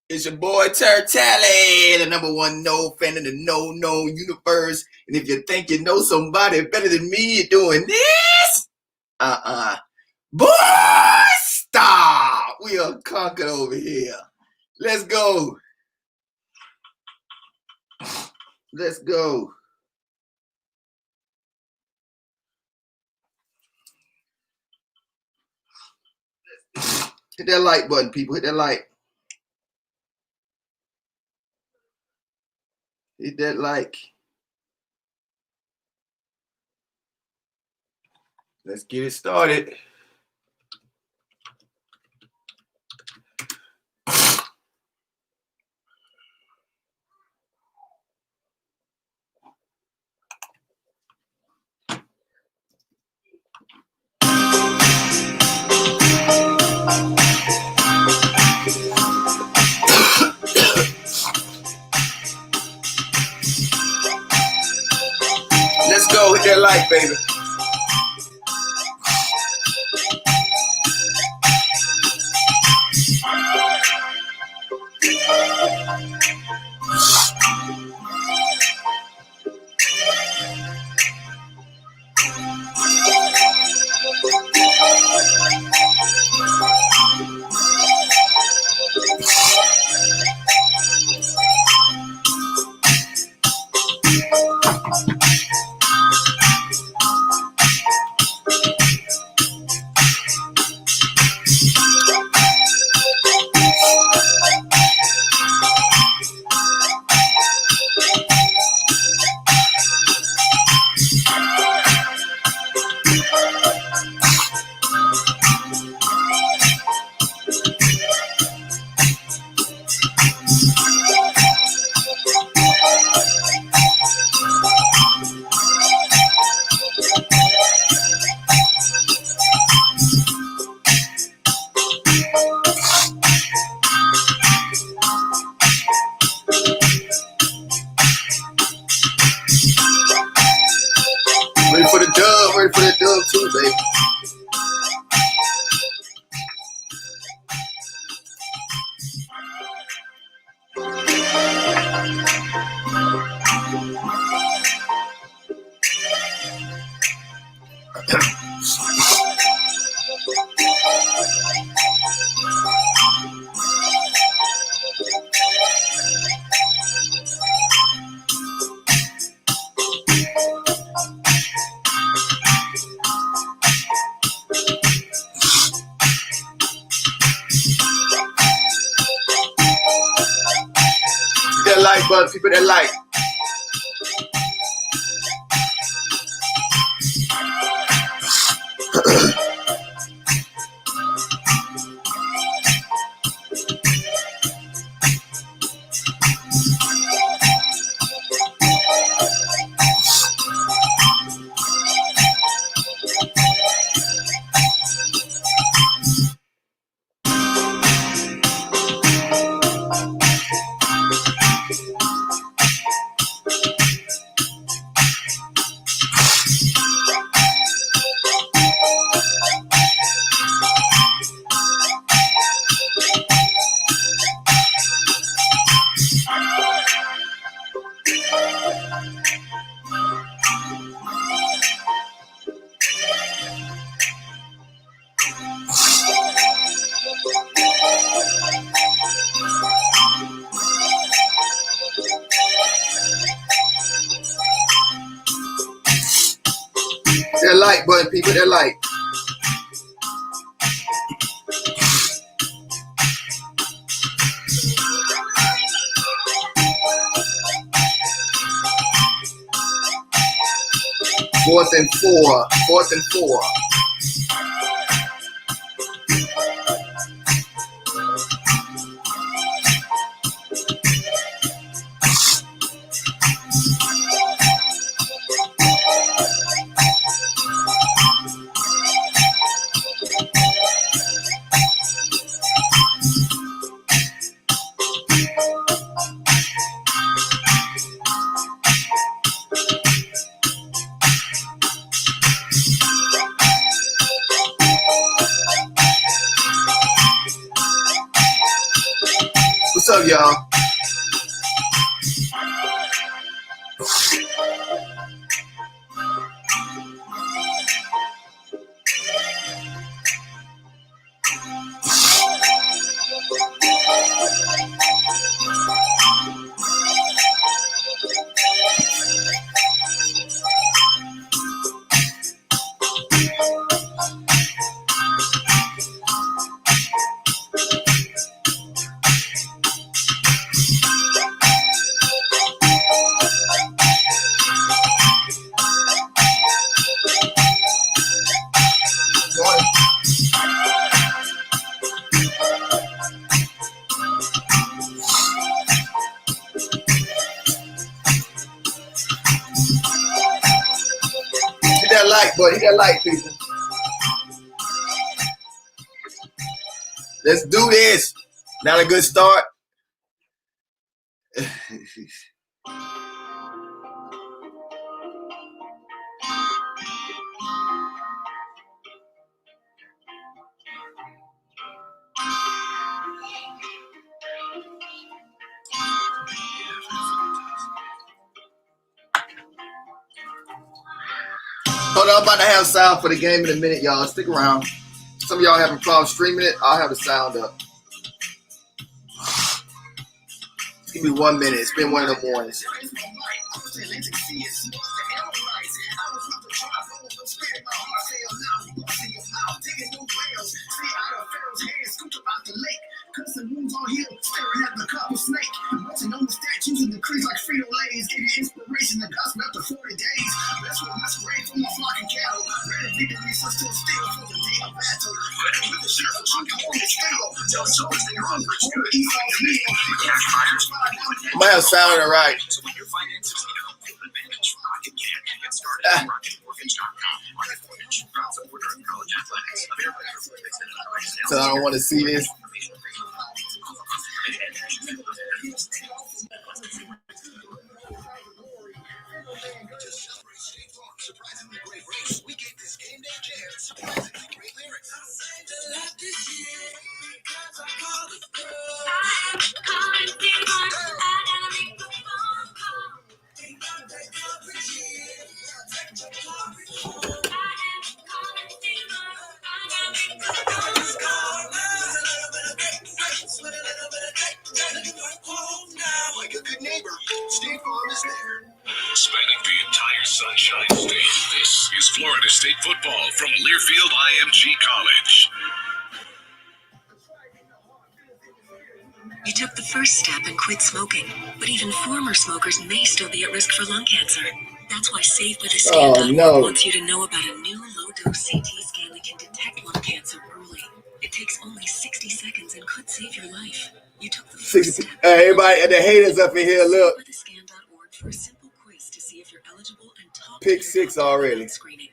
It's your boy TURNTTALLY, the #1 no fan in the no universe. And if you think you know somebody better than me, you're doing this. Boy, stop. We are conquered over here. Let's go. Let's go. Hit that like button, people. Hit that like. Hit that like. Let's get it started. Let's go. Hit that like, baby. Ready for the dub too, baby. That like button, people, that like. That like button, people, that like. Fourth and four. y'all. Hit that like, boy. Hit that like, people. Let's do this. Not a good start. Hold on, I'm about to have sound for the game in a minute, y'all. Stick around. Some of y'all having problems streaming it. I'll have the sound up. Give me 1 minute. It's been one of the mornings. Custom moves on hill, staring at the couple snake. Watching on the statues and the crease like Frito-Lays. Getting inspiration, the gospel after 40 days. That's what my spray from my flock and cattle. Ready victory, so still still for the day of battle. Ready with the shit, I'm on the scale. Tell George they hungry, for the Esau's meal. I might have sound all right. So I don't want to see this. Like a good neighbor, State Farm is there. Spanning the entire Sunshine State, this is Florida State football from Learfield IMG College. You took the first step and quit smoking, but even former smokers may still be at risk for lung cancer. That's why SaveByTheScan.org wants you to know about a new low-dose CT scan that can detect lung cancer early. It takes only 60 seconds and could save your life. You took the first step. Everybody, the haters up in here, look. SaveByTheScan.org for a simple quiz to see if you're eligible and top Pick 6 already. Screening.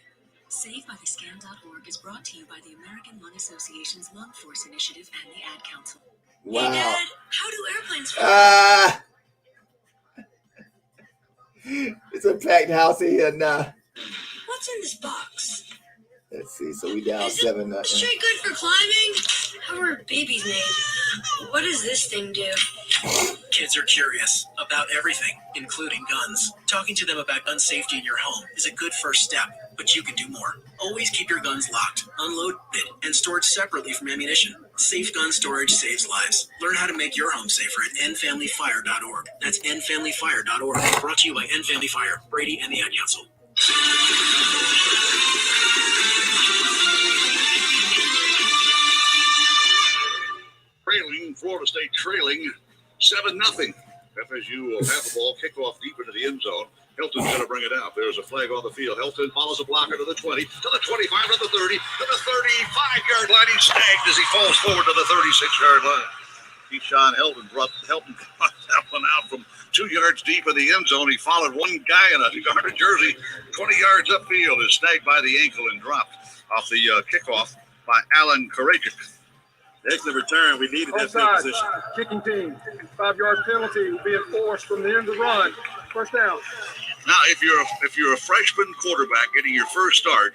SaveByTheScan.org is brought to you by the American Lung Association's Lung Force Initiative and the Ad Council. Wow. Hey Dad, how do airplanes fly? It's a packed house in here now. What's in this box? Let's see. So we down 7-0. Straight good for climbing? How are babies made? What does this thing do? Kids are curious about everything, including guns. Talking to them about gun safety in your home is a good first step, but you can do more. Always keep your guns locked, unloaded, and stored separately from ammunition. Safe gun storage saves lives. Learn how to make your home safer at endfamilyfire.org. That's endfamilyfire.org. Brought to you by End Family Fire, Brady, and the Ad Council. Florida State trailing 7-0. FSU will have the ball, kick off deep into the end zone. Hilton's going to bring it out. There's a flag on the field. Hilton follows a blocker to the 20, to the 25, to the 30, to the 35-yard line. He's snagged as he falls forward to the 36-yard line. Keyshawn Hilton brought that one out from 2 yards deep in the end zone. He followed one guy in a guarded jersey 20 yards upfield, is snagged by the ankle and dropped off the kickoff by Alan Karajic. Excellent return. We needed that field position. Kicking team. 5-yard penalty will be enforced from the end of the run. First down. Now, if you're a freshman quarterback getting your first start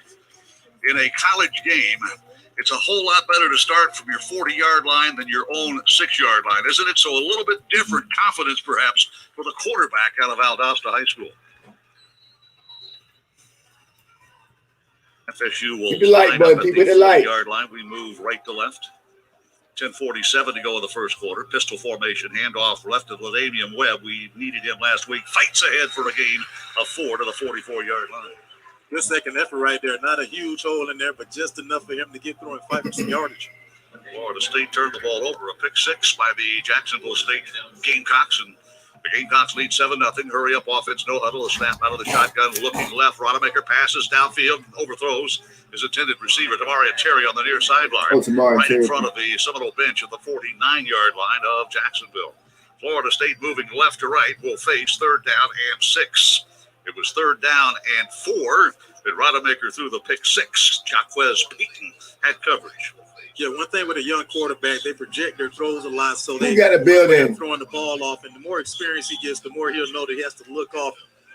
in a college game, It's a whole lot better to start from your 40-yard line than your own 6-yard line, isn't it? So a little bit different confidence, perhaps, for the quarterback out of Valdosta High School. FSU will keep it light, bud. Keep it light. 40-yard line. We move right to left. 10:47 to go in the first quarter. Pistol formation, handoff left to Ladamian Webb. We needed him last week. Fights ahead for a gain of 4 to the 44-yard line. Good second effort right there. Not a huge hole in there, but just enough for him to get through and fight for some yardage. Florida State turned the ball over. A pick 6 by the Jacksonville State Gamecocks, and the Gamecocks lead 7-0. Hurry up offense, no huddle. A snap out of the shotgun, looking left. Rodemaker passes downfield, overthrows his intended receiver, TAMMARION Terry, on the near sideline. Right in front of the Seminole bench at the 49-yard line of Jacksonville. Florida State moving left to right will face 3rd down and 6. It was 3rd down and 4 that Rodemaker threw the pick 6. Jaquez Payton had coverage. Yeah, one thing with a young quarterback, they project their throws a lot, so they got to build in. Throwing the ball off, and the more experience he gets, the more he'll know that he has to look off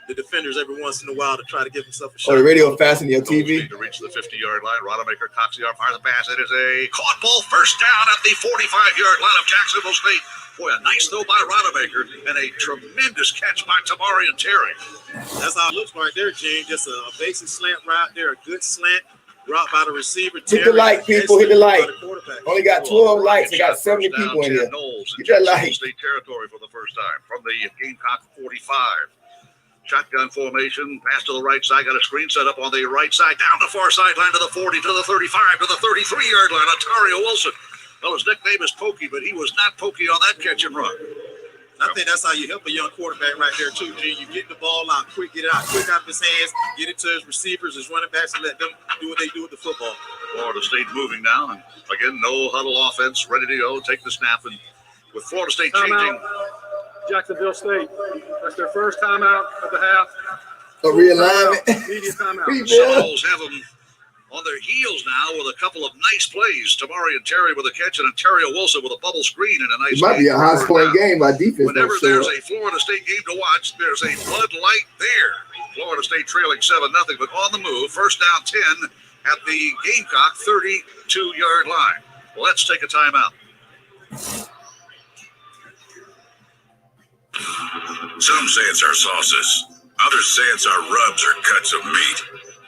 the defenders every once in a while to try to give himself a shot. Oh, the radio fasten your TV. To reach the 50-yard line, Rodemaker cocks the arm, fires the pass. It is a caught ball, first down at the 45-yard line of Jacksonville State. Boy, a nice throw by Rodemaker and a tremendous catch by TAMMARION Terry. That's how it looks right there, Gene. Just a basic slant route there, a good slant route by the receiver. Hit the light, people. Hit the light. Only got 12 lights. They got 70 people in here. Get that light. State territory for the first time from the Gamecock 45. Shotgun formation, pass to the right side, got a screen set up on the right side, down the far sideline to the 40, to the 35, to the 33-yard line. Ontario Wilson. Well, his nickname is Pokey, but he was not Pokey on that catch and run. I think that's how you help a young quarterback right there, too, G. You get the ball out quick, get it out quick out of his hands, get it to his receivers, his running backs, and let them do what they do with the football. Florida State moving now, and again, no huddle offense, ready to go, take the snap, and with Florida State changing. Jacksonville State. That's their first timeout of the half. A realignment. Immediate timeout. Seminoles have them on their heels now with a couple of nice plays. TAMMARION Terry with a catch and Ontario Wilson with a bubble screen and a nice. It might be a high-scoring game by defense. Whenever there's a Florida State game to watch, there's a Bud Light there. Florida State trailing 7-0, but on the move. First down 10 at the Gamecock 32-yard line. Let's take a timeout. Some say it's our sauces. Others say it's our rubs or cuts of meat.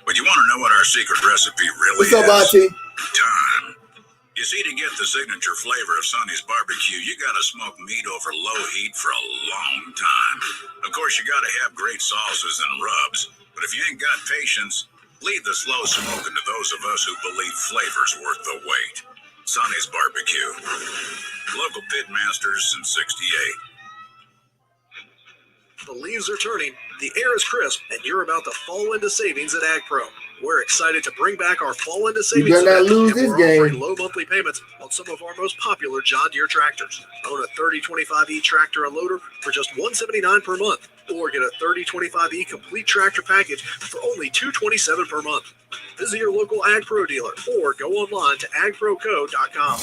But you want to know what our secret recipe really is? What's up, Archie? Time. You see, to get the signature flavor of Sonny's barbecue, you got to smoke meat over low heat for a long time. Of course, you got to have great sauces and rubs. But if you ain't got patience, leave the slow smoking to those of us who believe flavor's worth the wait. Sonny's barbecue. Local pit masters since '68. The leaves are turning, the air is crisp, and you're about to fall into savings at AgPro. We're excited to bring back our fall into savings. You better not lose this game. Offering low monthly payments on some of our most popular John Deere tractors. Own a 3025E tractor and loader for just $179 per month, or get a 3025E complete tractor package for only $227 per month. Visit your local AgPro dealer or go online to agproco.com.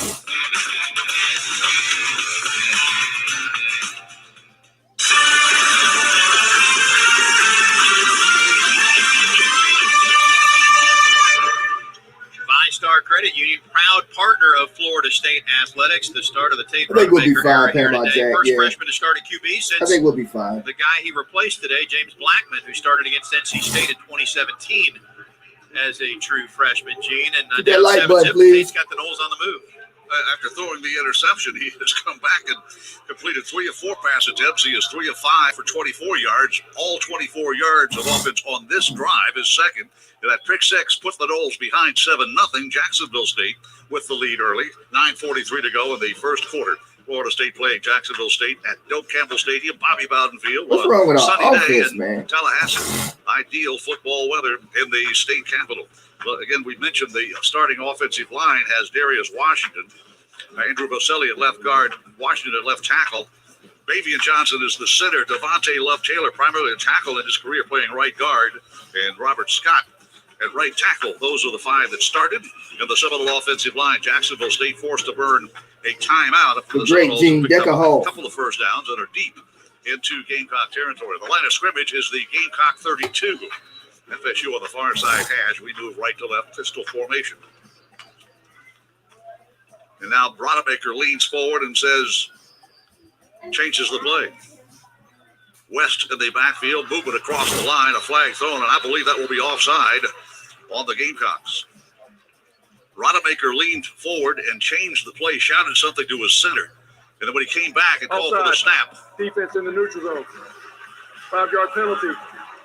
Star Credit Union, proud partner of Florida State Athletics. The start of the tape. I think we'll be fine. First freshman to start at QB since I think we'll be fine. The guy he replaced today, James Blackman, who started against NC State in 2017 as a true freshman. Gene and that light button, please. State's got the Noles on the move. After throwing the interception, he has come back and completed 3 of 4 pass attempts. He is 3 of 5 for 24 yards. All 24 yards of offense on this drive is second. And that pick 6 put the Noles behind 7-0. Jacksonville State with the lead early. 9:43 to go in the first quarter. Florida State playing Jacksonville State at Doak Campbell Stadium, Bobby Bowden Field. What's wrong with our sunny offense, day in man? Tallahassee. Ideal football weather in the state capital. Well, again, we mentioned the starting offensive line has Darius Washington, Andrew Boselli at left guard, Washington at left tackle. Bavian Johnson is the center. Devontae Love Taylor, primarily a tackle in his career, playing right guard, and Robert Scott at right tackle. Those are the 5 that started in the Seminole offensive line. Jacksonville State forced to burn a timeout after the great Gene Seminoles a couple of first downs and are deep into Gamecock territory. The line of scrimmage is the Gamecock 32. FSU on the far side hash. We move right to left, pistol formation. And now Rodemaker leans forward and says, changes the play. West in the backfield, movement across the line, a flag thrown, and I believe that will be offside on the Gamecocks. Rodemaker leaned forward and changed the play, shouted something to his center. And then when he came back and called for the snap. Defense in the neutral zone. 5-yard penalty.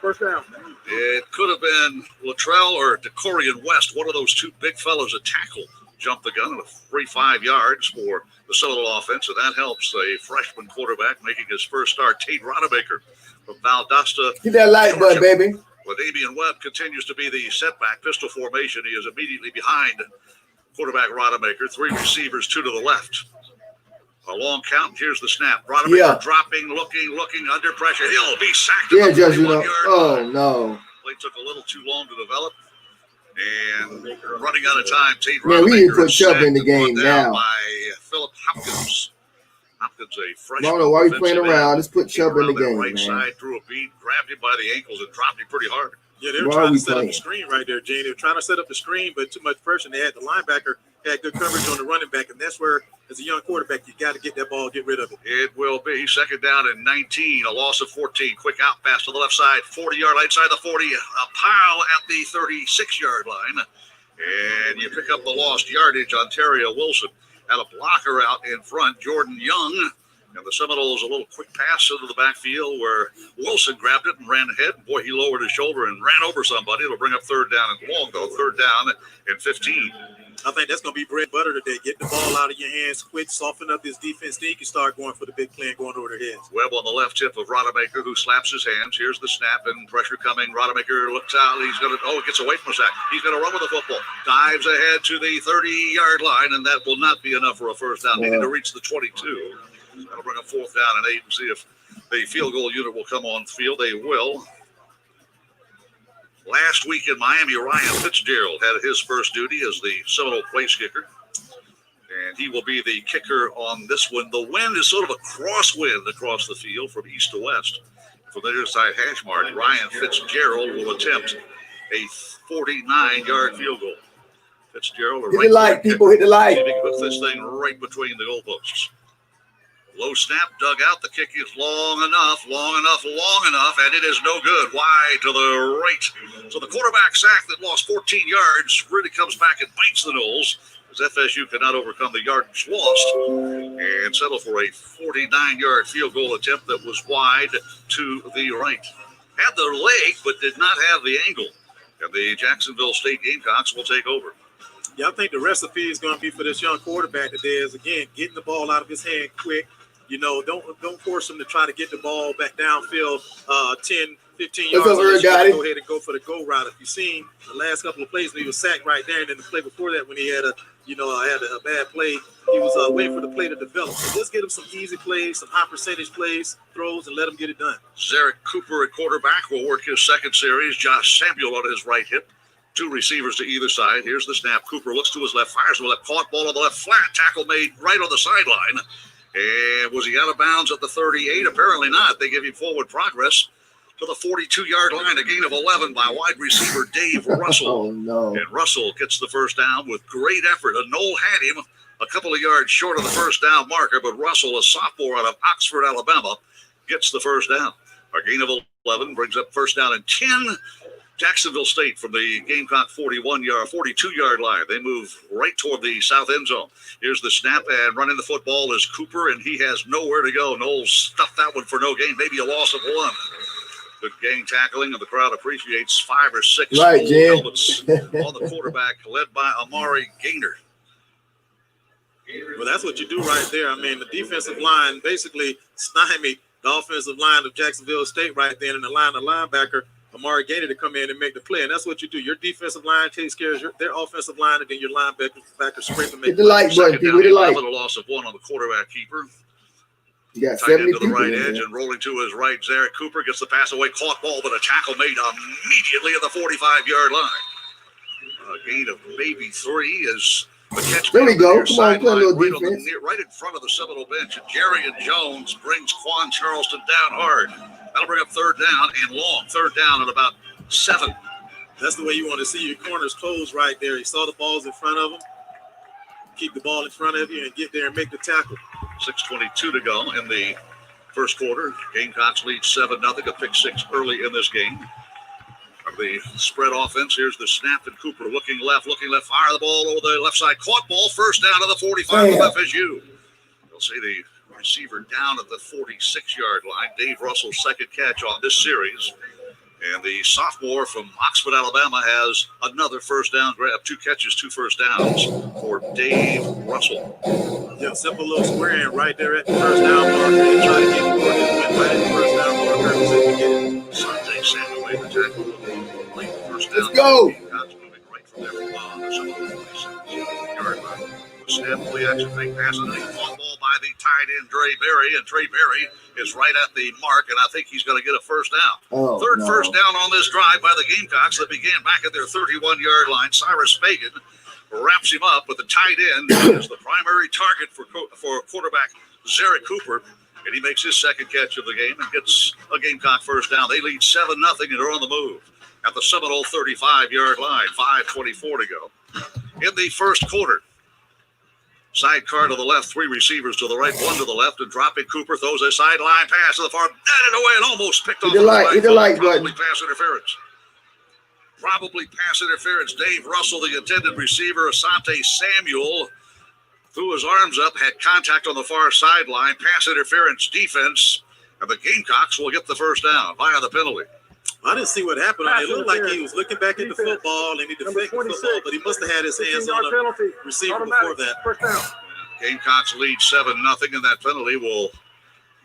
First down. It could have been Luttrell or DeCorian West, one of those two big fellows at tackle. Jumped the gun with 5 yards for the Seminole offense, and that helps a freshman quarterback making his first start, Tate Rodemaker from Valdosta. Get that like button, baby. With Damian Webb continues to be the setback pistol formation. He is immediately behind quarterback Rodemaker. 3 receivers, 2 to the left. A long count. Here's the snap. Rodemaker dropping, looking under pressure. He'll be sacked. Yeah, Judge, oh, no. Play took a little too long to develop. And running out of time, Tate Man, we need to put Chubb in the game now. By Philip Hopkins. Hopkins, a freshman. I don't know why he's playing around. Let's put Chubb in the game, right man. Side, threw a beat, grabbed him by the ankles, and dropped him pretty hard. Yeah, they were trying to set up the screen right there, Gene. They were trying to set up the screen, but too much pressure. They had the linebacker had good coverage on the running back, and that's where, as a young quarterback, you got to get that ball, get rid of it. It will be second down and 19, a loss of 14. Quick out pass to the left side, 40-yard line side of the 40, a pile at the 36-yard line. And you pick up the lost yardage. Ontario Wilson had a blocker out in front, Jordan Young. And the Seminoles, a little quick pass into the backfield where Wilson grabbed it and ran ahead. Boy, he lowered his shoulder and ran over somebody. It'll bring up third down and long, though. Third down and 15. I think that's going to be bread and butter today. Get the ball out of your hands quick, soften up this defense. Then you can start going for the big play and going over their heads. Webb on the left tip of Rodemaker, who slaps his hands. Here's the snap and pressure coming. Rodemaker looks out. He's going to, it gets away from the sack. He's going to run with the football. Dives ahead to the 30-yard line, and that will not be enough for a first down. Needing to reach the 22. That'll bring up fourth down and 8 and see if the field goal unit will come on field. They will. Last week in Miami, Ryan Fitzgerald had his first duty as the Seminole place kicker. And he will be the kicker on this one. The wind is sort of a crosswind across the field from east to west. From the near side hash mark, Ryan Fitzgerald will attempt a 49-yard field goal. Fitzgerald. Hit the light, people. Hit the light. See if he can put this thing right between the goalposts. Low snap, dug out. The kick is long enough, and it is no good. Wide to the right. So the quarterback sack that lost 14 yards really comes back and bites the Noles as FSU cannot overcome the yardage lost and settle for a 49-yard field goal attempt that was wide to the right. Had the leg, but did not have the angle. And the Jacksonville State Gamecocks will take over. Yeah, I think the recipe is going to be for this young quarterback today is, again, getting the ball out of his hand quick. You know, don't force him to try to get the ball back downfield 10, 15 yards. Go ahead and go for the go route. If you've seen the last couple of plays when he was sacked right there, and then the play before that when he had a bad play, he was waiting for the play to develop. So just get him some easy plays, some high percentage plays, throws, and let him get it done. Zarek Cooper at quarterback will work his second series. Josh Samuel on his right hip. 2 receivers to either side. Here's the snap. Cooper looks to his left, fires to the left, caught ball on the left, flat tackle made right on the sideline. And was he out of bounds at the 38? Apparently not. They give him forward progress to the 42-yard line, a gain of 11 by wide receiver Dave Russell. Oh, no. And Russell gets the first down with great effort. And Knoll had him a couple of yards short of the first down marker, but Russell, a sophomore out of Oxford, Alabama, gets the first down. A gain of 11 brings up first down and 10. Jacksonville State from the Gamecock 42-yard line. They move right toward the south end zone. Here's the snap, and running the football is Cooper, and he has nowhere to go. Knowles stuffed that one for no gain, maybe a loss of 1. Good gang tackling, and the crowd appreciates 5 or 6 helmets on the quarterback, led by Amari Gaynor. Well, that's what you do right there. I mean, the defensive line basically stymied the offensive line of Jacksonville State right there, and the linebacker, Amari Gaynor, to come in and make the play. And that's what you do. Your defensive line takes care of their offensive line, and then your linebacker scrape and make the light button. People, the light. A little loss of 1 on the quarterback keeper. You got tight 70 end to the people right edge and rolling to his right. Zarek Cooper gets the pass away, caught ball, but a tackle made immediately at the 45-yard line. A gain of maybe 3 is the catch. There we go. Come on, play a little defense. Right in front of the Seminole bench. And Jerry and Jones brings Quan Charleston down hard. That'll bring up third down and long. Third down at about 7. That's the way you want to see your corners closed right there. He saw the balls in front of him. keep the ball in front of you and get there and make the tackle. 6:22 to go in the first quarter. Gamecocks lead 7-0. A pick six early in this game. The spread offense. Here's the snap, and Cooper looking left, fire the ball over the left side. Caught ball, first down to the 45 of FSU. You'll see the receiver down at the 46-yard line. Dave Russell's second catch on this series. And the sophomore from Oxford, Alabama, has another first down grab. 2 catches, 2 first downs for Dave Russell. Yeah, simple little square in right there at the first down marker. They try to get Morgan right at the first down marker. Sunday Samuel made the tackle. First down. Let's go. Gamecocks moving right from their yard line. The snap, play action fake pass, and a long ball by the tight end, Trey Berry. And Trey Berry is right at the mark, and I think he's going to get a first down. Third first down on this drive by the Gamecocks that began back at their 31-yard line. Cyrus Fagan wraps him up with the tight end as the primary target for quarterback Zarek Cooper, and he makes his second catch of the game and gets a Gamecock first down. They lead 7-0 and are on the move at the Seminole 35-yard line. 5:24 to go in the first quarter. Sidecar to the left, 3 receivers to the right, 1 to the left, and dropping Cooper throws a sideline pass to the far, batted away and almost picked off. Probably pass interference. Dave Russell, the intended receiver, Asante Samuel, threw his arms up, had contact on the far sideline, pass interference defense, and the Gamecocks will get the first down via the penalty. I didn't see what happened. It looked like he was looking back at the football and he deflected the football, but he must have had his hands on the receiver before that. First down. Gamecocks lead 7-0, and that penalty will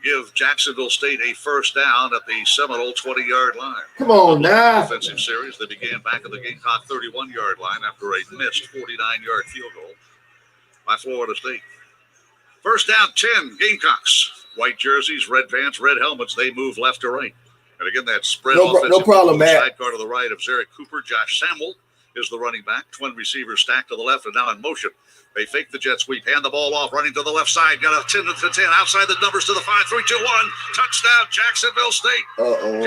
give Jacksonville State a first down at the Seminole 20-yard line. Come on now. Offensive series. They began back at the Gamecock 31-yard line after a missed 49-yard field goal by Florida State. First down 10, Gamecocks. White jerseys, red pants, red helmets. They move left to right. And again, that spread offensive. No problem, Matt. Sidecar to the right of Zarek Cooper. Josh Samuel is the running back. Twin receivers stacked to the left and now in motion. They fake the jet sweep, hand the ball off, running to the left side. Got a 10 to 10, outside the numbers to the 5, 3, 2, 1. Touchdown, Jacksonville State.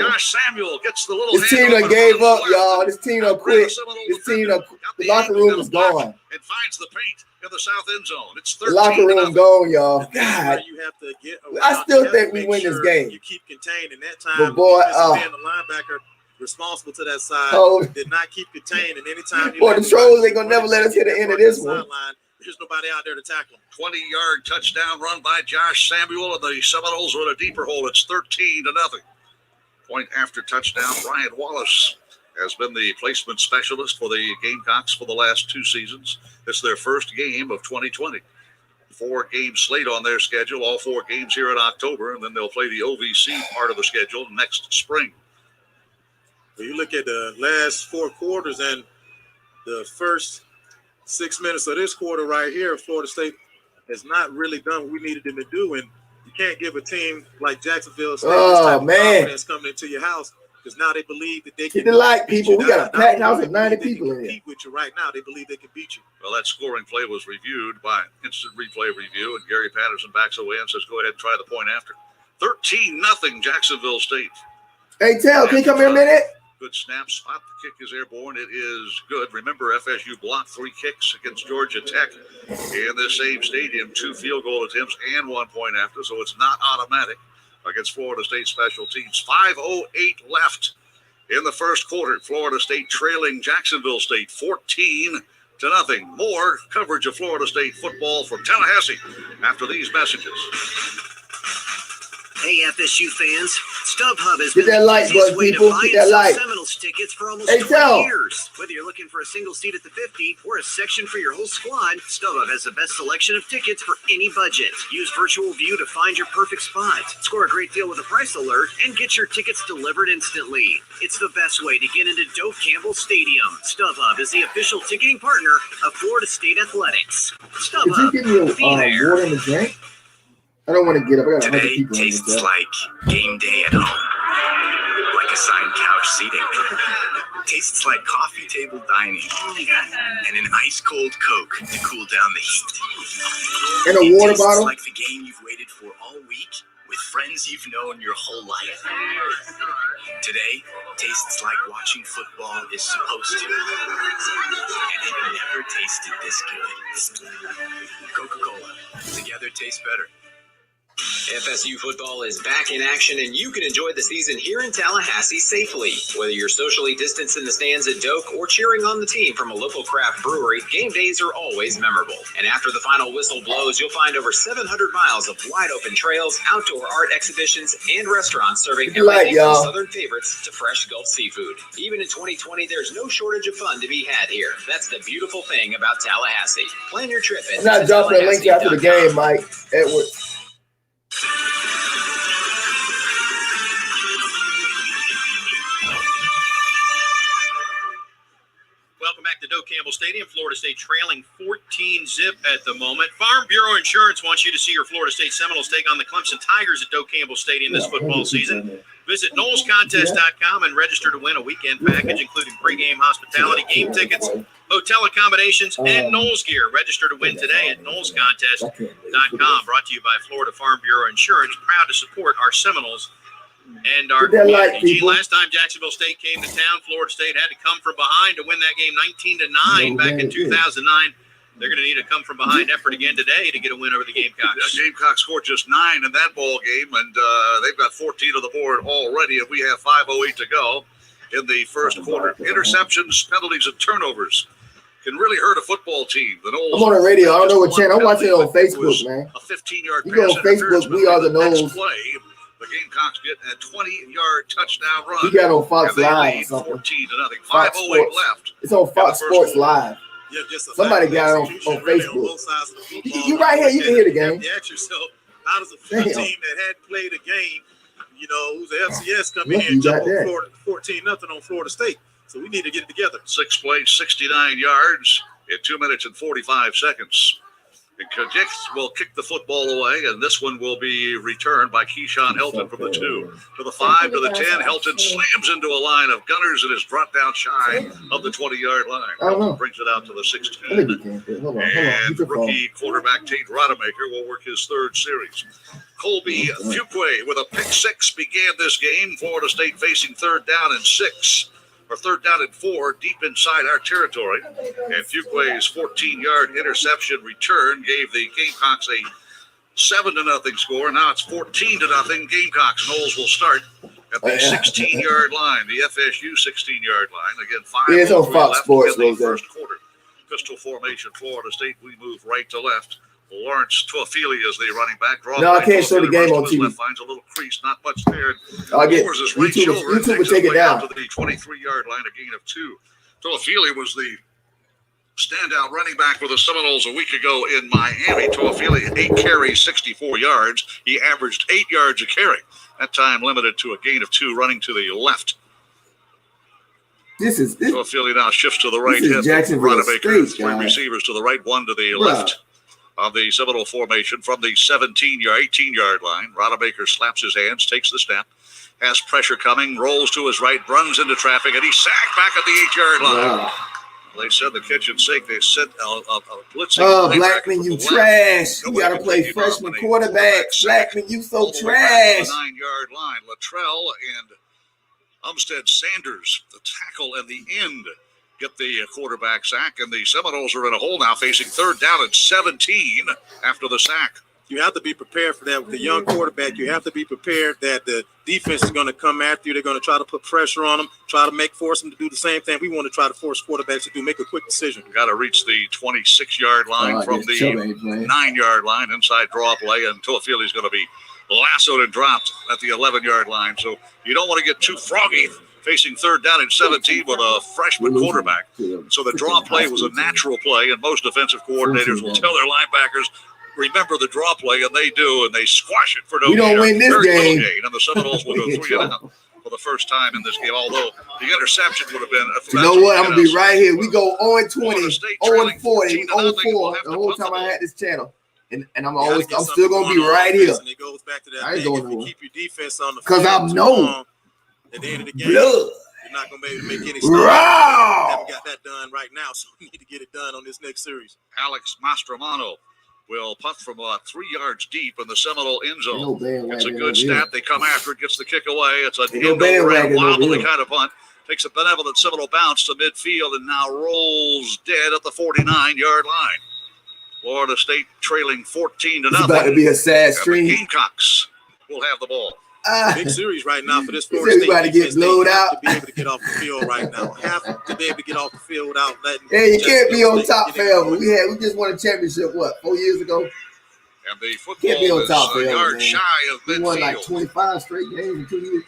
Josh Samuel gets the little. This team done gave up, y'all. This team done quit. This team done, the locker room is gone. It finds the paint in the south end zone. It's 13. The locker room gone, y'all. God. You have to get I still think we win this game. You keep contained in that time. But boy, the linebacker responsible to that side did not keep contained, and anytime boy, the trolls ain't gonna never let us hit the end of this one. There's nobody out there to tackle him. 20-yard touchdown run by Josh Samuel, and the Seminoles are in a deeper hole. It's 13-0. Point after touchdown. Brian Wallace has been the placement specialist for the Gamecocks for the last 2 seasons. This is their first game of 2020. 4-game slate on their schedule, all 4 games here in October, and then they'll play the OVC part of the schedule next spring. When you look at the last 4 quarters and the first 6 minutes of this quarter right here, Florida State has not really done what we needed them to do, and you can't give a team like Jacksonville State this type of confidence coming into your house because now they believe that they can. Hit the light, people. We got a packed house of 90 people in here. With you right now, they believe they can beat you. Well, that scoring play was reviewed by instant replay review, and Gary Patterson backs away and says, "Go ahead and try the point after." 13-0 Jacksonville State. Hey, Tell, can you come here a minute? Good snap, spot. The kick is airborne. It is good. Remember, FSU blocked 3 kicks against Georgia Tech in the same stadium, 2 field goal attempts and 1 point after, so it's not automatic against Florida State special teams. 5:08 left in the first quarter. Florida State trailing Jacksonville State 14-0. More coverage of Florida State football from Tallahassee after these messages. Hey, FSU fans, StubHub has Get been that like button, people. Get that like. Seminoles tickets for almost 20 years. Whether you're looking for a single seat at the 50 or a section for your whole squad, StubHub has the best selection of tickets for any budget. Use Virtual View to find your perfect spot. Score a great deal with a price alert and get your tickets delivered instantly. It's the best way to get into Dove Campbell Stadium. StubHub is the official ticketing partner of Florida State Athletics. StubHub, Did you give me water in the drink? I don't want to get up. I got 100 people in Today tastes like game day at home. Like assigned couch seating. Tastes like coffee table dining. And an ice-cold Coke to cool down the heat. And a water bottle? Like the game you've waited for all week with friends you've known your whole life. Today tastes like watching football is supposed to. And it never tasted this good. tastes better. FSU football is back in action, and you can enjoy the season here in Tallahassee safely. Whether you're socially distanced in the stands at Doak or cheering on the team from a local craft brewery, game days are always memorable. And after the final whistle blows, you'll find over 700 miles of wide-open trails, outdoor art exhibitions, and restaurants serving everything from southern favorites to fresh Gulf seafood. Even in 2020, there's no shortage of fun to be had here. That's the beautiful thing about Tallahassee. Plan your trip at I'm not dropping a link after the game, Mike Edwards. Welcome back to Doak Campbell Stadium. Florida State trailing 14-zip at the moment. Farm Bureau Insurance wants you to see your Florida State Seminoles take on the Clemson Tigers at Doak Campbell Stadium this football season. Visit NolesContest.com and register to win a weekend package, including pregame hospitality, game tickets, hotel accommodations, and Knowles gear. Register to win today at NolesContest.com. Brought to you by Florida Farm Bureau Insurance. Proud to support our Seminoles and our community. Last time Jacksonville State came to town, Florida State had to come from behind to win that game 19-9 back in 2009. They're going to need a come-from-behind effort again today to get a win over the Gamecocks. Gamecocks scored just 9 in that ball game, and they've got 14 on the board already, and we have 5:08 to go in the first quarter. Interceptions, penalties, and turnovers can really hurt a football team. The Knowles, I'm on the radio. I don't know what channel. I'm watching it on Facebook, man. A 15-yard you go on Facebook, we are the Knowles. The Gamecocks get a 20-yard touchdown run. You got on Fox Live or something. 14-0. 5:08 left. It's on Fox Sports Live. Yeah, just somebody got on Facebook. You right here. You can hear the game. You ask yourself, how does a team that hadn't played a game, you know, who's the FCS come in here and jump on Florida 14-0 on Florida State? So we need to get it together. 6 plays, 69 yards in 2 minutes and 45 seconds. And Kajix will kick the football away, and this one will be returned by Keyshawn Helton from the 2 to the 5 to the 10. Helton slams into a line of gunners and is brought down shy of the 20-yard line. Helton brings it out to the 16. And rookie quarterback Tate Rodemaker will work his third series. Colby Fuquay with a pick 6 began this game. Florida State facing 3rd down and 6. Or 3rd down and 4 deep inside our territory. And Fuquay's 14-yard interception return gave the Gamecocks a 7-0 score. Now it's 14-0 Gamecocks. Knowles will start at the 16-yard line, the FSU 16-yard line. Again, 5 it's on Fox Sports in the first quarter. Pistol formation, Florida State. We move right to left. Lawrence Tuafili is the running back. No, I can't show the game on TV. Finds a little crease, not much there. I'll get YouTube will take it down. To the 23-yard line, a gain of 2. Tuafili was the standout running back for the Seminoles a week ago in Miami. Tuafili, 8 carries, 64 yards. He averaged 8 yards a carry. That time limited to a gain of 2, running to the left. Tuafili now shifts to the right. Jacksonville State, 3 receivers to the right, 1 to the left. On the Seminole formation from the 18-yard line. Rodemaker slaps his hands, takes the snap, has pressure coming, rolls to his right, runs into traffic, and he's sacked back at the 8-yard line. Wow. They said the kitchen sink. They said blitzing. Oh, Blackman, you trash. You got to play freshman quarterback. Blackman, you so trash. 9-yard line. Luttrell and Umstead Sanders, the tackle and the end, get the quarterback sack, and the Seminoles are in a hole now, facing 3rd down and 17 after the sack. You have to be prepared for that with the young quarterback. You have to be prepared that the defense is going to come after you. They're going to try to put pressure on them, try to force them to do the same thing we want to try to force quarterbacks to do, make a quick decision. Got to reach the 26-yard line from the 9-yard line, inside draw play, and Tuafili's going to be lassoed and dropped at the 11-yard line. So you don't want to get too froggy facing 3rd down and 17 with a freshman quarterback. So the draw play was a natural play, and most defensive coordinators will tell their linebackers, remember the draw play, and they do, and they squash it for no gain. We don't win this game. And the Seminoles will go 3 and out for the first time in this game, although the interception would have been. You know what? I'm going to be right here. We go 0-20, 0-40, 0-4 the whole time I had this channel. And I'm still going to be right here. And it goes back to that I ain't going nowhere. Keep your defense on the field. Because I'm known. At the end of the game, Blood. you're not going to be able to make any stops. Haven't got that done right now, so we need to get it done on this next series. Alex Mastromano will punt from 3 yards deep in the Seminole end zone. It's a good snap. They come after it, gets the kick away. It's an wobbly kind of punt. Takes a benevolent Seminole bounce to midfield and now rolls dead at the 49-yard line. Florida State trailing 14 to It's nothing. about to be a sad And the stream. Gamecocks will have the ball. Big series right now for this He Florida said State we about to get defense. They blowed have out. to be able to get off the field right now. Have to be able to get off the field without letting. Hey, you can't be on Jacksonville top State get forever. We just won a championship, what, 4 years ago? And the football Can't be on is top a forever, yard man. shy of We won like midfield. 25 straight games in 2 years.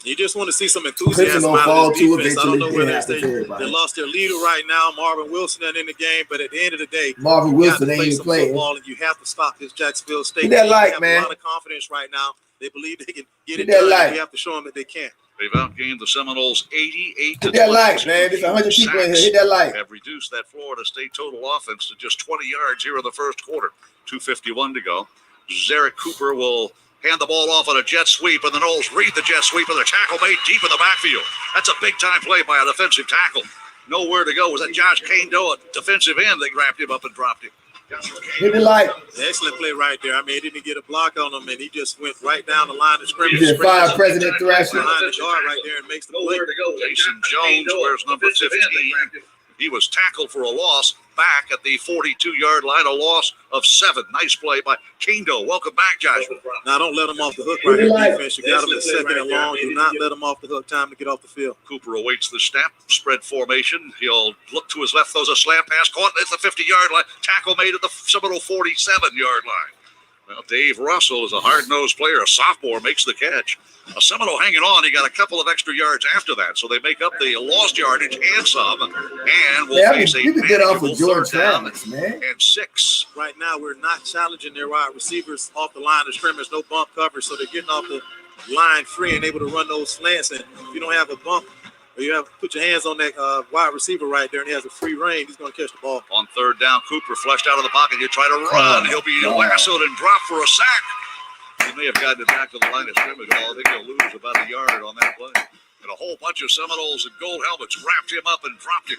You just want to see some Clemson enthusiasm gonna out fall of too this defense. I don't know eventually. whether Yeah, it's I can tell everybody. they lost their leader right now, Marvin Wilson, in the game, but at the end of the day, Marvin you have Wilson to ain't play even some playing. football, and you have to stop this Jacksonville State Hit that team. like, They have man. a lot of confidence right now. They believe they can get Hit it that done. like. We have to show them that they can. They've outgained the Seminoles 88 to Hit that 22. like, man. There's 100 people in here. Sacks Hit that like. have reduced that Florida State total offense to just 20 yards here in the first quarter. 2:51 to go. Zarek Cooper will hand the ball off on a jet sweep, and the Noles read the jet sweep, and the tackle made deep in the backfield. That's a big-time play by a defensive tackle. Nowhere to go. Was that Josh Kane-Doe, a defensive end? They grabbed him up and dropped him. Hit the like. Excellent play right there. I mean, he didn't get a block on him, and he just went right down the line of scrimmage. He just fired President Thrasher. Behind the guard right there and makes the play. Jason Jones wears number 15. He was tackled for a loss back at the 42-yard line, a loss of 7. Nice play by Kane-Doe. Welcome back, Joshua. Now, don't let him off the hook right here, defense. You got him in second and long. Do not let him off the hook. Time to get off the field. Cooper awaits the snap, spread formation. He'll look to his left, throws a slant pass, caught at the 50-yard line. Tackle made at the Seminole 47-yard line. Well, Dave Russell is a hard-nosed player. A sophomore makes the catch. A Seminole hanging on. He got a couple of extra yards after that, so they make up the lost yardage and some, and will face a you can get off with manageable George third down Thomas, man. and 6. Right now, we're not challenging their wide receivers off the line of scrimmage. No bump coverage, so they're getting off the line free and able to run those slants. And if you don't have a bump, or you have to put your hands on that wide receiver right there, and he has a free range, he's going to catch the ball. On third down, Cooper flushed out of the pocket. You try to run. He'll be lassoed and dropped for a sack. He may have gotten it back to the line of scrimmage. I think he'll lose about a yard on that play. And a whole bunch of Seminoles in gold helmets wrapped him up and dropped him.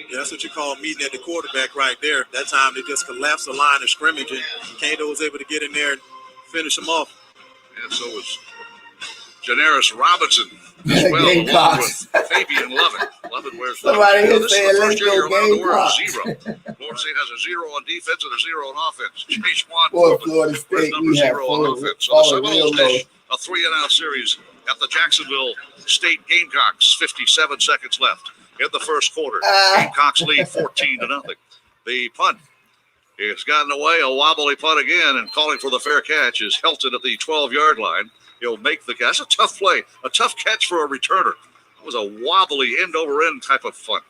Yeah, that's what you call meeting at the quarterback right there. That time they just collapsed the line of scrimmage, and Kane-Doe was able to get in there and finish him off. And so was Janaris Robinson as well, along Gamecocks. with Fabian Lovett. Lovett wears Somebody number 2. here This saying, is the let's first year go you're allowed to wear a Gamecocks. 0. Florida State has a 0 on defense and a 0 on offense. Chase Juan Boy, Corbin Florida wears State, number we have 0 on offense. So the fallen real Seminoles low. dish a 3-and-out series at the Jacksonville State Gamecocks. 57 seconds left in the first quarter. Gamecocks lead 14 to nothing. The punt has gotten away, a wobbly punt again, and calling for the fair catch is Helton at the 12-yard line. He'll make the catch. That's a tough play, a tough catch for a returner. It was a wobbly end-over-end type of punt.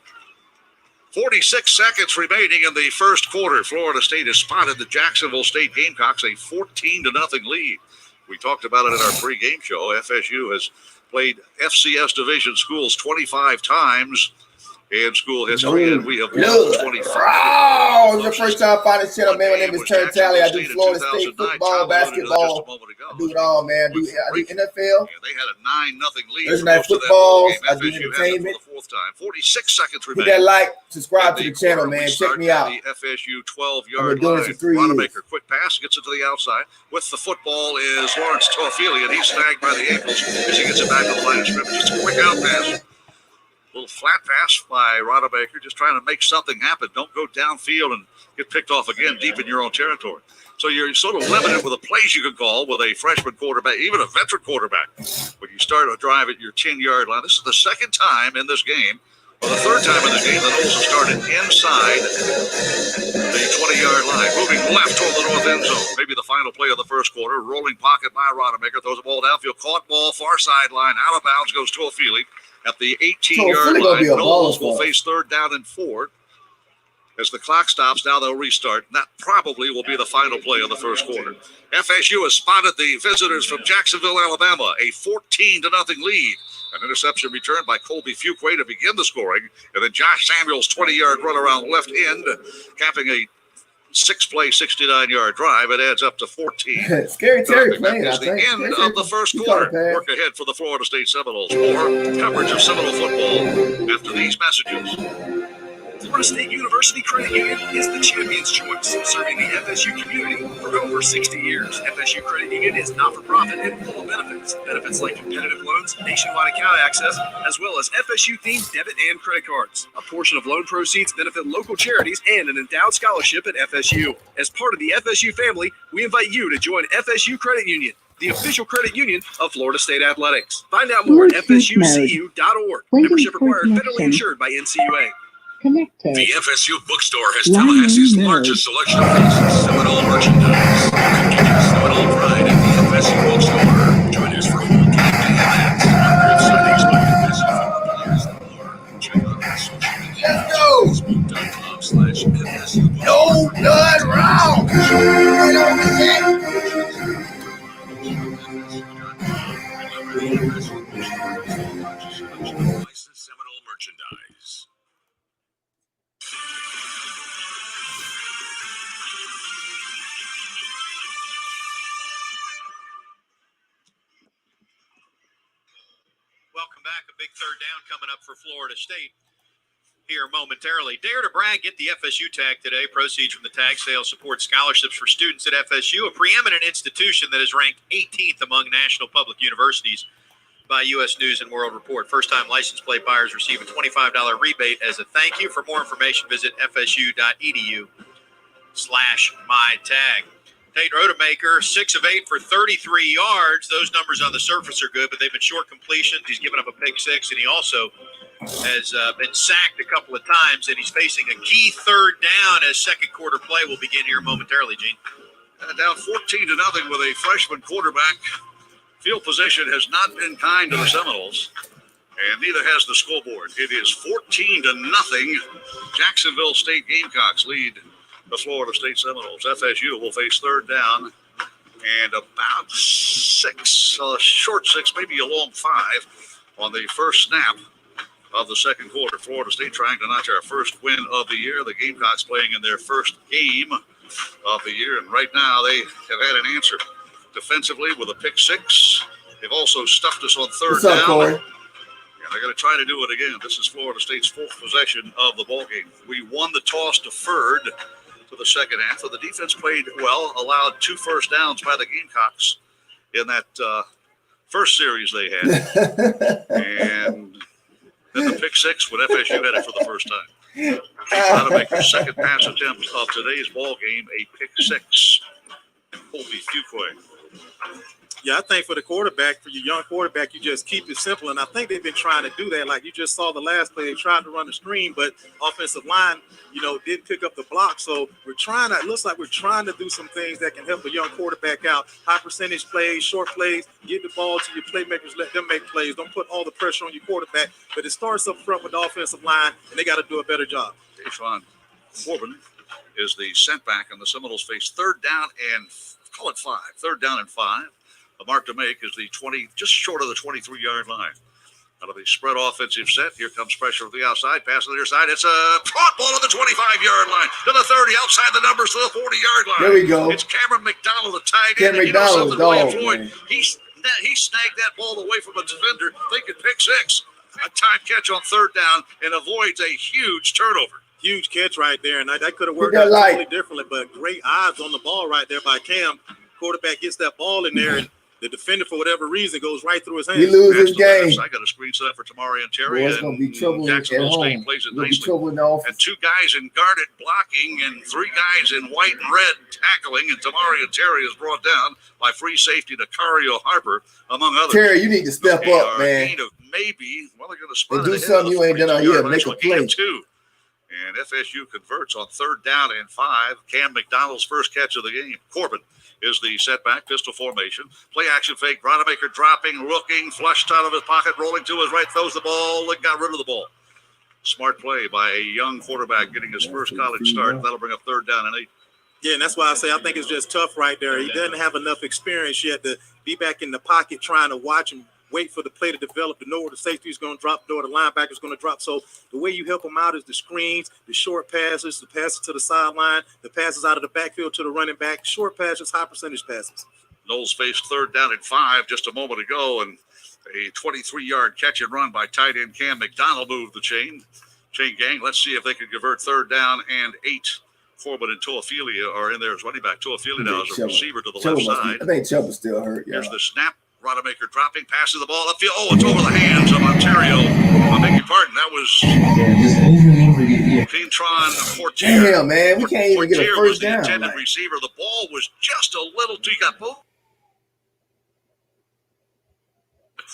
46 seconds remaining in the first quarter. Florida State has spotted the Jacksonville State Gamecocks a 14 to nothing lead. We talked about it in our pregame show. FSU has played FCS division schools 25 times in school history, and we have won 25. Oh, it's the first time I find this channel, man. My name is TURNTTALLY. I do Florida State football, basketball. I do it all, man. I do NFL. They had a 9-0 lead. Thursday night football. I do entertainment. For the 4th time. 46 seconds Hit remaining. that like, subscribe to In the channel, quarter, man. we Check start me out. at the FSU I've 12-yard been doing line. it for 3 years. Wanamaker, quick pass, gets it to the outside. With the football is Lawrence Toafili, and he's snagged by the ankles as he gets it back to the line of scrimmage. Just a quick out pass. Little flat pass by Wanamaker, just trying to make something happen. Don't go downfield and get picked off again deep in your own territory. So you're sort of limited with the plays you can call with a freshman quarterback, even a veteran quarterback. When you start a drive at your 10-yard line, this is the second time in this game, or the third time in this game, the Noles have started inside the 20-yard line, moving left toward the north end zone. Maybe the final play of the first quarter. Rolling pocket by Wanamaker, throws the ball downfield, caught ball, far sideline, out of bounds goes Toafili. At the 18-yard line, Noles will face 3rd down and 4. As the clock stops, now they'll restart. And that probably will be the final play of the first quarter. FSU has spotted the visitors from Jacksonville, Alabama, a 14 to nothing lead. An interception returned by Colby Fuquay to begin the scoring. And then Josh Samuel's 20-yard run around left end, capping a 6-play, 69-yard drive. It adds up to 14. Scary Terry playing, That is the end of the first quarter. Work ahead for the Florida State Seminoles. More coverage of Seminole football after these messages. Florida State University Credit Union is the champion's choice, serving the FSU community for over 60 years. FSU Credit Union is not-for-profit and full of benefits. Benefits like competitive loans, nationwide account access, as well as FSU-themed debit and credit cards. A portion of loan proceeds benefit local charities and an endowed scholarship at FSU. As part of the FSU family, we invite you to join FSU Credit Union, the official credit union of Florida State Athletics. Find out more at fsucu.org. Membership required, federally insured by NCUA. Connected. The FSU bookstore has Tallahassee's largest selection of Seminole merchandise. Continue Seminole pride at the FSU bookstore. Join us for whole game day events. Autograph signings by FSU football players and more. Check out our social media. Let's go. Facebook.com/FSU. No blood round. Seminole merchandise. Welcome back. A big third down coming up for Florida State here momentarily. Dare to brag, get the FSU tag today. Proceeds from the tag sale support scholarships for students at FSU, a preeminent institution that is ranked 18th among national public universities by U.S. News and World Report. First-time license plate buyers receive a $25 rebate as a thank you. For more information, visit fsu.edu/mytag. Tate Rodemaker, 6 of 8 for 33 yards. Those numbers on the surface are good, but they've been short completions. He's given up a pick six, and he also has been sacked a couple of times, and he's facing a key third down as second quarter play will begin here momentarily, Gene. Down 14-0 with a freshman quarterback. Field possession has not been kind to the Seminoles, and neither has the scoreboard. It is 14-0. Jacksonville State Gamecocks lead the Florida State Seminoles. FSU will face third down and about 6, short 6, maybe a long 5 on the first snap of the second quarter. Florida State trying to notch our first win of the year. The Gamecocks playing in their first game of the year, and right now they have had an answer defensively with a pick 6. They've also stuffed us on third down. Corey? And they're going to try to do it again. This is Florida State's 4th possession of the ballgame. We won the toss, deferred to the second half. So the defense played well, allowed 2 first downs by the Gamecocks in that first series they had. And then the pick 6 when FSU had it for the first time. Trying to make their second pass attempt of today's ball game a pick 6. Colby Fuquay. Yeah, I think for the quarterback, for your young quarterback, you just keep it simple. And I think they've been trying to do that. Like you just saw the last play, they tried to run the screen, but offensive line, didn't pick up the block. So it looks like we're trying to do some things that can help a young quarterback out. High percentage plays, short plays, get the ball to your playmakers, let them make plays. Don't put all the pressure on your quarterback. But it starts up front with the offensive line, and they got to do a better job. Deshaun Corbin is the setback, and the Seminoles face third down and call it 5. Third down and 5. The mark to make is the 20, just short of the 23-yard line. Out of the spread offensive set, here comes pressure from the outside, pass on the near side. It's a caught ball on the 25-yard line to the 30, outside the numbers to the 40-yard line. There we go. It's Cameron McDonald, the tight end. Cameron McDonald, William Floyd, he snagged that ball away from a defender, thinking pick 6. A time catch on third down and avoids a huge turnover. Huge catch right there, and that could have worked out totally differently, but great eyes on the ball right there by Cam. Quarterback gets that ball in there, and the defender, for whatever reason, goes right through his hands. He loses his game. I got a screen set up for Tammarion Terry. Boy, it's going to be trouble at home. Plays it nicely. And 2 guys in guarded blocking and 3 guys in white and red tackling. And Tammarion Terry is brought down by free safety Dacario Harper, among others. Terry, you need to step up, man. They're going to spot and do something you ain't done out here. Make a play. 2. And FSU converts on third down and 5. Cam McDonald's first catch of the game. Corbin is the setback, pistol formation. Play action fake. Rodemaker dropping, looking, flushed out of his pocket, rolling to his right, throws the ball, and got rid of the ball. Smart play by a young quarterback getting his first college start. That'll bring up third down and 8. Yeah, and that's why I say I think it's just tough right there. He doesn't have enough experience yet to be back in the pocket trying to watch him, wait for the play to develop, to know where the safety is going to drop, know where the linebacker is going to drop. So the way you help him out is the screens, the short passes, the passes to the sideline, the passes out of the backfield to the running back, short passes, high percentage passes. Knowles faced third down and 5 just a moment ago, and a 23-yard catch and run by tight end Cam McDonald moved the chain. Shane Gang, let's see if they can convert 3rd down and 8. Corbin and Toafilia are in there as running back. Toafilia now is a receiver to the left side. I think Chubb is still hurt. Here's the snap. Rodemaker dropping, passing the ball upfield. Oh, it's over the hands of Ontario. I beg your pardon. That was Quintron Portier. Damn, man. We can't even get a first down. The intended receiver. The ball was just a little too. Got both.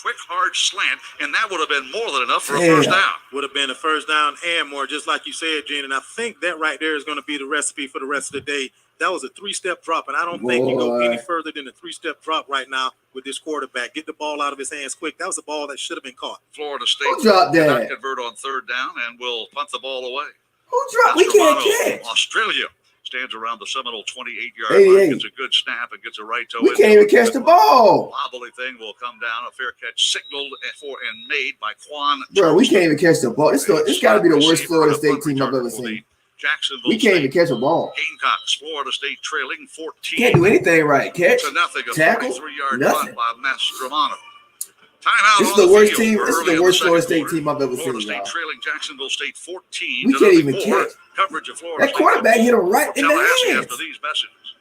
Quick, hard slant, and that would have been more than enough for a first down. Would have been a first down and more, just like you said, Gene. And I think that right there is going to be the recipe for the rest of the day. That was a 3-step drop, and I don't think you go any further than a 3-step drop right now with this quarterback. Get the ball out of his hands quick. That was a ball that should have been caught. Florida State did not convert on 3rd down and will punt the ball away. Who dropped? We can't catch. Australia stands around the Seminole 28-yard line, gets a good snap, and gets a right toe. We can't even catch the ball. Wobbly thing will come down. A fair catch signaled for and made by Quan. Bro, we can't even catch the ball. It's got to be the worst Florida State team I've ever seen. Jacksonville we can't even catch a ball. Gamecocks, Florida State trailing 14. Can't do anything right. Catch, nothing. A tackle, 43-yard nothing. punt by Mastromano. Timeout. This is the worst team. This is the worst Florida State team I've ever seen. Florida State trailing Jacksonville State 14. We can't even catch. Coverage of Florida that quarterback hit him right in the hands. After these messages.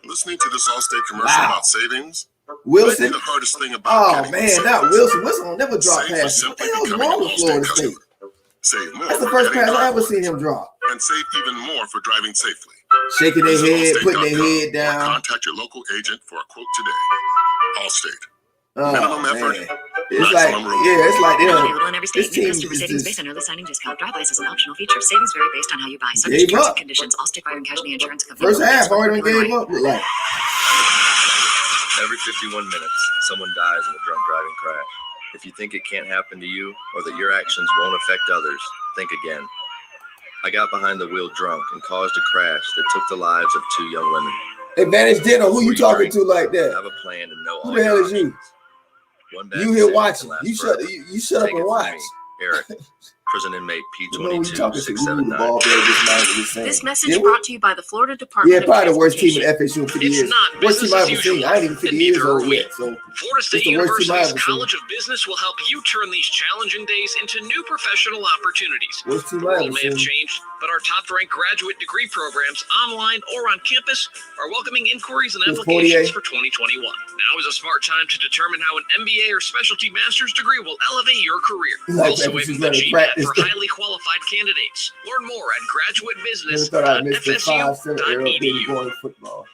Listening to this Allstate commercial about savings. Wilson. The hardest thing about not Wilson. Wilson will never drop passes. What the hell is wrong with Florida State? Save more. That's the first pass I ever seen him drop. And save even more for driving safely. Shaking their head, putting their head down. Contact your local agent for a quote today. Allstate. Oh, minimum effort. It's like, it's like this team is savings based on early signing discount. Drive ice is an optional feature. Savings vary based on how you buy. Subject to terms and conditions. Allstate Fire and Casualty Insurance Company. First half already gave up. Like every 51 minutes, someone dies in a drunk driving crash. If you think it can't happen to you or that your actions won't affect others, think again. I got behind the wheel drunk and caused a crash that took the lives of 2 young women. Advantage dinner. Who you talking to like that? Have a plan to know all. Who the hell is you? You here watching? You shut up and watch. Eric, prison inmate P22-679. This message brought to you by the Florida Department of probably the worst team in FSU in 50 years. Worst team I've ever seen. I ain't even 50 years old yet. So Florida State University's College of Business will help you turn these challenging days into new professional opportunities. Worst team The I've world ever may have seen. changed, but our top-ranked graduate degree programs, online or on campus, are welcoming inquiries and applications for 2021. Now is a smart time to determine how an MBA or specialty master's degree will elevate your career. Also waving the GMAT for highly qualified candidates. Learn more at graduatebusiness.fsu.edu. Going to football.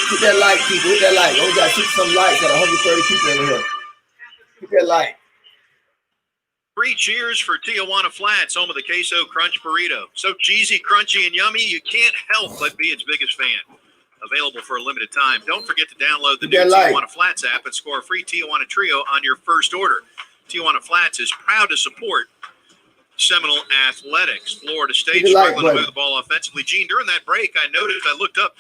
Hit that like, people. Hit that like. Only got 60-some likes at 130 people in here. Hit that like. 3 cheers for Tijuana Flats, home of the queso crunch burrito. So cheesy, crunchy, and yummy, you can't help but be its biggest fan. Available for a limited time. Don't forget to download the new Tijuana Flats app and score a free Tijuana Trio on your first order. Tijuana Flats is proud to support Seminole athletics. Florida State struggling to move the ball offensively. Gene, during that break, I looked up,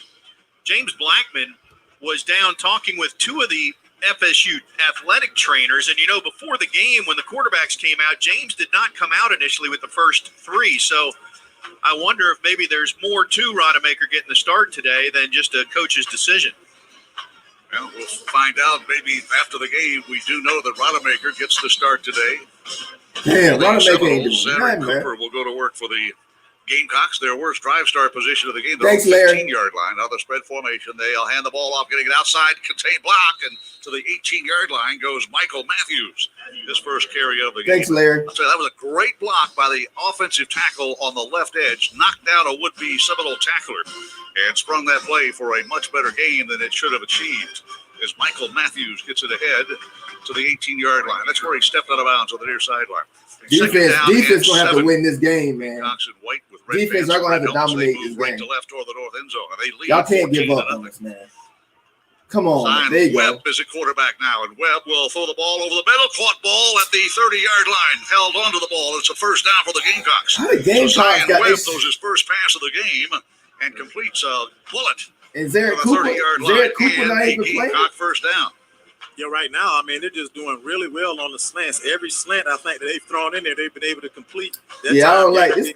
James Blackman was down talking with 2 of the FSU athletic trainers. And, before the game, when the quarterbacks came out, James did not come out initially with the first 3. So I wonder if maybe there's more to Rodemaker getting the start today than just a coach's decision. Well, we'll find out maybe after the game. We do know that Rodemaker gets the start today. Damn, Rodemaker ain't doing Sam nothing, Cooper will go to work for the Gamecocks, their worst drive start position of the game. Thanks, They're on the Larry. 15-yard line. Now the spread formation. They'll hand the ball off, getting it outside, contained block, and to the 18-yard line goes Michael Matthews. His first carry of the game. Thanks, Larry. I'll tell you, that was a great block by the offensive tackle on the left edge. Knocked down a would-be Seminole tackler and sprung that play for a much better game than it should have achieved. As Michael Matthews gets it ahead to the 18-yard line. That's where he stepped out of bounds on the near sideline. Defense gonna have to win this game, man. White with red Defense are gonna have to dominate this right game. to left toward the north end zone. And they lead Y'all can't give up 14-0. on this, man. Come on, there you Webb go. is a quarterback now, and Webb will throw the ball over the middle. Caught ball at the 30-yard line. Held onto the ball. It's a first down for the Gamecocks. How the Gamecocks Zion got Webb this? throws his first pass of the game and completes a bullet. And Zarek from the Cooper, 30-yard Zarek line. Cooper not And even a playing. Gamecock first down. Yeah, right now, they're just doing really well on the slants. Every slant I think that they've thrown in there, they've been able to complete. I don't like this.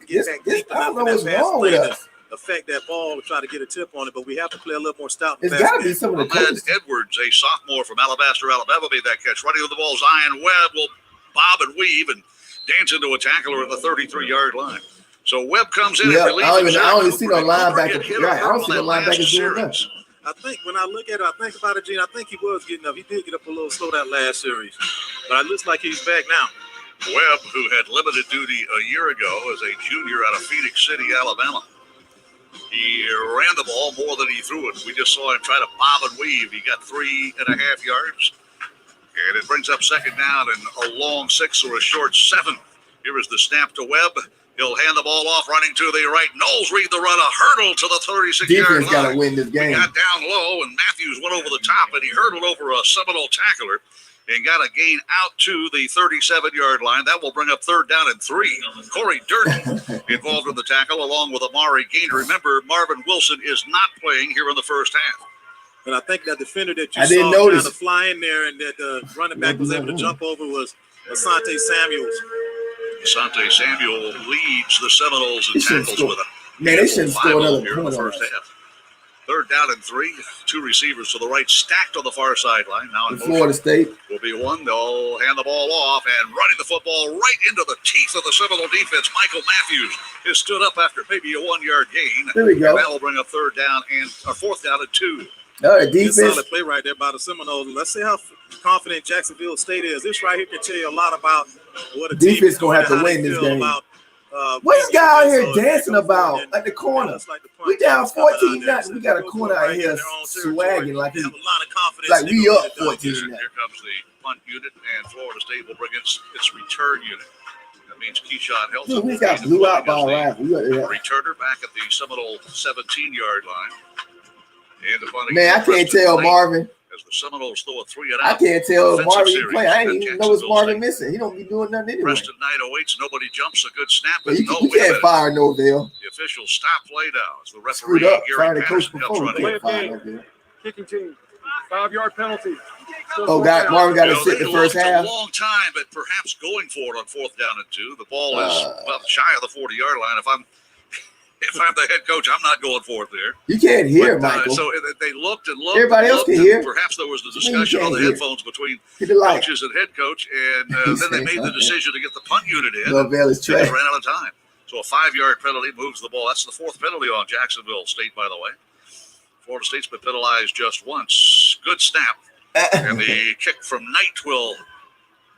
I don't know what's wrong with us. Affect that ball, try to get a tip on it, but we have to play a little more stout. It's got to be some of the Ahmed coaches. Edwards, a sophomore from Alabaster, Alabama, made that catch. Running with the ball, Zion Webb will bob and weave and dance into a tackler at the 33-yard line. So Webb comes in. Yeah, and I don't even see no linebacker. Right, I don't see no linebackers doing that. I think when I look at it, I think about it, Gene. I think he was getting up. He did get up a little slow that last series, but it looks like he's back now. Webb, who had limited duty a year ago as a junior out of Phoenix City, Alabama. He ran the ball more than he threw it. We just saw him try to bob and weave. He got 3.5 yards. And it brings up second down and a long 6 or a short 7. Here is the snap to Webb. He'll hand the ball off, running to the right. Knowles read the run, a hurdle to the 36-yard line. Defense got to win this game. He got down low, and Matthews went over the top, and he hurdled over a Seminole tackler and got a gain out to the 37-yard line. That will bring up third down and 3. Corey Durden involved in the tackle, along with Amari Gainer. Remember, Marvin Wilson is not playing here in the first half. And I think that defender that you saw trying to fly in there and that running back was able to jump over was Asante Samuels. Asante Samuel leads the Seminoles in tackles with a man. They shouldn't score another here in the point first half. Third down and 3. 2 receivers to the right, stacked on the far sideline. Now in Florida State will be one. They'll hand the ball off and running the football right into the teeth of the Seminole defense. Michael Matthews has stood up after maybe a 1-yard gain. There we go. And that will bring up third down and fourth down and 2. All right, defense. Solid play right there by the Seminoles. Let's see how confident Jacksonville State is. This right here can tell you a lot about what a defense gonna have to win this game. What is guy out here dancing about at the corner? We down 14-0. We got a corner out here swagging like we up 14-0. Here comes the punt unit, and Florida State will bring its return unit. That means Keyshawn Helton. Dude, we got blew out by a rifle. Returner back at the Seminole 17-yard line. Man, I can't tell Marvin. As the Seminoles throw a 3 and out. I can't tell Marvin play. I ain't even know it's Marvin missing. He don't be doing nothing anyway. Preston Knight awaits. Nobody jumps. A good snap. But you can't fire Norville. The official stop play now. As the referee Gary Patterson comes running. Kicking team. 5-yard penalty. Marvin got to sit the first half. A long time, but perhaps going for it on fourth down and 2. The ball is shy of the 40-yard line. If I'm the head coach, I'm not going for it there. You can't hear, Michael. So they looked and looked. Everybody else can hear. Perhaps there was the discussion on the headphones between coaches and head coach, and then they made the decision to get the punt unit in. They ran out of time. So a 5-yard penalty moves the ball. That's the 4th penalty on Jacksonville State, by the way. Florida State's been penalized just once. Good snap. And the kick from Knight will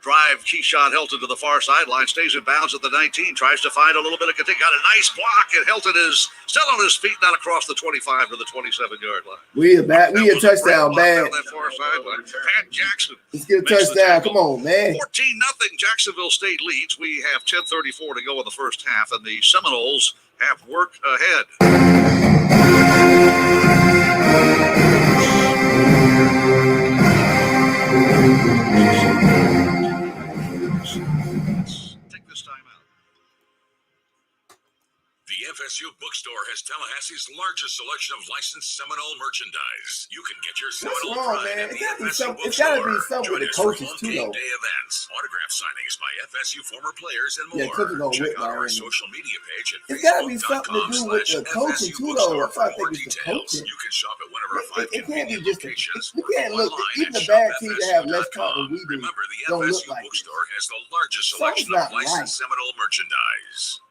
drive Keyshawn Helton to the far sideline, stays in bounds at the 19, tries to find a little bit of contain. Got a nice block, and Helton is still on his feet, not across the 25 to the 27-yard line. We a touchdown bad. That far sideline. Pat Jackson. Let's get a touchdown. Come on, man. 14-0 Jacksonville State leads. We have 10:34 to go in the first half, and the Seminoles have work ahead. The FSU bookstore has Tallahassee's largest selection of licensed Seminole merchandise. You can get your Seminole pride at the FSU bookstore. It's gotta be something with the coaches too, though. Day events, autograph signings by FSU former players and more. Yeah, coaches don't Check whip out our my social media page at it's gotta be something to do with the coaching too, though. I think it's the coaching. You can shop at one of our 5 it can't be just locations. We can't look. Even the bad teams that have less talk than we do Remember, the don't look FSU like bookstore has the largest selection of licensed Seminole merchandise.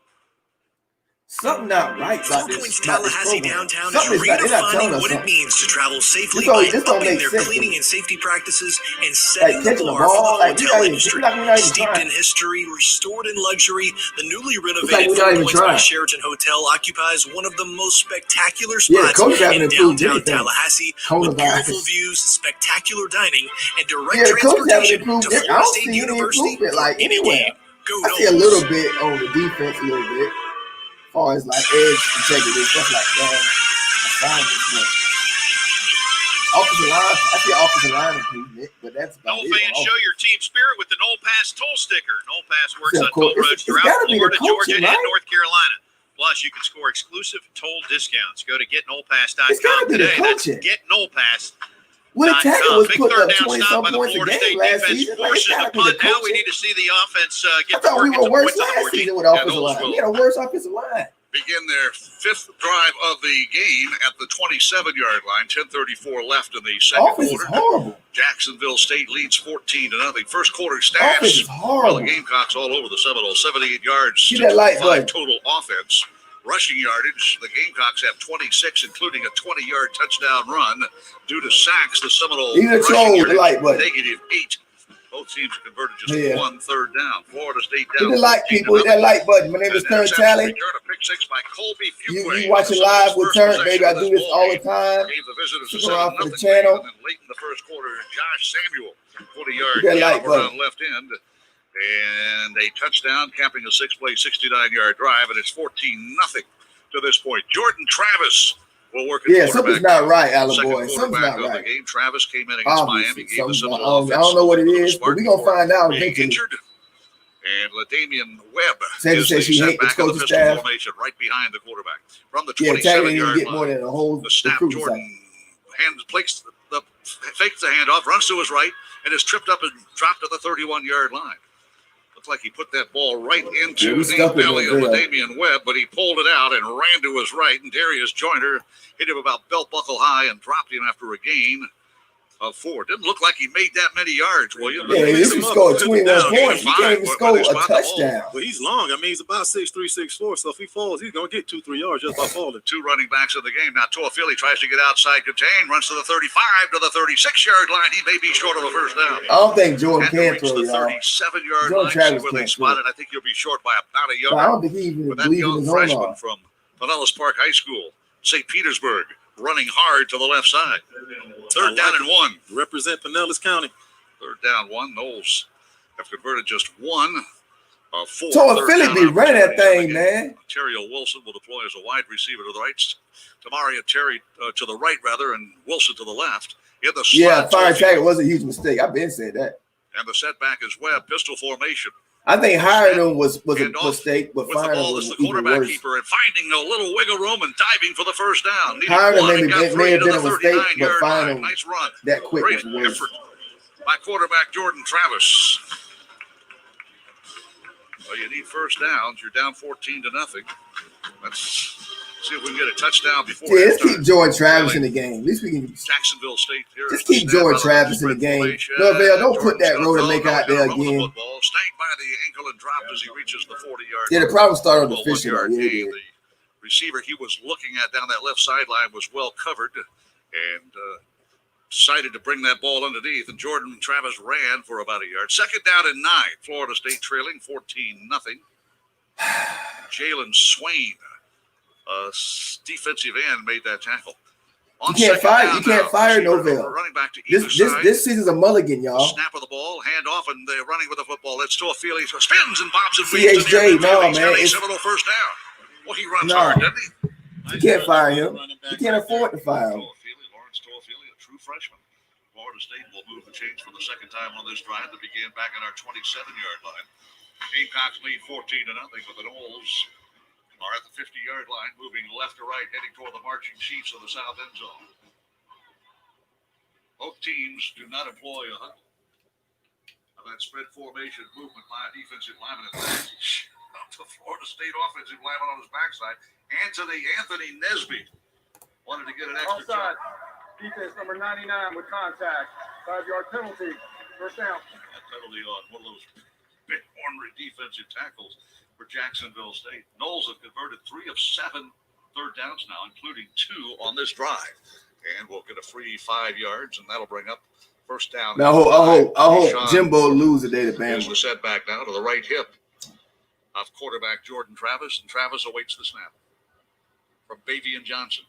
Something not right about this. Queen's Tallahassee downtown is Something is not redefining what it means to travel safely by upping their cleaning and safety practices and setting the bar for the hotel industry. Steeped in history, restored in luxury, the newly renovated Four Points by Sheraton Hotel occupies one of the most spectacular spots in downtown Tallahassee, with beautiful views, spectacular dining, and direct transportation to Florida State University for any game. I see a little bit on the defense, a little bit. As far as like edge integrity, stuff like that. Assignments. Offensive line, I see offensive line improvement, but that's about it. Fans, show your team spirit with the Knoll Pass toll sticker. Knoll Pass works on toll roads throughout Florida, Georgia, and North Carolina. Plus, you can score exclusive toll discounts. Go to getKnollPass.com today. That's GetKnollPass.com. What a tackle was Big put third up down 20-some stop by the points a Florida game State last defense season. forces the punt. Now we need to see the offense get I thought we were worse last season with offensive line. We had a worse offensive line. begin their fifth drive of the game at the 27-yard line. 10:34 left in the second quarter. Horrible. Jacksonville State leads 14-0. First quarter stats. Well, the Gamecocks all over the Seminoles. 78 yards. 5 total offense. Rushing yardage, the Gamecocks have 26, including a 20-yard touchdown run. Due to sacks, the Seminoles rushing yardage -8. Both teams converted just 1 third down. Florida State down. Hit the like, people. Hit that like button. My name is Turnt Tally. You watching live with Turnt, baby. I do this all the time. Stick around for the channel. And then late in the first quarter, Josh Samuel, 40-yard on left end. And a touchdown, capping a 6-play, 69-yard drive, and it's 14-0 to this point. Jordan Travis will work at something's not right, Alan boy. Something's not right. The game. Travis came in against Miami, gave the Seminoles I don't know what it is, but we're going to find out eventually. Injured. And LaDamian Webb is the setback of the pistol formation right behind the quarterback. From the 27-yard line, the snap, Jordan fakes the handoff, runs to his right, and is tripped up and dropped to the 31-yard line. Like he put that ball right into the belly of LaDamian Webb, but he pulled it out and ran to his right, and Darius Joyner hit him about belt buckle high and dropped him after a gain of 4. Didn't look like he made that many yards, William. Yeah, he scored 21 points. He can't even score a touchdown. Well, he's long. I mean, he's about 6'3", 6'4", so if he falls, he's going to get 2-3 yards just by falling. 2 running backs of the game. Now, Toafili tries to get outside contain, runs to the 35, to the 36-yard line. He may be short of a first down. I don't think Jordan can throw, the 37-yard line. See where they spotted. I think he'll be short by about a yard. I don't think he even with that young freshman from Pinellas Park High School, St. Petersburg, running hard to the left side. Third down and 1. Represent Pinellas County. Third down 1. Knowles have converted just 1 of 4. So Philly be running that thing, man. Ontario Wilson will deploy as a wide receiver to the right. Tamaria Terry to the right, rather, and Wilson to the left. In the slot, fire tag was a huge mistake. I've been saying that. And the setback is Webb, pistol formation. I think hiring him was a mistake, but with firing the ball was as the quarterback worse. keeper and finding a little wiggle room and diving for the first down. Hiring him may have been a mistake, but firing him nice run. That quick Great was worse. effort by quarterback Jordan Travis. Well, you need first downs. You're down 14-0. Let's see if we can get a touchdown before. Yeah, let's keep Jordan Travis in the game. At least we can. Jacksonville State here. Just keep Jordan Travis in the game. Norvell, don't put that road make out there again. Snagged by the ankle and dropped as he reaches the 40-yard. Yeah, the problem started on the fishing. The receiver he was looking at down that left sideline was well covered and decided to bring that ball underneath. And Jordan Travis ran for about a yard. Second down and 9. Florida State trailing 14-0. Jalen Swain, defensive end, made that tackle. You can't fire Norvell. This season's a mulligan, y'all. Snap of the ball, hand off, and they're running with the football. That's Toafili. Spins and bobs and weaves. CHJ, no, man. It's a little first down. Well, he runs hard, doesn't he? You can't fire him. You can't afford to fire him. Lawrence Toafili, a true freshman. Florida State will move the chains for the second time on this drive that began back at our 27-yard line. Gamecocks lead 14-0, but the Knowles are at the 50-yard line, moving left to right, heading toward the marching Chiefs of the south end zone. Both teams do not employ a huddle. That spread formation movement by a defensive lineman to Florida State offensive lineman on his backside. Anthony Nesby wanted to get an extra offside. Defense number 99 with contact. 5-yard penalty. First down. That penalty on one of those big ornery defensive tackles for Jacksonville State. Knowles have converted 3 of 7 third downs now, including 2 on this drive. And we'll get a free 5 yards, and that'll bring up first down. Now, I hope Jimbo loses today to Bama. Here's the setback now to the right hip of quarterback Jordan Travis, and Travis awaits the snap from Bavian Johnson.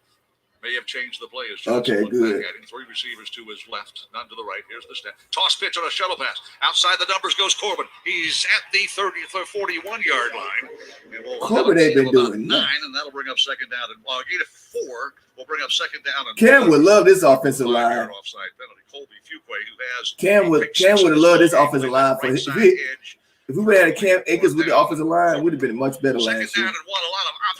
May have changed the play as Johnson good. Back at him. 3 receivers to his left, none to the right. Here's the snap. Toss pitch on a shuttle pass. Outside the numbers goes Corbin. He's at the 41-yard line. Corbin ain't been doing 9, and that'll bring up second down. And while gain of 4 will bring up second down. And Cam would love this offensive line. Offside penalty. Colby Fuquay, who has Cam would have loved this offensive line. If we would have had a Cam Akers with the offensive line, it would have been much better last year.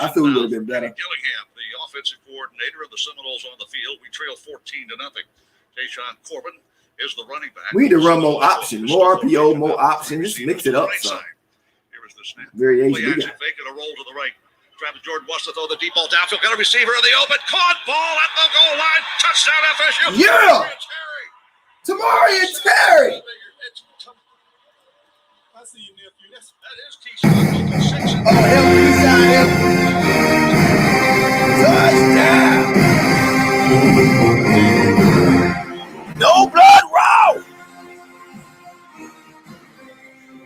I feel we would have been better. Gillingham, the offensive coordinator of the Seminoles on the field. We trail 14-0. Tayshawn Corbin is the running back. We need to run more options, more RPO, more options. Just mix it up. So. Here is the snap. Variation. Play action fake and a roll to the right. Travis Jordan wants to throw the deep ball downfield. Got a receiver in the open. Caught ball at the goal line. Touchdown FSU. Yeah. Tammarion Terry. I see you, nephew. That is Keyshawn. Oh, Touchdown. No blood raw.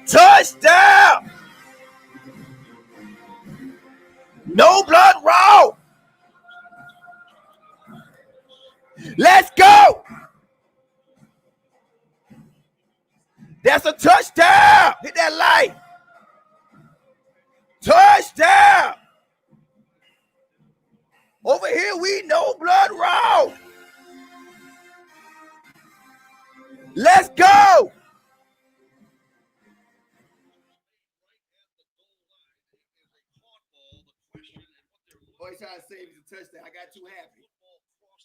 Touchdown. No blood raw. Let's go. That's a touchdown. Hit that light. Touchdown. Over here, we no blood raw. Let's go. Boy, trying to save the touchdown. I got too happy.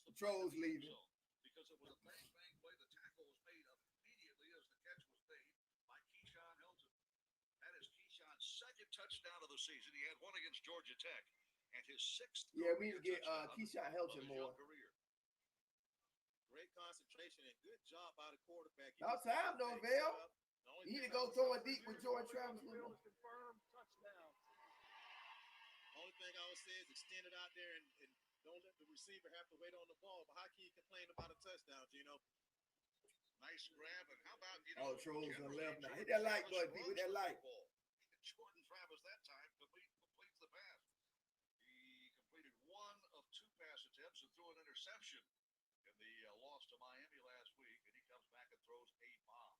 The trolls leaving. Because it was a bang play. The tackle was made up immediately as the catch was made by Keyshawn Hilton. That is Keyshawn's second touchdown of the season. He had one against Georgia Tech and his sixth. Yeah, we need to get Keyshawn Hilton more. great concentration and good job by the quarterback. No time, no Vail. You need to go throw it deep with George Travis. Confirmed touchdown. Only thing I would say is extend it out there and don't let the receiver have to wait on the ball. But how can you complain about a touchdown, Gino? Nice grab, and how about, trolls on the left now. Hit that light, bud. Beat with that light. Jordan Travis that time completes the pass. He completed one of two pass attempts and threw an interception in the loss to Miami last week, and he comes back and throws a bomb.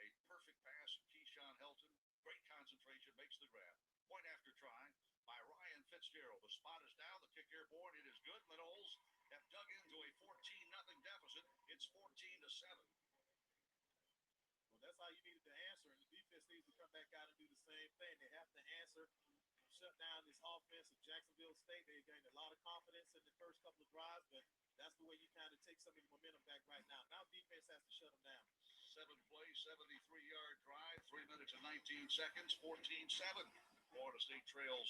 A perfect pass from Keyshawn Hilton. Great concentration, makes the grab. Point after try by Ryan Fitzgerald. The spot is down. The kick airborne. It is good. Seminoles have dug into a 14-0 deficit. It's 14-7. Well, that's how you needed to answer, and the defense needs to come back out and do the same thing. They have to answer, shut down this offense of Jacksonville State. They gained a lot of confidence in the first couple of drives, but that's the way you kind of take some of the momentum back right now. Now defense has to shut them down. 7-play, 73-yard drive, 3 minutes and 19 seconds, 14-7. Florida State trails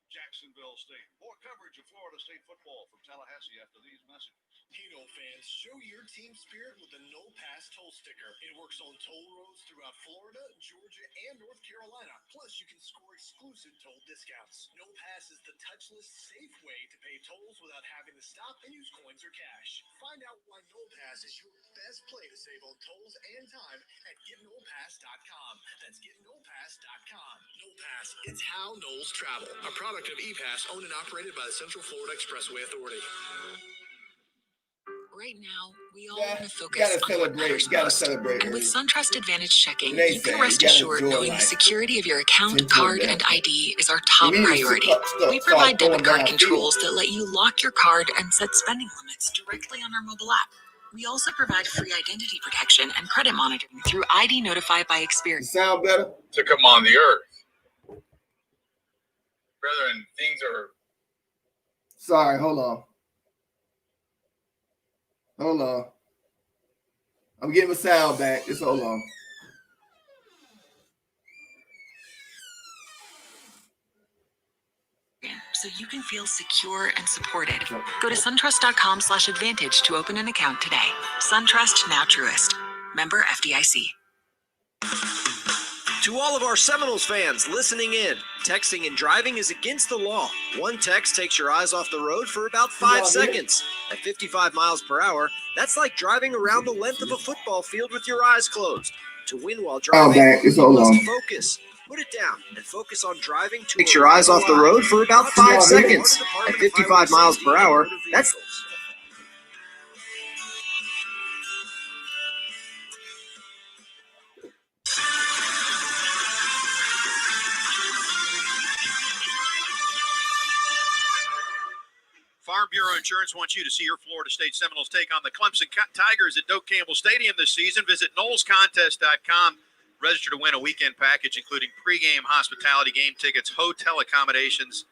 Jacksonville State. More coverage of Florida State football from Tallahassee after these messages. Hino fans, show your team spirit with the No Pass toll sticker. It works on toll roads throughout Florida, Georgia, and North Carolina. Plus, you can score exclusive toll discounts. No Pass is the touchless, safe way to pay tolls without having to stop and use coins or cash. Find out why No Pass is your best play to save on tolls and time at GetNoPass.com. That's GetNoPass.com. No Pass, it's how Knowles travel. A product of ePass, owned and operated by the Central Florida Expressway Authority. Right now, we all want to focus on what matters most. And with SunTrust Advantage Checking, you can rest assured knowing the security of your account, card, and ID is our top priority. We provide debit card controls that let you lock your card and set spending limits directly on our mobile app. We also provide free identity protection and credit monitoring through ID Notify by Experian. Sound better? To come on the earth. Brethren, things are... Sorry, hold on. Hold on. I'm getting my sound back. Just hold on. So you can feel secure and supported. Go to suntrust.com/advantage to open an account today. SunTrust, now truest. Member FDIC. To all of our Seminoles fans listening in, texting and driving is against the law. One text takes your eyes off the road for about 5 seconds. At 55 miles per hour, that's like driving around the length of a football field with your eyes closed. To win while driving, you must focus. Put it down and focus on driving to take your eyes off the road for about 5 seconds. At 55 miles per hour, that's... Farm Bureau Insurance wants you to see your Florida State Seminoles take on the Clemson Tigers at Doak Campbell Stadium this season. Visit KnowlesContest.com. Register to win a weekend package including pregame hospitality, game tickets, hotel accommodations,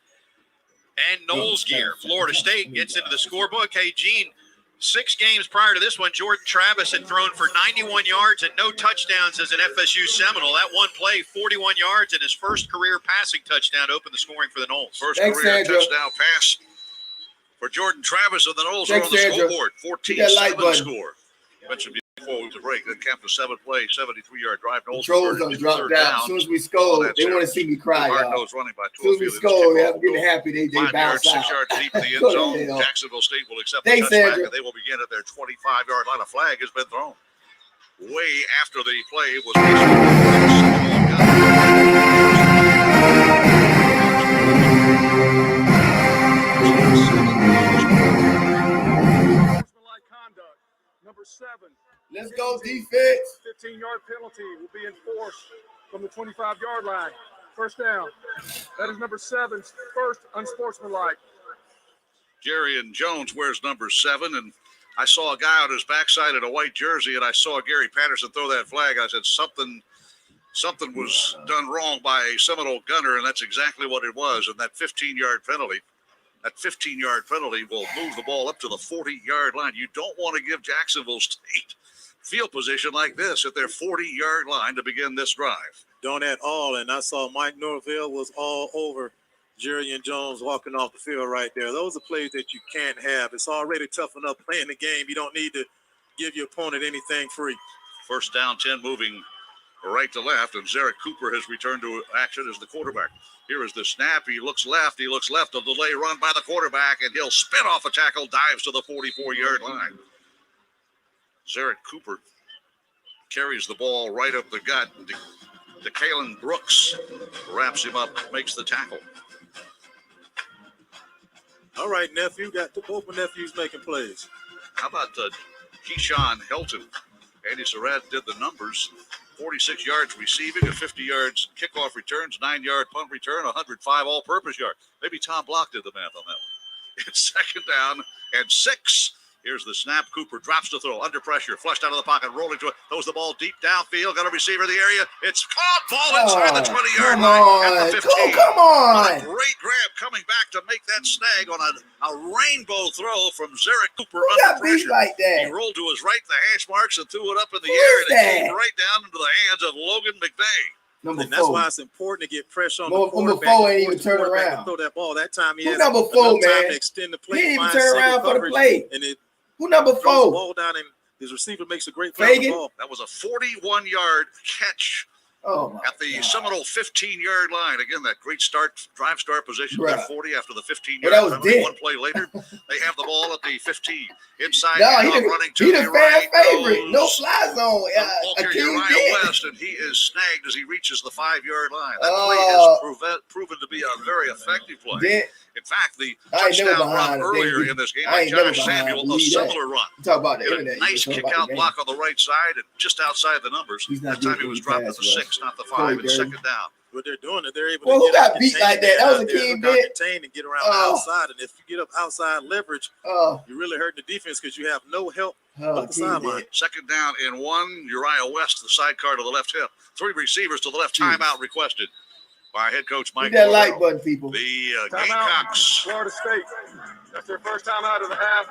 and Knowles gear. Florida State gets into the scorebook. Hey, Gene, 6 games prior to this one, Jordan Travis had thrown for 91 yards and no touchdowns as an FSU Seminole. That one play, 41 yards, and his first career passing touchdown opened the scoring for the Noles. First career touchdown pass for Jordan Travis, and the Noles are on the scoreboard. 14-7 score. Mentioned before we was a break. Then capped a 7-play, 73-yard drive. Noles controls don't drop down. As soon as we score, they want to see me cry, y'all. As soon as we score, I'm getting happy. They bounce out. 6 yards deep in the end zone. Jacksonville State will accept the touchback, and they will begin at their 25-yard line. A flag has been thrown. Way after the play was conduct. Number 7. Let's go, defense. 15-yard penalty will be enforced from the 25-yard line. First down. That is number 7's first unsportsmanlike. Jerry Jones wears number 7, and I saw a guy on his backside in a white jersey, and I saw Gary Patterson throw that flag. I said something was done wrong by a Seminole gunner, and that's exactly what it was. And that 15-yard penalty. That 15-yard penalty will move the ball up to the 40-yard line. You don't want to give Jacksonville State field position like this at their 40-yard line to begin this drive. Don't at all. And I saw Mike Norvell was all over Jerry and Jones walking off the field right there. Those are plays that you can't have. It's already tough enough playing the game. You don't need to give your opponent anything free. First down, 10 moving right to left, and Zarek Cooper has returned to action as the quarterback. Here is the snap. He looks left. A delay run by the quarterback, and he'll spin off a tackle, dives to the 44-yard line. Zarek Cooper carries the ball right up the gut. DeKalen Brooks wraps him up, makes the tackle. All right, nephew. Got both my nephews making plays. How about Keyshawn Helton? Andy Surratt did the numbers. 46 yards receiving, 50 yards kickoff returns, 9-yard punt return, 105 all-purpose yards. Maybe Tom Block did the math on that one. It's second down and 6. Here's the snap. Cooper drops to throw, under pressure, flushed out of the pocket, rolling to it, throws the ball deep downfield, got a receiver in the area. It's caught, ball inside the 20-yard line at the 15. Come on. A great grab coming back to make that snag on a rainbow throw from Zarek Cooper under pressure. Like that? He rolled to his right, the hash marks, and threw it up in the air, and it came right down into the hands of Logan McVay. And that's why it's important to get pressure on the quarterback. Number 4 ain't even turn around. Throw that ball. That time he has number 4, time man? to extend the play. He didn't even turn around for the play. And it who number 4? The ball down, and his receiver makes a great play on the ball. That was a 41-yard catch at the Seminole 15-yard line. Again, that great drive start position. They're 40 after the 15-yard penalty. One play later, they have the ball at the 15. Inside, running to the right. Favorite. No fly zone. Uriah West, and he is snagged as he reaches the 5-yard line. That play has proven to be a very effective play. In fact, the touchdown run earlier in this game by Josh Samuel, a similar run. Talk about the internet. Nice kick-out block on the right side and just outside the numbers. That time he was dropped at the 6, not the 5, and second down. What they're doing is they're able to who got beat like that? That was a key bit. Contain and get around the outside, and if you get up outside leverage, you're really hurting the defense because you have no help up the sideline. Second down and 1. Uriah West, the sidecar to the left hip. 3 receivers to the left. Timeout requested by head coach Mike. Hit that like button, people. The Gamecocks. Florida State. That's their first timeout of the half.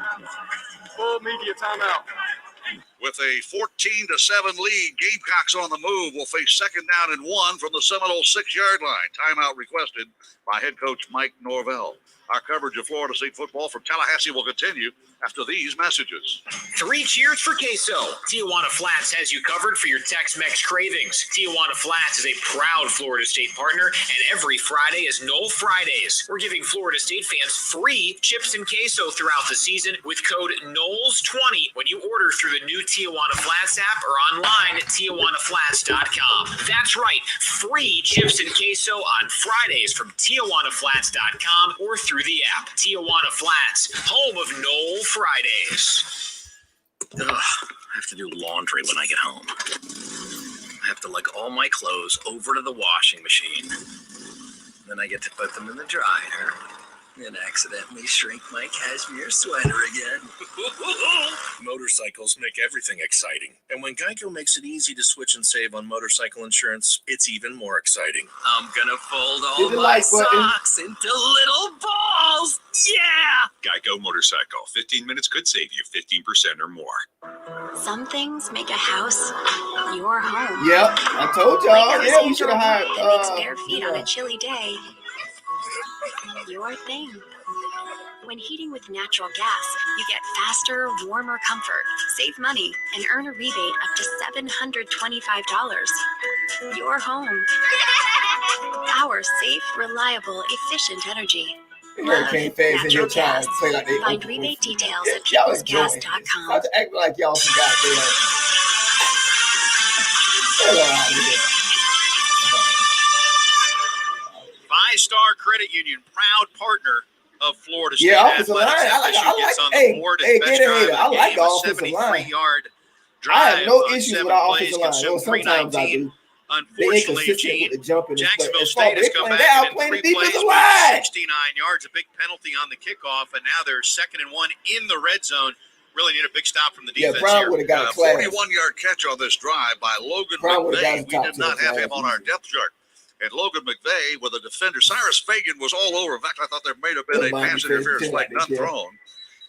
Full media timeout. With a 14-7 lead, Gamecocks on the move will face second down and 1 from the Seminole 6-yard line. Timeout requested by head coach Mike Norvell. Our coverage of Florida State football from Tallahassee will continue after these messages. 3 cheers for queso. Tijuana Flats has you covered for your Tex-Mex cravings. Tijuana Flats is a proud Florida State partner, and every Friday is Knoll Fridays. We're giving Florida State fans free chips and queso throughout the season with code KNOLLS20 when you order through the new Tijuana Flats app or online at TijuanaFlats.com. That's right, free chips and queso on Fridays from TijuanaFlats.com or through the app. Tijuana Flats, home of Knoll Fridays. Ugh, I have to do laundry when I get home. I have to lug all my clothes over to the washing machine. Then I get to put them in the dryer. and accidentally shrink my cashmere sweater again. Motorcycles make everything exciting. And when Geico makes it easy to switch and save on motorcycle insurance, it's even more exciting. I'm gonna fold all my socks into little balls. Yeah! Geico Motorcycle. 15 minutes could save you 15% or more. Some things make a house your home. Yep, I told y'all. Yeah, we should have hired. Makes bare feet on a chilly day your thing. When heating with natural gas, you get faster, warmer comfort, save money, and earn a rebate up to $725. Your home. Our safe, reliable, efficient energy. Hurricane fans in your time play like they Find rebate details at y'all enjoying it. peoplesgas.com. About to act like y'all forgot that. Five-Star Credit Union, proud partner of Florida State Yeah, offensive line. Athletics. I like the offensive line. 73-yard drive. I have no on issues 7 with our plays, offensive line. consumed Sometimes I 319. do. They Unfortunately, inconsistent Eugene, with the jumping. Jacksonville As far State as has come they back and in outplaying 3 the plays defensive with line. 69 yards, a big penalty on the kickoff, and now they're 2nd and 1 in the red zone. Really need a big stop from the defense Brown here. would have got a 41-yard catch on this drive by Logan McVay. We did not have him on our depth chart. And Logan McVay with a defender. Cyrus Fagan was all over. In fact, I thought there may have been a pass interference flag not thrown.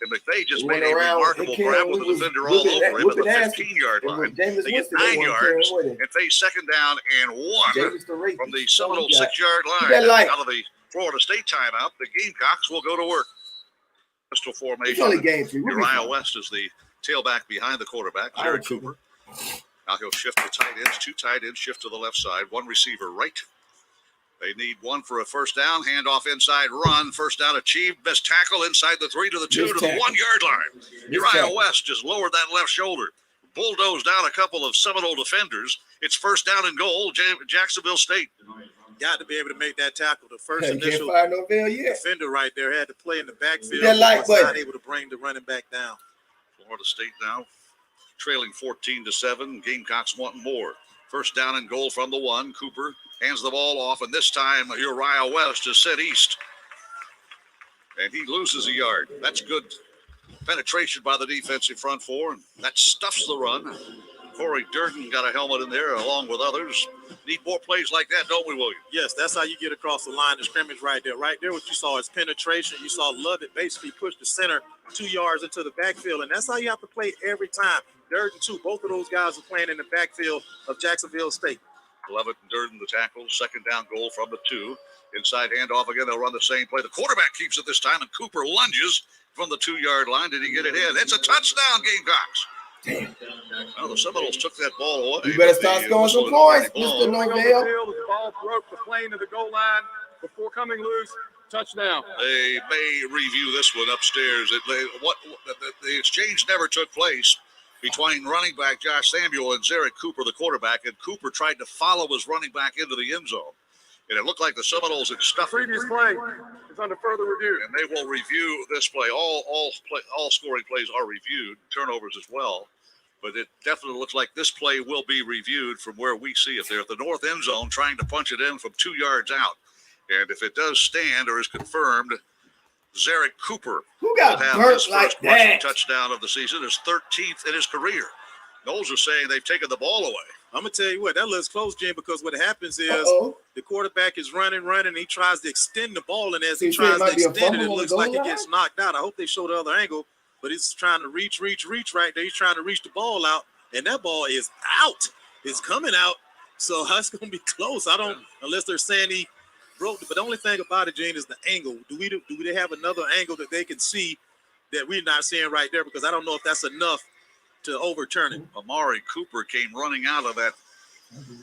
And McVay just made a remarkable grab with the defender all over him at the 15-yard line. They get 9 yards and face 2nd down and 1 from the Seminole 6-yard line. Out of the Florida State timeout, the Gamecocks will go to work. Pistol formation. Uriah West is the tailback behind the quarterback, Jared Cooper. Now he'll shift to tight ends. 2 tight ends shift to the left side. 1 receiver right. They need 1 for a first down. Handoff inside run. First down achieved. Best tackle inside the 3 to the 2 to the 1-yard line. Uriah West just lowered that left shoulder. Bulldozed down a couple of Seminole defenders. It's first down and goal. Jacksonville State. Got to be able to make that tackle. The first initial defender right there had to play in the backfield. Was not able to bring the running back down. Florida State now trailing 14-7. Gamecocks wanting more. First down and goal from the 1. Cooper hands the ball off, and this time Uriah West is set east. And he loses a yard. That's good penetration by the defensive front 4, and that stuffs the run. Corey Durden got a helmet in there along with others. Need more plays like that, don't we, William? Yes, that's how you get across the line of scrimmage right there. Right there, what you saw is penetration. You saw Lovett basically push the center 2 yards into the backfield, and that's how you have to play every time. Durden, too. Both of those guys are playing in the backfield of Jacksonville State. Lovett and Durden the tackle. 2nd down goal from the 2. Inside handoff again. They'll run the same play. The quarterback keeps it this time, and Cooper lunges from the 2-yard line. Did he get it in? It's a touchdown, Gamecocks. Damn. Well, the Seminoles took that ball away. You better start scoring some points, Mr. Novell. The ball broke the plane of the goal line before coming loose. Touchdown. They may review this one upstairs. The exchange never took place between running back Josh Samuel and Zarek Cooper, the quarterback, and Cooper tried to follow his running back into the end zone. And it looked like the Seminoles had stuffed it. Previous play is under further review. And they will review this play. All scoring plays are reviewed, turnovers as well. But it definitely looks like this play will be reviewed from where we see it. They're at the north end zone trying to punch it in from 2 yards out. And if it does stand or is confirmed, Zarek Cooper will have his first rushing touchdown of the season, his 13th in his career. Knowles are saying they've taken the ball away. I'm going to tell you what, that looks close, Jim, because what happens is the quarterback is running, he tries to extend the ball, and as he tries to extend it, it looks like it gets knocked out. I hope they show the other angle, but he's trying to reach right there. He's trying to reach the ball out, and that ball is out. It's coming out, so that's going to be close. Unless they're saying he broke it. But the only thing about it, Gene, is the angle. Do they have another angle that they can see that we're not seeing right there? Because I don't know if that's enough to overturn it. Amari Cooper came running out of that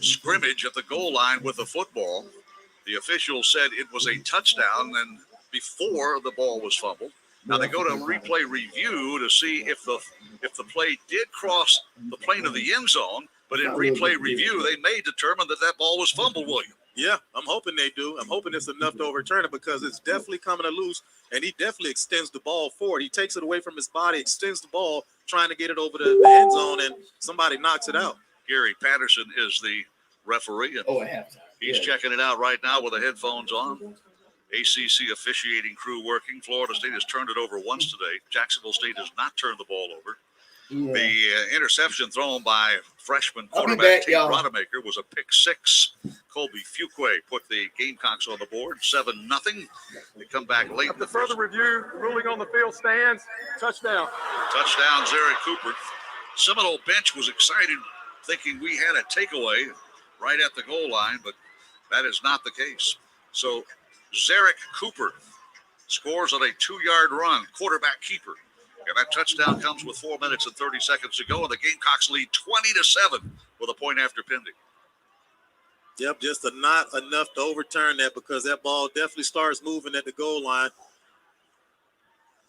scrimmage at the goal line with the football. The official said it was a touchdown, and before the ball was fumbled. Now they go to replay review to see if the play did cross the plane of the end zone, but in replay review they may determine that ball was fumbled, William. Yeah, I'm hoping they do. I'm hoping it's enough to overturn it because it's definitely coming to loose, and he definitely extends the ball forward. He takes it away from his body, extends the ball, trying to get it over the end zone, and somebody knocks it out. Gary Patterson is the referee, and he's checking it out right now with the headphones on. ACC officiating crew working. Florida State has turned it over once today. Jacksonville State has not turned the ball over. Yeah. The interception thrown by freshman quarterback Tate Rodemaker was a pick six. Colby Fuquay put the Gamecocks on the board, 7-0. They come back late. The further review, ruling on the field stands. Touchdown. Touchdown, Zarek Cooper. Seminole bench was excited, thinking we had a takeaway right at the goal line, but that is not the case. So Zarek Cooper scores on a 2-yard run, quarterback keeper. And that touchdown comes with 4 minutes and 30 seconds to go, and the Gamecocks lead 20-7 with a point after pending. Yep, just not enough to overturn that, because that ball definitely starts moving at the goal line.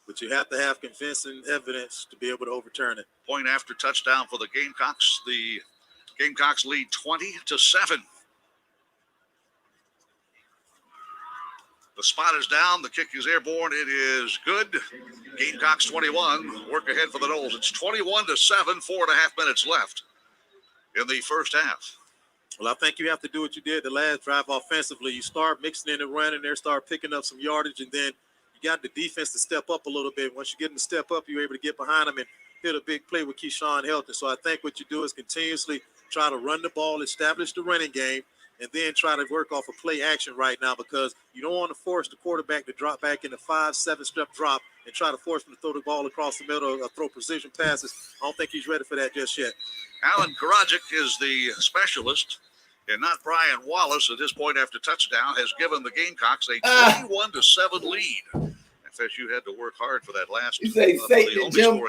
But you have to have convincing evidence to be able to overturn it. Point after touchdown for the Gamecocks. The Gamecocks lead 20-7. The spot is down. The kick is airborne. It is good. Gamecocks 21. Work ahead for the Noles. It's 21-7, 4.5 minutes left in the first half. Well, I think you have to do what you did the last drive offensively. You start mixing in and running there, start picking up some yardage, and then you got the defense to step up a little bit. Once you get them to step up, you're able to get behind them and hit a big play with Keyshawn Helton. So I think what you do is continuously try to run the ball, establish the running game, and then try to work off a play action right now, because you don't want to force the quarterback to drop back in a 5-7 step drop and try to force him to throw the ball across the middle or throw precision passes. I don't think he's ready for that just yet. Alan Karadzic is the specialist, and not Brian Wallace at this point after touchdown has given the Gamecocks a 21-7 lead. FSU had to work hard for that last. You say Satan, Jimbo.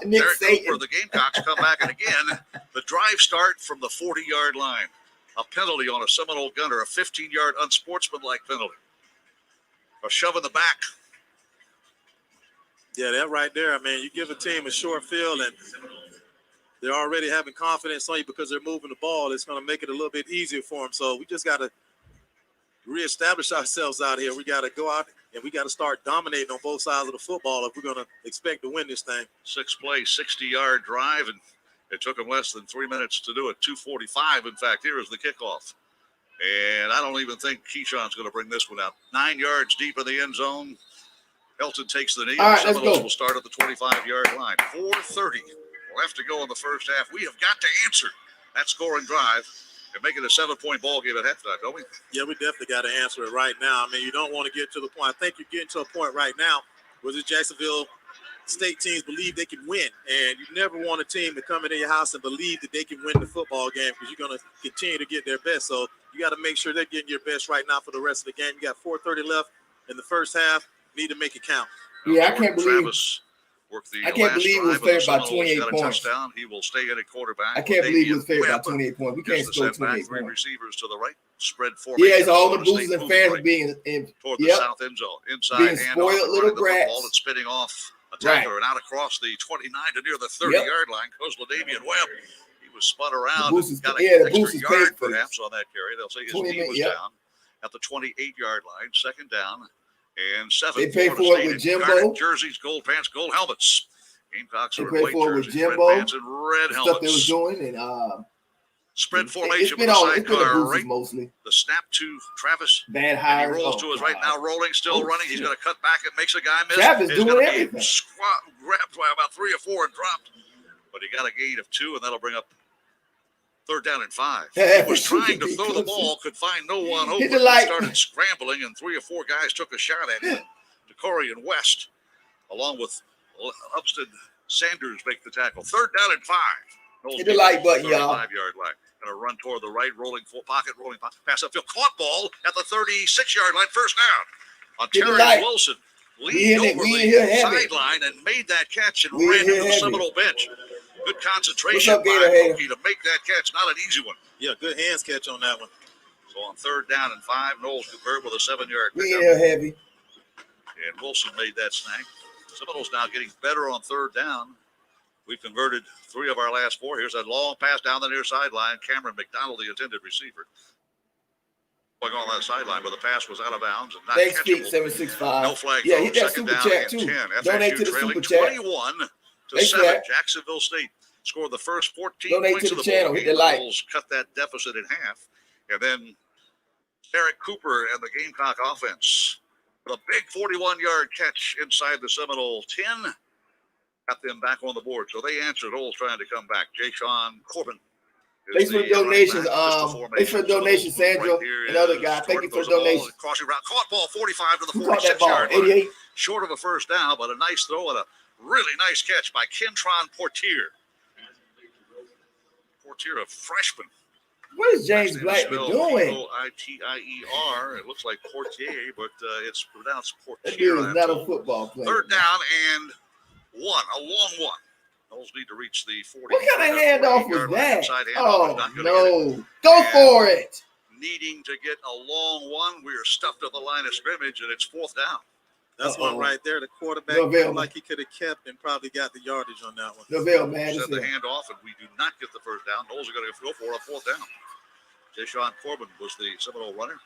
Nick Cooper, the Gamecocks come back, and again, the drive start from the 40-yard line. A penalty on a Seminole gunner, a 15-yard unsportsmanlike penalty. A shove in the back. Yeah, that right there. I mean, you give a team a short field and they're already having confidence on you because they're moving the ball. It's going to make it a little bit easier for them. So we just got to reestablish ourselves out here. We got to go out and we got to start dominating on both sides of the football if we're going to expect to win this thing. 6-play, 60-yard drive, and it took them less than 3 minutes to do it. 2:45, in fact. Here is the kickoff. And I don't even think Keyshawn's going to bring this one out. 9 yards deep in the end zone. Helton takes the knee. All right, Seminoles will start at the 25-yard line. 4:30 left to go in the first half. We have got to answer that scoring drive and make it a 7-point ball game at halftime, don't we? Yeah, we definitely got to answer it right now. I mean, you don't want to get to the point. I think you're getting to a point right now where the Jacksonville State teams believe they can win. And you never want a team to come into your house and believe that they can win the football game, because you're going to continue to get their best. So you got to make sure they're getting your best right now for the rest of the game. You got 4:30 left in the first half. Need to make it count. Yeah, I can't believe he was favored by 28 points. He will stay in at quarterback. I can't believe he was favored by 28 points. We can't score 28 Three points. receivers to the right. Spread formation. Yeah, it's all the boosters and fans being toward the south end zone. Inside being spoiled little brats. Ball and spinning off a tackler and out across the 29 to near the 30-yard line goes LaDavian Webb. He was spun around. Got an extra yard perhaps on that carry. They'll say his knee was down at the 28-yard line. Second down and 7. They pay for it with Jimbo. Jerseys, gold pants, gold helmets. Gamecocks are white jerseys, red pants, and red helmets. Stuff they was doing and spread formation with the sidecar right. Mostly. The snap to Travis. Bad high. He rolls to his right now, rolling, still running. He's going to cut back. It makes a guy miss. Travis doing everything. Grabbed by about 3 or 4 and dropped. But he got a gain of 2, and that'll bring up 3rd down and 5. He was trying to throw the ball, could find no one open. He started scrambling, and 3 or 4 guys took a shot at him. DeCorey and West, along with Upstead Sanders, make the tackle. 3rd down and 5. Hit the like button, y'all. 5-yard line. Going to run toward the right, rolling pocket, pass upfield. Caught ball at the 36-yard line. First down on Terry Wilson. Leaned over the sideline and made that catch and ran into the Seminole bench. Good concentration by Mookie to make that catch. Not an easy one. Yeah, good hands catch on that one. So on 3rd down and 5, Knowles converted with a 7-yard pickup. We heavy. And Wilson made that snag. Seminoles now getting better on 3rd down. We've converted 3 of our last 4. Here's a long pass down the near sideline. Cameron McDonald, the intended receiver, going on that sideline, but the pass was out of bounds and not catchable. 765. No flag. Yeah, hit that 2nd super down chat and too. 10. Donate to the super chat. 21-7. Jacksonville State scored the first 14 points of the ball game. The Noles cut that deficit in half, and then Derek Cooper and the Gamecock offense. With a big 41-yard catch inside the Seminole 10. Got them back on the board. So they answered. Old trying to come back. Jayshawn Corbin. Thanks for the donations. Thanks for the donation, Sandra. Another guy. Thank you for the donation. Crossing route. Caught ball 45 to the Who caught that ball? 46-yard 88. line. Short of a first down, but a nice throw and a really nice catch by Kentron Portier. Portier, a freshman. What is James Blackman doing? Portier. It looks like Portier, but it's pronounced Portier. That dude is not a football player. Third down and one, a long one. Those need to reach the 40. What kind of handoff was that? Oh, no. Go for it. Needing to get a long one. We're stuffed at the line of scrimmage, and it's fourth down. That's one right there. The quarterback looked like he could have kept and probably got the yardage on that one. Novell, man. Set the handoff, and we do not get the first down. Knowles are going to go for a fourth down. Jayshawn Corbin was the Seminole runner.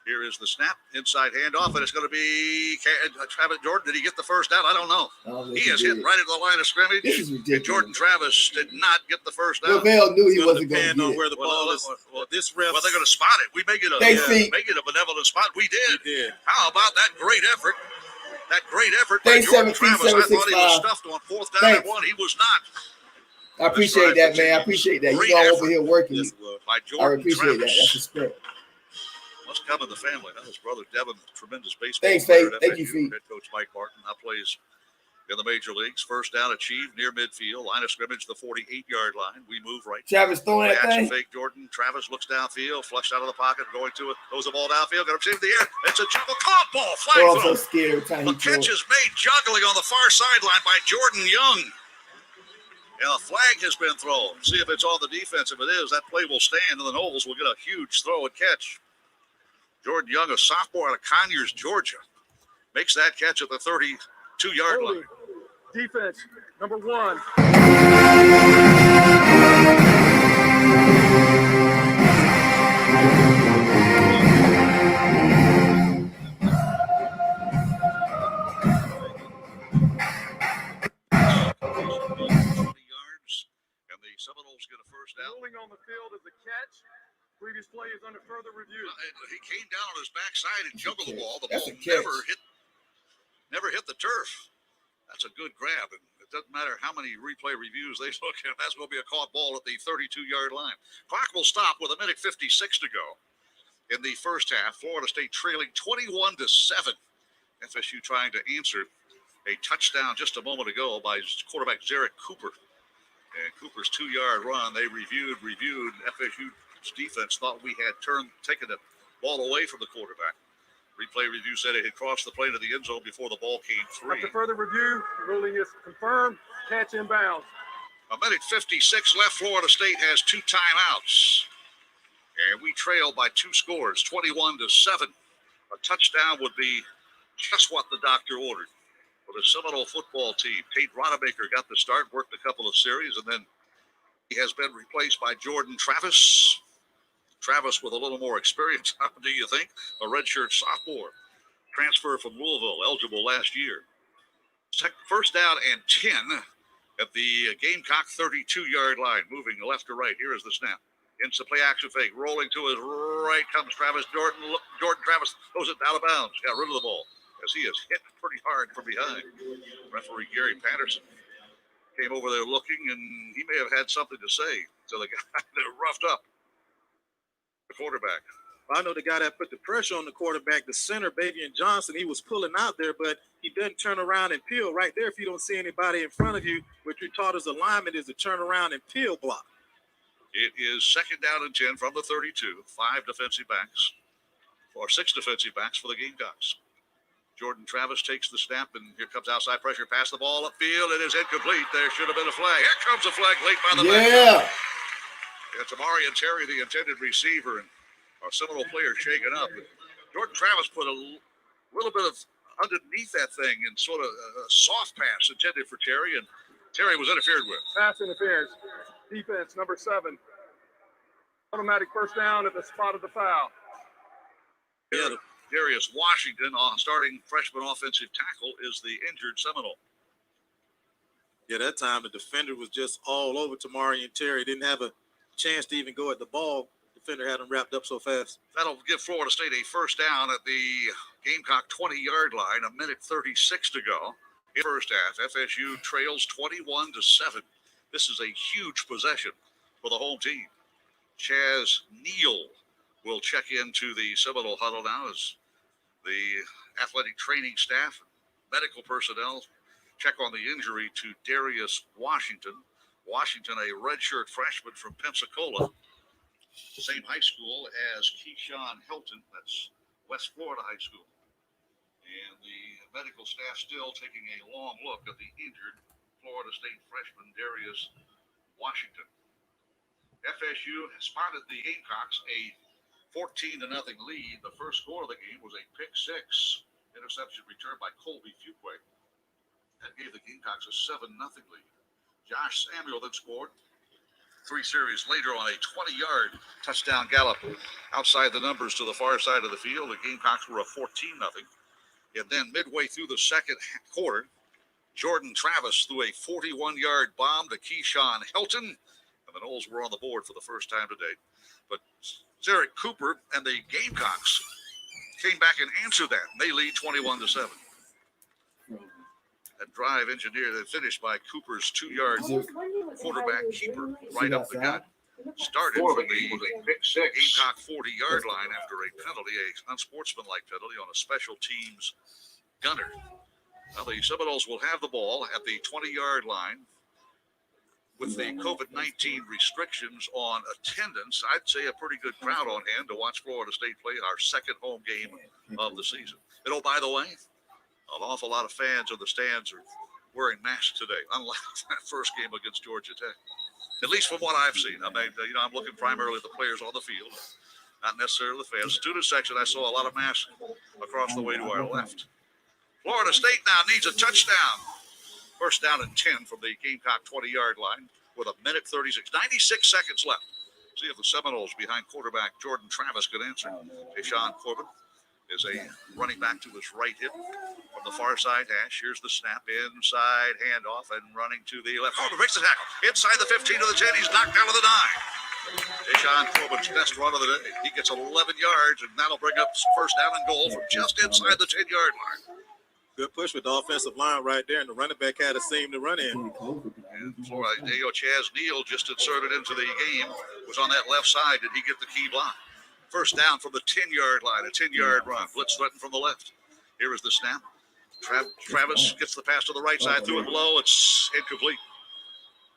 Here is the snap, inside handoff, and it's going to be Travis Jordan. Did he get the first down? I don't know. He is hit right into the line of scrimmage. This is ridiculous. And Jordan Travis did not get the first down. Novell knew he wasn't going to get it. Where the ball is. This ref. Well, they're going to spot it. We make it a benevolent spot. We did. How about that great effort? That great effort by Jordan Travis. I thought he was stuffed on fourth down and one. He was not. I appreciate that, man. I appreciate that. You all over here working. By I Jordan appreciate that. Travis. That's respect. Must come in the family. His brother Devin, tremendous baseball Thanks, player. Faith. Thank you, Faith. Head coach Mike Martin now plays in the major leagues. First down achieved near midfield. Line of scrimmage, the 48-yard line. We move right. Travis throwing that thing. Fake Jordan. Travis looks downfield, flushed out of the pocket, going to it. Throws the ball downfield. Got him saved in the air. It's a juggle. Caught ball. Flag Oh, I'm throw. so scared every time he The catch is made juggling on the far sideline by Jordan Young. And a flag has been thrown. See if it's on the defense. If it is, that play will stand, and the Noles will get a huge throw and catch. Jordan Young, a sophomore out of Conyers, Georgia, makes that catch at the 32-yard line. Defense, number 1. And the Seminoles get a first down. Rolling on the field is a catch. Previous play is under further review. He came down on his backside and juggled the ball. The That's ball never hit the turf. That's a good grab. And it doesn't matter how many replay reviews they look at. That's going to be a caught ball at the 32-yard line. Clock will stop with 1:56 to go in the first half. Florida State trailing 21-7. FSU trying to answer a touchdown just a moment ago by quarterback Derek Cooper. And Cooper's 2-yard run, they reviewed. FSU's defense thought we had taken the ball away from the quarterback. Replay review said it had crossed the plane of the end zone before the ball came free. After further review, ruling is confirmed. Catch inbounds. 1:56 left. Florida State has 2 timeouts. And we trail by 2 scores, 21-7. A touchdown would be just what the doctor ordered for the Seminole football team. Tate Rodemaker got the start, worked a couple of series, and then he has been replaced by Jordan Travis. Travis with a little more experience, do you think? A redshirt sophomore. Transfer from Louisville, eligible last year. First down and 10 at the Gamecock 32-yard line, moving left to right. Here is the snap. Into play action fake. Rolling to his right comes Travis Jordan. Jordan Travis throws it out of bounds. Got rid of the ball as he is hit pretty hard from behind. Referee Gary Patterson came over there looking, and he may have had something to say to the guy that roughed up the quarterback. I know the guy that put the pressure on the quarterback, the center, Bavian Johnson, he was pulling out there, but he doesn't turn around and peel. Right there, if you don't see anybody in front of you, what you're taught as a lineman is to turn around and peel block. It is second down and 10 from the 32. 6 defensive backs for the Gamecocks. Jordan Travis takes the snap, and here comes outside pressure. Pass the ball upfield. It is incomplete. There should have been a flag. Here comes a flag late by the back. It's TAMMARION Terry, the intended receiver, and our Seminole player shaken up. Jordan Travis put a little bit of underneath that thing and sort of a soft pass intended for Terry, and Terry was interfered with. Pass interference. Defense, number 7. Automatic first down at the spot of the foul. Darius Washington, starting freshman offensive tackle, is the injured Seminole. Yeah, that time the defender was just all over TAMMARION Terry. Didn't have a chance to even go at the ball. defender had him wrapped up so fast. That'll give Florida State a first down at the Gamecock 20-yard line. 1:36 to go. In first half, FSU trails 21-7. This is a huge possession for the home team. Chaz Neal will check into the Seminole huddle now as the athletic training staff, medical personnel check on the injury to Darius Washington. Washington, a redshirt freshman from Pensacola, same high school as Keyshawn Hilton. That's West Florida High School. And the medical staff still taking a long look at the injured Florida State freshman Darius Washington. FSU has spotted the Gamecocks a 14-0 lead. The first score of the game was a pick six interception returned by Colby Fuquay. That gave the Gamecocks a 7-0 lead. Josh Samuel then scored 3 series later on a 20-yard touchdown gallop outside the numbers to the far side of the field. The Gamecocks were a 14-0. And then midway through the second quarter, Jordan Travis threw a 41-yard bomb to Keyshawn Hilton, and the Noles were on the board for the first time today. But Zarek Cooper and the Gamecocks came back and answered that. They lead 21-7. That drive engineered and finished by Cooper's 2-yard quarterback keeper right up the gut. Started from the Gamecock 40-yard line after a penalty, an unsportsmanlike penalty on a special teams gunner. Now the Seminoles will have the ball at the 20-yard line. With the COVID-19 restrictions on attendance, I'd say a pretty good crowd on hand to watch Florida State play our second home game of the season. And oh, by the way, an awful lot of fans in the stands are wearing masks today, unlike that first game against Georgia Tech. At least from what I've seen. I mean, I'm looking primarily at the players on the field, not necessarily the fans. Student section, I saw a lot of masks across the way to our left. Florida State now needs a touchdown. First down and 10 from the Gamecock 20-yard line with 1:36, 96 seconds left. See if the Seminoles behind quarterback Jordan Travis could answer. Deshaun Corbin is a running back to his right hip from the far side hash. Here's the snap, inside handoff, and running to the left. Corbin makes the tackle. Inside the 15 to the 10, he's knocked out of the 9. Deshaun Corbin's best run of the day. He gets 11 yards, and that'll bring up first down and goal from just inside the 10-yard line. Good push with the offensive line right there, and the running back had a seam to run in. And Florida, Chaz Neal just inserted into the game, was on that left side. Did he get the key block? First down from the 10-yard line, a 10-yard run. Blitz threatened from the left. Here is the snap. Travis gets the pass to the right side, threw it low. It's incomplete.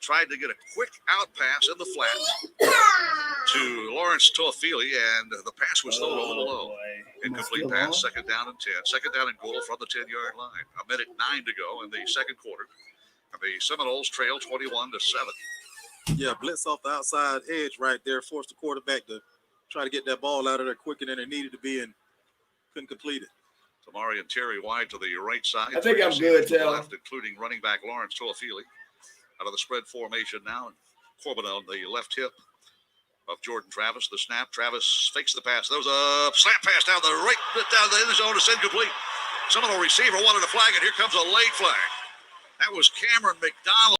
Tried to get a quick out pass in the flat to Lawrence Toafili, and the pass was thrown a little low. Incomplete pass, second down and 10. Second down and goal from the 10-yard line. 1:09 to go in the second quarter. And the Seminoles trail 21-7. Yeah, blitz off the outside edge right there, forced the quarterback to try to get that ball out of there quicker than it needed to be, and couldn't complete it. Tamari and Terry wide to the right side. I think I'm good, Tal. Left, including running back Lawrence Toafili. Out of the spread formation now, and Corbin on the left hip of Jordan Travis. The snap, Travis fakes the pass. There was a slap pass down the right, down the end zone. It's incomplete. Seminole receiver wanted to flag it. Here comes a late flag. That was Cameron McDonald.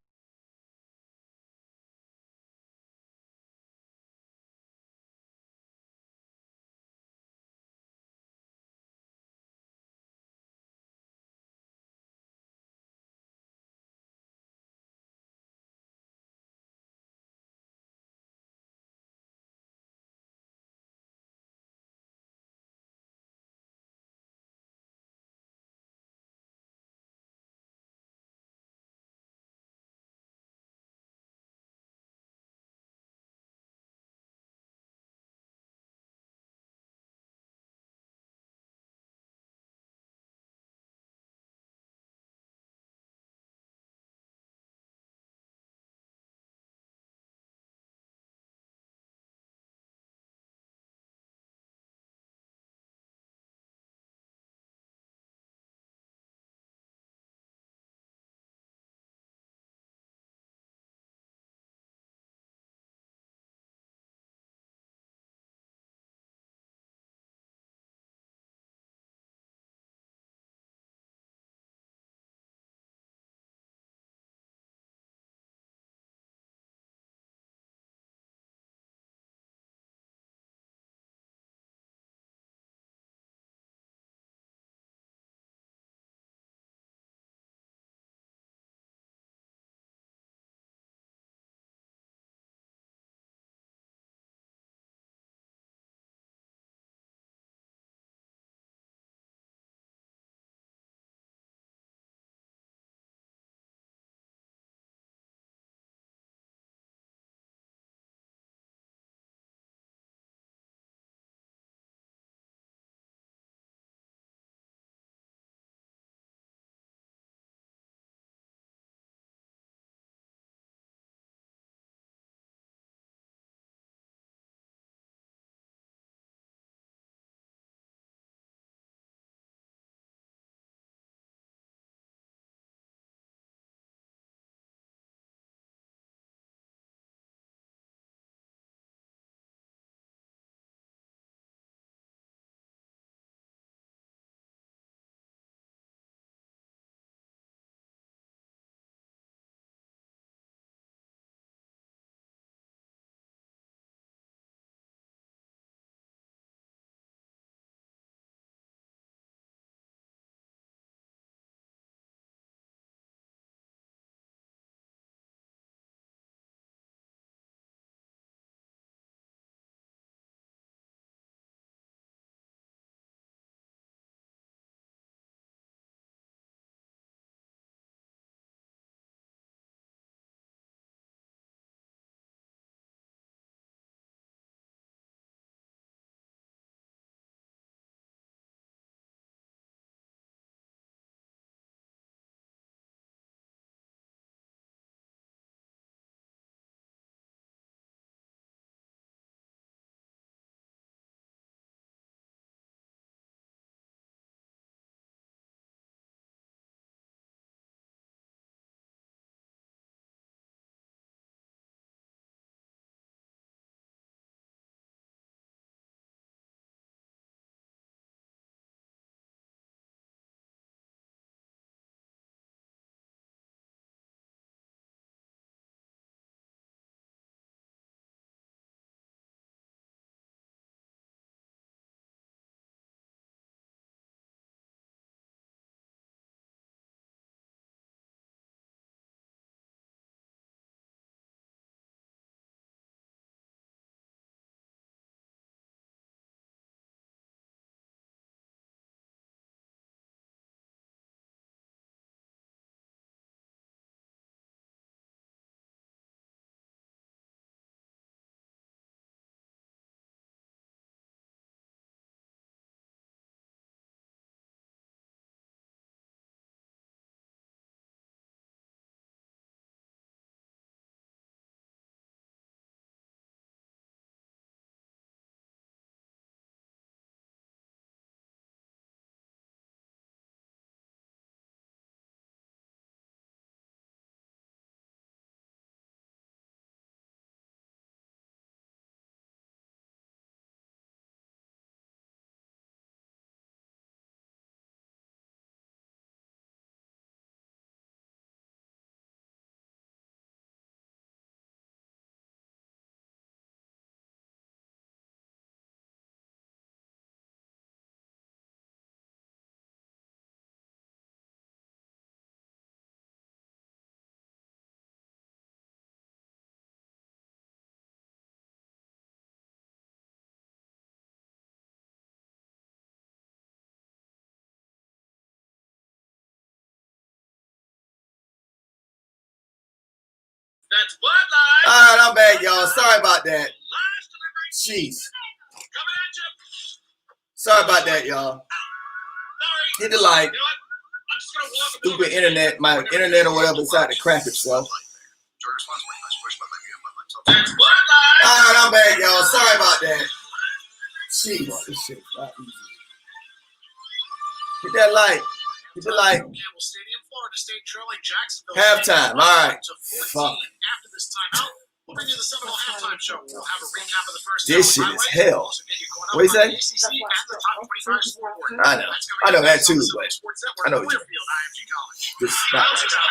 That's bloodline. All right, I'm back, y'all. Sorry about that. Jeez. Sorry about that, y'all. Hit the like. Stupid internet, my internet or whatever decided to crap itself. All right, I'm back, y'all. Sorry about that. Jeez, this shit's not easy. Hit that like. Hit the like. Campbell Stadium, Florida State trailing Jacksonville. Halftime. All right. Fuck. After this timeout, we'll bring you the Seminole halftime show. We'll have a recap of the first. This shit is hell. What you say? I know. I know that too, but I know what you're saying. This is not right.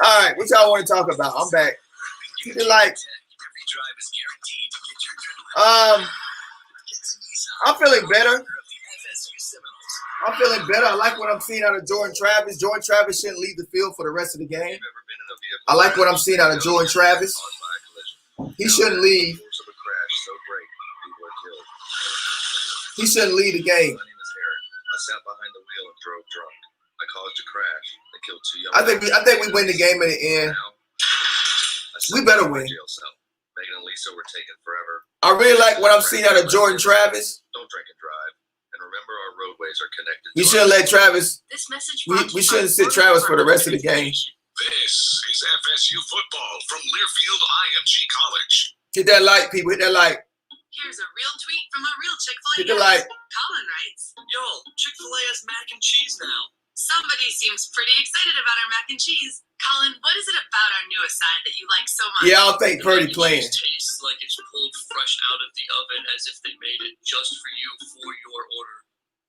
All right, what y'all want to talk about? I'm back. Keep it like. I'm feeling better. I'm feeling better. I like what I'm seeing out of Jordan Travis. Jordan Travis shouldn't leave the field for the rest of the game. I like what I'm seeing out of Jordan Travis. He shouldn't leave. He shouldn't lead the game. I sat behind the wheel and drove drunk. I caused a crash that killed 2 young I think we win the game in the end. We better win. Megan and Lisa were taken forever. I really like what I'm seeing out of Jordan Travis. Don't drink and drive. And remember, our roadways are connected. We shouldn't let Travis. This message We shouldn't sit Travis for the rest of the game. This is FSU football from Learfield IMG College. Hit that like, people. Hit that like. Here's a real tweet from a real Chick-fil-A. Hit the like. Colin writes, Yo, Chick-fil-A has mac and cheese now. somebody seems pretty excited about our mac and cheese. Colin, what is it about our newest side that you like so much? Yeah, I don't think Purdy playing. It tastes like it's pulled fresh out of the oven as if they made it just for you for your order.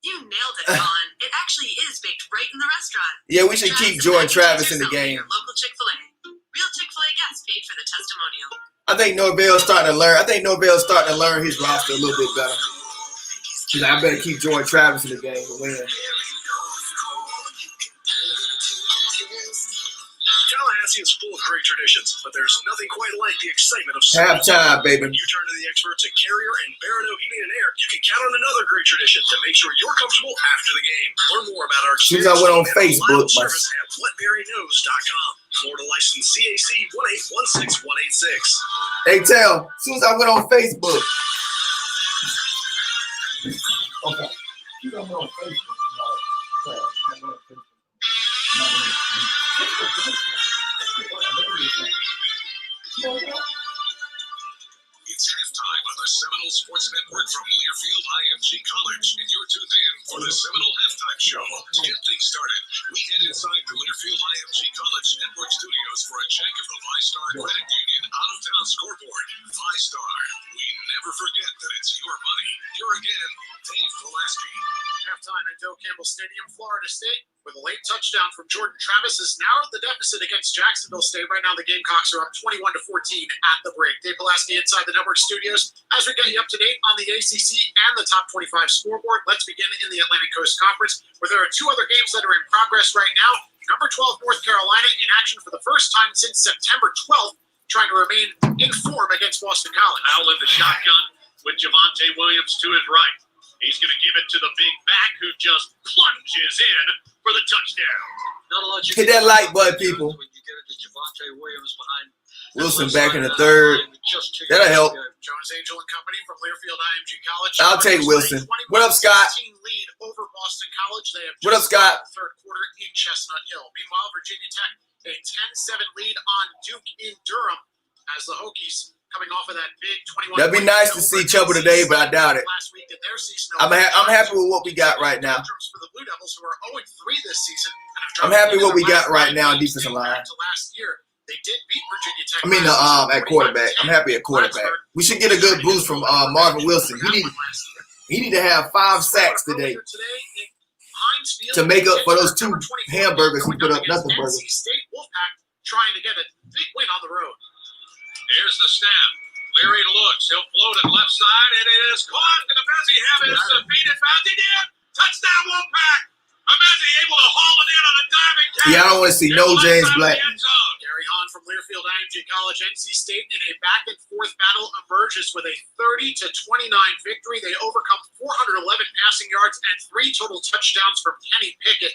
You nailed it, Colin. It actually is baked right in the restaurant. Yeah, we should keep Jordan Travis in the game. Your local Chick-fil-A. Real Chick-fil-A guests paid for the testimonial. I think Norvell's starting to learn. I think Norvell's starting to learn his roster a little bit better. He's like, I better keep Jordan Travis in the game to win. Tallahassee is full of great traditions, but there's nothing quite like the excitement of halftime, baby. When you turn to the experts at Carrier and Barano Heating and Air, you can count on another great tradition to make sure you're comfortable after the game. Learn more about our experience. I went on Facebook. Service at wetberrynose.com. Florida license CAC 1816186. Hey, tell. As soon as I went on Facebook. Okay. You don't know on Facebook. It's halftime on the Seminole Sports Network from Learfield IMG College, and you're tuned in for the Seminole Halftime Show. To get things started, we head inside the Learfield IMG College Network studios for a check of the VyStar Credit Union out-of-town scoreboard. VyStar, we never forget that it's your money. Here again, Dave Pulaski. Halftime at Joe Campbell Stadium, Florida State, with a late touchdown from Jordan Travis, has narrowed the deficit against Jacksonville State. Right now, the Gamecocks are up 21-14 at the break. Dave Pulaski inside the network studios as we get you up to date on the ACC and the top 25 scoreboard. Let's begin in the Atlantic Coast Conference, where there are two other games that are in progress right now. Number 12, North Carolina, in action for the first time since September 12th, trying to remain in form against Boston College. Powell in the shotgun with Javonte Williams to his right. He's going to give it to the big back who just plunges in for the touchdown. Hit that like button, people. Wilson back in the third. That'll help. Jones Angel and Company from Learfield IMG College. I'll take Wilson. What up, Scott? Lead over Boston College. They have what up, Scott? Third quarter in Chestnut Hill. Meanwhile, Virginia Tech a 10-7 lead on Duke in Durham as the Hokies coming off of that big 21. That'd be nice to see Chuba today, but I doubt it. I'm happy with what we got right now. For the Blue Devils, who are 0-3 this season. I'm happy with what we got right now in defensive line. Last year, they did beat Virginia Tech. I mean, at quarterback. I'm happy at quarterback. We should get a good boost from Marvin Wilson. He need to have 5 sacks today to make up for those 2 hamburgers he put up. Nothing burger. NC State Wolfpack trying to get a big win on the road. Here's the snap. Leary looks. He'll float it left side, and it is caught. And Abezi have it defeated. Bounty did. Touchdown, Wolfpack. Abezi able to haul it in on a diving catch. Yeah, I don't want to see no James Black. Gary Hahn from Learfield IMG College, NC State in a back-and-forth battle emerges with a 30-29 victory. They overcome 411 passing yards and 3 total touchdowns from Kenny Pickett.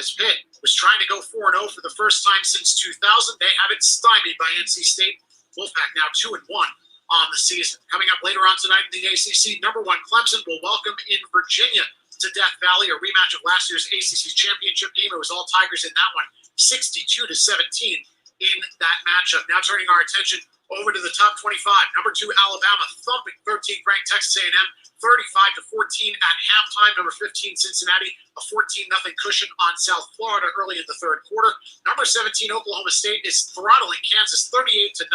As Pitt was trying to go 4-0 for the first time since 2000, they have it stymied by NC State. Wolfpack now 2-1 on the season. Coming up later on tonight in the ACC, number 1 Clemson will welcome in Virginia to Death Valley, a rematch of last year's ACC championship game. It was all Tigers in that one, 62-17 in that matchup. Now turning our attention over to the top 25. Number 2 Alabama thumping 13th ranked Texas A&M 35-14 at halftime. Number 15 Cincinnati a 14-0 cushion on South Florida early in the third quarter. Number 17 Oklahoma State is throttling Kansas 38-0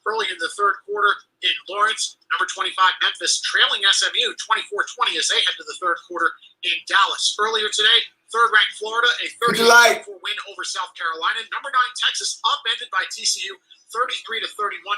early in the third quarter in Lawrence. Number 25 Memphis trailing SMU 24-20 as they head to the third quarter in Dallas. Earlier today, third-ranked Florida a 38-4 win over South Carolina. Number 9 Texas upended by TCU 33-31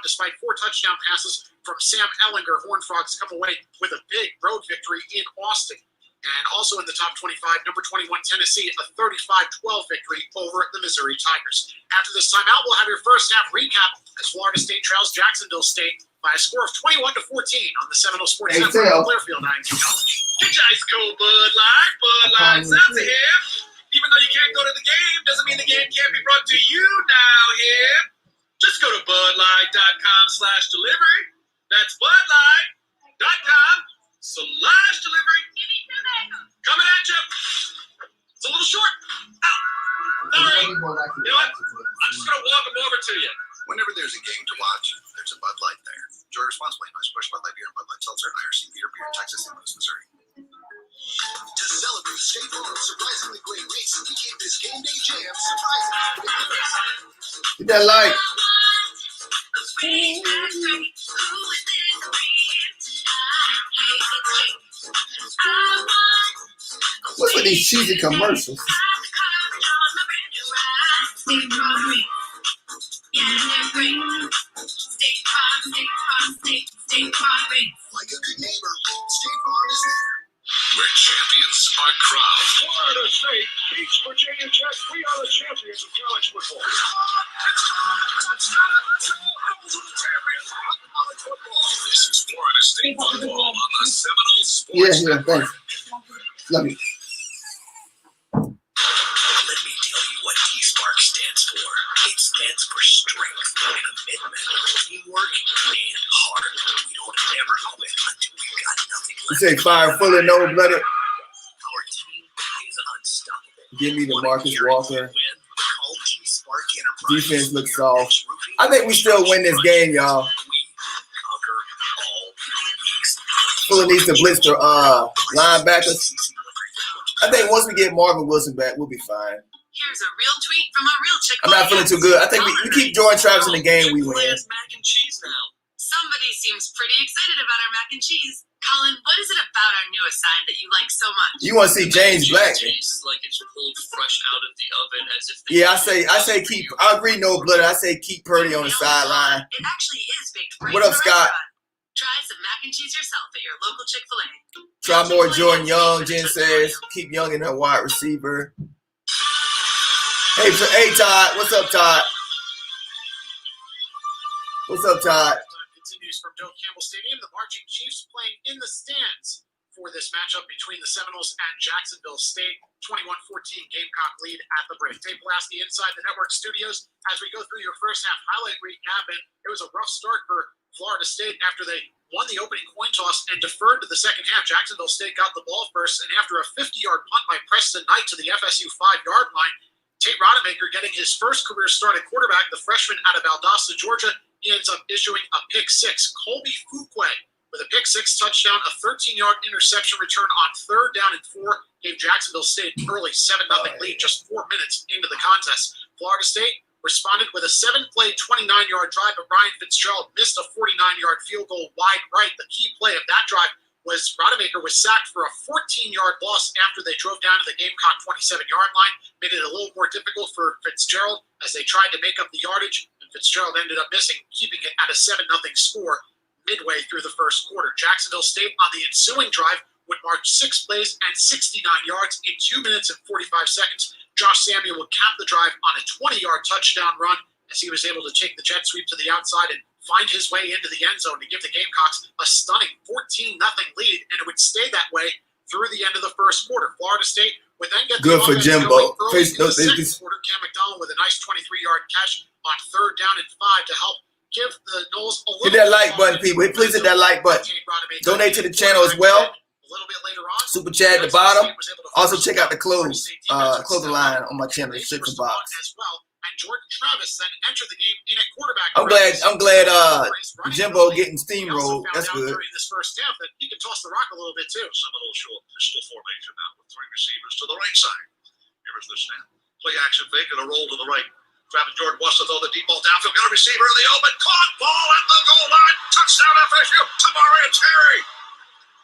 despite 4 touchdown passes from Sam Ehlinger. Horned Frogs come away with a big road victory in Austin. And also in the top 25, number 21 Tennessee, a 35-12 victory over the Missouri Tigers. After this timeout, we'll have your first half recap as Florida State trails Jacksonville State by a score of 21-14 on the Seminole Sports Network at Learfield IMG College. Get your ice cold Bud Light. Bud Light's out here. Even though you can't go to the game, doesn't mean the game can't be brought to you now here. Just go to budlight.com/delivery. That's budlight.com/delivery. Coming at you. It's a little short. All right. You know what? I'm just going to walk them over to you. Whenever there's a game to watch, there's a Bud Light there. Enjoy responsibly. Nice Busch Bud Light beer and Bud Light Seltzer, IRC Beer, Texas, St. Louis, Missouri. To celebrate State Farm's surprisingly great race, we gave this game day jam surprisingly great race. Get that light. What's with these cheesy commercials? Like a good neighbor, State Farm is there. Where champions are crowned. Florida State beats Virginia Tech. We are the champions of college football. This is Florida State football on the Seminoles Sports Network. Thanks. Love you. Let me tell you what T-Spark stands for. It stands for strength, commitment, teamwork, and heart. We don't ever quit until we've got nothing left. You say fire full of no blooded. Our team is unstoppable. Give me the Marcus Walker. Defense looks soft. I think we still win this game, y'all. Fuller needs to blitz the linebackers. I think once we get Marvin Wilson back, we'll be fine. Here's a real tweet from a real chick. I'm not feeling too good. I think we keep Jordan Travis in the game, we win. Mac and cheese now. Somebody seems pretty excited about our mac and cheese. Colin, what is it about our newest side that you like so much? You want to see James Black? Tastes like it's pulled fresh out of the oven, as if. Yeah, I say keep. I agree, no blood. I say keep Purdy on the sideline. It actually is baked right What up, in the Scott? restaurant. Try some mac and cheese yourself at your local Chick-fil-A. Try more Jordan Young. Jen says keep Young in that wide receiver. Hey, Todd. What's up, Todd? What's up, Todd? Continues from Doak Campbell Stadium. The Marching Chiefs playing in the stands for this matchup between the Seminoles and Jacksonville State. 21-14 Gamecock lead at the break. Dave Pulaski inside the network studios as we go through your first half highlight recap. And it was a rough start for Florida State after they won the opening coin toss and deferred to the second half. Jacksonville State got the ball first, and after a 50-yard punt by Preston Knight to the FSU 5-yard line, Tate Rodemaker getting his first career start at quarterback, the freshman out of Valdosta, Georgia, he ends up issuing a pick six. Colby Fuquay with a pick six touchdown, a 13-yard interception return on 3rd down and 4 gave Jacksonville State an early 7-0 lead just 4 minutes into the contest. Florida State responded with a 7-play, 29-yard drive, but Ryan Fitzgerald missed a 49-yard field goal wide right. The key play of that drive was Rodemaker was sacked for a 14-yard loss after they drove down to the Gamecock 27-yard line, made it a little more difficult for Fitzgerald as they tried to make up the yardage, and Fitzgerald ended up missing, keeping it at a 7-0 score midway through the first quarter. Jacksonville State on the ensuing drive would march 6 plays and 69 yards in 2 minutes and 45 seconds. Josh Samuel would cap the drive on a 20-yard touchdown run as he was able to take the jet sweep to the outside and find his way into the end zone to give the Gamecocks a stunning 14-0 lead, and it would stay that way through the end of the first quarter. Florida State would then get good for Jimbo. Early in the second quarter, Cam McDonald with a nice 23-yard catch on 3rd down and 5 to help give the Noles a little. Hit that like button, people. Please hit that like button. Donate to the channel as well. A little bit later on, Super chat at the bottom. Also check out the clothing line on my channel, the Shits and Box. As well. And Jordan Travis then entered the game in a quarterback. I'm glad Jimbo getting steamrolled. That's good. During this first half that he can toss the rock a little bit too. Seminole short pistol formation now with 3 receivers to the right side. Here is the snap. Play action fake and a roll to the right. Travis Jordan wants to throw the deep ball downfield. Got a receiver in the open. Caught ball at the goal line. Touchdown FSU. Tammarion Terry.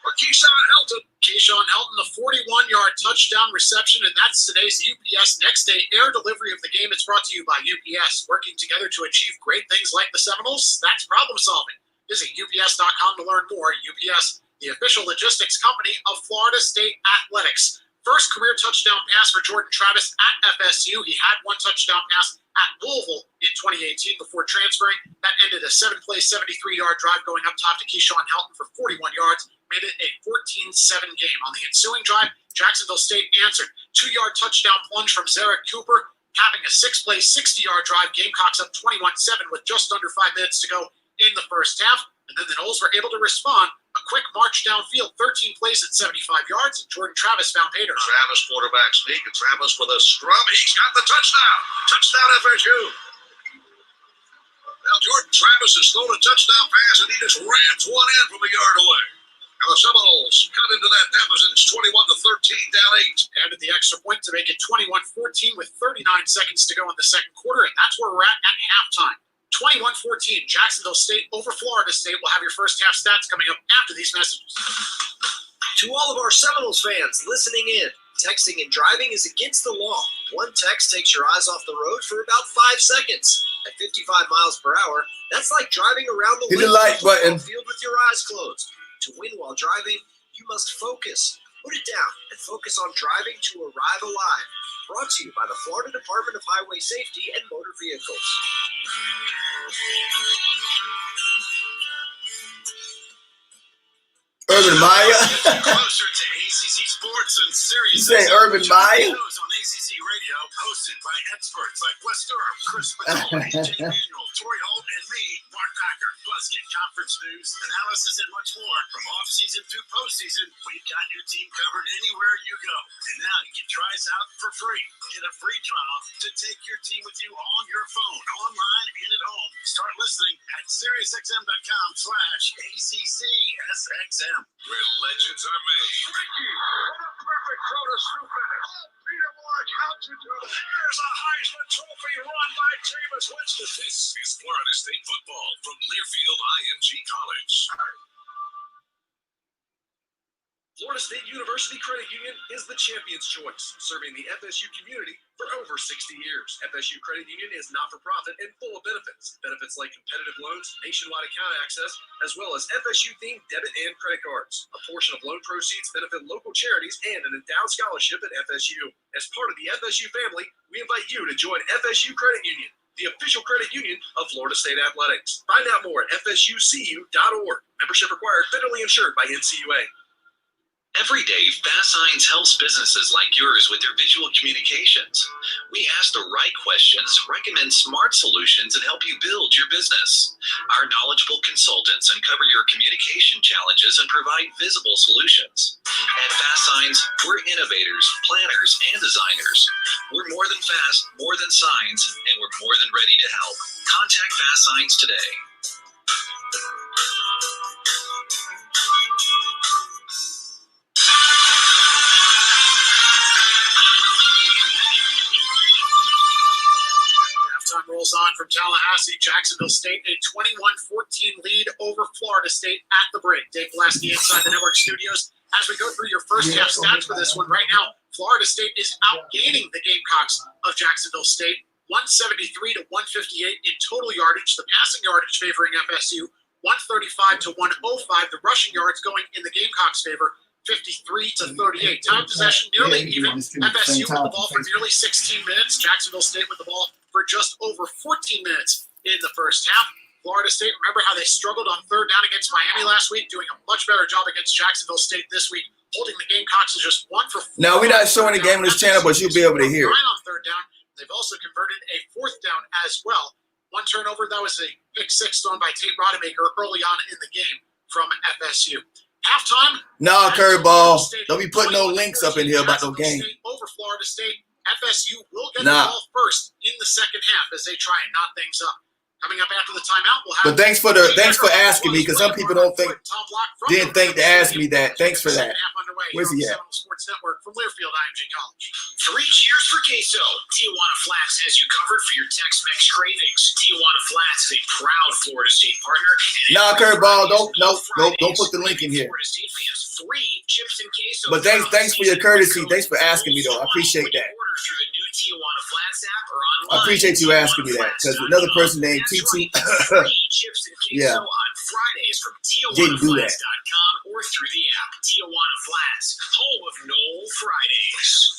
For Keyshawn Helton. Keyshawn Helton, the 41-yard touchdown reception, and that's today's UPS Next Day air delivery of the game. It's brought to you by UPS, working together to achieve great things like the Seminoles. That's problem solving. Visit UPS.com to learn more. UPS, the official logistics company of Florida State Athletics. First career touchdown pass for Jordan Travis at FSU. He had 1 touchdown pass at Louisville in 2018 before transferring. That ended a 7-play, 73-yard drive going up top to Keyshawn Helton for 41 yards. Made it a 14-7 game. On the ensuing drive, Jacksonville State answered. 2-yard touchdown plunge from Zarek Cooper, capping a 6-play, 60-yard drive. Gamecocks up 21-7 with just under 5 minutes to go in the first half. And then the Noles were able to respond. A quick march downfield, 13 plays at 75 yards, and Jordan Travis found pay dirt. Travis quarterback sneak, and Travis with a scrum. He's got the touchdown. Touchdown FSU. Well, Jordan Travis has thrown a touchdown pass, and he just rams one in from a yard away. And the Seminoles cut into that deficit. It's 21-13, down 8. Added the extra point to make it 21-14 with 39 seconds to go in the second quarter, and that's where we're at halftime. 21-14, Jacksonville State over Florida State. We'll have your first half stats coming up after these messages. To all of our Seminoles fans listening in, texting and driving is against the law. One text takes your eyes off the road for about 5 seconds. At 55 miles per hour, that's like driving around the field with your eyes closed. To win while driving, you must focus. Put it down and focus on driving to arrive alive. Brought to you by the Florida Department of Highway Safety and Motor Vehicles. Urban Meyer. Closer to ACC Sports and Sirius. You say Urban Meyer? On ACC Radio, hosted by experts like Wes Durham, Chris Patoli, Jay Manuel, Tori Holt, and me, Mark Packer. Plus, get conference news, analysis, and much more. From off-season to postseason, we've got your team covered anywhere you go. And now you can try us out for free. Get a free trial to take your team with you on your phone, online, and at home. Start listening at SiriusXM.com/ACCSXM. Where legends are made. Ricky, what a perfect throw to Snoop finish. Peter Mark, how'd you do that? Here's a Heisman Trophy run by Jameis Winston. This is Florida State football from Learfield IMG College. Florida State University Credit Union is the champion's choice, serving the FSU community for over 60 years. FSU Credit Union is not-for-profit and full of benefits. Benefits like competitive loans, nationwide account access, as well as FSU-themed debit and credit cards. A portion of loan proceeds benefit local charities and an endowed scholarship at FSU. As part of the FSU family, we invite you to join FSU Credit Union, the official credit union of Florida State Athletics. Find out more at fsucu.org. Membership required, federally insured by NCUA. Every day, Fast Signs helps businesses like yours with their visual communications. We ask the right questions, recommend smart solutions, and help you build your business. Our knowledgeable consultants uncover your communication challenges and provide visible solutions. At Fast Signs, we're innovators, planners, and designers. We're more than fast, more than signs, and we're more than ready to help. Contact Fast Signs today. Time rolls on from Tallahassee. Jacksonville State a 21-14 lead over Florida State at the break. Dave Pulaski inside the network studios. As we go through your first half stats for this one, right now, Florida State is outgaining the Gamecocks of Jacksonville State, 173 to 158 in total yardage. The passing yardage favoring FSU, 135 to 105. The rushing yards going in the Gamecocks' favor, 53 to 38. Time possession nearly even. FSU with the ball for nearly 16 minutes. Jacksonville State with the ball for for just over 14 minutes in the first half. Florida State, remember how they struggled on third down against Miami last week, doing a much better job against Jacksonville State this week, holding the Gamecocks to just 1 for 4. Now, we're not showing the game on this channel, but you'll be able to hear it. 9 on third down. They've also converted a 4th down as well. 1 turnover, that was a pick 6 thrown by Tate Rodemaker early on in the game from FSU. Halftime. No, curveball. Don't be putting no links up in here about no game. Over Florida State. FSU will get the ball first in the second half as they try and knot things up. Coming up after the timeout, we'll have. But thanks for asking me, because some people didn't think to ask me that. Thanks for that. Where's he at? Sports Network from Learfield IMG College. 3 cheers for queso. Tijuana Flats has you covered for your Tex-Mex cravings. Tijuana Flats is a proud Florida State partner. Nah, curveball. Don't put the link in here. Florida State fans, 3 chips and queso. But thanks for your courtesy. Thanks for asking me, though. I appreciate that. Order through the new Tijuana Flats app or online. I appreciate you asking me that, because another person named TT. Chips and queso on Fridays from TijuanaFlats.com or through the app. Tijuana Flats, home of Knoll Fridays.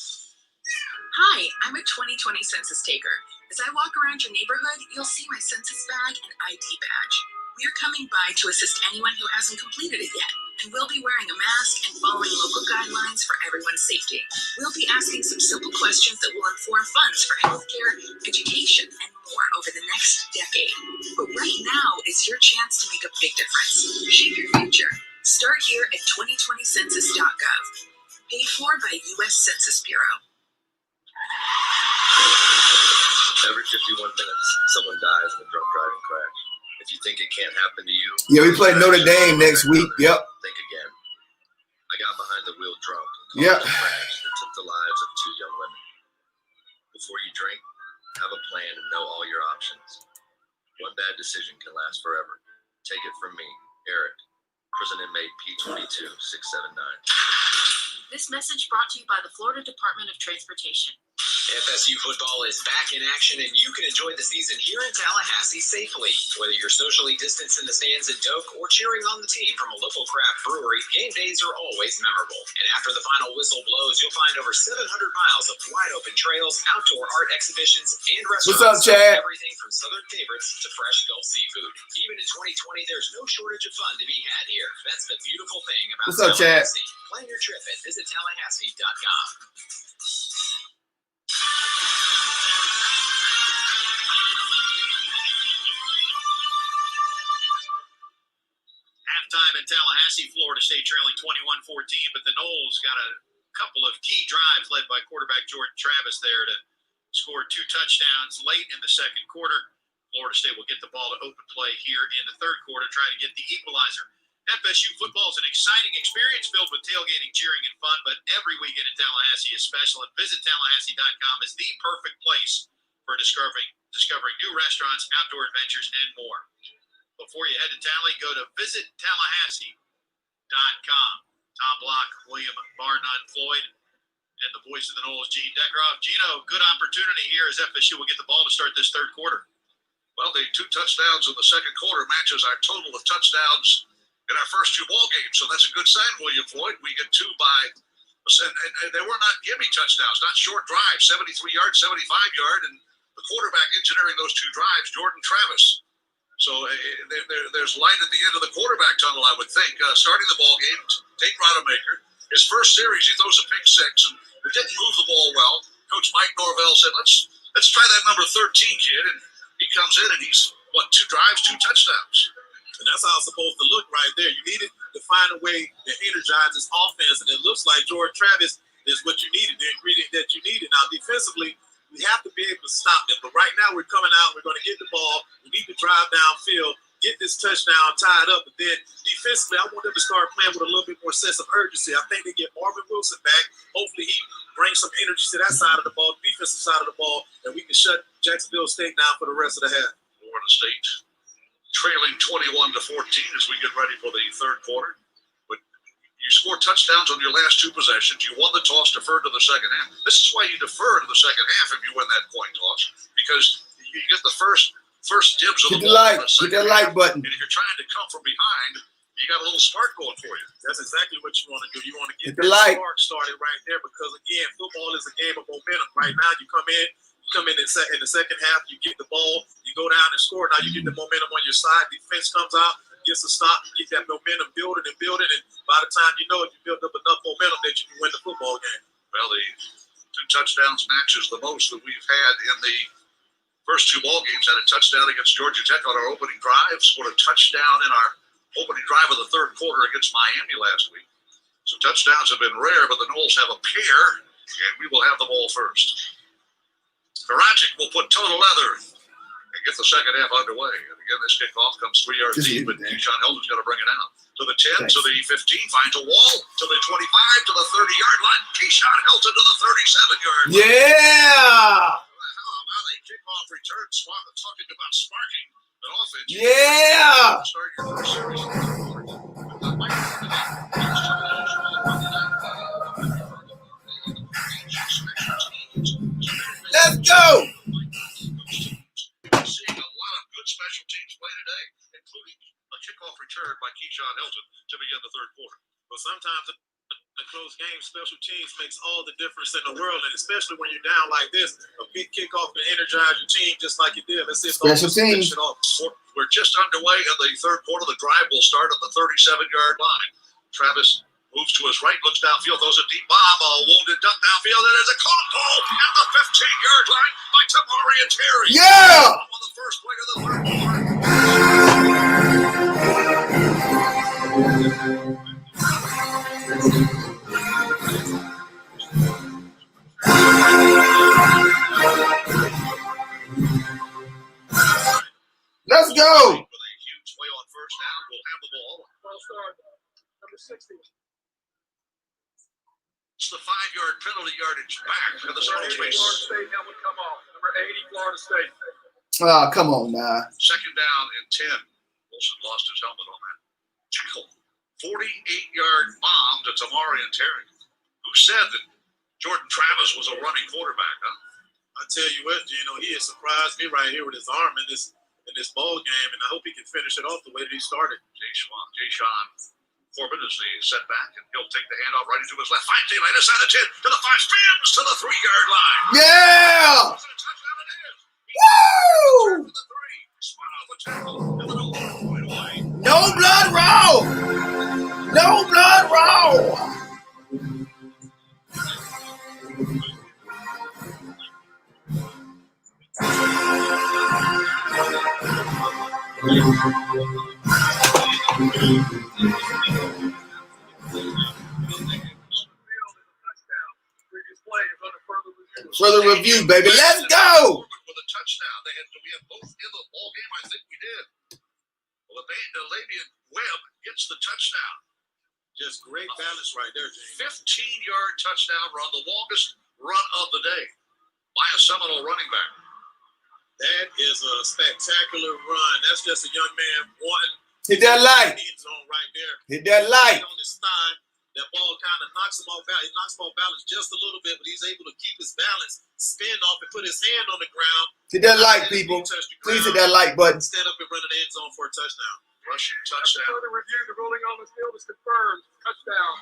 Hi, I'm a 2020 census taker. As I walk around your neighborhood, you'll see my census bag and ID badge. We're coming by to assist anyone who hasn't completed it yet, and we'll be wearing a mask and following local guidelines for everyone's safety. We'll be asking some simple questions that will inform funds for healthcare, education, and more over the next decade. But right now is your chance to make a big difference. Shape your future. Start here at 2020census.gov. Paid for by U.S. Census Bureau. Every 51 minutes, someone dies in a drunk driving crash. If you think it can't happen to you, yeah, we play Notre Dame next week. Yep. Think again. I got behind the wheel drunk and caused a crash that took the lives of 2 young women. Before you drink, have a plan and know all your options. One bad decision can last forever. Take it from me, Eric, prison inmate P22679. This message brought to you by the Florida Department of Transportation. FSU football is back in action, and you can enjoy the season here in Tallahassee safely. Whether you're socially distanced in the stands at Doak or cheering on the team from a local craft brewery, game days are always memorable. And after the final whistle blows, you'll find over 700 miles of wide-open trails, outdoor art exhibitions, and restaurants. What's up, Chad? Everything from southern favorites to fresh Gulf seafood. Even in 2020, there's no shortage of fun to be had here. That's the beautiful thing about What's up, Chad? Plan your trip at visitTallahassee.com. Halftime in Tallahassee, Florida State trailing 21-14, but the Noles got a couple of key drives led by quarterback Jordan Travis there to score 2 touchdowns late in the second quarter. Florida State will get the ball to open play here in the third quarter, try to get the equalizer. FSU football is an exciting experience filled with tailgating, cheering, and fun, but every weekend in Tallahassee is special, and visitTallahassee.com is the perfect place for discovering new restaurants, outdoor adventures, and more. Before you head to Tally, go to visitTallahassee.com. Tom Block, William Barnum Floyd, and the voice of the Noles, Gene Deckeroff. Gino, good opportunity here as FSU will get the ball to start this third quarter. Well, the 2 touchdowns in the second quarter matches our total of touchdowns in our first 2 ball games. So that's a good sign, William Floyd. We get 2 by, and they were not gimme touchdowns, not short drives, 73 yard, 75 yard, and the quarterback engineering those 2 drives, Jordan Travis. So there's light at the end of the quarterback tunnel, I would think. Starting the ball game, Tate Rodemaker. His first series, he throws a pick 6, and it didn't move the ball well. Coach Mike Norvell said, let's try that number 13 kid, and he comes in and he's, 2 drives, 2 touchdowns. And that's how it's supposed to look right there. You needed to find a way to energize this offense, and it looks like Jordan Travis is what you needed, the ingredient that you needed. Now, defensively, we have to be able to stop them. But right now, we're coming out. We're going to get the ball. We need to drive downfield, get this touchdown tied up. But then defensively, I want them to start playing with a little bit more sense of urgency. I think they get Marvin Wilson back. Hopefully, he brings some energy to that side of the ball, defensive side of the ball, and we can shut Jacksonville State down for the rest of the half. Florida State trailing 21-14 as we get ready for the third quarter. But you score touchdowns on your last 2 possessions. You won the toss, deferred to the second half. This is why you defer to the second half if you win that coin toss, because you get the first dibs of the ball. Hit that like button. And if you're trying to come from behind, you got a little spark going for you. That's exactly what you want to do. You want to get the that light spark started right there, because, again, football is a game of momentum. Right now, you come in, come in the second half, you get the ball, you go down and score. Now you get the momentum on your side. Defense comes out, gets a stop, you get that momentum building, and by the time you know it, you build up enough momentum that you can win the football game. Well, the 2 touchdowns matches the most that we've had in the first 2 ball games. Had a touchdown against Georgia Tech on our opening drive, scored a touchdown in our opening drive of the third quarter against Miami last week. So touchdowns have been rare, but the Noles have a pair, and we will have the ball first. Karadzic will put total leather and get the second half underway. And again, this kickoff comes 3 yards deep, but Keyshawn Hilton's going to bring it out. To the 10, to the 15, finds a wall, to the 25, to the 30-yard line. Keyshawn Hilton to the 37-yard line. Yeah! How about a kickoff return? Talking about sparking an offense. Yeah! Start your first series. Let's go! Seeing a lot of good special teams play today, including a kickoff return by Keyshawn Hilton to begin the third quarter. But sometimes in close games, special teams makes all the difference in the world, and especially when you're down like this, a big kickoff can energize your team just like you did. Let's see if Special teams. We're just underway in the third quarter. The drive will start at the 37-yard line. Travis moves to his right, looks downfield, throws a deep bomb, a wounded duck downfield, and there's a caught ball at the 15-yard line by Tammarion Terry. Yeah! On the first play of the third quarter. Let's go! With a huge play on first down, we'll have the ball. Well start. Number 60. It's the 5-yard penalty yardage back to the Seminoles Florida base. State helmet come off. Number 80, Florida State. Oh, come on now. Second down and 10. Wilson lost his helmet on that tackle. 48-yard bomb to Tammarion Terry. Who said that Jordan Travis was a running quarterback, huh? I tell you what, Gino, he has surprised me right here with his arm in this ball game, and I hope he can finish it off the way that he started. Jayshon Corbin is the setback, and he'll take the handoff right into his left. Finds the right side of 10 to the 5, spins to the 3-yard line. Yeah! Woo! No blood raw! No blood raw! Further review, baby. Let's go! With a touchdown. We have both in the ball game. I think we did. Well, Lavian Webb gets the touchdown. Just great balance right there, James. 15-yard touchdown run, the longest run of the day by a Seminole running back. That is a spectacular run. That's just a young man wanting hit that light. End zone right there. Hit that light. On his thigh, that ball kind of knocks him off balance. He knocks him off balance just a little bit, but he's able to keep his balance, spin off, and put his hand on the ground. Hit that light, people. Please hit that like button. Stand up and run an end zone for a touchdown. Rushing touchdown. After further review, the ruling on this field is confirmed. Touchdown.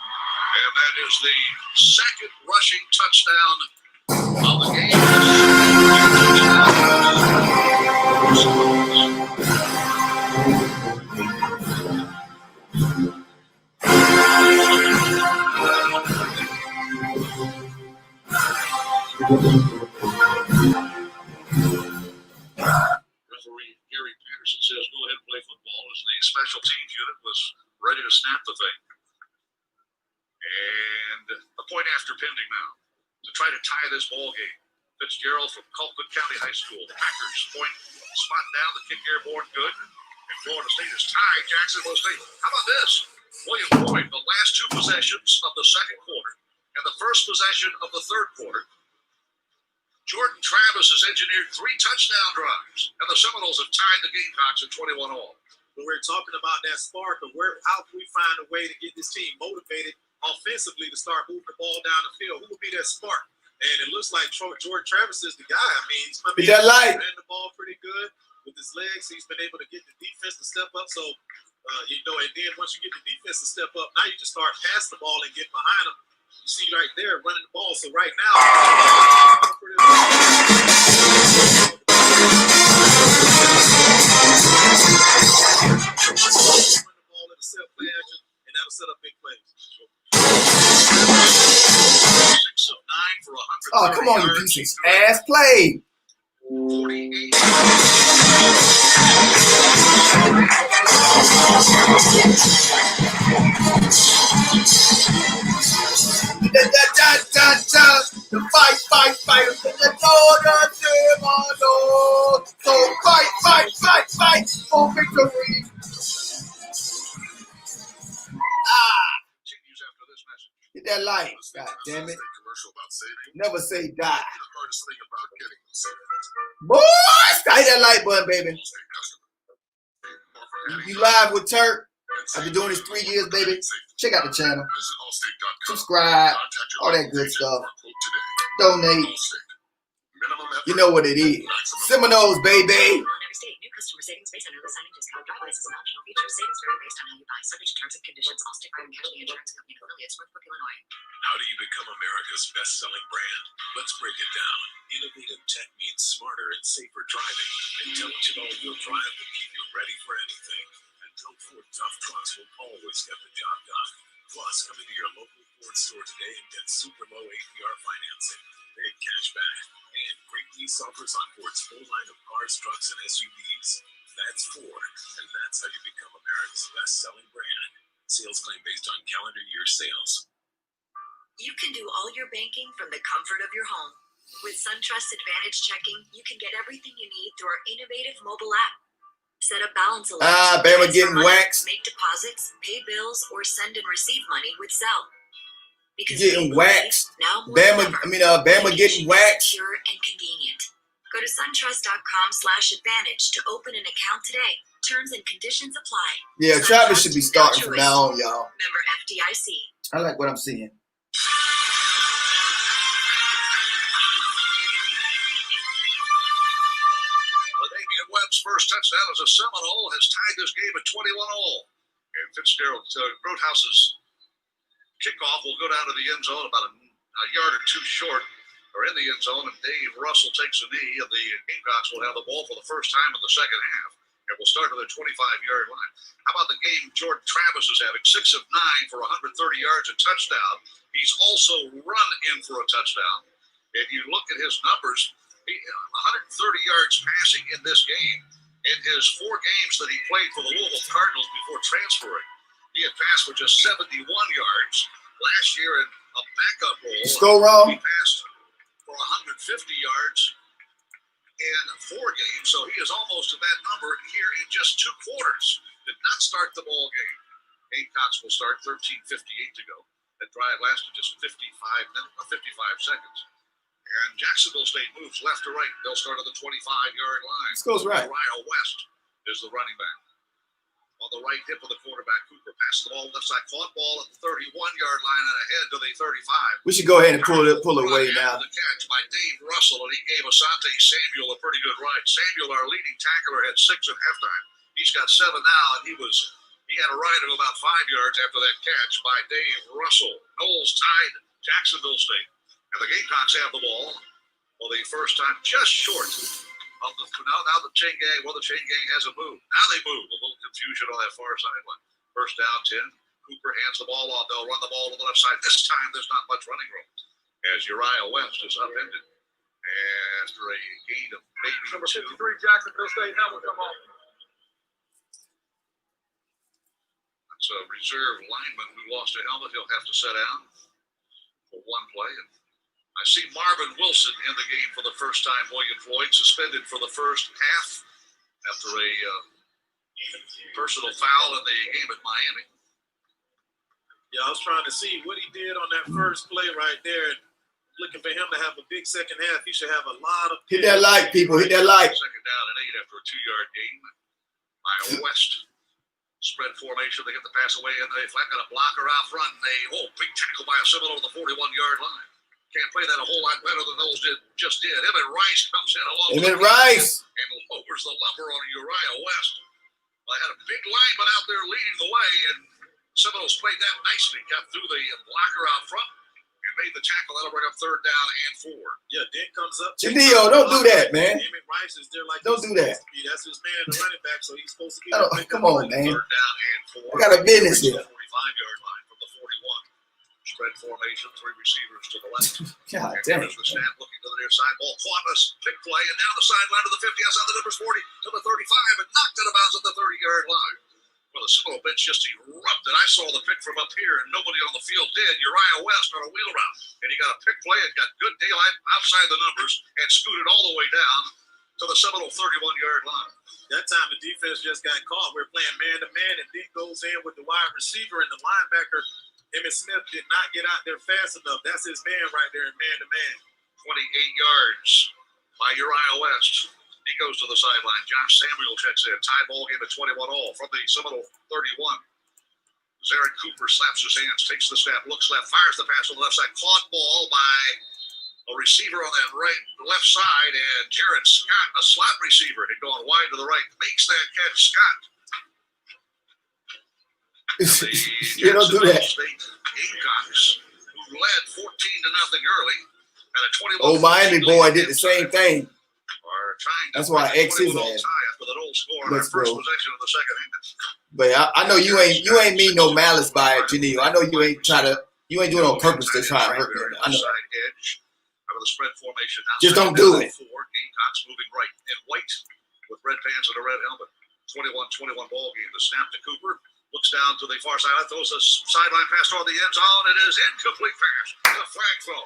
And that is the second rushing touchdown of the game. Referee Gary Patterson says go ahead and play football as the special teams unit was ready to snap the thing. And a point after pending now to try to tie this ball game. Fitzgerald from Colquitt County High School. The Packers point spot down, the kick airborne good. And Florida State is tied Jacksonville State. How about this? William Boyd, the last 2 possessions of the second quarter and the first possession of the third quarter. Jordan Travis has engineered 3 touchdown drives, and the Seminoles have tied the Gamecocks at 21 all. When we're talking about that spark of how can we find a way to get this team motivated offensively to start moving the ball down the field? Who will be that spark? And it looks like Jordan Travis is the guy. I mean, he's coming in and ran the ball pretty good with his legs. He's been able to get the defense to step up. So, and then once you get the defense to step up, now you just start passing the ball and get behind them. see right there running the ball. So right now, and that'll set up big plays. 6 of 9 for 100. Oh, come on, you piece of ass play. 48. The fight. So fight for victory. Continues after this message. Hit that light. God damn it. Never say die. Boys, hit that like button, baby. You live with Turk. I've been doing this 3 years, baby. Check out the channel. Subscribe. All that good stuff. Donate. You know what it is. Seminoles, baby. New customer savings based on early signing discount. Drive license and optional features. Savings vary based on how you buy. Subject to terms and conditions. All state farm and casualty insurance company and affiliates. Northbrook, Illinois. How do you become America's best-selling brand? Let's break it down. Innovative tech means smarter and safer driving. Intelligent all-wheel drive will keep you ready for anything. And Built Ford tough trucks will always get the job done. Plus, come into your local Ford store today and get super low APR financing, big cash back, and great lease offers on Ford's full line of cars, trucks, and SUVs. That's Ford, and that's how you become America's best-selling brand. Sales claim based on calendar year sales. You can do all your banking from the comfort of your home. With SunTrust Advantage Checking, you can get everything you need through our innovative mobile app. Set up balance alerts, Bama getting waxed. make deposits, pay bills, or send and receive money with Zelle. Because Getting waxed. Bama getting waxed. Secure and convenient. Go to suntrust.com/advantage to open an account today. Terms and conditions apply. Yeah, Travis should be starting from now on, y'all. Member FDIC. I like what I'm seeing. Webb's first touchdown as a Seminole has tied this game at 21-all. And Fitzgerald Roadhouse's kickoff will go down to the end zone about a yard or two short, or in the end zone, and Dave Russell takes a knee, and the Gamecocks will have the ball for the first time in the second half. And will start to the 25-yard line. How about the game Jordan Travis is having? 6 of 9 for 130 yards and touchdown. He's also run in for a touchdown. If you look at his numbers, 130 yards passing in this game. In his 4 games that he played for the Louisville Cardinals before transferring, he had passed for just 71 yards. Last year in a backup role, he passed for 150 yards in 4 games. So he is almost at that number here in just 2 quarters. Did not start the ball game. Gamecocks will start 13:58 to go. That drive lasted just 55 seconds. And Jacksonville State moves left to right. They'll start at the 25-yard line. This goes right. Uriah West is the running back. On the right hip of the quarterback, Cooper passes the ball left side. Caught ball at the 31-yard line and ahead to the 35. We should go ahead and pull it away now. The catch by Dave Russell, and he gave Asante Samuel a pretty good ride. Samuel, our leading tackler, had 6 at halftime. He's got 7 now, and he had a ride of about 5 yards after that catch by Dave Russell. Knowles tied Jacksonville State. And the Gamecocks have the ball for the first time, just short of the now the chain gang hasn't moved. Now they move. A little confusion on that far sideline. First down 10. Cooper hands the ball off. They'll run the ball to the left side. This time there's not much running room as Uriah West is upended after a gain of maybe number 53, 2. Jacksonville State helmet come off. That's a reserve lineman who lost a helmet. He'll have to sit down for one play. And I see Marvin Wilson in the game for the first time. William Floyd suspended for the first half after a personal foul in the game at Miami. Yeah, I was trying to see what he did on that first play right there. Looking for him to have a big second half. He should have a lot of... Hit that like, people. Hit that like. Second down and 8 after a 2-yard gain by West. Spread formation. They get the pass away, and they flat got a blocker out front. And big tackle by a Seminole to the 41-yard line. Can't play that a whole lot better than those just did. Emmett Rice comes in along and lowers the lumber on Uriah West. I had a big lineman out there leading the way, and Seminoles played that nicely. Got through the blocker out front made the tackle. That'll bring up 3rd down and 4. Yeah, Dent comes up. Janio, don't do that, man. Emmett Rice is there like Don't do that. That's his man, the running back, so he's supposed to be. Come on, man. 3rd down and 4. I got a business here. 45-yard line from the 41. Spread formation, 3 receivers to the left. God And damn. there's the snap looking to the near side. Ball Quantless, big play, and down the sideline to the 50, outside the numbers 40 to the 35, and knocked out of bounds at the 30-yard line. Well, the Seminole bench just erupted. I saw the pick from up here, and nobody on the field did. Uriah West on a wheel route, and he got a pick play and got good daylight outside the numbers and scooted all the way down to the Seminole 31-yard line. That time the defense just got caught. We're playing man-to-man, and Dent goes in with the wide receiver, and the linebacker, Emmitt Smith, did not get out there fast enough. That's his man right there in man-to-man. 28 yards by Uriah West. He goes to the sideline. Josh Samuel checks in. Tie ball game at 21 all from the Seminole 31. Zarin Cooper slaps his hands, takes the snap, looks left, fires the pass on the left side. Caught ball by a receiver on that left side, and Jared Scott, a slot receiver, had gone wide to the right. Makes that catch, Scott. You don't do that. State Gamecocks, who led 14-0 early, and a 21. Old Miami boy did the same thing. That's why I X his ass. Let's go. But I know you ain't mean no malice by it, Janelle. I know you ain't doing it on purpose to try and hurt me. I know. Just don't do it. Gamecocks moving right in white with red pants and a red helmet. 21-21 ball game. The snap to Cooper. Looks down to the far sideline. Throws a sideline pass toward the end zone. It is incomplete pass. The flag throw.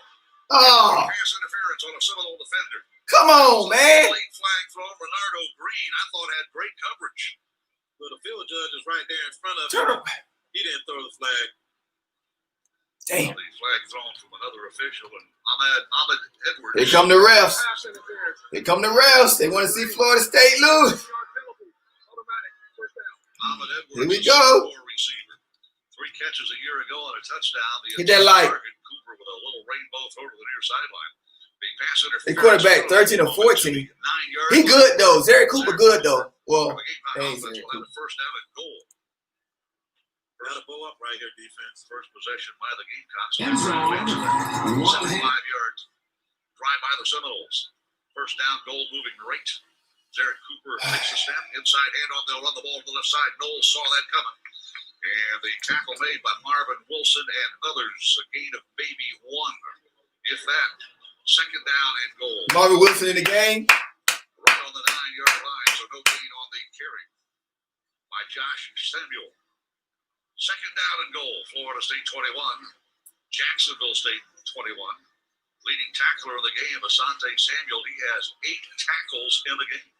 Oh. Pass interference on a Seminole defender. Come on, man. Late flag throw. Bernardo Green, I thought, had great coverage. Well, the field judge is right there in front of him. He didn't throw the flag. Damn. The flag thrown from another official, and Ahmed Edwards. Here come the refs. Here come the refs. They want to see Florida State lose. Ahmed Edwards. Here we go. Receiver. 3 catches a year ago and a touchdown. Hit that light. Cooper with a little rainbow throw to the near sideline. The quarterback, 13 or 14. He good though. Zarin Cooper good though. Well, hey, first down and goal. Got to bow up right here, defense. First possession by the Gamecocks. 75 yards. Drive by the Seminoles. First down, goal moving right. Zarin Cooper takes the snap. Inside handoff. They'll run the ball to the left side. Knowles saw that coming. And the tackle made by Marvin Wilson and others. A gain of maybe 1, if that. Second down and goal. Marvin Wilson in the game. Right on the 9-yard line, so no gain on the carry by Josh Samuel. Second down and goal. Florida State 21. Jacksonville State 21. Leading tackler in the game, Asante Samuel. He has 8 tackles in the game.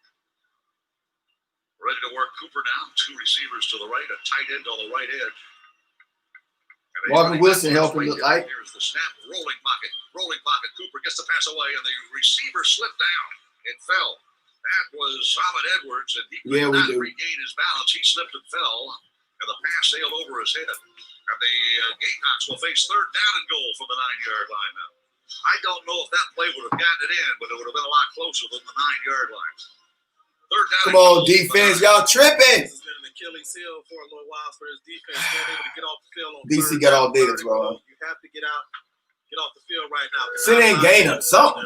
Ready to work Cooper now. 2 receivers to the right, a tight end on the right edge. Marvin Wilson helping look like. Here's the snap, rolling pocket. Cooper gets the pass away, and the receiver slipped down and fell. That was Ahmed Edwards, and he could not regain his balance. He slipped and fell, and the pass sailed over his head. And the Gamecocks will face third down and goal from the 9-yard line now. I don't know if that play would have gotten it in, but it would have been a lot closer than the 9-yard line. Third down. Come on, defense. Y'all tripping. It's been an Achilles heel for a little while for his defense. Being able to get off the field on DC got all day, bro. You have to get off the field right now. Sit in Gainer, something.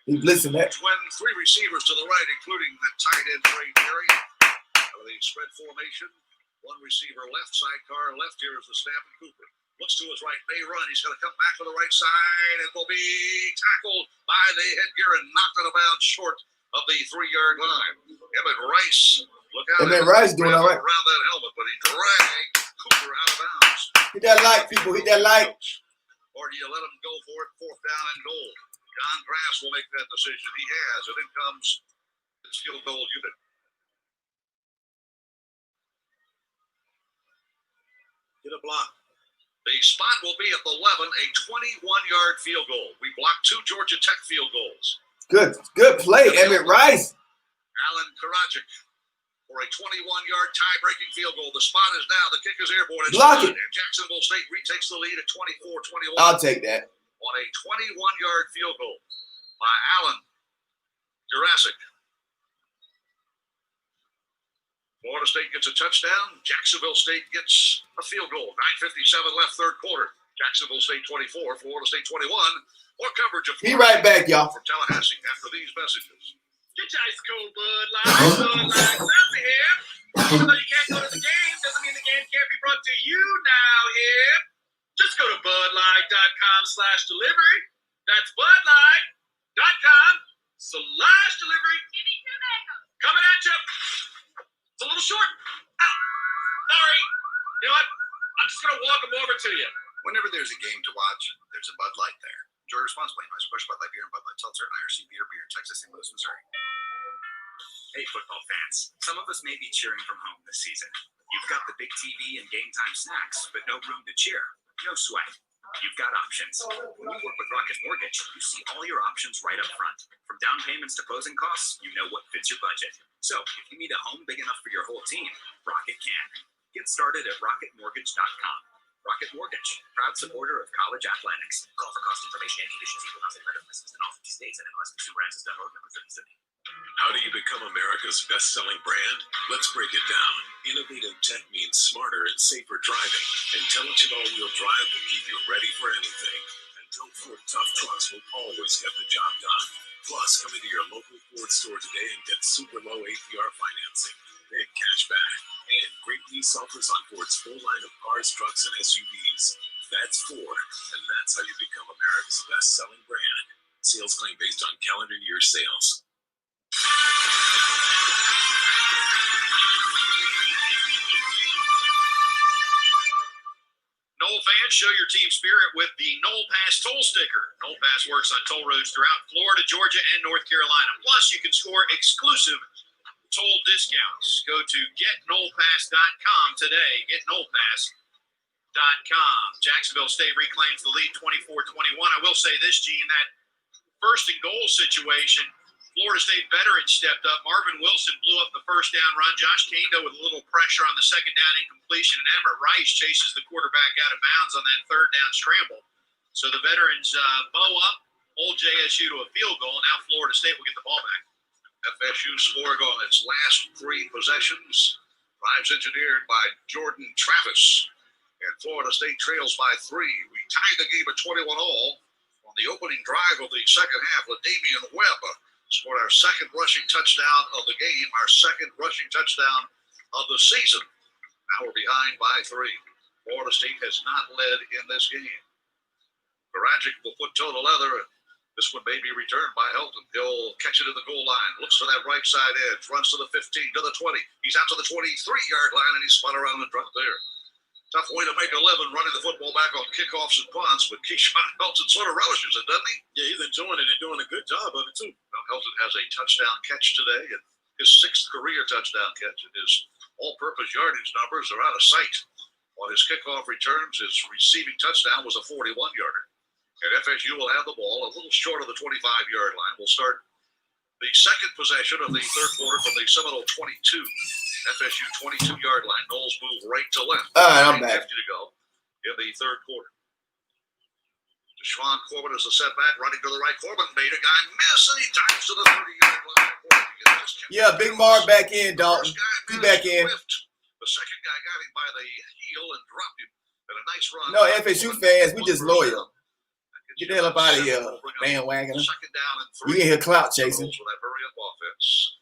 He blitzing that. 3 receivers to the right, including the tight end Trey Perry. The spread formation. 1 receiver left, sidecar left. Here is the snap, and Cooper looks to his right, may run. He's going to come back to the right side and will be tackled by the headgear and knocked out of bounds short of the 3-yard line. Emmett Rice, look out. Emmett Rice doing all right around that helmet, but he dragged Cooper out of bounds. Hit that light, people. Hit that light. Or do you let him go for it? 4th down and goal. John Grass will make that decision. He has, and in comes his field goal unit. Get a block. The spot will be at the 11, a 21-yard field goal. We blocked 2 Georgia Tech field goals. Good play, Emmett Rice. Alan Karadzic for a 21-yard tie-breaking field goal. The spot is down. The kick is airborne. It's Block it. And Jacksonville State retakes the lead at 24-21. I'll take that. On a 21-yard field goal by Alan Jurassic. Florida State gets a touchdown. Jacksonville State gets a field goal. 9:57 left, third quarter. Jacksonville State 24, Florida State 21. More coverage of Be right back, y'all. from Tallahassee after these messages. Get your ice cold Bud Light. Bud Light out here. Even though you can't go to the game, doesn't mean the game can't be brought to you now here. Just go to budlight.com/delivery. That's budlight.com/delivery. Coming at you. It's a little short. Sorry. You know what? I'm just going to walk them over to you. Whenever there's a game to watch, there's a Bud Light there. Enjoy responsibly. Nice fresh Bud Light beer and Bud Light Seltzer and IRC beer in Texas, St. Louis, Missouri. Hey, football fans. Some of us may be cheering from home this season. You've got the big TV and game time snacks, but no room to cheer. No sweat. You've got options. When you work with Rocket Mortgage, you see all your options right up front. From down payments to closing costs, you know what fits your budget. So if you need a home big enough for your whole team, Rocket can. Get started at rocketmortgage.com. Rocket Mortgage, proud supporter of college athletics. Call for cost information and conditions. Equal housing lender license in all 50 states and NMLS.org, number 37. How do you become America's best-selling brand? Let's break it down. Innovative tech means smarter and safer driving. Intelligent all-wheel drive will keep you ready for anything. And Don't Ford tough trucks will always get the job done. Plus, come into your local Ford store today and get super low APR financing, big cash back, and great lease offers on Ford's full line of cars, trucks, and SUVs. That's Ford, and that's how you become America's best-selling brand. Sales claim based on calendar year sales. Knoll fans, show your team spirit with the Knoll Pass toll sticker. Knoll Pass works on toll roads throughout Florida, Georgia, and North Carolina. Plus, you can score exclusive toll discounts. Go to GetKnollPass.com today. GetKnollPass.com. Jacksonville State reclaims the lead 24-21. I will say this, Gene, that first and goal situation, Florida State veteran stepped up. Marvin Wilson blew up the first down run. Josh Kando with a little pressure on the second down incompletion. And Emmett Rice chases the quarterback out of bounds on that third down scramble. So the veterans bow up, hold JSU to a field goal. Now Florida State will get the ball back. FSU scored on its last three possessions. Drives engineered by Jordan Travis. And Florida State trails by 3. We tied the game at 21 all. On the opening drive of the second half, LaDamian Webb scored our second rushing touchdown of the game, our second rushing touchdown of the season. Now we're behind by 3. Florida State has not led in this game. Barajic will put toe to leather. This one may be returned by Helton. He'll catch it at the goal line. Looks to that right side edge. Runs to the 15, to the 20. He's out to the 23-yard line, and he's spun around and dropped there. Tough way to make 11 running the football back on kickoffs and punts, but Keyshawn Helton sort of relishes it, doesn't he? Yeah, he's enjoying it and doing a good job of it, too. Well, Helton has a touchdown catch today, and his 6th career touchdown catch. And his all-purpose yardage numbers are out of sight. On his kickoff returns, his receiving touchdown was a 41-yarder. And FSU will have the ball a little short of the 25-yard line. We'll start the second possession of the third quarter from the Seminole 22. FSU 22-yard line. Knowles move right to left. All right, I'm back. 50 to go in the third quarter. Deshaun Corbin is the setback, running to the right. Corbin made a guy miss, and he dives to the 30-yard line. Yeah, Big Mar back in, Dalton. Be back in. The second guy got him by the heel and dropped him. And a nice run. No, FSU fans, we just loyal. Get the hell up out of here, bandwagon. You can hear clout chasing.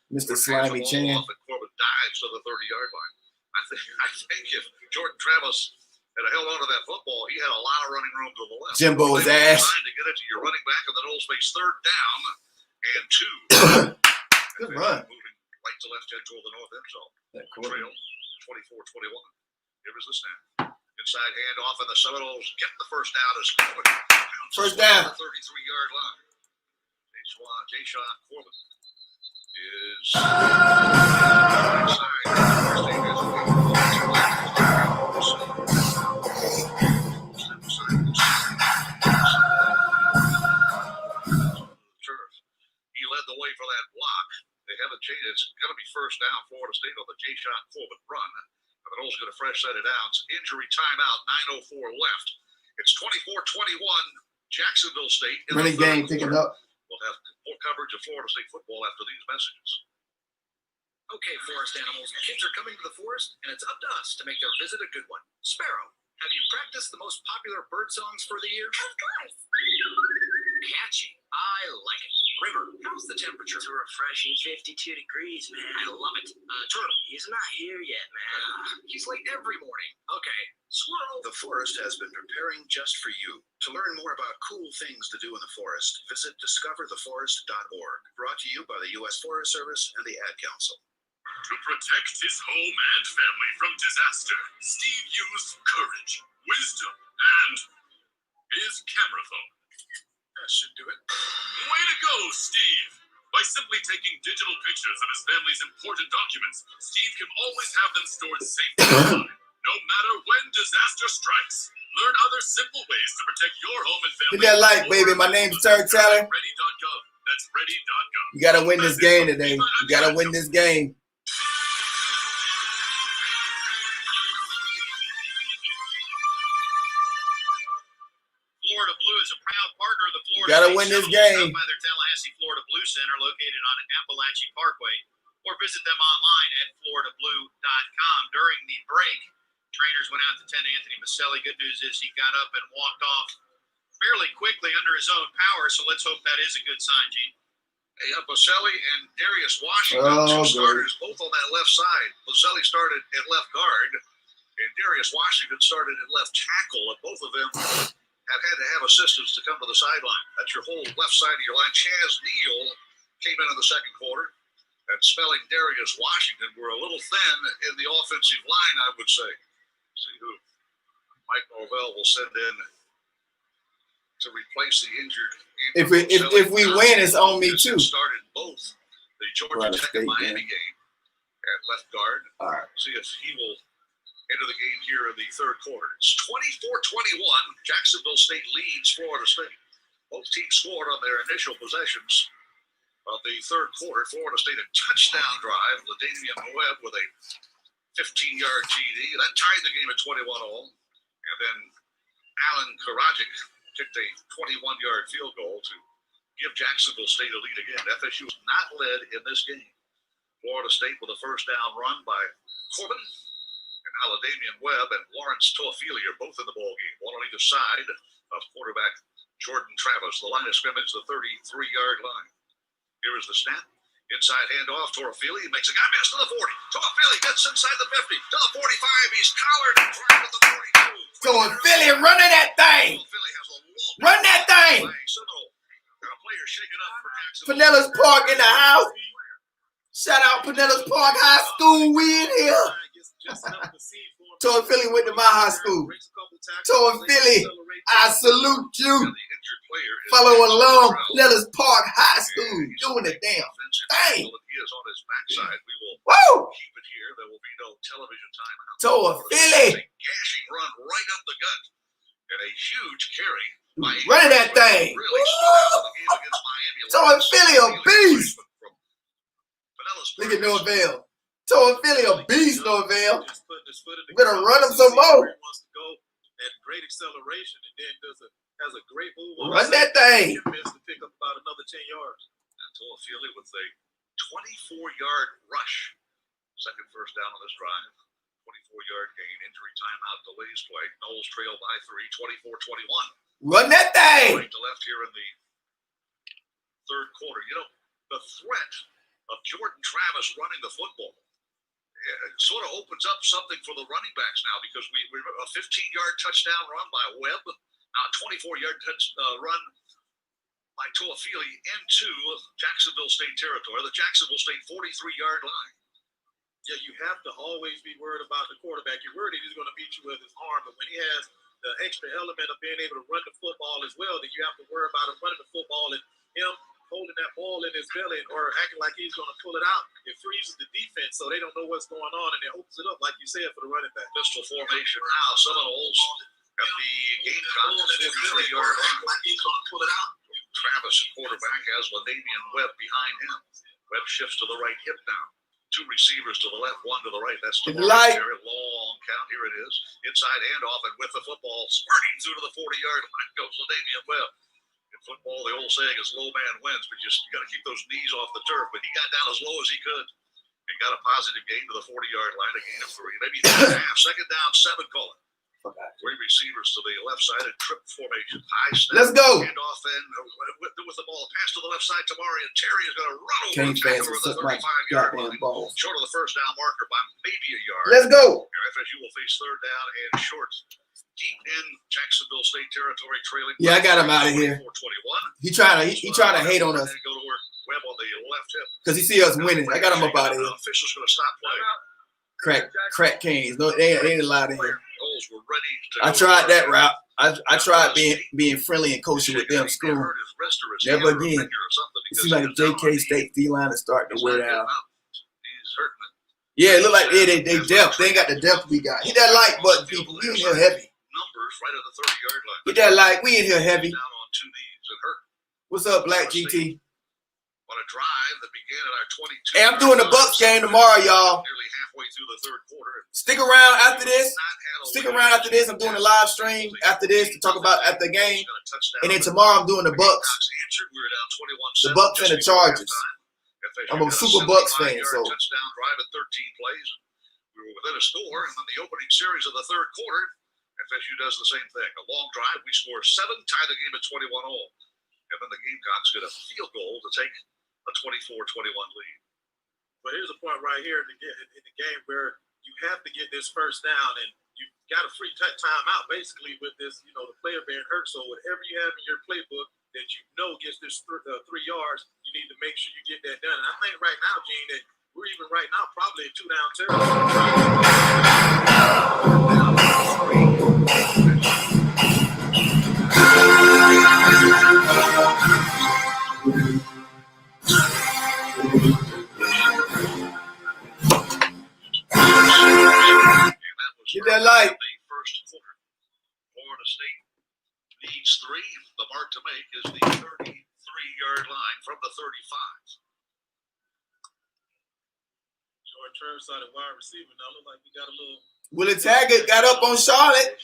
Mr. Slimy Chan. Corbin dives to the 30-yard line. I think if Jordan Travis had held on to that football, he had a lot of running room to the left. Jimbo's ass. Trying to get it to your running back, and then Old Space third down and 2. Good run. Moving right to left head toward the north end zone. Trail 24-21. Here is the snap. Inside handoff, and the Seminoles get the first down as Corbin. First down. 33-yard line. Jayshawn Corbin is he led the way for that block. They haven't changed. It's going to be first down Florida State on the Jayshawn Corbin run. The Knowles going to fresh set it out. Injury timeout, 9:04 left. It's 24-21, Jacksonville State. Running game picking up. We'll have more coverage of Florida State football after these messages. Okay, forest animals, kids are coming to the forest, and it's up to us to make their visit a good one. Sparrow, Have you practiced the most popular bird songs for the year? Of course. Catchy. I like it. River, how's the temperature? It's a refreshing 52 degrees, man. I love it. Turtle, He's not here yet, man. he's late every morning. Okay. Squirrel. The forest has been preparing just for you. To learn more about cool things to do in the forest, visit discovertheforest.org. Brought to you by the U.S. Forest Service and the Ad Council. To protect his home and family from disaster, Steve used courage, wisdom, and his camera phone. That should do it. Way to go, Steve! By simply taking digital pictures of his family's important documents, Steve can always have them stored safely online, no matter when disaster strikes. Learn other simple ways to protect your home and family. Hit that like, baby. My name's TURNTTALLY. Ready.gov. That's ready.gov. You gotta win this game today. You gotta win this game. Florida Blue is a proud partner of the Florida Gotta State win this Seminoles, game. held by their Tallahassee Florida Blue Center located on Appalachian Parkway, or visit them online at floridablue.com. During the break, trainers went out to 10 Anthony Maselli. Good news is he got up and walked off fairly quickly under his own power, so let's hope that is a good sign, Gene. Hey, Maselli and Darius Washington, two starters, both on that left side. Maselli started at left guard, and Darius Washington started at left tackle, and both of them have had to have assistants to come to the sideline. That's your whole left side of your line. Chaz Neal came in the second quarter, and Spelling Darius Washington were a little thin in the offensive line, I would say. See who Mike Norvell will send in to replace the injured. If we win, it's on me too. Started both the Georgia Tech and Miami game at left guard. All right. See if he will enter the game here in the third quarter. It's 24-21. Jacksonville State leads Florida State. Both teams scored on their initial possessions of the third quarter. Florida State a touchdown drive. LaDainian Webb with a 15-yard TD. That tied the game at 21-all. And then Alan Karadzic kicked a 21-yard field goal to give Jacksonville State a lead again. FSU was not led in this game. Florida State with a first down run by Corbin. And now LaDainian Webb and Lawrence Toafili are both in the ballgame, one on either side of quarterback Jordan Travis. The line of scrimmage, the 33-yard line. Here is the snap. Inside handoff, Toafili makes a guy miss to the 40. Toafili gets inside the 50, to the 45. He's collared and trapped at the 42. Toafili running that thing. Run that thing. Pinellas Park in the house. Shout out Pinellas Park High School. We in here. Toafili went to my high school. Toafili, I salute you. Follow along, Pinellas Park High School, doing the damn thing. Woo! Keep it here. There will be no television timeout. Toafili. Gashing run right up the gut. And a huge carry. Running that thing. Toafili a beast. Look at Norvell. Toafili a beast, Norvell. Better run him some more. And great acceleration, and then has a great move. Run that thing. To pick up about another 10 yards. And Toafili with a 24-yard rush. Second first down on this drive. 24-yard gain. Injury timeout delays play. Knowles trail by 3, 24-21. Run that thing. Right to left here in the third quarter. You know, the threat of Jordan Travis running the football sort of opens up something for the running backs now, because we a 15-yard touchdown run by Webb, now a 24-yard run by Toafili into Jacksonville State territory, the Jacksonville State 43-yard line. Yeah, you have to always be worried about the quarterback. You're worried he's going to beat you with his arm, but when he has the extra element of being able to run the football as well, then you have to worry about him running the football and him holding that ball in his belly or acting like he's going to pull it out. It freezes the defense, so they don't know what's going on, and it opens it up, like you said, for the running back. Pistol formation now. Seminoles at the Gamecocks 43-yard line. Like he's going to pull it out. Travis, quarterback, has LaDainian Webb behind him. Webb shifts to the right hip now. Two receivers to the left, one to the right. That's the long count. Here it is. Inside handoff, and with the football spurting through to the 40-yard line goes LaDainian Webb. In football, the old saying is low man wins, but you got to keep those knees off the turf. But he got down as low as he could and got a positive gain to the 40-yard line, a gain of 3. Maybe 3.5. Second down, 7 call it. Three receivers to the left side in trip formation. High snap. Let's go. Handoff in with the ball. Pass to the left side. Tammarion Terry is going to run over Kane the fans tackler will of the suck my 35-yard goddamn line. balls. Short of the first down marker by maybe a yard. Let's go. FSU will face third down and short. Deep in Jacksonville State territory, trailing. Yeah, I got him out of here. 24-21. He trying to hate on us And go to work. Webb on the left hip. because he see us winning. I got him up out of here. Officials going to stop play. Crack Canes. No, they ain't allowed in here. Goals were ready to I tried that route. I tried being friendly and coaching with them. School. Never again. It seems like JK State D-line is starting to wear down. Yeah, it look like they depth. They ain't got the depth we got. Hit that like button, people. We in here heavy. Numbers right at the 30-yard line. Hit that like. We in here heavy. Down on two knees. It hurt. What's up, Black GT? On a drive that began at our 22. Hey, I'm doing the Bucks game tomorrow, y'all. Nearly halfway through the third quarter. Stick around after this. Stick around after this. I'm doing a live stream after this to talk about at the game. And then tomorrow I'm doing the Bucks. The Bucks and the Chargers. I'm a super Bucks fan, so. Touchdown drive at 13 plays. We were within a score, and then the opening series of the third quarter, FSU does the same thing. A long drive, we score 7, tie the game at 21-all. And then the Gamecocks get a field goal to take a 24-21 lead. But here's a point right here in the game where you have to get this first down, and you've got a free timeout basically with this, the player being hurt. So whatever you have in your playbook that gets this 3 yards, you need to make sure you get that done. And I think right now, Gene, that we're even right now probably in 2-down Get that light. The first quarter. Florida State needs 3. The mark to make is the 33-yard line from the 35. Jordan Travis side of wide receiver. Now look like we got a little. Willie Taggart got up on Charlotte.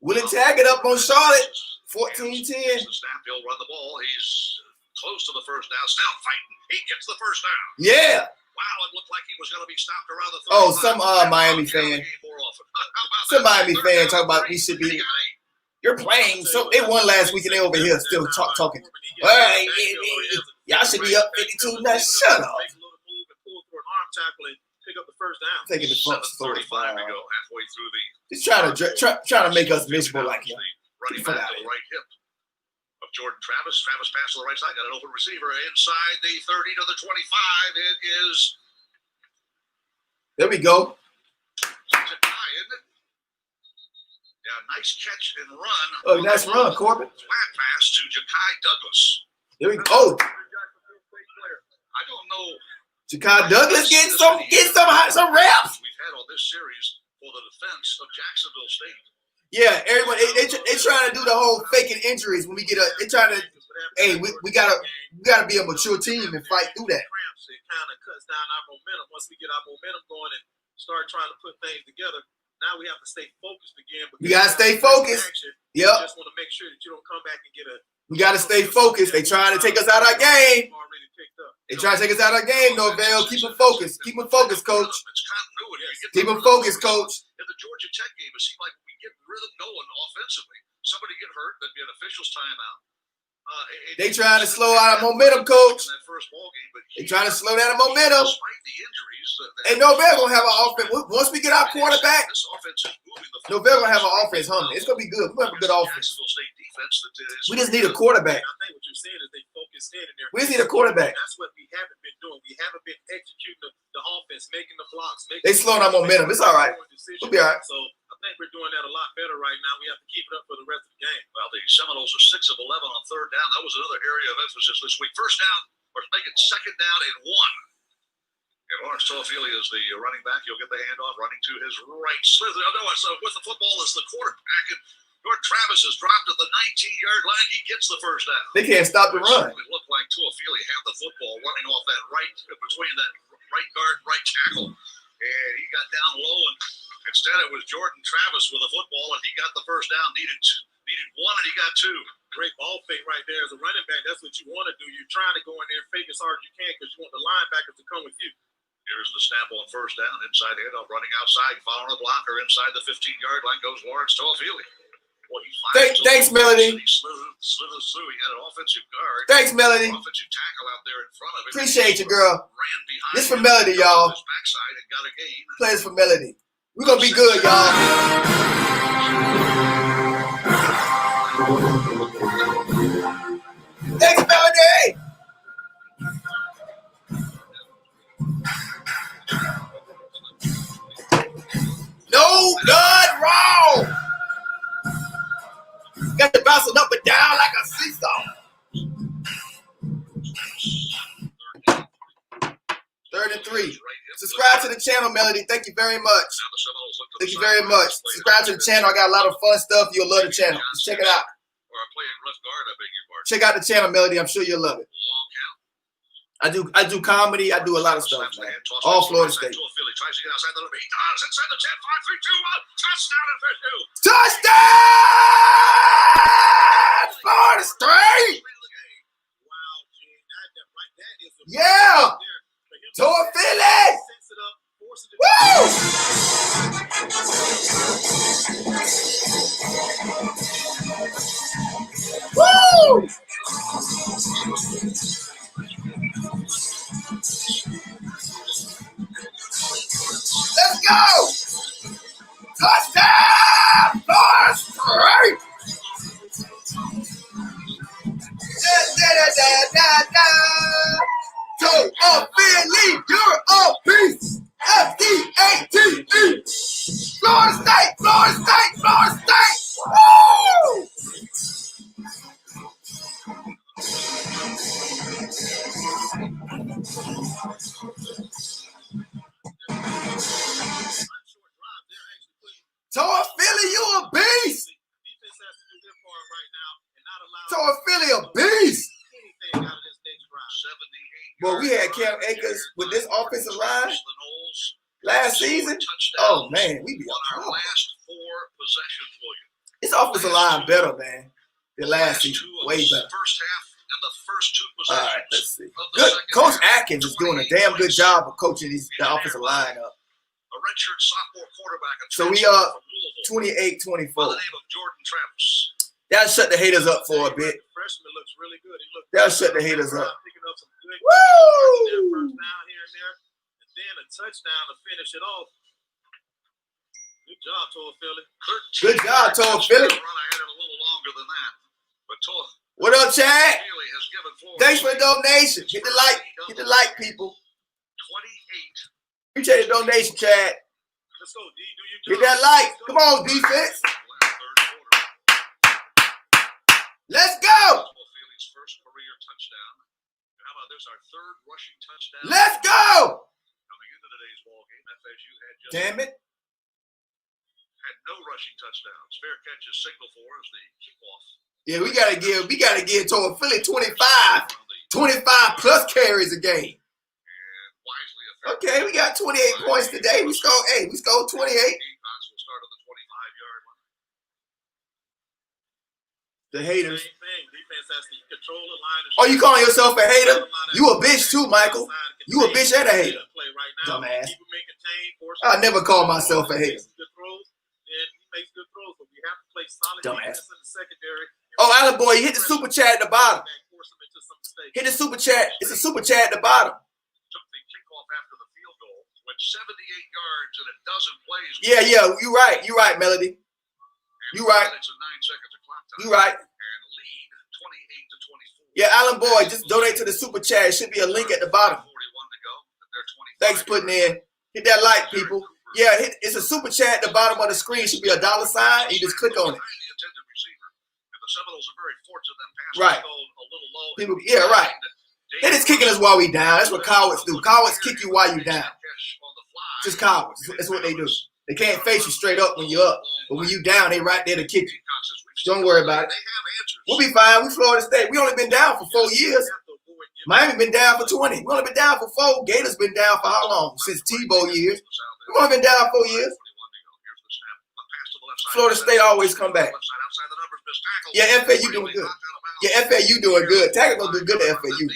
Willie Taggart up on Charlotte. 14-10. The snap, he'll run the ball. He's close to the first down. Still fighting. He gets the first down. Yeah. Wow, it looked like he was going to be stopped around the 35. Oh, some Miami fan. Some Miami fan talking about we should be. You're playing. So they won last week and they over here still talking. Well, y'all should be up 52 now. Shut up. Taking the front 35 to go halfway through the. Just trying to make us miserable like him. Running back to the right hip of Jordan Travis. Travis pass to the right side. Got an open receiver inside the 30 to the 25. It is. There we go. Yeah, nice catch and run. Oh, nice run, Corbin. Flat pass to Ja'Kai Douglas. There we go. I don't know. Ja'Kai Douglas getting some reps. We've had on this series for the defense of Jacksonville State. Yeah, everyone they trying to do the whole faking injuries when we get they trying to. Hey, we gotta be a mature team and fight through that. It kind of cuts down our momentum. Once we get our momentum going and start trying to put things together, now we have to stay focused again. We gotta stay focused. Yep. You just want to make sure that you don't come back and get a. We gotta stay focused. They trying to take us out of our game. They trying to take us out of our game, Norvell. Keep them focused. Keep them focused, coach. It's continuity. Keep them focused, coach. In the Georgia Tech game, it seemed like we get rhythm going offensively. Somebody get hurt, that'd be an official's timeout. They trying to slow our momentum, coach. They trying to slow down the momentum. And Norvell gonna have an offense. Once we get our quarterback, Norvell gonna have an offense humming. It's gonna be good. We're gonna have a good offense. We just need a quarterback. I think what you're saying is they focus in and we just need a quarterback. That's what we haven't been doing. We haven't been executing the offense, making the blocks. They slowing our momentum. It's all right. We'll be all right. So I think we're doing that a lot better right now. We have to keep it up for the rest of the game. Well, the Seminoles are 6 of 11 on third down. That was another area of emphasis this week. First down, or make it second down and 1. And Lawrence Toafili is the running back. He'll get the handoff, running to his right. With the football is the quarterback. And Jordan Travis is dropped at the 19-yard line. He gets the first down. They can't stop the run. It looked like Toafili had the football running off that right, between that right guard, right tackle. And he got down low, and instead it was Jordan Travis with the football, and he got the first down. Needed 1, and he got 2. Great ball fake right there as a running back. That's what you want to do. You're trying to go in there and fake as hard as you can because you want the linebackers to come with you. Here's the snap on first down. Inside handoff, running outside, following the blocker inside the 15-yard line goes Lawrence Toafili. Thanks, Melody. He slid through. He had an offensive guard. Thanks, Melody. Offensive tackle out there in front of him. Appreciate you, girl. Ran behind This for Melody, y'all. backside and got a gain. Plays for Melody. We're going to be good, y'all. Thanks, Melody. No good wrong. Got to bouncing up and down like a seesaw. 33. Subscribe to the channel, Melody. Thank you very much. Thank you very much. Subscribe to the channel. I got a lot of fun stuff. You'll love the channel. Just check it out. Check out the channel, Melody. I'm sure you'll love it. I do comedy. I do a lot of stuff, man. All Florida State. Tries to get outside the limit. He does. Inside the 10, 5, 3, 2, 1. Touchdown FSU. Touchdown! Florida State! Yeah! Toafili! Woo! Woo! Let's go! Touchdown! Florida State! Toafili, you're a beast! F-D-A-T-E! Florida State! Florida State! Florida State! Woo! Toafili, you a beast! Toafili a beast! Well, we had Cam Akers with this offensive line last season. Oh man, we be on our last 4 possessions, William. This offensive line better, man. The last season, way better. First half and the first 2 All possessions. right, let's see. Good. Coach Atkins is doing a damn good job of coaching the offensive line up. A redshirt sophomore quarterback. So we are 28-24. By the name of Jordan Travis. That'll shut the haters up for a bit. Freshman looks really good. He looked That'll shut the haters up. picking up some good Woo! first down here and there, and then a touchdown to finish it off. Good job, Toafili. Good job, Toafili. Run ahead a little longer than that, but What up, Chad? has given Florida Thanks for the donation. Hit the like, people. 28. Appreciate the donation, Chad. Let's go, D. Do your Hit that like. Come on, defense. Let's go. Toafili's first career touchdown. How about this? Our 3rd rushing touchdown. Let's go. Coming into today's ball game, FSU had just Damn it. had no rushing touchdowns. Fair catch is signal for as the kickoff. Yeah, we gotta give Toafili 25 plus carries a game. Okay, we got 28 points today. We scored 28. Gamecocks will start on the 25-yard line. The haters. Same thing. Defense has to control the line. Oh, you calling yourself a hater? You a bitch too, Michael. You a bitch and a hater. Dumbass. I never call myself a hater. Dumbass. Oh, Alan boy, you hit the super chat at the bottom. Hit the super chat. It's a super chat at the bottom. Took the kickoff after the field goal. Went 78 yards and a dozen plays. Yeah, you're right. You're right, Melody. You're right. It's a 9 seconds of clock time. You're right. And lead 28-24. Yeah, Alan boy, just donate to the super chat. It should be a link at the bottom. 41 to go. Thanks for putting in. Hit that like, people. Yeah, it's a super chat at the bottom of the screen. It should be a $sign. You just click on it. The Seminoles are very fortunate that pass Right. was a little low. People, yeah, right. They just kicking us while we down. That's what cowards do. Cowards kick you while you down. Just cowards. That's what they do. They can't face you straight up when you're up. But when you down, they right there to kick you. Don't worry about it. We'll be fine. We Florida State. We only been down for 4 years. Miami been down for 20. We only been down for 4. Gators been down for how long? Since Tebow years. We only been down 4 years. Florida State always come back. Yeah, FAU doing good. Yeah, FAU doing good. Taggart gonna do good at FAU.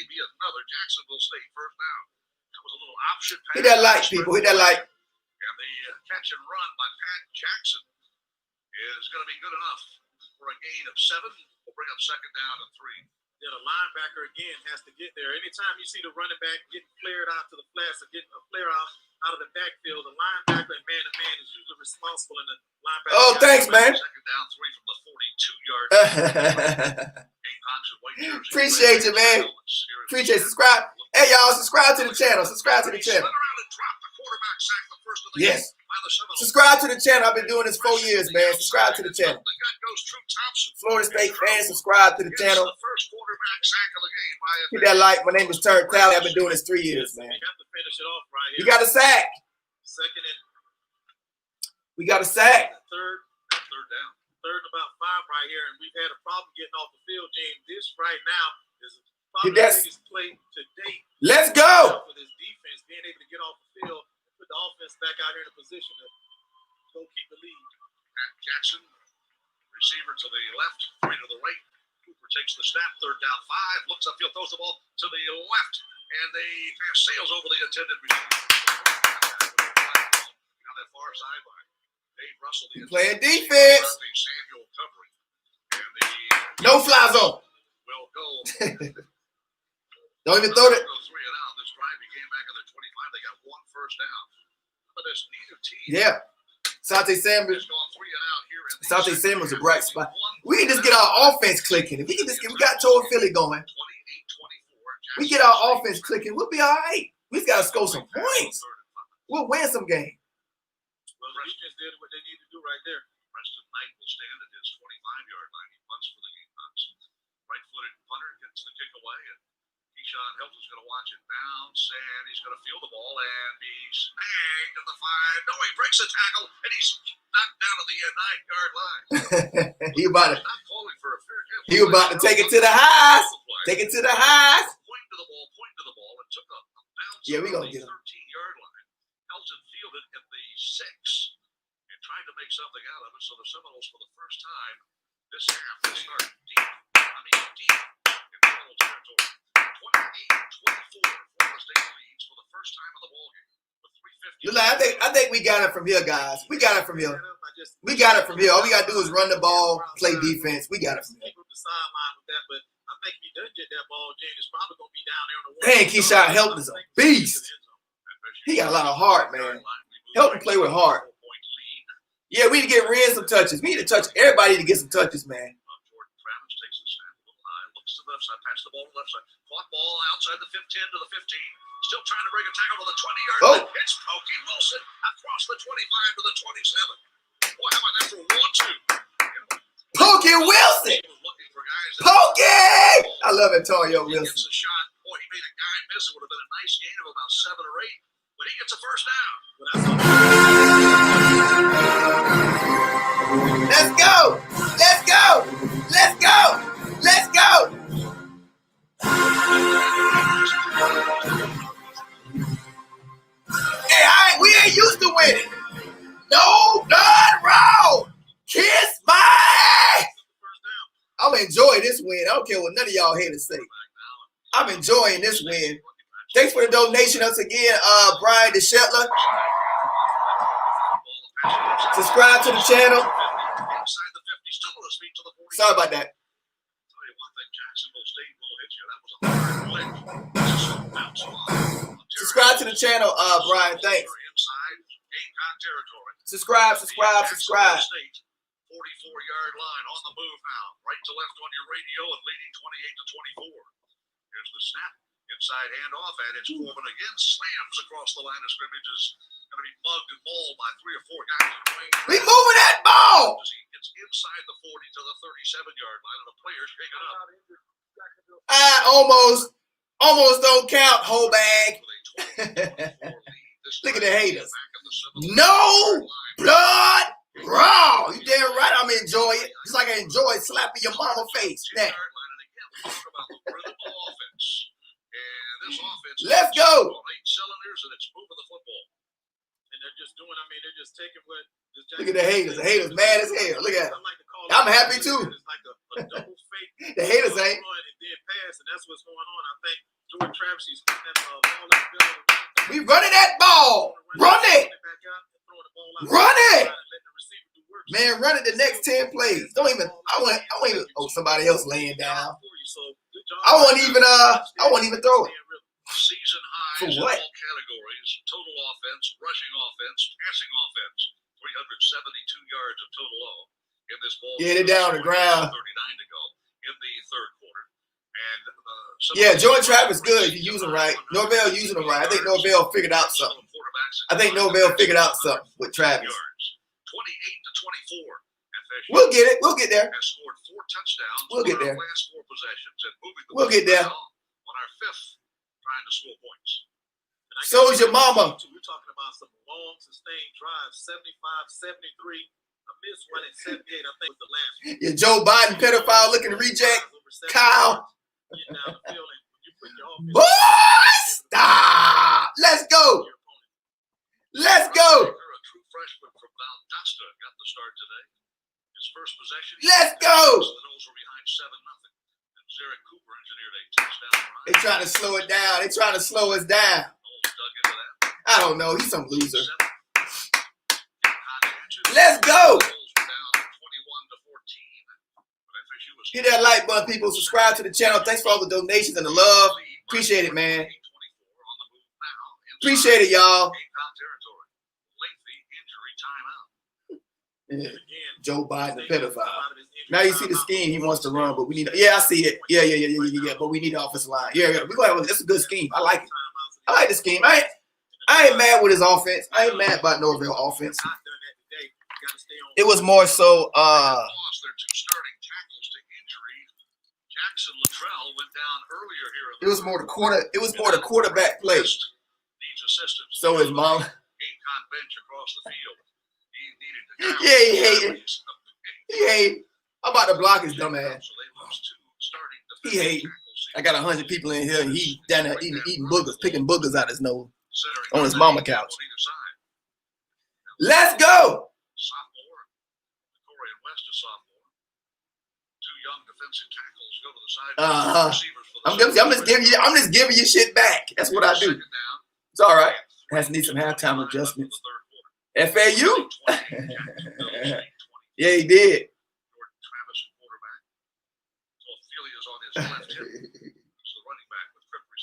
option pass. Hit that like, people. Hit that like. And the catch and run by Pat Jackson is going to be good enough for a gain of 7. We'll bring up second down and 3. Yeah, the linebacker again has to get there. Anytime you see the running back getting flared out to the flats or getting a flare out of the backfield, the linebacker and man-to-man is usually responsible in the linebacker. Oh, thanks, man. Second down, 3 from the 42-yard. Gamecocks and Wit Turnt. Appreciate you, man. Appreciate it. Subscribe. Hey, y'all, subscribe to the channel. Subscribe to the channel. Yes. Subscribe to the channel. I've been doing this 4 years, man. Subscribe to the channel. Florida State fans, subscribe to the channel. Hit that like. My name is TURNTTALLY. I've been doing this 3 years, man. You got a sack. We got a sack. Third and about 5 right here, and we've had a problem getting off the field, James. This right now is probably the biggest play to date. Let's go. For this defense, being able to get off the field, put the offense back out here in a position to go keep the lead. Pat Jackson, receiver to the left, 3 to the right. Cooper takes the snap, third down 5, looks upfield, throws the ball to the left, and the pass sails over the intended receiver. On that far sideline. Dave Russell, the playing defense. Samuel covering. And the no fly zone. Will go. Don't even throw it. 3 and out. This drive began back at the 25. They got 1 first down. But there's neither team. Yeah. Sante Samuels. Gone 3 and out here. Sante Samuels a bright spot. We can just get our offense clicking. If we can just get, we got Told Philly going. We get our offense clicking, we'll be all right. We just got to score some points. We'll win some games. Well, the defense did what they need to do right there. Preston Knight will stand at his 25-yard line. He punts for the Gamecocks. Right-footed punter gets the kick away, and Keyshawn Helton's going to watch it bounce, and he's going to field the ball and be snagged at the 5. No, he breaks the tackle, and he's knocked down to the 9-yard line. He about to. Not calling for a fair catch. He about to take it to the highs. Take it to the highs. Point to the ball, and took a bounce. Yeah, we're going to get him. 13-yard line. Helton fielded at the 6 and tried to make something out of it. So the Seminoles, for the first time this half, they start deep. Deep in Seminoles territory. 28-24. Florida State leads for the first time in the ballgame. With 3:50. I think we got it from here, guys. We got it from here. We got it from here. All we got to do is run the ball, play defense. We got it from here. The sideline with that, but I think if he doesn't get that ball, James is probably going to be down there on the Dang, Keyshawn Helton is a beast. He got a lot of heart, man. Helton play with heart. Yeah, we need to get Ren some touches. We need to touch everybody to get some touches, man. Jordan Travis takes the snap a little high, looks to the left side, pass the ball to the left side. Caught ball outside the 10 to the 15. Still trying to break a tackle to the 20-yard line. It's Pokey Wilson across the 25 to the 27. Boy, how about that for 1-2? Pokey Wilson. Pokey! I love Antonio Wilson. He gets a shot. Boy, he made a guy miss. It would have been a nice gain of about 7 or 8. But he gets a first down. Let's go! Let's go! Let's go! Let's go! Hey, we ain't used to winning. No, none wrong. Kiss my ass. I'm enjoying this win. I don't care what none of y'all haters say. I'm enjoying this win. Thanks for the donation once again, Brian DeShetler. Subscribe to the channel. Sorry about that. Subscribe to the channel, Brian. Thanks. Subscribe. 44-yard line on the move now. Right to left on your radio and leading 28-24. Here's the snap. Inside handoff, and it's Corbin again. Slams across the line of scrimmage. Is going to be mugged and mauled by 3 or 4 guys in the wing. We moving that ball. As he gets inside the 40 to the 37-yard line, and the players pick it up. Almost don't count, whole bag. Look at the haters. No blood raw. You damn right I'm enjoying it. Just like I enjoy slapping your mama face. Now. Let's go. 8 cylinders, and it's moving the football. And they're just doing, they're just taking what. Look at the haters. The haters mad as hell. Look at them. I'm happy too. It's like a double fake. The haters ain't. And then pass, and that's what's going on. I think Jordan Travis is all that We running that ball. Run it. Run it. Man, run it the next 10 plays. I won't even somebody else laying down. I won't even throw it. Season highs for in what? all categories: total offense, rushing offense, passing offense. 372 yards of total all in this ball. Get it down the ground. 39 to go in the third quarter. And yeah, Jordan Travis good if you use him right. Norvell using him right. I think Norvell figured out something. With Travis. 28 to 24. We'll get it. We'll get there. Has scored 4 touchdowns. We'll get there. Last 4 possessions and moving the we'll get there. On our 5th, trying to score points. So is your mama. We're talking about some long, sustained drives. 75, 73. A miss one at 78, I think, was the last one. Your Joe Biden pedophile looking to reject. Kyle. Boy, stop. Let's go. Let's go. A true freshman from Valdosta got the start today. His first possession. Let's go. The Noles were behind 7-0. And Zarek Cooper engineered a touchdown run. They trying to slow it down. They trying to slow us down. I don't know. He's some loser. Let's go. Hit that like button, people. Subscribe to the channel. Thanks for all the donations and the love. Appreciate it, man. Appreciate it, y'all. Yeah. Joe Biden, the pedophile. Now you see the scheme. He wants to run, but we need. Yeah, I see it. Yeah. But we need the offensive line. Yeah. We go. It's a good scheme. I like it. I like the scheme. I ain't mad with his offense. I ain't mad about Norvell offense. It was more so. It was more the quarter. It was more the quarterback play. So his mom. Yeah, he hated. He hated. I'm about to block his dumb ass. He hated. I got 100 people in here, and he down there eating boogers, picking boogers out his nose on his mama couch. Let's go. I'm just giving you shit back. That's what I do. It's all right. Has to need some halftime adjustments. FAU? Yeah, he did.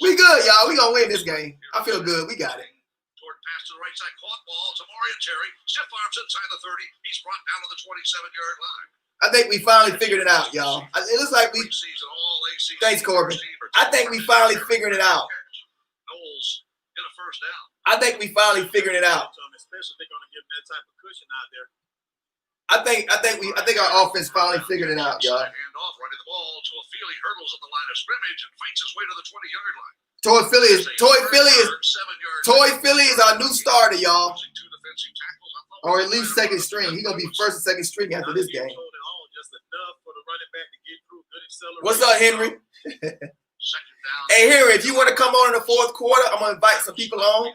We good, y'all. We gonna win this game. I feel good. We got it. Pass to the right side, caught ball. Tammarion Terry, stiff arms inside the 30. He's brought down to the 27-yard line. I think we finally figured it out, y'all. It looks like we. Thanks, Corbin. I think we finally figured it out. Knowles get a first down. I think we finally figured it out. Especially if they're going to give them that type of cushion out there. I think our offense finally figured it out, y'all. Hand off, running the ball to a Feely, hurdles on the line of scrimmage and fights his way to the 20-yard line. Toy Philly is our new starter, y'all. Or at least second string. He's gonna be first and second string after this game. What's up, Henry? Hey, Henry, if you want to come on in the fourth quarter, I'm gonna invite some people on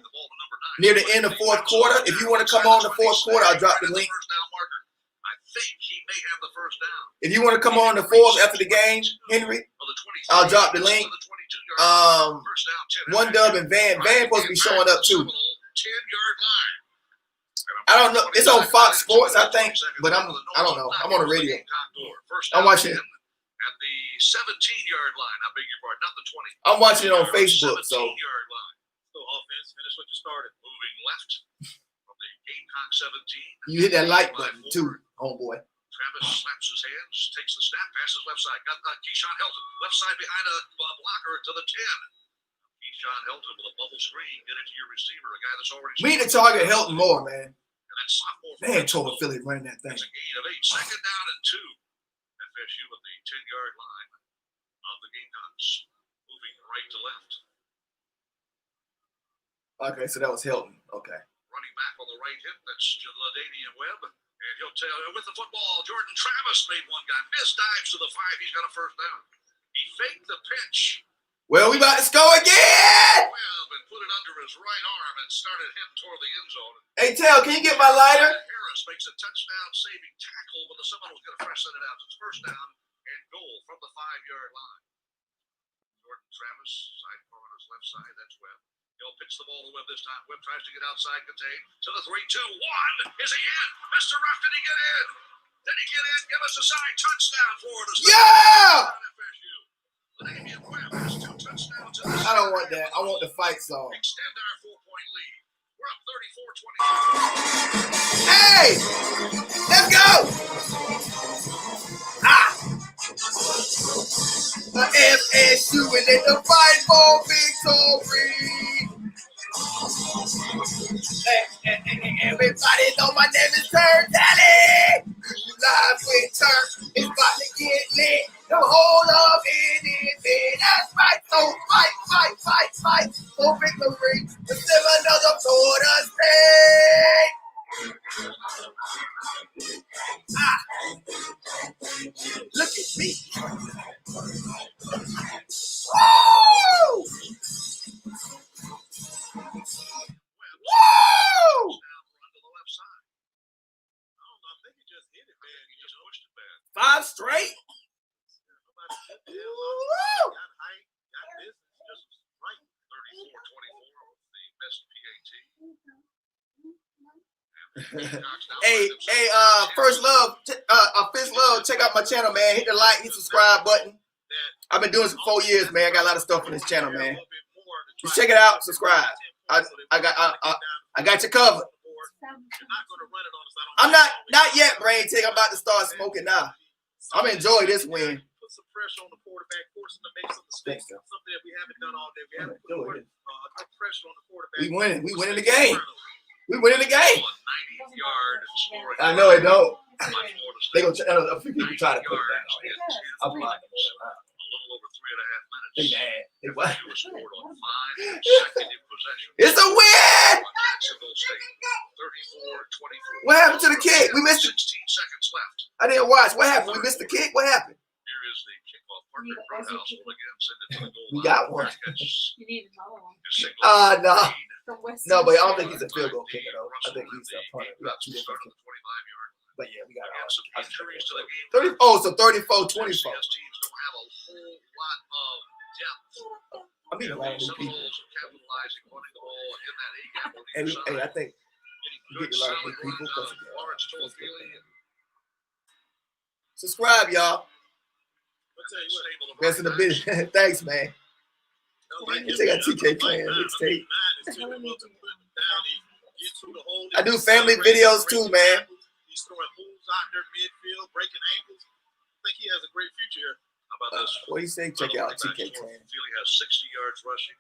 near the end of fourth quarter. If you want to come on in the fourth quarter, I'll drop the link. If you want to come on the fourth after the game, Henry, I'll drop the link. One Dub and Van supposed to be showing up too. I don't know. It's on Fox Sports, I think, but I don't know. I'm on the radio. I'm watching it. At the 17-yard line, I beg your pardon, not the 20. I'm watching it on Facebook, so. 17-yard line. So offense, finish what you started. Moving left from the Gamecock 17. You hit that like button too, homeboy. Travis slaps his hands, takes the snap, passes left side. Got Keyshawn Helton, left side behind a blocker to the 10. Keyshawn Helton with a bubble screen. Get it to your receiver, a guy that's already. We need to target Helton more, man. And that sophomore. Man, Total Philly running that thing. It's a gain of 8. Second down and 2. FSU at the 10-yard line of the Gamecocks, moving right to left. Okay, so that was Helton. Okay. Running back on the right hip, that's LaDainian Webb. And he'll tell with the football, Jordan Travis made one guy. Miss dives to the 5. He's got a first down. He faked the pitch. Well, we about to score again. Webb and put it under his right arm and started him toward the end zone. Hey, Tell, can you get my lighter? Harris makes a touchdown-saving tackle, but the Seminoles get a fresh set of downs. It's first down and goal from the 5-yard line. Jordan Travis, sidebar on his left side. That's Webb. He'll pitch the ball to Webb this time. Webb tries to get outside, contained to the 3-2-1. Is he in? Mr. Ruff, did he get in? Did he get in? Give us a sign. Touchdown, Florida State. Yeah! Damian Webb has 2 touchdowns. I don't want that. I want the fight song. Extend our 4-point lead. We're up 34-24. Hey! Let's go! Ah! The FSU and in the fight for victory. Everybody know my name is TURNTTALLY. Live with Turnt. It's about to get lit. The whole of it. That's right. So fight for victory. To live another Florida State. Ah. Look at me. Woo! Woo! 5 straight. Woo! Hey, First Love, check out my channel, man. Hit the like, hit the subscribe button. I've been doing this for 4 years, man. I got a lot of stuff on this channel, man. Just check it out, subscribe. I got you covered. I'm not yet, Brain Tick. I'm about to start smoking now. I'm enjoying this win. Put some pressure on the quarterback, force him to make some mistakes. Something that we haven't done all day. We haven't put no pressure on the quarterback. We winning. We winning the game. We winning the game. 90-yard scoring. I know it don't. They gonna try to put it down. I'm lying. A little over 3.5 minutes. They mad. They what? Scored on 5 consecutive possessions. It's a win. Jacksonville State, 34-24. What happened to the kick? We missed it. 16 seconds left. I didn't watch. What happened? We missed the kick. What happened? Here is the kickoff. Parker Brunhouse will again send it to the goal We line. got one. You need another one. No. From West No, but I don't Side. think he's a field goal kicker, though. I think he's a punter. We got 2 different kickers. But yeah, we got all. 30. Oh, so 34-24. Teams don't have a whole lot of depth. I mean, a lot of new people. Capitalizing, running the ball in that A-gap on And either side. I think you get a lot of new people. Lawrence Toafili and Subscribe, y'all. Rest of the business. Thanks, man. Check out TK playing mixtape. I do family videos too, man. He's throwing moves out there midfield, breaking ankles. I think he has a great future here. How about this? What do you say? Check out TK playing. Toafili has 60 yards rushing.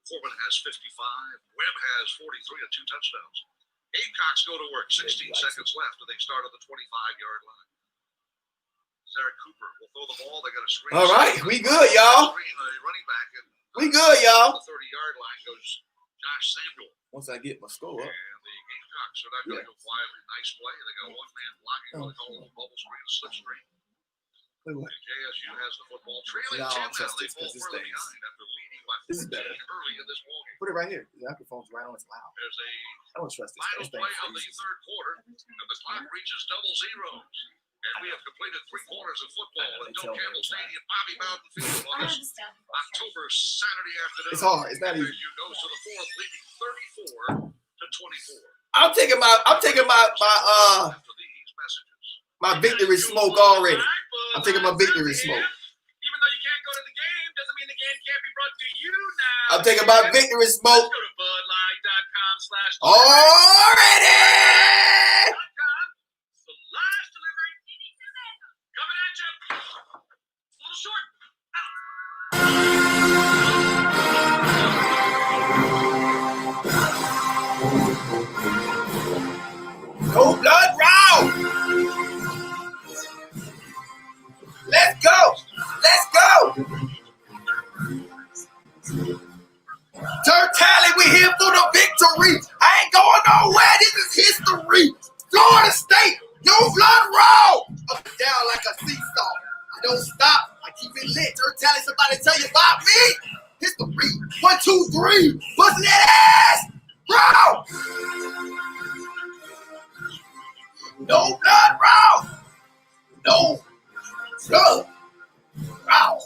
Foreman has 55. Webb has 43 and 2 touchdowns. Gamecocks go to work. 16 seconds left, and they start on the 25-yard line. Zarek Cooper will throw the ball. They got a screen. All right, we good, y'all. Running back, and we good, y'all. the 30-yard line goes Josh Samuel. Once I get my score up. And the Gamecocks are not going to go quietly. Nice play. They got a one-man blocking. They call it a bubble screen, a slip screen. And JSU has the football trailing 10 now. They fall further behind after leading by 14 early in this ballgame. Put it right here. The microphone's right on. It's loud. There's a I don't trust this. final play of the third quarter, and the clock reaches double zeros. And we have completed 3 quarters of football at Doak Campbell Stadium, Bobby Bowden Field on this October Saturday afternoon. It's hard. It's not easy. You goes to the fourth, leading 34-24. I'm taking my victory smoke already. I'm taking my victory smoke. Even though you can't go to the game, doesn't mean the game can't be brought to you now. I'm taking my victory smoke Go to budlight.com/. already. Coming at you. A little short. No blood round. Let's go. Let's go. TURNTTALLY, we here for the victory. I ain't going nowhere. This is history. Florida State, no blood roll. Up and down like a seesaw. I don't stop. I keep it lit. TURNTTALLY, somebody tell you about me. History. 1, 2, 3. Busting that ass. Roll. No blood roll. No blood roll.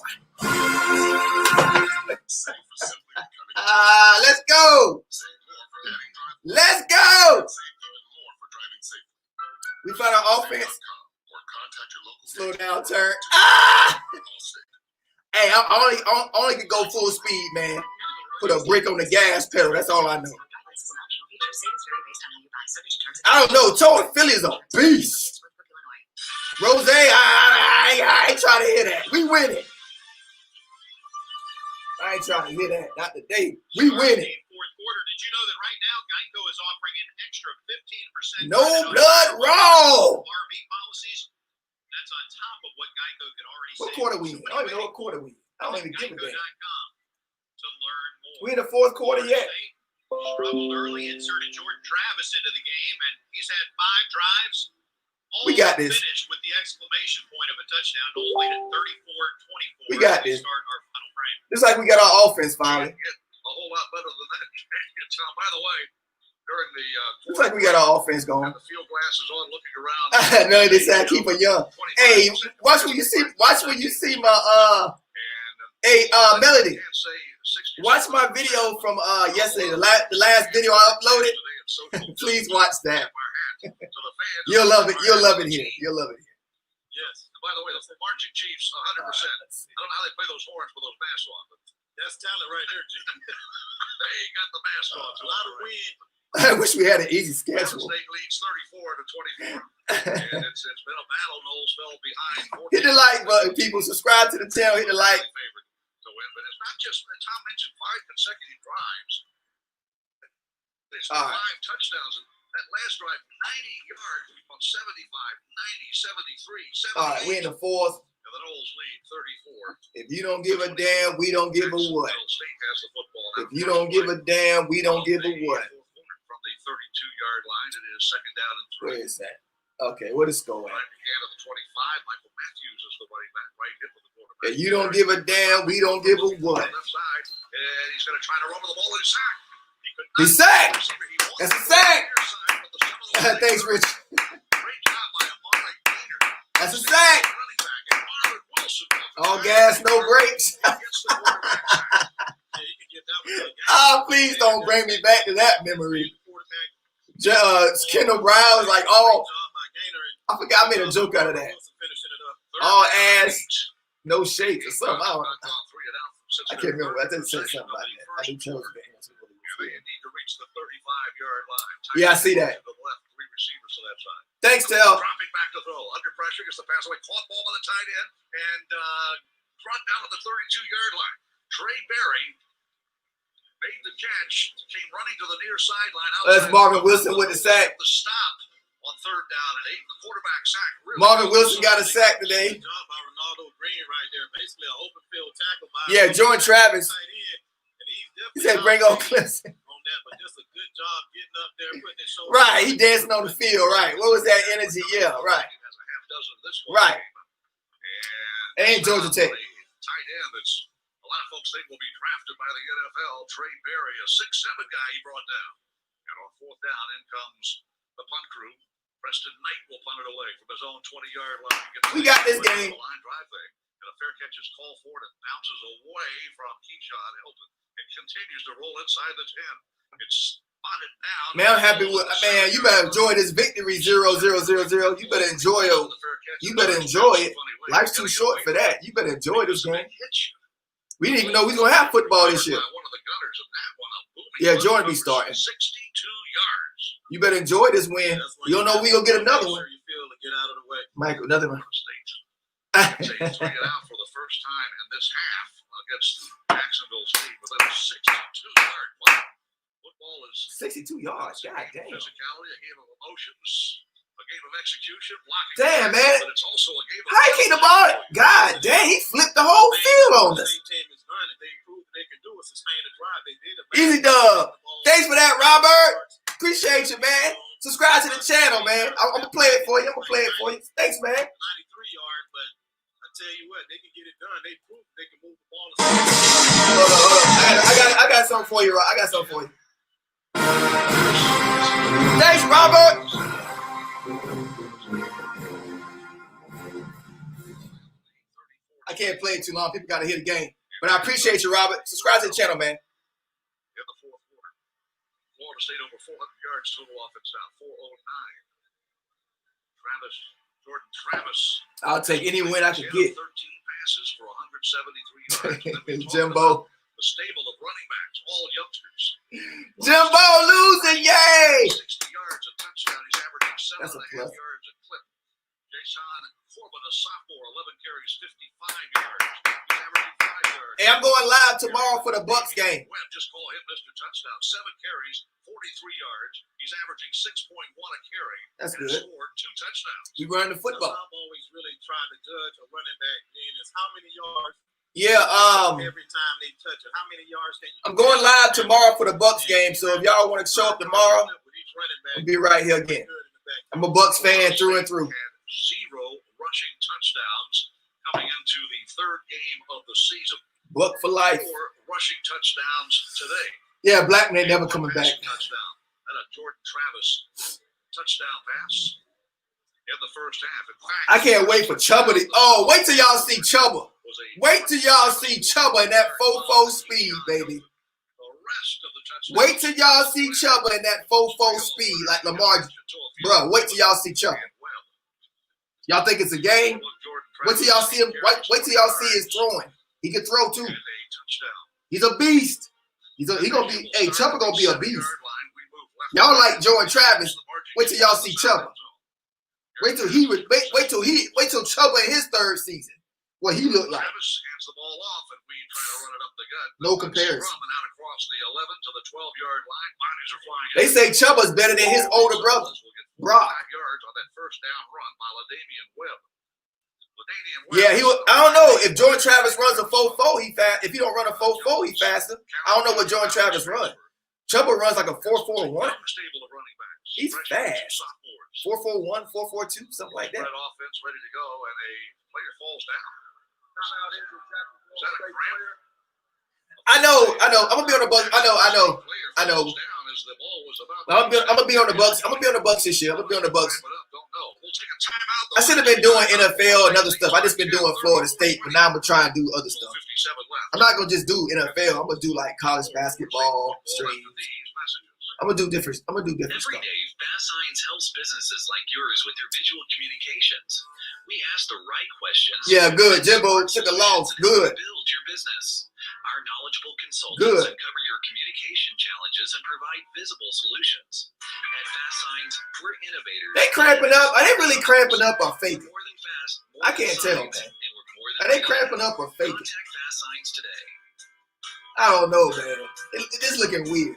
Let's go. Hey, I only can go full speed, man. Put a brake on the gas pedal. That's all I know. I don't know. Towing Philly is a beast. Rose, I ain't trying to hear that. We winning. I ain't trying to hear that. Not today. We winning. Fourth quarter. Did you know that right now Geico is offering an extra 15% no blood raw RV policies? That's on top of what Geico can already What save. quarter we in? I don't even know what quarter we in. I don't even give a damn. To learn more. We in the fourth quarter yet. Struggled early, inserted Jordan Travis into the game, and he's had 5 drives. We got this. Finished with the exclamation point of a touchdown, all the way to 34-24. We got this. Start our final frame. It's like we got our offense finally. A whole lot better than that. By the way, during the Looks like we got our offense going. the field glasses on, looking around. No, they said keep it young. Hey, watch when you see my Hey, Melody. Watch my video from yesterday. The last video I uploaded. Please watch that. You'll love it. You'll love it here. You'll love it here. Yes. And by the way, the marching chiefs, 100%. I don't know how they play those horns with those masks on, but that's talent right there, Jim. They ain't got the mask on. A lot of wind. I wish we had an easy schedule. State leads 34-24. And it's been a battle. Knowles fell behind. Hit the like button, people. Subscribe to the channel. Hit the like. To win, but it's not just, Tom mentioned 5 consecutive drives. There's 5 touchdowns. And that last drive, 90 yards on 75, 90, 73, 78. All right, we in the fourth. And the Knowles lead 34. If you don't give a damn, we don't give a what. State has the football now. If you don't give a damn, we don't give a what. From the 32-yard line, it is 2nd down and 3. Where is that? Okay, what is going on? Right began at the 25. Michael Matthews is the running back, right hit with the quarterback. If you don't give a damn, we don't give a what. Left side, and he's going to try to run with the ball and sack. He's sacked. That's a sack. Thanks, Rich. That's a sack. All gas, no brakes. Oh, please don't bring me back to that memory. Kendall Brown was like, oh, I forgot I made a joke out of that. All ass, no shakes or something. I can't remember. I didn't say something about that. I didn't tell the answer. Yeah, I see that. Thanks, Tel. Dropping back to throw. Under pressure gets the pass away. Caught ball by the tight end and brought down at the 32-yard line. Trey Berry made the catch. Came running to the near sideline. That's Marvin Wilson with the sack. The stop on 3rd down and 8. The quarterback sack. Really Marvin Wilson got a sack today. Yeah, Jordan Travis. He said, "Bring on Clemson." Right, he dancing on the field. Right, what was that energy? Yeah, right. Right. And Georgia Tech. Tight end that's a lot of folks think will be drafted by the NFL. Trey Berry, a 6'7" guy he brought down. And on 4th down, in comes the punt crew. Preston Knight will punt it away from his own 20-yard line. We got this game. Line drive thing. And a fair catch is called for it and bounces away from Keyshawn Hilton. It continues to roll inside the 10. It's spotted down. Man, I'm happy with you better enjoy this victory 0-0-0-0. You better enjoy it. You better enjoy it. Life's too short for that. You better enjoy this game. We didn't even know we was gonna have football this year. Yeah, Jordan be starting. 62 yards. You better enjoy this win. You don't know we gonna get another one. Michael, another one. Taking 3 out for the first time in this half against Jacksonville State with a 62-yard play. Football is 62 yards. God damn. Physicality, a game of emotions, a game of execution, blocking. Damn, man. But it's also a game of how he keep the ball? God damn, he flipped the whole field on us. Easy dub. Thanks for that, Robert. Appreciate you, man. Subscribe to the channel, man. I'm gonna play it for you. Thanks, man. 93 yards, but I tell you what, they can get it done. They prove they can move the ball. Hold on. I got something for you, Rob. I got something for you. Thanks, Robert. I can't play it too long. People gotta hear the game. But I appreciate you, Robert. Subscribe to the channel, man. In the 4th quarter, Florida State over 400 yards total offense now, 409. Jordan Travis. I'll take any win I can get. 13 passes for 173 yards. Jimbo. A stable of running backs, all youngsters. Jimbo losing, yay! 60 yards, a touchdown. He's averaging 7.5 plus. yards a clip. Jason Corbin, a sophomore, 11 carries, 55 yards. He's averaging 5 yards. Hey, I'm going live tomorrow for the Bucks game. Webb, just call him Mr. Touchdown. 7 carries, 43 yards. He's averaging 6.1 a carry. That's and good. Scored 2 touchdowns. We run the football. I've always really tried to judge a running back in is how many yards. Yeah, every time they touch it, how many yards can you? I'm going live tomorrow for the Bucks game, so if y'all want to show up tomorrow, I'll be right here again. I'm a Bucks fan through and through. 0 rushing touchdowns coming into the third game of the season. Buck for life. 4 rushing touchdowns today. Yeah, Blackman never coming back. Touchdown. And a Jordan Travis touchdown pass in the first half. In fact, I can't wait for Chubba to. Oh, wait till y'all see Chubba. Wait till y'all see Chubba in that 4.4 speed, baby. Wait till y'all see Chubba in that 4.4 speed like Lamar. Bro, wait till y'all see Chubba. Y'all think it's a game? Wait till y'all see him. Wait till y'all see his throwing. He can throw too. He's a beast. He gonna be. Hey, Chubba gonna be a beast. Y'all like Joe and Travis. Wait till y'all see Chubba. Wait till Chubba in his third season. What he looked like. Travis hands the ball off, and we try to run it up the gut. No comparison. And out across the 11 to the 12-yard line. Bodies are flying. They say Chubba's better than his older brother, Brock. 5 yards on that first down run by LaDainian Webb. Yeah, I don't know if Jordan Travis runs a 4.4, he fast. If he don't run a 4.4, he faster. I don't know what Jordan Travis runs. Chubba runs like a 4.41. He's fast. 4.41, 4.42, something like that. Offense ready to go, and a player falls down. Is that a cramp? I know. I'm gonna be on the Bucks. I know. I'm gonna be on the Bucks. I'm gonna be on the Bucks this year. I'm gonna be on the Bucks. I should have been doing NFL and other stuff. I just been doing Florida State, but now I'm gonna try and do other stuff. I'm not gonna just do NFL. I'm gonna do like college basketball streams. I'm gonna do different stuff. Every day, Fast Signs helps businesses like yours with their visual communications. We ask the right questions. Yeah, good. Jimbo took a loss. Good. Build your business. Our knowledgeable consultants uncover your communication challenges and provide visible solutions. At Fast Signs, we're innovators. They cramping up. Are they really cramping up or faking? More than fast, I can't tell, man. Are they cramping up or faking? Contact Fast Signs today. I don't know, man. It's looking weird.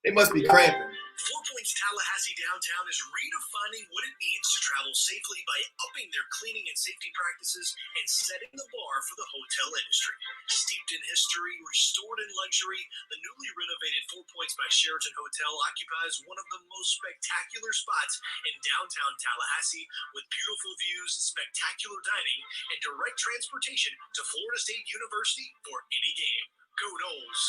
They must be cramping. 4 Points Tallahassee downtown is redefining what it means to travel safely by upping their cleaning and safety practices and setting the bar for the hotel industry. Steeped in history, restored in luxury, the newly renovated 4 Points by Sheraton Hotel occupies one of the most spectacular spots in downtown Tallahassee with beautiful views, spectacular dining, and direct transportation to Florida State University for any game. Go Noles!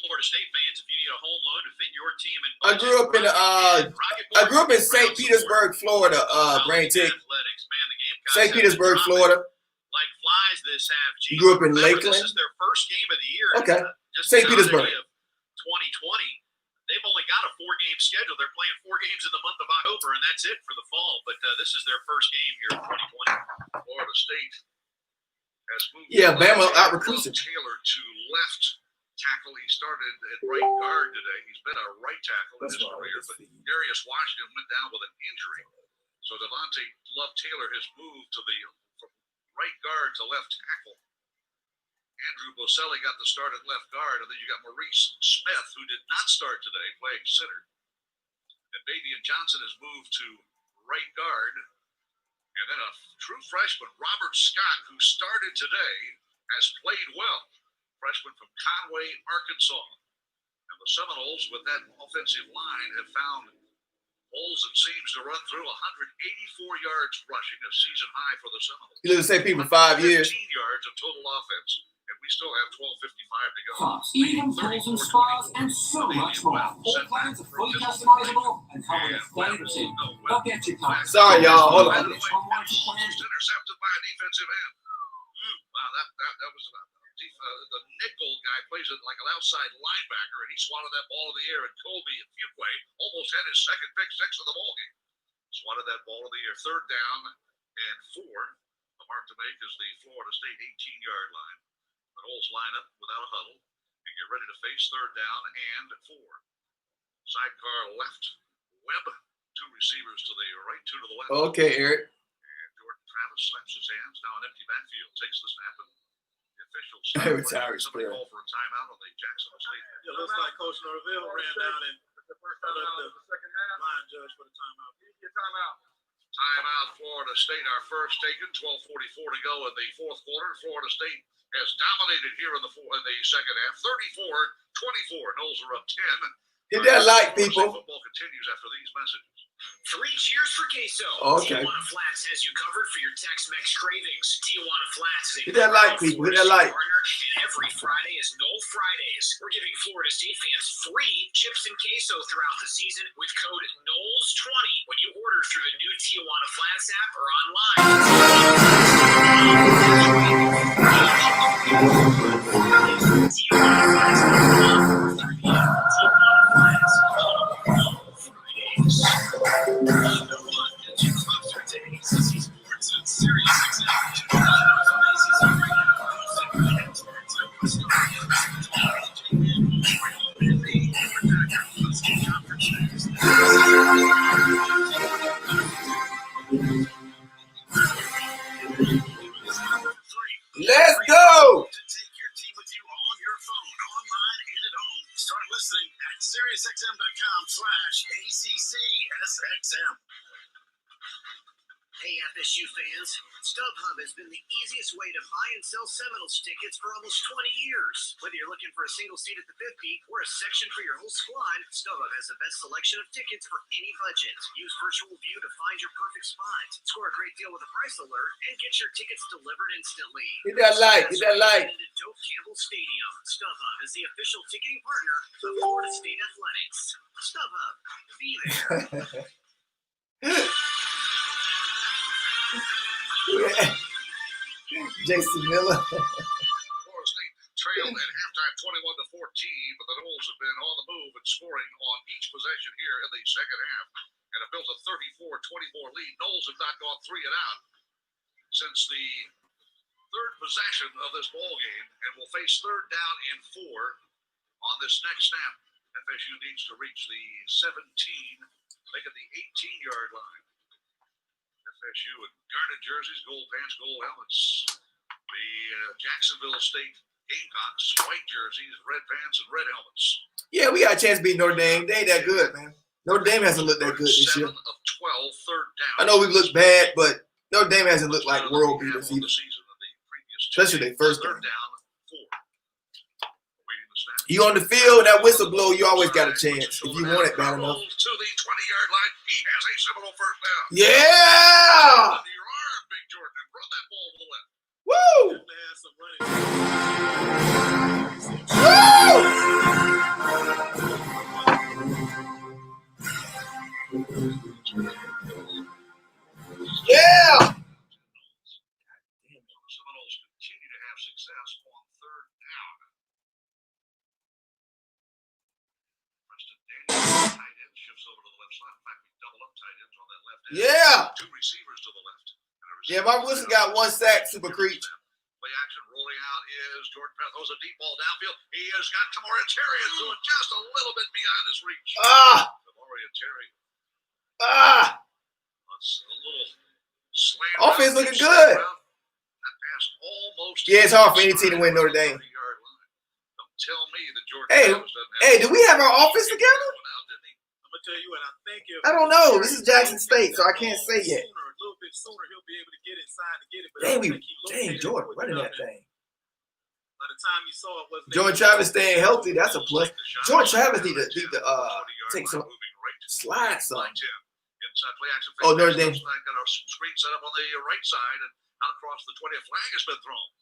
Florida State fans, if you need a home loan to fit your team and I grew up in St. Petersburg, Florida, Brain Tick. St. Petersburg, Florida. Like flies this half. You grew up in Lakeland? This is their first game of the year. Okay. St. Petersburg. Of 2020. They've only got a 4-game schedule. They're playing 4 games in the month of October, and that's it for the fall. But this is their first game here in 2020. Florida State has moved. Yeah, Bama out-recruited. Taylor to left tackle. He started at right guard today. He's been a right tackle in his career, but Darius Washington went down with an injury. So Devontae Love Taylor has moved to the from right guard to left tackle. Andrew Boselli got the start at left guard, and then you got Maurice Smith, who did not start today, playing center. And Davian Johnson has moved to right guard. And then a true freshman, Robert Scott, who started today, has played well. Freshman from Conway, Arkansas. And the Seminoles, with that offensive line, have found holes and seams to run through. 184 yards rushing, a season high for the Seminoles. You live to say people 5 years. 15 yards of total offense, and we still have 12:55 to go. Plus, even tools and spas and so much more. All plans are fully customizable and come with a day or two. Go get your plans. Sorry, y'all. Hold on. Intercepted by a defensive end. Wow, that was the nickel guy plays it like an outside linebacker, and he swatted that ball in the air, and Colby and Fuquay almost had his second pick six of the ball game. Swatted that ball in the air. Third down and 4. The mark to make is the Florida State 18-yard line. The Noles line up without a huddle and get ready to face third down and 4. Sidecar left, Webb, 2 receivers to the right, 2 to the left. Okay, Eric. And Jordan Travis slaps his hands, now an empty backfield, takes the snap, and the officials somebody call for a timeout on the Jacksonville State. It looks like Coach Norville ran down and let the second half line judge for the timeout. Timeout, Florida State, our first taken, 12:44 to go in the fourth quarter. Florida State has dominated here in the second half, 34-24. Noles are up 10. Hit that like, people. Football continues after these messages. 3 cheers for queso. Okay. Tijuana Flats has you covered for your Tex-Mex cravings. Tijuana Flats is a hit that like, people. Hit that like. partner, and every Friday is No Fridays. We're giving Florida State fans free chips and queso throughout the season with code KNOWLES20 when you order through the new Tijuana Flats app or online. Let's go! Start listening at SiriusXM.com/ACCSXM. Hey, FSU fans. StubHub has been the easiest way to buy and sell Seminoles tickets for almost 20 years. Whether you're looking for a single seat at the 50 or a section for your whole squad, StubHub has the best selection of tickets for any budget. Use Virtual View to find your perfect spot. Score a great deal with a price alert and get your tickets delivered instantly. Hit that like, hit that like. Doak Campbell Stadium. StubHub is the official ticketing partner of Florida State Athletics. StubHub, be there. Jason Miller. Florida State trailed at halftime 21-14, but the Noles have been on the move and scoring on each possession here in the second half and have built a 34-24 lead. Noles have not gone 3 and out since the third possession of this ball game and will face third down and 4 on this next snap. FSU needs to reach the 17, make it the 18-yard line. FSU in garnet jerseys, gold pants, gold helmets. The Jacksonville State Gamecocks, white jerseys, red pants, and red helmets. Yeah, we got a chance to beat Notre Dame. They ain't that good, man. Notre Dame hasn't looked that good this year. 7 of 12, third down. I know we looked bad, but Notre Dame hasn't looked like world beaters either. Especially their first third game. down, 4. Waiting the snap. You on the field, that whistle blow, you always got a chance if you want it bad enough. To the 20-yard line. He has a Seminole first down. Yeah! Under your arm, Big Jordan, and run that ball to the left. Woo! Yeah! Seminoles continue to have success on third down. Preston Daniels, tight end, shifts over to the left side. In fact, we double up tight ends on that left end. Yeah! 2 receivers to the left. Yeah, Mark Wilson got 1 sack, Super Creech. Play action rolling out is Jordan Pratt. Throws a deep ball downfield. He has got Tammario Terry doing just a little bit beyond his reach. Tammario Terry. A little slant. Offense looking good. That pass almost. Yeah, it's hard for any team to win Notre Dame. Don't tell me that Jordan Travis doesn't have. Hey, do we have our offense together? I'm gonna tell you what I think. If I don't know. This is Jackson State, so I can't say yet. A little bit sooner, he'll be able to get inside to get it. But Dang, Jordan running that thing. By the time you saw it, wasn't Jordan Travis staying healthy, that's a plus. Jordan Travis need to take some slides some. Inside play action. Oh, Notre Dame. Got our screen set up on the right side and out across the 20. A flag has been thrown.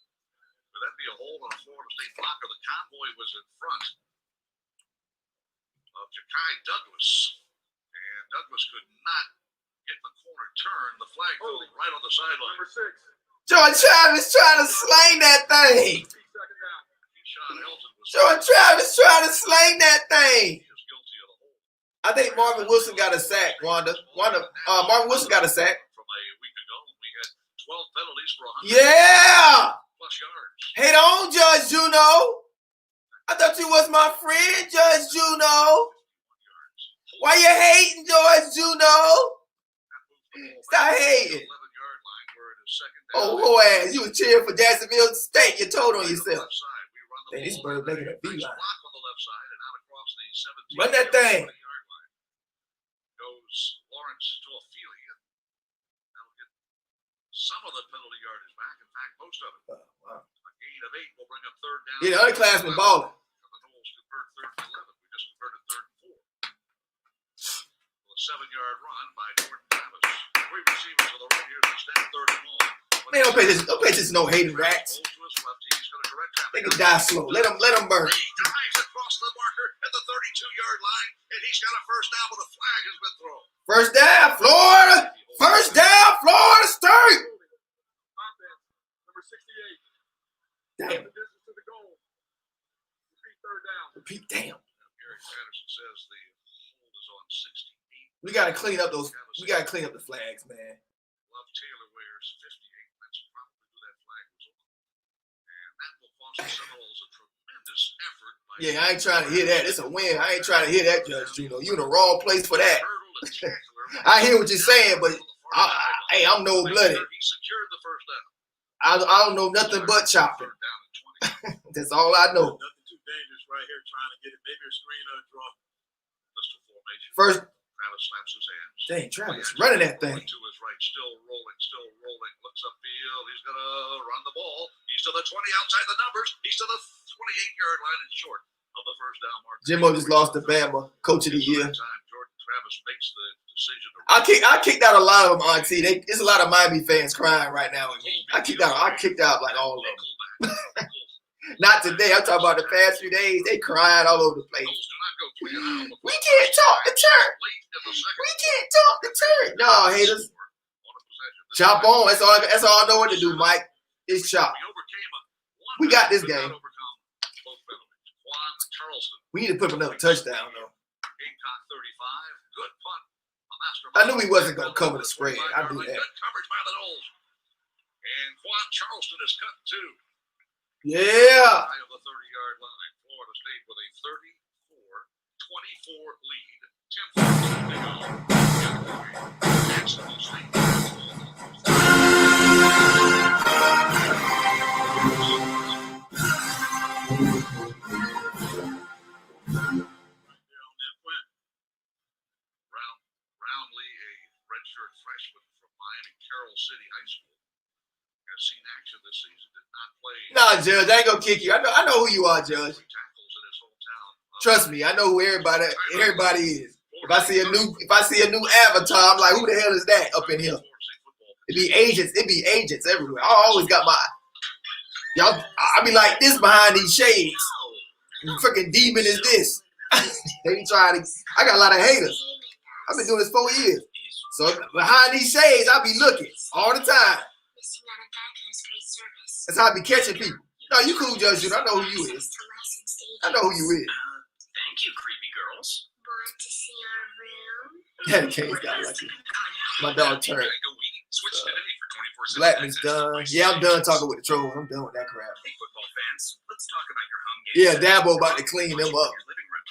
Would that be a hold on a Florida State blocker? The convoy was in front of Ja'Kai Douglas, and Douglas could not get the corner turn. The flag fell right on the sideline. Number 6. Jordan Travis trying to slang that thing. Second down. Jordan Travis trying to slang that thing. I think Marvin Wilson got a sack, Wanda. Marvin Wilson got a sack. From a week ago, we had 12 penalties for 100 Yeah. plus yards. Hate on, Judge Juno. I thought you was my friend, Judge Juno. Why you hating, Judge Juno? Stop hating. Oh, whole ass. You was cheering for Jacksonville State. You told on yourself. Dang, this bird making a beeline. Run that thing. Goes Lawrence to a Feely. That'll get some of the penalty yardage back. In fact, most of it. Wow. A gain of 8 will bring up third down. Yeah, the underclassmen balling. The Knowles convert third and 11. We just converted third and 4. A 7-yard run by Jordan Travis. 3 receivers to the right here. They stand third and long. Man, don't pay attention to no hating rats. They can die slow. Let them burn. He dives across the marker at the 32-yard line, and he's got a first down, but a flag has been thrown. First down, Florida. First down, Florida State. Number 68. Damn. The distance to the goal. Repeat third down. Repeat, damn. Gary Patterson says the hold is on 68. We gotta clean up those. We gotta clean up the flags, man. Love Taylor wears 58. That's probably who that flag was on. And that will cost the Seminoles a tremendous effort. Yeah, I ain't trying to hear that. It's a win. I ain't trying to hear that, Judge Juno. You in the wrong place for that. I hear what you're saying, but hey, I'm no blooded. He secured the first down. I don't know nothing but chopping. That's all I know. Nothing too dangerous right here trying to get it. Maybe a screen or a draw. Pistol formation. First. Travis slaps his hands. Dang, Travis running that thing. To his right, still rolling. Looks upfield. He's going to run the ball. He's to the 20 outside the numbers. He's to the 28-yard line and short of the first down mark. Jimbo just lost to Bama, Coach of the Year. Jordan Travis makes the decision. I kicked out a lot of them, Auntie. There's a lot of Miami fans crying right now with me. I kicked out like all of them. Not today. I'm talking about the past few days. They crying all over the place. We can't talk the turn. We can't talk the turn. No, haters. Chop on. That's all I know what to do, Mike. It's chop. We got this game. We need to put up another touchdown, though. Gamecock 35. Good punt. I knew he wasn't going to cover the spread. I knew that. Good coverage by the Knowles. And Quan Charleston is cut too. Yeah. High of the 30-yard line. Florida State with a 34-24 lead. 10-14 to go. Jacksonville State. Brownlee, a redshirt freshman from Miami Carroll City High School, has seen action this season. Did not play. Nah, Judge, I ain't gonna kick you. I know who you are, Judge. Trust me, I know who everybody is. If I see a new avatar, I'm like, who the hell is that up in here? It be agents everywhere. I always got my y'all. I be like this behind these shades. Freaking demon is this? They be trying to. I got a lot of haters. I've been doing this 4 years. So behind these shades, I be looking all the time. That's how I be catching people. No, you cool, Judge Juno. I know who you is. I know who you is. Thank you, creepy girls. Want to see our room? Yeah, the K's got lucky. My dog turned. Blackman's done. Yeah, I'm done talking with the trolls. I'm done with that crap. Hey, football fans, let's talk about your home game. Yeah, Dabo about to clean them up.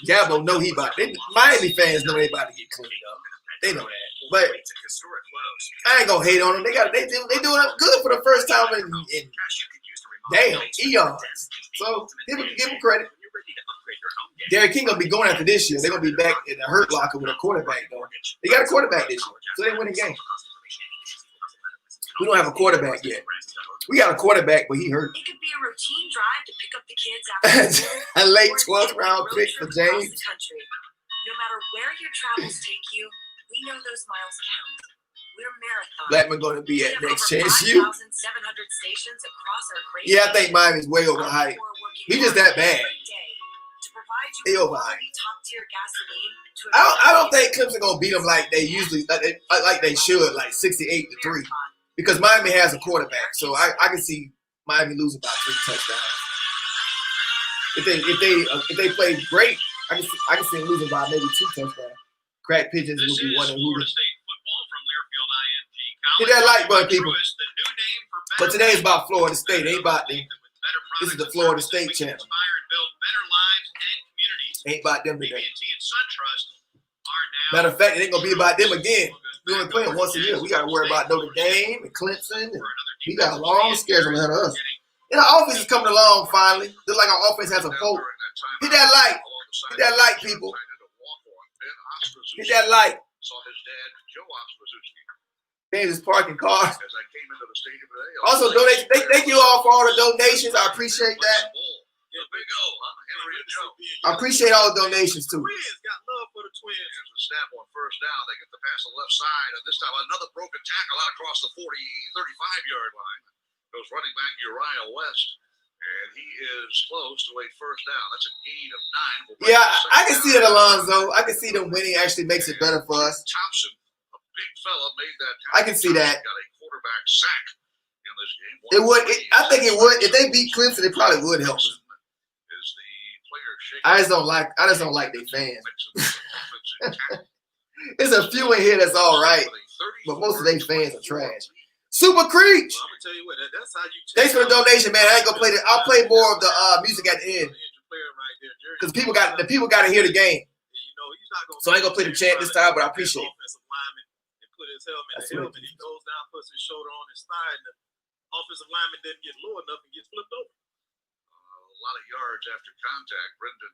Dabo know he about. Miami fans know they about to get cleaned up. They know that. But I ain't gonna hate on them. They doing up good for the first time in damn eons. So give them credit. Derrick King gonna be going after this year. They're gonna be back in the hurt locker with a quarterback though. They got a quarterback this year, so they win the game. We don't have a quarterback yet. We got a quarterback, but he hurt. It could be a routine drive to pick up the kids after A late 12th round pick for James. No matter where your travels take you, we know those miles count. We're Marathon. Blackman gonna be at Next Chance U. 5,700 stations across our great Yeah, I think Miami's way overhyped. He just that bad. He overhyped. I don't think Clemson gonna beat them like they usually like they should, like 68-3. Because Miami has a quarterback, so I can see Miami losing by 3 touchdowns. If they play great, I can see them losing by maybe 2 touchdowns. Crack pigeons will be one and Florida State football from Learfield IMG hit College. that like button, people. The new name for But today is about Florida State. Ain't about them. This is the Florida State channel. inspire and build better lives and communities. Ain't about them today. BB&T and SunTrust are now. Matter of fact, it ain't gonna be about them again. We only play them once a year. We gotta worry about Notre Dame and Clemson. And we got a long schedule ahead of us. And our offense is coming along finally. Just like our offense has a hope. Hit that like. Hit that like, people. Hit that like. Saw his dad, Joe Ospozewski. James is parking cars. As I came into the stadium today. Also, donate. Thank you all for all the donations. I appreciate that. I appreciate all the donations too. Twins got love for the Twins. Here's the snap on first down. They get the pass on the left side, and this time another broken tackle out across the 35-yard line. Goes running back Uriah West, and he is close to a first down. That's a gain of 9. Yeah, I can see that, Alonzo. I can see them winning actually makes it better for us. Thompson, a big fella, made that tackle. I can see that. Got a quarterback sack in this game. It would. I think it would. If they beat Clemson, it probably would help us. I just don't like their fans. There's a few in here that's all right, but most of their fans are trash. Super Creech. Well, I'm gonna tell you what. That's how you. Thanks for the donation, man. I ain't gonna play that. I'll play more of the music at the end because the people got to hear the game. So I ain't gonna play the chant this time, but I appreciate it. Put his helmet. He goes down, puts his shoulder on his thigh, and the offensive lineman doesn't get low enough and gets flipped over. A lot of yards after contact. Brendan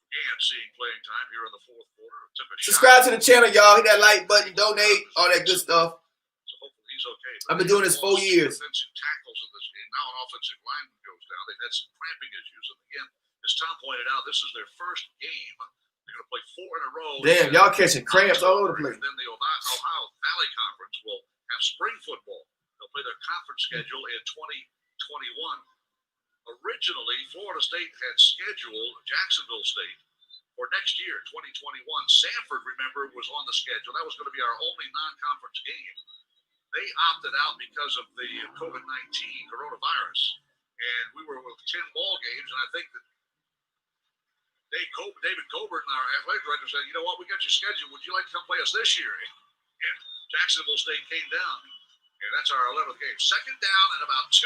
began seeing playing time here in the fourth quarter. Took a Subscribe to the channel, y'all. Hit that like button, donate, all that good stuff. So hopefully he's okay. I've been doing this 4 years. Defensive tackles in this game. Now an offensive lineman goes down. They've had some cramping issues. And again, as Tom pointed out, this is their first game. They're going to play 4 in a row. Damn, y'all catching cramps all over the place. And then the Ohio Valley Conference will have spring football. They'll play their conference schedule in 2021. Originally, Florida State had scheduled Jacksonville State for next year, 2021. Sanford, remember, was on the schedule. That was going to be our only non-conference game. They opted out because of the COVID-19 coronavirus, and we were with 10 ball games, and I think that David Coburn, our athletic director, said, you know what, we got your schedule. Would you like to come play us this year? And Jacksonville State came down, and that's our 11th game. Second down and about 2.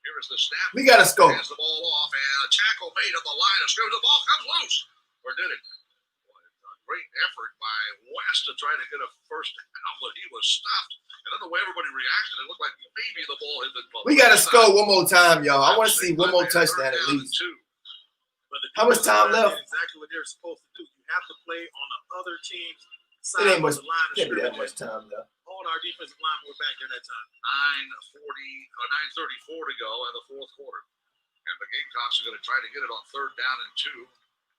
Here is the snap. We got to score. Hands the ball off, and a tackle made at the line of scrimmage. The ball comes loose. Or did it? A great effort by West to try to get a first down, but he was stopped. And then the way everybody reacted, it looked like maybe the ball had been bumped. We got to score one more time, y'all. I want to see one more touchdown at least. How much time left? Exactly what they're supposed to do. You have to play on the other team's It side ain't of much. the line of Can't be that scrimmage. much time left. All our defensive linemen were back there that time. 9:34 to go in the fourth quarter. And the Gamecocks are going to try to get it on third down and 2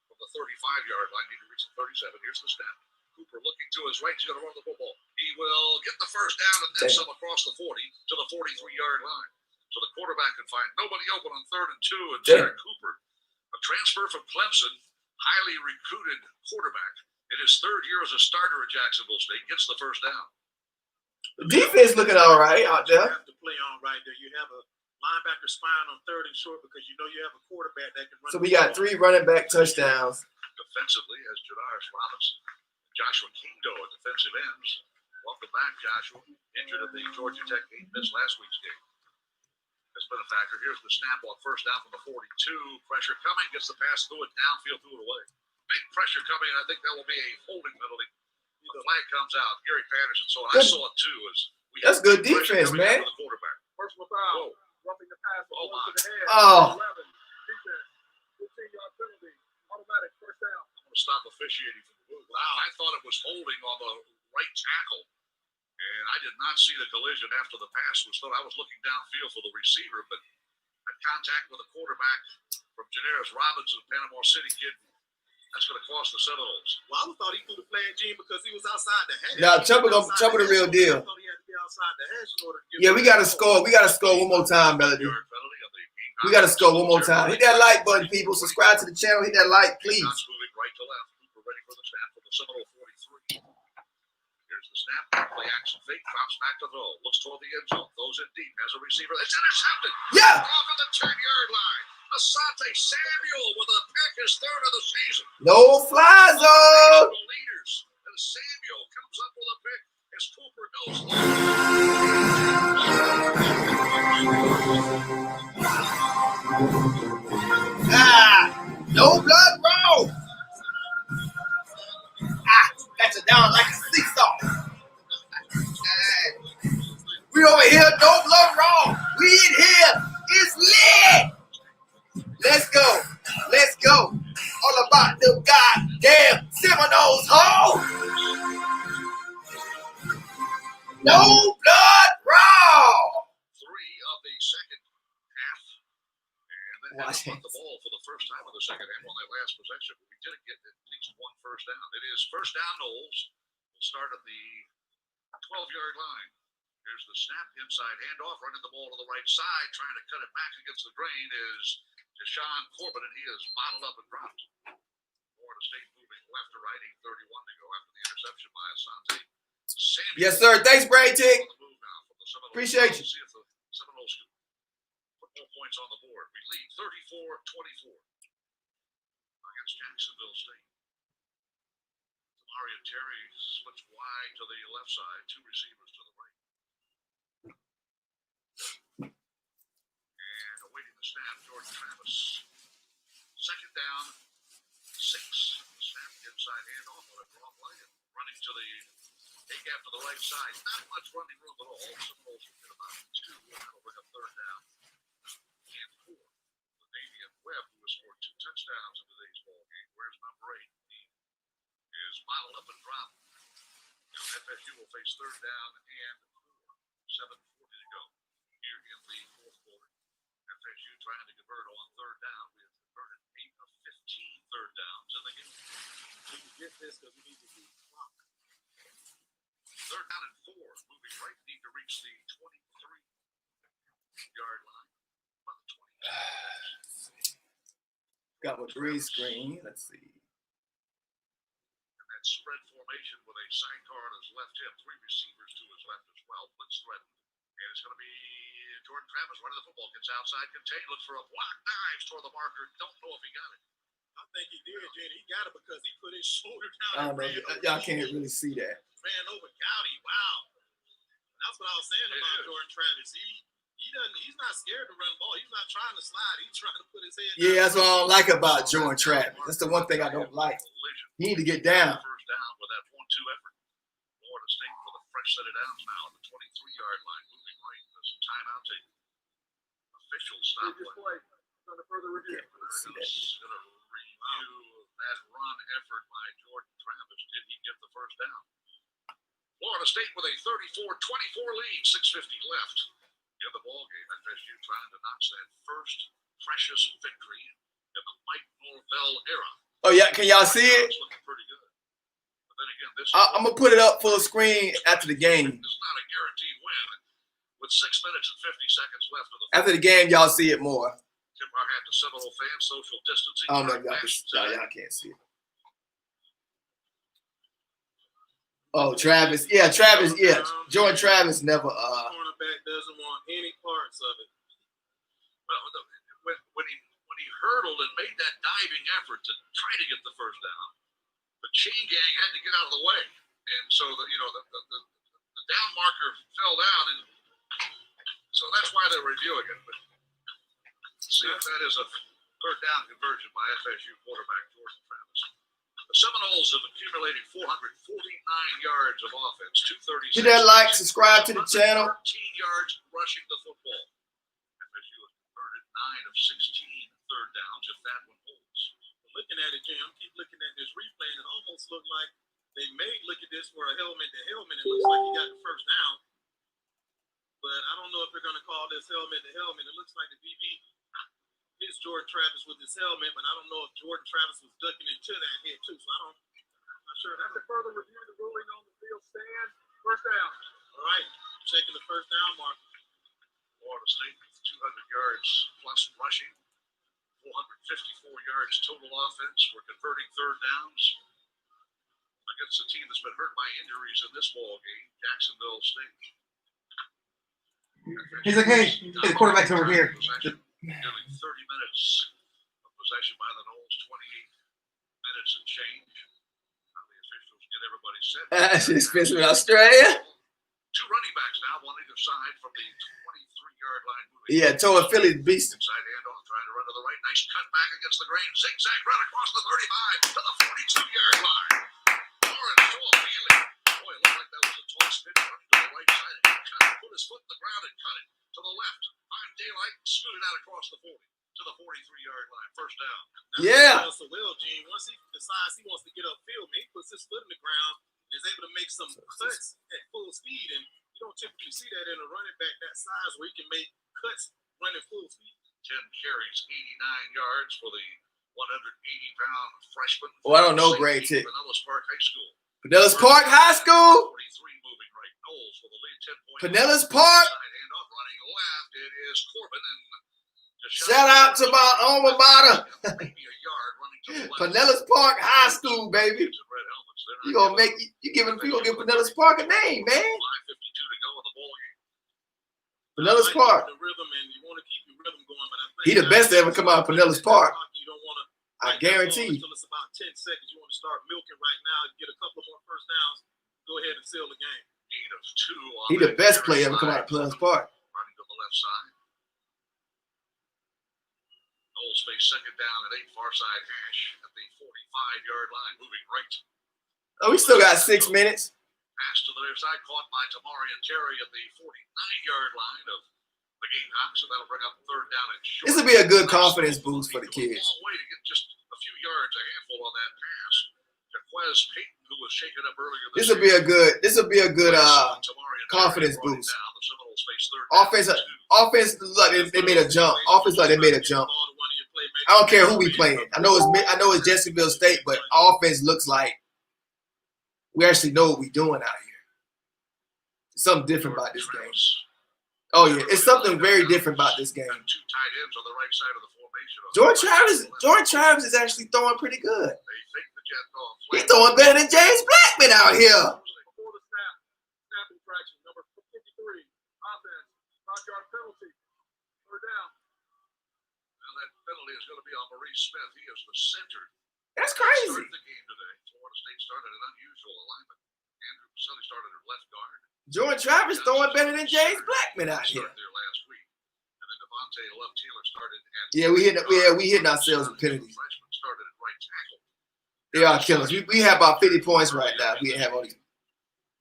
from the 35-yard line. Need to reach the 37. Here's the snap. Cooper looking to his right. He's going to run the football. He will get the first down and then some across the 40 to the 43-yard line. So the quarterback can find nobody open on third and 2. And Jared Cooper, a transfer from Clemson, highly recruited quarterback. In his third year as a starter at Jacksonville State, gets the first down. The defense looking all right out there. You have to play on right there. You have a linebacker spine on third and short because you know you have a quarterback that can run. So we got 3 running back touchdowns. Defensively, as Jadarius Robinson, Joshua Kingdo at defensive ends. Welcome back, Joshua. Injured at the Georgia Tech game, missed last week's game. That's been a factor. Here's the snap on first down from the 42. Pressure coming, gets the pass, threw it downfield, threw it away. Big pressure coming, and I think that will be a holding penalty. The flag comes out. Gary Patterson saw it. I saw it too. That's good defense, man. The quarterback. Personal foul. Roughing the pass. Oh, my. To the head. Oh. 11. Defense. 15-yard penalty. Automatic first down. I'm going to stop officiating from the move. Wow, I thought it was holding on the right tackle. And I did not see the collision after the pass was thrown. I was looking downfield for the receiver, but had contact with the quarterback from Jadarius Robinson, Panama City kid. That's going to cost the Seminoles. Well, I thought he threw the flag, Gene, because he was outside the hedge. Now, Chubba the real deal. I thought he had to be outside the hedge in order to get. Yeah, we got to score. We got to score one more time, Melody. We got to score one more time. Hit that like button, people. Subscribe to the channel. Hit that like, please. Moving right to left. We're ready for the snap for the Seminole 43. Here's the snap. Play action fake. Drops back to throw. Looks toward the end zone. Throws it deep. Has a receiver. It's intercepted. Yeah. Off at the 10-yard line. Asante Samuel with a pick, his third of the season. No fly zone. Leaders. And Samuel comes up with a pick as Cooper goes No blood roll. That's a down like a seesaw. We over here, no blood roll. We in here. It's lit. Let's go. Let's go. All about the goddamn Seminoles, ho. No blood roll. 3 of the second half. And then had to punt the ball for the first time in the second half on that last possession. But we didn't get at least one first down. It is first down, Knowles. We'll start at the 12-yard line. Here's the snap, inside handoff, running the ball to the right side, trying to cut it back against the grain is Deshaun Corbin, and he is bottled up and dropped. Florida State moving left to right, 8:31 to go after the interception by Asante Samuel. Yes, sir. Thanks, Brady Tick. Appreciate you. See if the Seminoles can put more points on the board. We lead 34-24 against Jacksonville State. Tammarion Terry splits wide to the left side, 2 receivers to the right. And awaiting the snap, Jordan Travis. Second down, 6. Snap inside handoff on a draw play and running to the A-gap to the right side. Not much running room at all. Seminoles will get about 2. That'll bring up third down. And 4. Damian Webb, who has scored 2 touchdowns in today's ball game. Where's number 8? He is bottled up and dropped. Now FSU will face third down and 4. 7:40 to go here in the fourth quarter. FSU trying to convert on third down. We have converted 8 of 15 third downs in the game. We can get this because we need to be clocked. Third down and 4. Moving right, need to reach the 23-yard line. About the 20. Got a green screen. Let's see. And that spread formation with a sidecar on his left hip. 3 receivers to his left as well. Blitz threatened. And it's going to be Jordan Travis running the football. Gets outside, contained, looks for a block, dives toward the marker. Don't know if he got it. I think he did, Jen. He got it because he put his shoulder down. I don't know. Y'all can't really see that. Ran over Gowdy. Wow. That's what I was saying about Jordan Travis. He's not scared to run the ball. He's not trying to slide. He's trying to put his head down. Yeah, that's what I don't like about Jordan Travis. That's the one thing I don't like. He need to get down. First down with that 1-2 effort. Florida State for the fresh set of downs now at the 23-yard line. Moving right. There's a timeout taken. Official stop play. Under further review. Going to review that run effort by Jordan Travis. Did he get the first down? Florida State with a 34-24 lead. 6:50 left in the ballgame. FSU trying to notch that first precious victory in the Mike Norvell era. Oh, yeah. Can y'all see it? It's looking pretty good. But then again, this I'm going to put it up full screen after the game. It's not a guaranteed win. With 6 minutes and 50 seconds left of the After the game, y'all see it more. Tip our hat to Seminole fans, social distancing. I don't know if y'all can't see it. Oh, Travis. Yeah, Travis. Yeah, Jordan Travis never. Cornerback doesn't want any parts of it. Well, when he hurdled and made that diving effort to try to get the first down, the chain gang had to get out of the way, and so the down marker fell down, and so that's why they're reviewing it. But see if that is a third down conversion by FSU quarterback Jordan Travis. The Seminoles have accumulated 449 yards of offense, 236. Hit that like, subscribe to the channel. 13 yards rushing the football. FSU has converted 9 of 16 third downs if that one holds. Looking at it, Jim, keep looking at this replay, and it almost looked like they may look at this for a helmet to helmet. It looks like he got the first down. But I don't know if they're going to call this helmet to helmet. It looks like the DB hits Jordan Travis with his helmet, but I don't know if Jordan Travis was ducking into that hit too. So I'm not sure. After further review, the ruling on the field stands. First down. All right, checking the first down mark. Florida State with 200 yards plus rushing, 454 yards total offense. We're converting third downs against a team that's been hurt by injuries in this ball game, Jacksonville State. He's like, hey, the quarterback's over here. Nearly 30 minutes of possession by the Noles, 28 minutes and change. Now the officials get everybody set. She's fishing in Australia. Two running backs now, one either side from the 23-yard line. Yeah, toward Philly's beast. Inside handoff, trying to run to the right. Nice cut back against the grain. Zigzag run across the 35 to the 42-yard line. Lawrence to a Wheelie. Boy, it looked like that was a toss pitch running to the right side. And he cut it, put his foot in the ground and cut it to the left. Find daylight, scooted out across the 40 to the 43-yard line. First down. Yeah. So well, Gene, once he decides he wants to get upfield, man, he puts his foot in the ground and is able to make some cuts at full speed. And you don't typically see that in a running back that size where he can make cuts running full speed. 10 carries, 89 yards for the 180-pound freshman. Oh, I don't know grade 10. Pinellas Park High School. Pinellas Park High School. 43 moving right. Knowles for the lead, 10 points. Pinellas Park. Handoff running left. It is Corbin and shout out to my alma mater. Pinellas Park High School, baby. You gonna give Pinellas Park a name, man. 5:52 to go in the ball game. Pinellas Park. He the best to ever come out of Pinellas Park. I guarantee. Until it's about 10 seconds, you want to start milking right now. Get a couple more first downs. Go ahead and seal the game. He the best player ever come out of Pinellas Park. Running to the left side. Knowles face second down at 8, far side hash at the 45-yard line, moving right. Oh, we still got 6 minutes. Pass to the left side, caught by Tammarion Terry at the 49-yard line of the Gamecocks, so that'll bring up third down and short. This will be a good confidence boost for the kids. Way to get just a few yards, a handful on that pass. Jaquez Payton, who was shaken up earlier this will be a good confidence boost. Offense, like they made a jump. Offense, like they made a jump. I don't care who we playing. I know it's Jacksonville State, but offense looks like we actually know what we're doing out here. There's something different about this game. Oh yeah, it's something very different about this game. Two tight ends on the right side of the formation. Jordan Travis is actually throwing pretty good. He's throwing better than James Blackman out here. Before the snap, snap infraction, number 53, offense, 5-yard penalty, third down. Now that penalty is going to be on Maurice Smith. He is the center. That's crazy. Started the game today. Florida State started an unusual alignment. Andrew Pacelli started at left guard. Jordan Travis throwing better than James Blackman out here. There last week. And then Devontae Love Taylor started at we hitting ourselves with penalties. Freshman started at right tackle. They are killers. We have about 50 points right now. We have all these.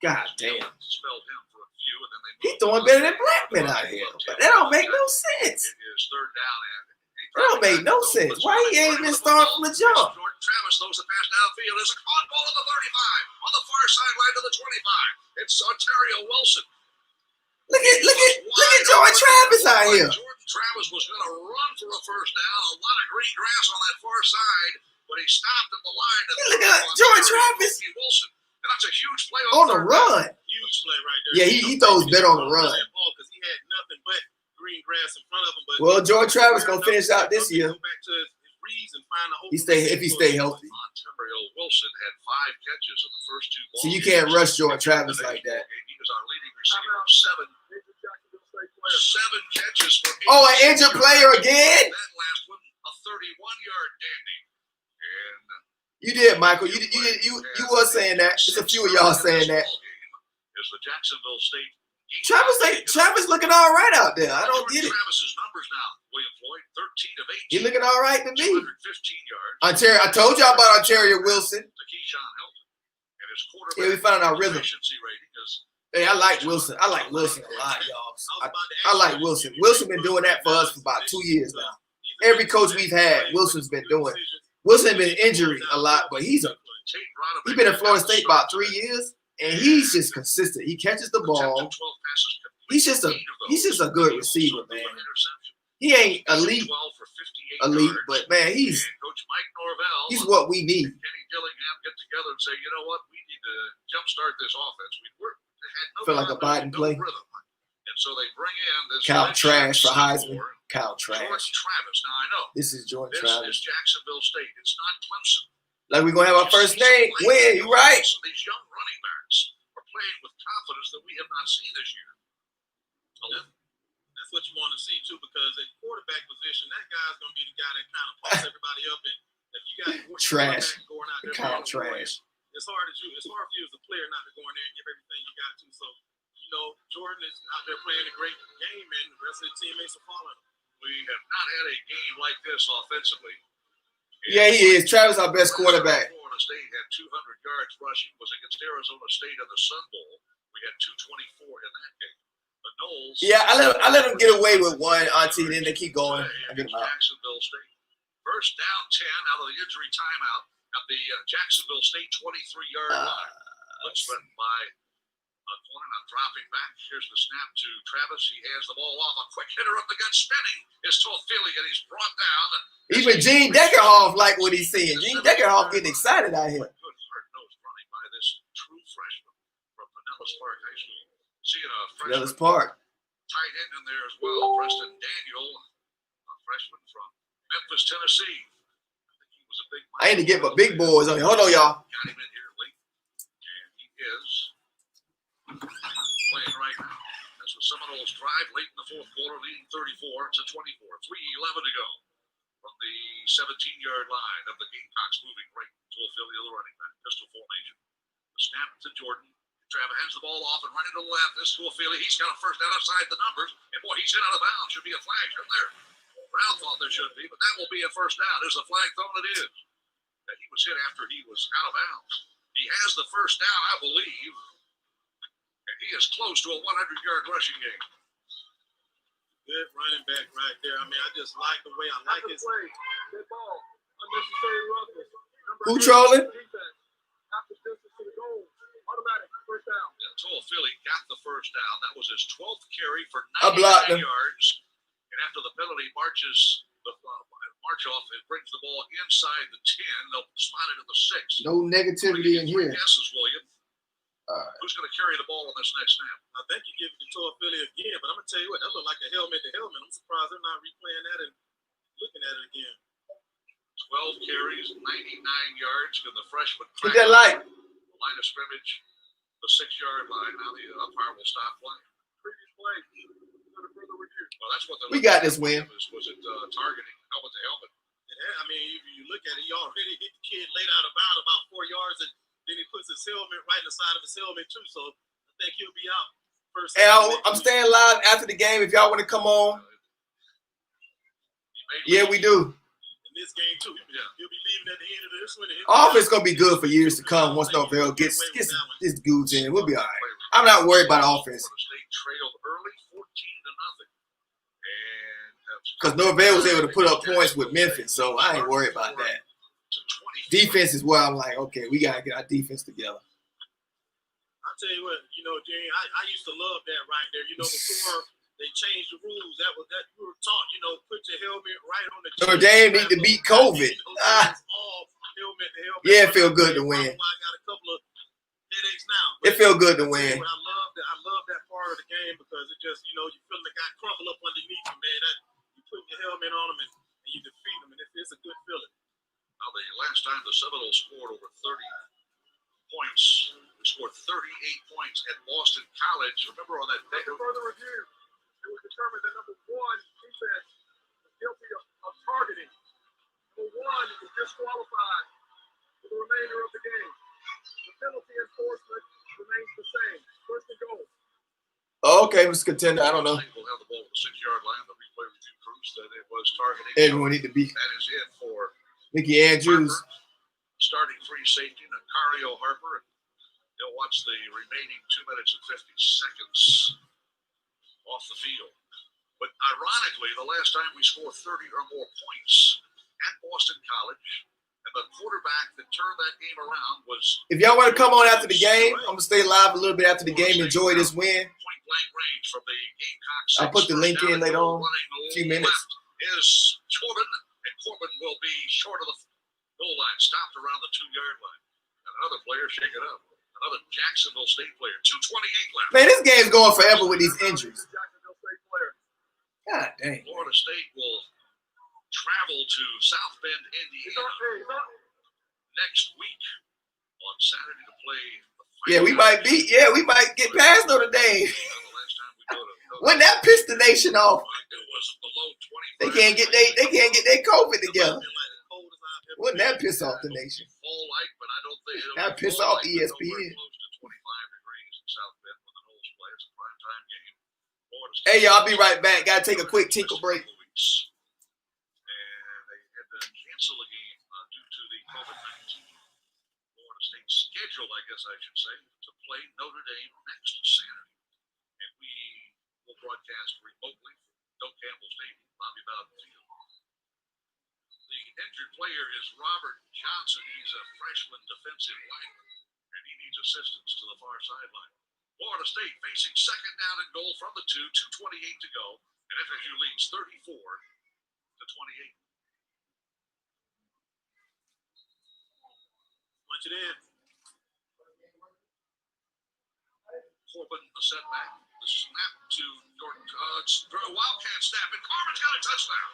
God damn. Spelled him for a few, and then he's throwing better than Blackman out here. But that don't make no sense. It is third down, and that don't make no sense. Why he ain't been starting from the jump? Jordan Travis throws the pass downfield. There's a caught ball on the 35, on the far sideline to the 25. It's Ontario Wilson. Look at Jordan Travis out here. Jordan Travis was going to run for a first down. A lot of green grass on that far side, but he stopped at the line. Look at Jordan Travis. Wilson. And that's a huge play on the run. Huge play right there. Yeah, he throws better on the run. Because he had nothing but green grass in front of him. But well, Jordan Travis gonna finish out this year. Go back to his reads and find a if he stay healthy. Ontario Wilson had 5 catches in the first 2 balls. So you can't rush Jordan Travis like that. He was our leading receiver. 7 catches for 8. Oh, an injured player again? That last one, a 31-yard dandy. And you did, Michael. You was saying that. There's a few of y'all saying that. Is the Jacksonville State Travis looking all right out there. I don't get it. Travis's numbers now. William Floyd, 13 of 18. He looking all right to me. 215 yards. Ontario, I told y'all about Ontario Wilson. To Keyshawn Helton. And his quarterback we found our rhythm. Efficiency rating is Hey, I like Wilson. I like Wilson a lot, y'all. I like Wilson. Wilson been doing that for us for about 2 years now. Every coach we've had, Wilson's been doing. Wilson been injured a lot, but he's been in Florida State about 3 years, and he's just consistent. He catches the ball. He's just a good receiver, man. He ain't elite, but man, he's what we need. Kenny Dillingham get together and say, you know what, we need to jumpstart this offense. Feel like a Biden play. And so they bring in this Kyle Trash for Heisman. Kyle Trash. Jordan Travis. Now I know this is Jordan this Travis. This is Jacksonville State. It's not Clemson. Like we're gonna have our first name. Win. You right? So these young running backs are playing with confidence that we have not seen this year. That's what you want to see too, because at quarterback position, that guy's gonna be the guy that kind of pumps everybody up. And if you got trash, going out there, kind of trash. It's hard for you as a player not to go in there and give everything you got to. So, you know, Jordan is out there playing a great game, and the rest of the teammates are following him. We have not had a game like this offensively. Yeah, he is. Travis, our best quarterback. Florida State had 200 yards rushing. Was against Arizona State in the Sun Bowl. We had 224 in that game. The Knowles. Yeah, I let them get away with one, Auntie, and then they keep going. I get them out. Jacksonville State. First down 10 out of the injury timeout at the Jacksonville State 23-yard line. Looks went by a corner, not dropping back. Here's the snap to Travis. He hands the ball off. A quick hitter up the gut, spinning. Is Toffili, and he's brought down. Even Gene Deckerhoff like what he's seeing. Gene Deckerhoff getting excited out here. Good hard-nosed running by this true freshman from Pinellas Park High School. Seeing a freshman Pinellas Park. tight end in there as well, Preston Daniel, a freshman from Memphis, Tennessee. I think he was a big. I need to get my big boys on here. Hold on, y'all. Got him in here late, and he is playing right now. That's what Seminoles drive late in the fourth quarter, leading 34 to 24. 3:11 to go from the 17-yard line of the Gamecocks, moving right to Ophelia, the running back. Pistol formation. The snap to Jordan. Travis hands the ball off and running to the left. This to Ophelia. He's got a first down outside the numbers, and boy, he's hit out of bounds. Should be a flag right there. Brown thought there should be, but that will be a first down. There's a flag thrown. It is. That he was hit after he was out of bounds. He has the first down, I believe, and he is close to a 100-yard rushing game. Good running back right there. I mean, I just like the way I like his play. Good ball. Unnecessary roughness. Who trolling? After distance to the goal. Automatic. First down. Yeah, Toffili got the first down. That was his 12th carry for I blocked 99 him. yards. And after the penalty, march off and brings the ball inside the 10. They'll spot it at the 6. No negativity in here. Guesses, William. Who's going to carry the ball on this next snap? I think you give it to Toffili again, but I'm going to tell you what, that looked like a helmet to helmet. I'm surprised they're not replaying that and looking at it again. 12 carries, 99 yards. Can the freshman Get that light. The line of scrimmage, the 6-yard line. Now the umpire will stop playing. Previous play. Further review. Well, that's what We got this win. Was it targeting helmet to helmet? Yeah, I mean, if you look at it, he already hit the kid laid out of bounds about 4 yards, and then he puts his helmet right in the side of his helmet too. So I think he'll be out first. Hey, I'm staying live after the game. If y'all want to come on, yeah, we do. In this game too, he'll be leaving at the end of this one. Offense gonna be good for years to come once Norvell gets this dudes in. We'll be all right. I'm not worried about offense. State trailed early, 14-0. Because Norvell was able to put up points with Memphis, so I ain't worried about that. Defense is where I'm like, okay, we gotta get our defense together. I'll tell you what, you know, Jane, I used to love that right there. You know, before they changed the rules, that we were taught, you know, put your helmet right on the chin. Notre Dame need to beat COVID. Yeah, it feel good to win. I got a couple of headaches now. It feel good to win. I love that part of the game because it just, you know, you feel the guy crumble up underneath you, man. You put your helmet on him and you defeat him, and it's a good feeling. Now, the last time the Seminoles scored over 30 points, we scored 38 points at Boston College. Remember on that day? Further review, it was determined that number 1 defense was guilty of targeting. Number 1 was disqualified for the remainder of the game. The penalty enforcement remains the same. First and goal. Okay, Mr. Contender. I don't know. We'll have the ball at the 6-yard line. The replay review proves that it was targeting. Everyone need to be. That is it for Mickey Andrews. Harper, starting free safety, Nakario Harper. They'll watch the remaining 2 minutes and 50 seconds off the field. But ironically, the last time we scored 30 or more points at Boston College, and the quarterback that turned that game around was. If y'all want to come on after the game, I'm gonna stay live a little bit after the game. Enjoy this win. Point blank range from the Gamecocks. I'll put the link in later on. A few minutes. Is Corbin, and Corbin will be short of the goal line, stopped around the 2-yard line. And another player shake it up. Another Jacksonville State player. 2:28 left. Man, this game's going forever with these injuries. God dang. Florida State will travel to South Bend, Indiana next week on Saturday to play. Yeah, we might get past Notre Dame. The last time we go to When that pissed the nation off, they can't get their COVID together. Wouldn't that piss off the nation? That piss off ESPN. Hey, y'all, I'll be right back. Gotta take a quick tinkle break. And they had to cancel a game due to the COVID-19 Florida State schedule, I guess I should say, to play Notre Dame next Saturday. And we will broadcast remotely from Doak Campbell Stadium, Bobby Bowden Field. The injured player is Robert Johnson. He's a freshman defensive lineman, and he needs assistance to the far sideline. Florida State facing second down and goal from the 2:28 to go, and FSU leads 34-28. Punch it in. Corbin, the setback, the snap to Jordan. Wildcat snap, and Corbin's got a touchdown.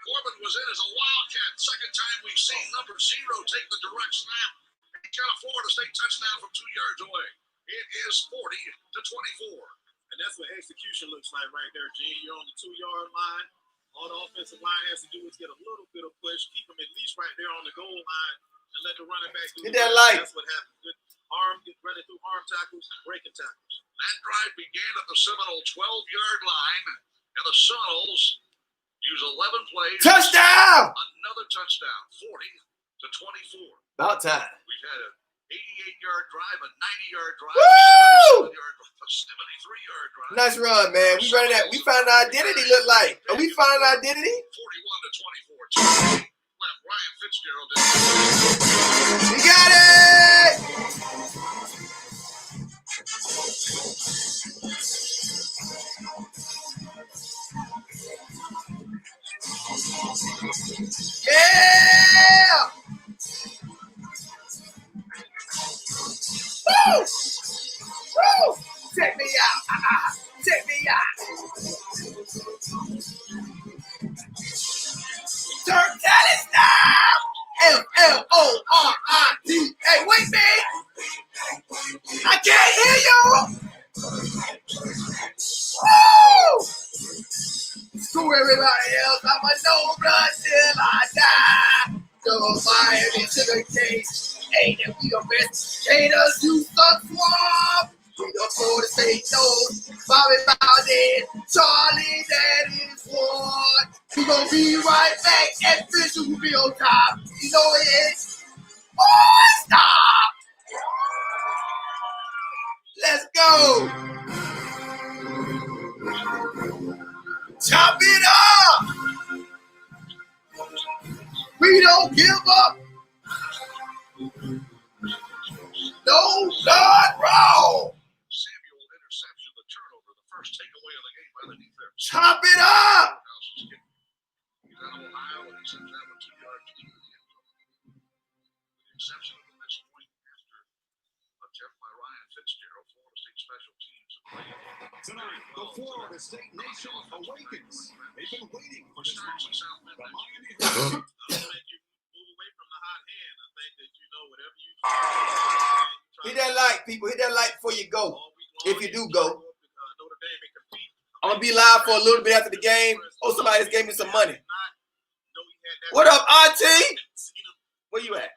Corbin was in as a Wildcat. Second time we've seen number 0 take the direct snap. He got a Florida State touchdown from 2 yards away. It is 40-24. And that's what execution looks like right there, Gene. You're on the 2-yard line. All the offensive line has to do is get a little bit of push, keep them at least right there on the goal line, and let the running back do Get that light. That's what happens. Good arm, running through arm tackles, breaking tackles. That drive began at the Seminole 12-yard line, and the Seminoles use 11 plays. Touchdown! Another touchdown, 40-24. About time. We've had a 88-yard drive, a 90-yard drive, Woo! a 73-yard drive. Nice run, man. We running that. We found our identity. Look like. Are we finding our identity? 41-24. Left Ryan Fitzgerald. We got it. Yeah. Woo! Woo! Check me out. Check me out. TURNTTALLY style. MLORIT. Wait, man. I can't hear you. Woo! Screw everybody else. I'm a no blood till I die. Double fire into the case. Ain't it we the best haters, you suck swamp. We the Florida State knows. Bobby Bowden, Charlie, that is one. We gon' be right back and Fisher will be on top. You know it. Oh, stop! Let's go! Chop it up! We don't give up! No blood roll! Samuel interception, the turnover, the first takeaway of the game by the defense. Chop it up! He's out of Ohio, and he sends out a 2-yard lead. The exception of the next point after attempt by Ryan Fitzgerald, Florida State special teams. Tonight, the Florida State nation awakens. They've been waiting for this moment. The Miami Heat. Hit that like, people. Hit that like before you go. If you do go. I'm going to be live for a little bit after the game. Oh, somebody just gave me some money. What up, Auntie? Where you at?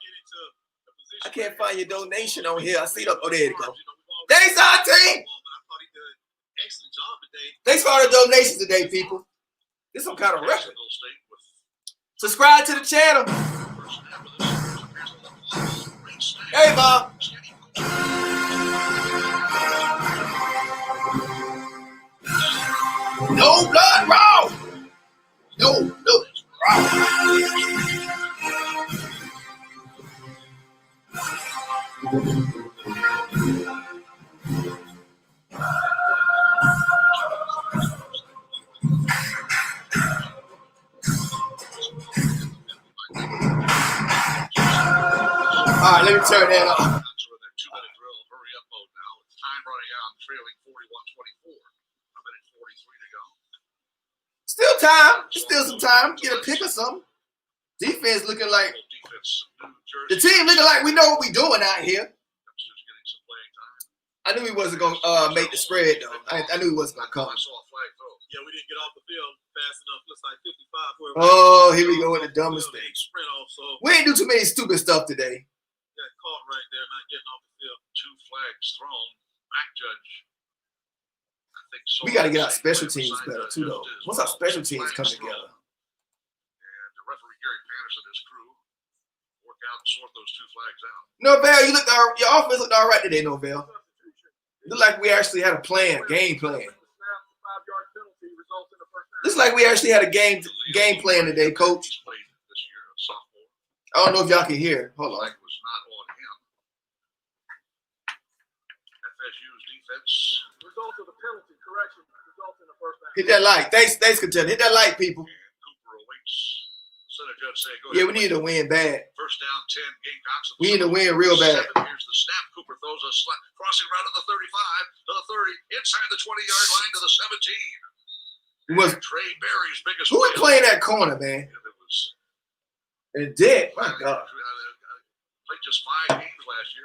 I can't find your donation on here. I see it up. Oh, there you go. Thanks, Auntie. Thanks for all the donations today, people. This some kind of record. Subscribe to the channel. Hey, Mom. No blood raw. No blood All right, let me turn that off. Two-minute drill, hurry up mode now. Time running out, trailing 41-24. A minute 43 to go. Still time. There's still some time. Get a pick or something. Defense looking like the team looking like we know what we doing out here. I knew he wasn't gonna make the spread though. I knew he wasn't gonna come. Yeah, we didn't get off the field fast enough. Looks like 55. Oh, here we go with the dumbest thing. Sprint off, so We ain't do too many stupid stuff today. got caught right there, not getting off the field. 2 flags thrown. Back judge. I think so. We got to get our special teams better too, though. Once our special teams come together. And the referee Gary Patterson and his crew work out and sort those 2 flags out. Norvell, your offense looked all right today, Norvell. Looked like we actually had a plan, game plan. Looks like we actually had a game plan today, Coach. I don't know if y'all can hear. Hold on. Was not on him. FSU's defense. Result of the penalty correction. Result in the first down. Hit that like. Thanks, Contender. Hit that like, people. Cooper awaits. Center judge saying, go Yeah, ahead. we need to win bad. First down 10 Gamecocks. We need to win real bad. Here's the snap. Cooper throws a slap, crossing route to the 35, to the 30, inside the 20-yard line to the 17. Trey Berry's biggest. Who was playing that corner, man? It was. And Dent, my God. Played just 5 games last year.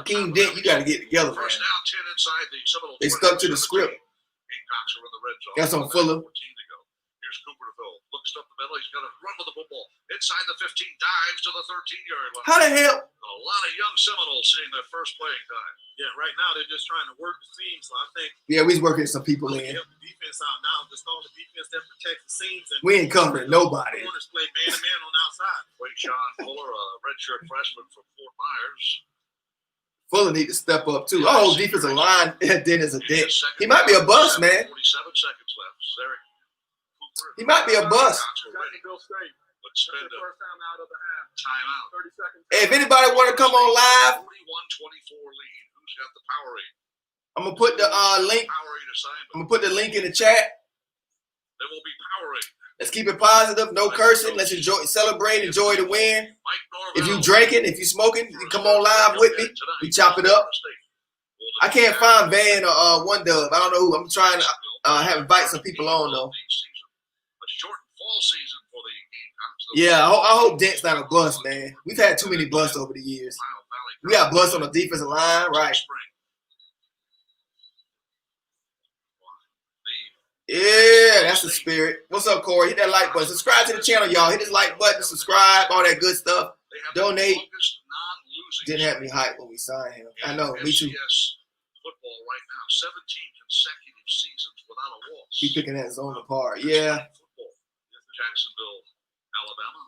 Akeem Dent, you got to get together, man. First down 10 inside the Seminoles. They stuck to the script. Gamecocks are in the red zone. That's on Fuller. 14 to go. Here's Cooper to throw. Looks up the middle. He's going to run with the football. Inside the 15, dives to the 13-yard line. How the hell? A lot of young Seminoles seeing their first playing time. Yeah, right now they're just trying to work the seams. So I think Yeah, we's working some people in. help the defense out now. Just call the defense that protects the seams. And We ain't covering nobody. corners play man to man on the outside. Wait, Sean Fuller, a redshirt freshman from Fort Myers. Fuller need to step up too. Oh, defensive line, Dent is a Dent. He might be a bust, man. 47 seconds left. Derek Cooper. He might be a bust. Jacksonville State. Let's spend a First time out of the half. timeout. 30 seconds. Hey, if anybody want to come on live, 41-24 lead. Who's got the Powerade? I'm gonna put the link. Powerade assignment. I'm gonna put the link in the chat. There will be Powerade. Let's keep it positive, no cursing. Let's enjoy, celebrate, enjoy the win. If you drinking, if you smoking, you come on live with me. We chop it up. I can't find Van or One Dub. I don't know who. I'm trying to invite some people on though. A short fall season for the Gamecocks. Yeah, I hope Dent's not a bust, man. We've had too many busts over the years. We got busts on the defensive line, right? Yeah, that's the spirit. What's up, Corey? Hit that like button. Subscribe to the channel, y'all. Hit this like button, subscribe, all that good stuff. Donate. Didn't have me hype when we signed him. I know, me too. Football right now, 17 consecutive seasons without a loss. Keep picking that zone apart. Yeah. Jacksonville, Alabama.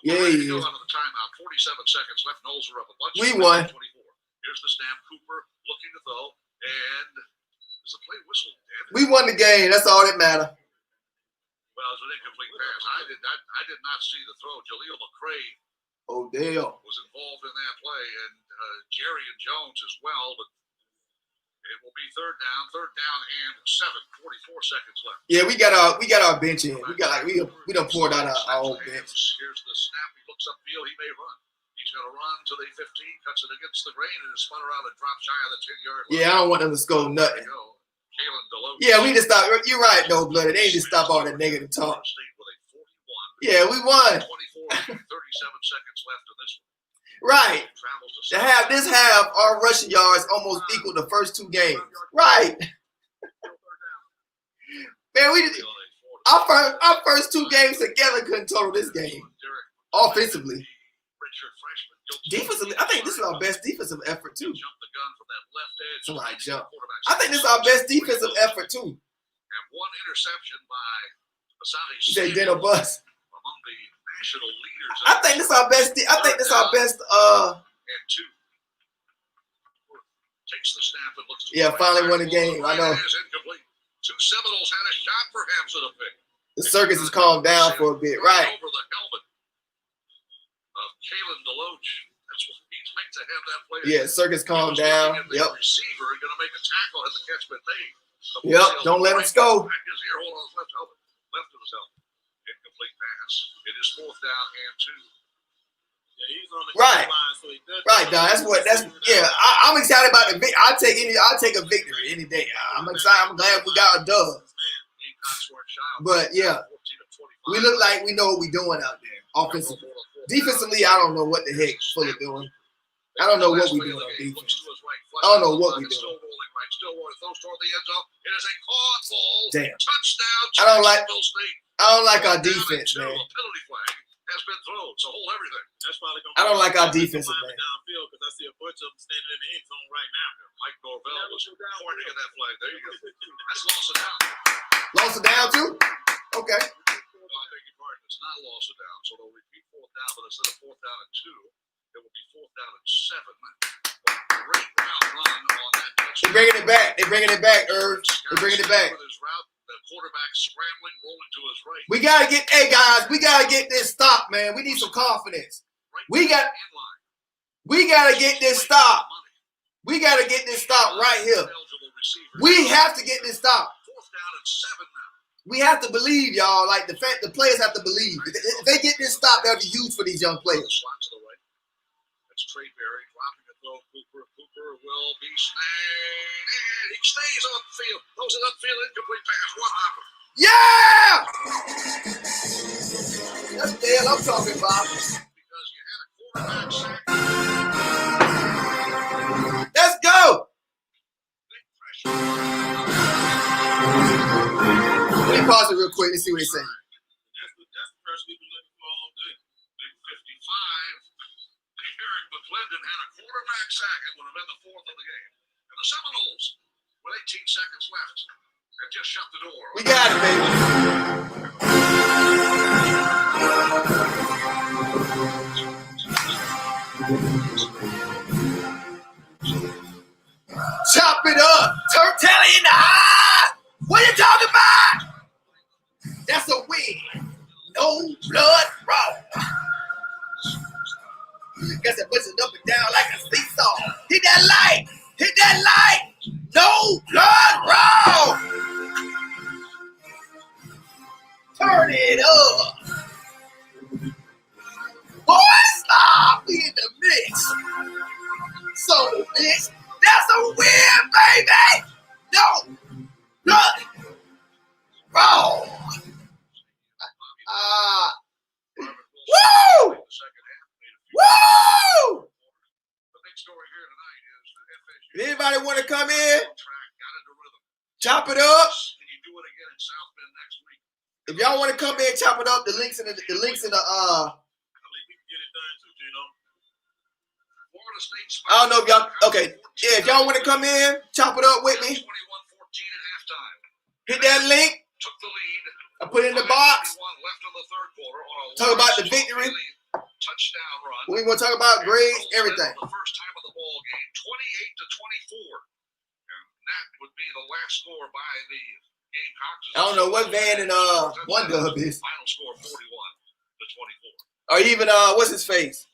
Yeah, Cooper he go is. out of the timeout. 47 seconds left. Knowles are up a bunch. We won. 24. Here's the snap. Cooper looking to throw, and there's a play whistle. We won the game. That's all that matters. Well, it was an incomplete pass. I did not see the throw. Jaleel McCray Odell was involved in that play, and Jerry and Jones as well. But it will be third down and 7. 44 seconds left. Yeah, we got our bench in. We done poured out our own bench. Here's the snap. He looks upfield. He may run. He's going to run to the 15. Cuts it against the grain and is spun around and drops shy of the 10-yard line. Yeah, I don't want them to score nothing. Kalen Deloach. Yeah, we need to stop. You're right, though, blood. They need to stop all that negative talk. Yeah, we won. 24, 37 seconds left in this one. Right. To have this half, our rushing yards almost equal the first 2 games. Right. Man, our first 2 games together couldn't total this game. Offensively. Defensively, I think this is our best defensive effort too. Somebody jump. I think this is our best defensive effort too. And one interception by Asante You say Deno Bus. among the national leaders. I think this is our best. I think this is our best. And 2. Takes the snap and looks to Yeah, finally won the game. I know. Is incomplete. 2 Seminoles had a shot, perhaps at a pick. The circus has calmed down for a bit, right? Over the helmet of Kalen Deloach. That's what he'd like to have that play. Yeah, circus calmed down. The Yep. receiver going to make a tackle as the catch been made. Yep. Don't let him go. Back his ear, hold on his left helmet. Left of his helmet. Incomplete pass. It is 4th down and 2. Yeah, he's on the Right. line, so he does. Right, Don. Yeah. I'm excited about the victory. I'll take a victory any day. I'm excited. I'm glad we got a dub. But yeah, we look like we know what we're doing out there. Offensively, defensively, I don't know what the heck Fuller doing. I don't know what we're doing on defense. I don't know what we're doing. goes toward the end zone. It is a caught ball. Damn. Touchdown. I Jacksonville State. don't like our Down and defense, two. man. A penalty flag has been thrown, so hold everything. That's probably going I don't like our defensive man. downfield because I see a bunch of them standing in the end zone right now. Mike Norvell was pointing at that flag. There you go. That's lost it down. Lost it down too? Okay. No, I beg your pardon. It's not lost it down, so they'll repeat fourth down, but instead of 4th down and 2, it will be 4th down and 7. Great route run on that touchdown. They're bringing it back. They're bringing it back, Irv. They're bringing it back. With his route, the quarterback scrambling, rolling to his right. We gotta get, hey guys, we gotta get this stop, man. We need some confidence. We gotta get this stop. We gotta get this stop right here. We have to get this stop. 4th down and 7 now. We have to believe, y'all. Like the players have to believe. If they get this stop, that'll be huge for these young players. Slot to the right. That's Trey Berry dropping a throw. Cooper will be snagged. And he stays on the field. Throws it upfield, incomplete pass. One hopper. Yeah! That's the hell I'm talking about. Because you had a quarterback sack. Let's go! Let me pause it real quick and see what he's saying. That's the person we've been looking for all day. Big 55. Eric McClendon had a quarterback sack. It would have been the 4th of the game. And the Seminoles, with 18 seconds left, have just shut the door. We got it, baby. Chop it up. TURNTTALLY in the eye. What you talking about? That's a win. No blood raw. Guess it puts it up and down like a seesaw. Hit that light. Hit that light. No blood raw. Turn it up. Boy, stop. We in the mix. So, bitch, that's a win, baby. No blood raw. Woo! Woo! The big story here tonight is that FSU. If anybody want to come in, chop it up. Can you do it again in South Bend next week? If y'all want to come in, chop it up. The links in the I believe we can get it done too, Gino. Florida State. I don't know if y'all. Okay, yeah. If y'all want to come in, chop it up with me. 21-14 at halftime. Hit that link. Took the lead. I put it in the box. Left in the 3rd quarter on a Talk about the victory. Touchdown run. We want to talk about grades, everything. The first time of the ball game, 28-24, and that would be the last score by the Gamecocks. I don't know what Van and one dub is. Final score 41-24. Or even what's his face?